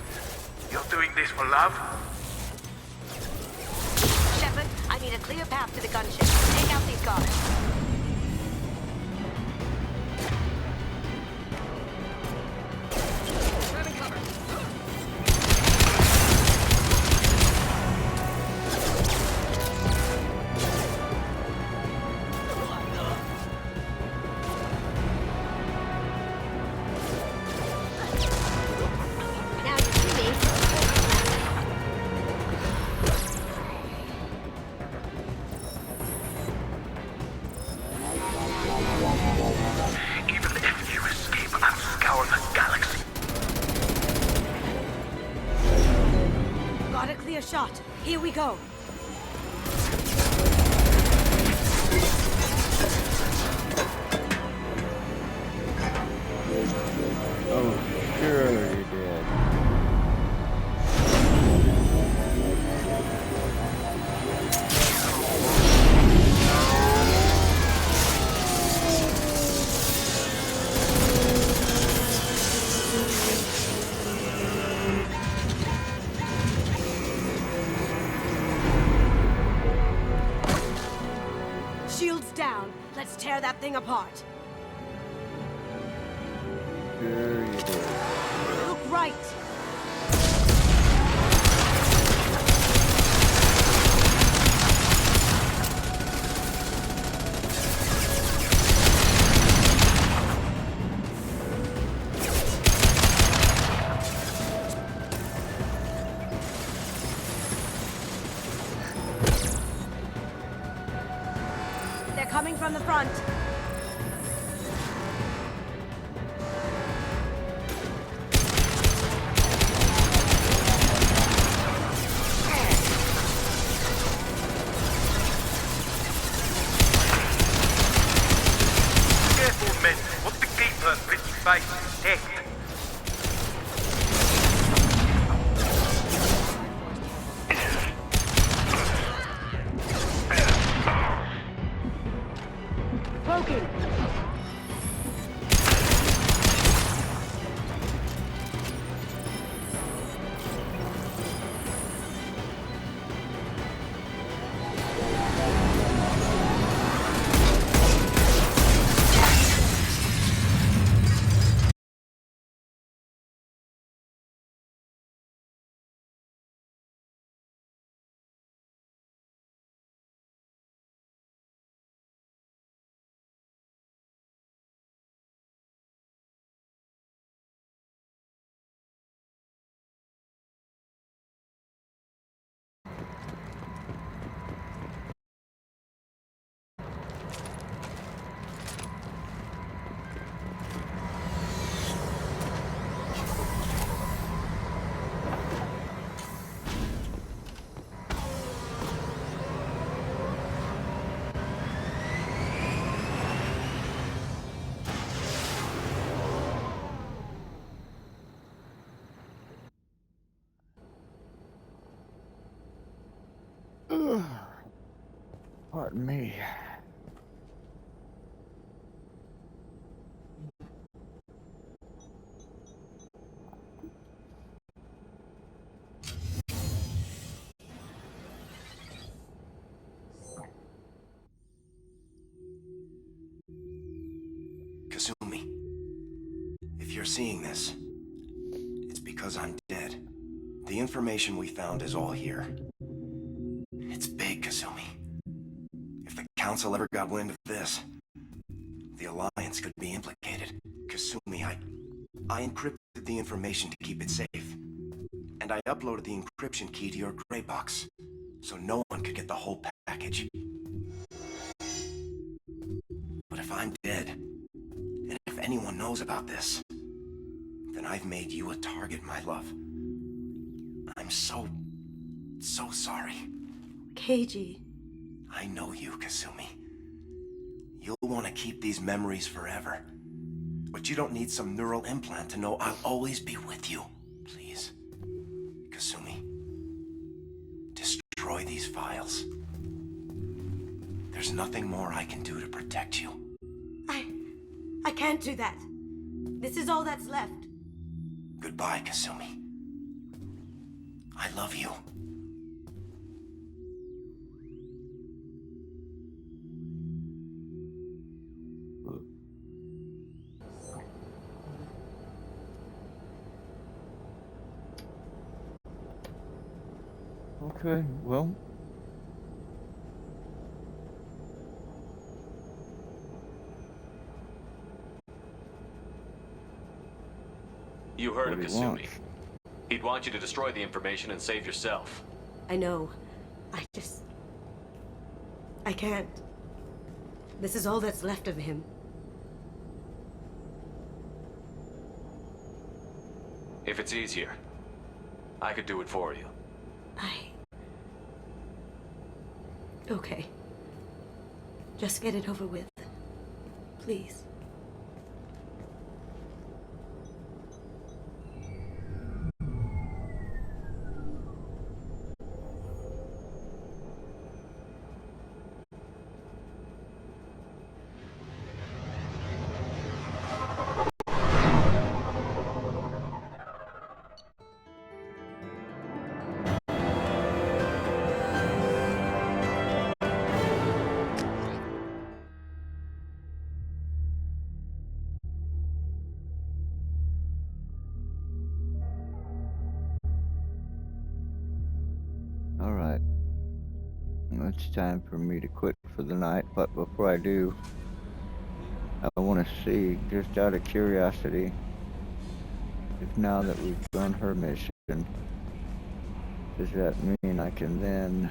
you're doing this for love? Shepard, I need a clear path to the gunship. Take out these guards. Shot. Here we go. Oh, sure you did. tear that thing apart. Sure you do. Look right. They're coming from the front. Careful, men. What the keeper pretty face dead. Broken. Pardon me. Kasumi, if you're seeing this, it's because I'm dead. The information we found is all here. It's big, Kasumi. If the Council ever got wind of this, the Alliance could be implicated. Kasumi, I encrypted the information to keep it safe. And I uploaded the encryption key to your gray box, so no one could get the whole package. But if I'm dead, and if anyone knows about this, then I've made you a target, my love. I'm so sorry. Keiji. I know you, Kasumi. You'll want to keep these memories forever. But you don't need some neural implant to know I'll always be with you. Please. Kasumi. Destroy these files. There's nothing more I can do to protect you. I can't do that. This is all that's left. Goodbye, Kasumi. I love you. Okay, well. You heard of What do you want? Kasumi. He'd want you to destroy the information and save yourself. I know. I can't. This is all that's left of him. If it's easier, I could do it for you. Okay. Just get it over with. Please. it's time for me to quit for the night, but before I do, I want to see, just out of curiosity, if now that we've done her mission, does that mean I can then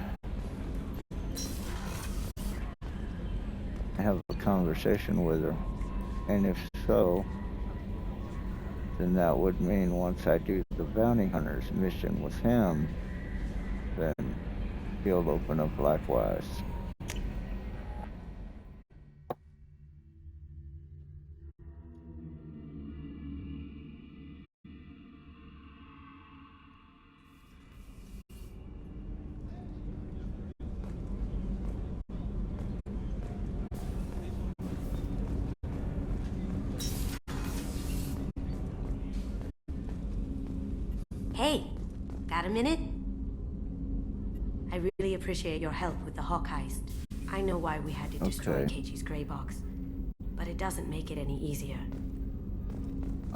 have a conversation with her? And if so, then that would mean once I do the bounty hunter's mission with him, then he'll open up likewise. Hey, got a minute? I really appreciate your help with the Hawk heist. I know why we had to destroy Keiichi's gray box, but it doesn't make it any easier.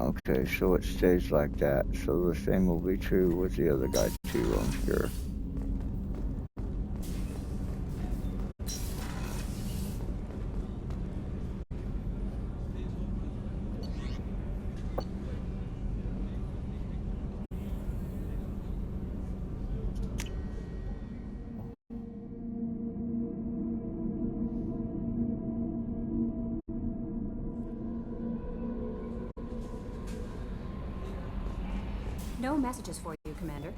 Okay, so it stays like that. So the same will be true with the other guy too, I'm sure. No messages for you, Commander.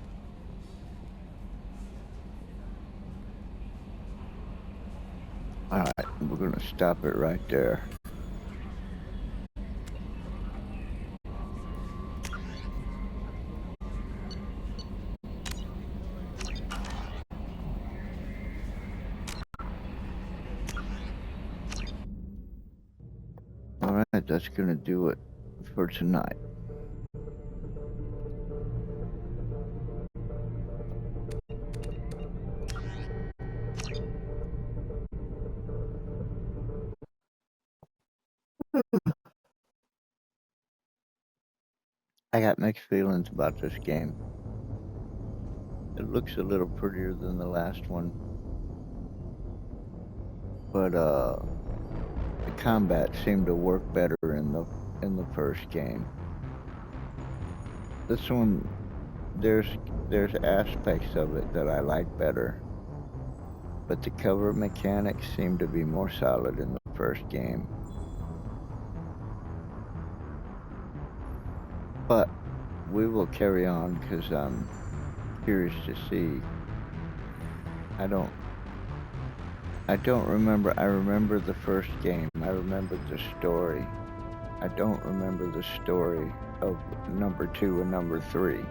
Alright, we're gonna stop it right there. Alright, that's gonna do it for tonight. I got mixed feelings about this game. It looks a little prettier than the last one, but the combat seemed to work better in the first game. This one, there's aspects of it that I like better, but the cover mechanics seem to be more solid in the first game. But we will carry on because I'm curious to see. I don't remember. I remember the first game. I remember the story. I don't remember the story of number 2 and number 3.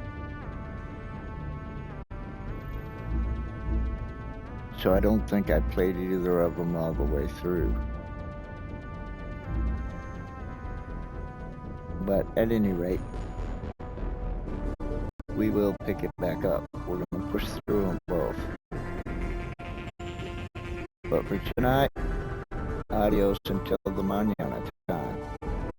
So I don't think I played either of them all the way through. But at any rate, we will pick it back up. We're going to push through them both. But for tonight, adios until the mañana.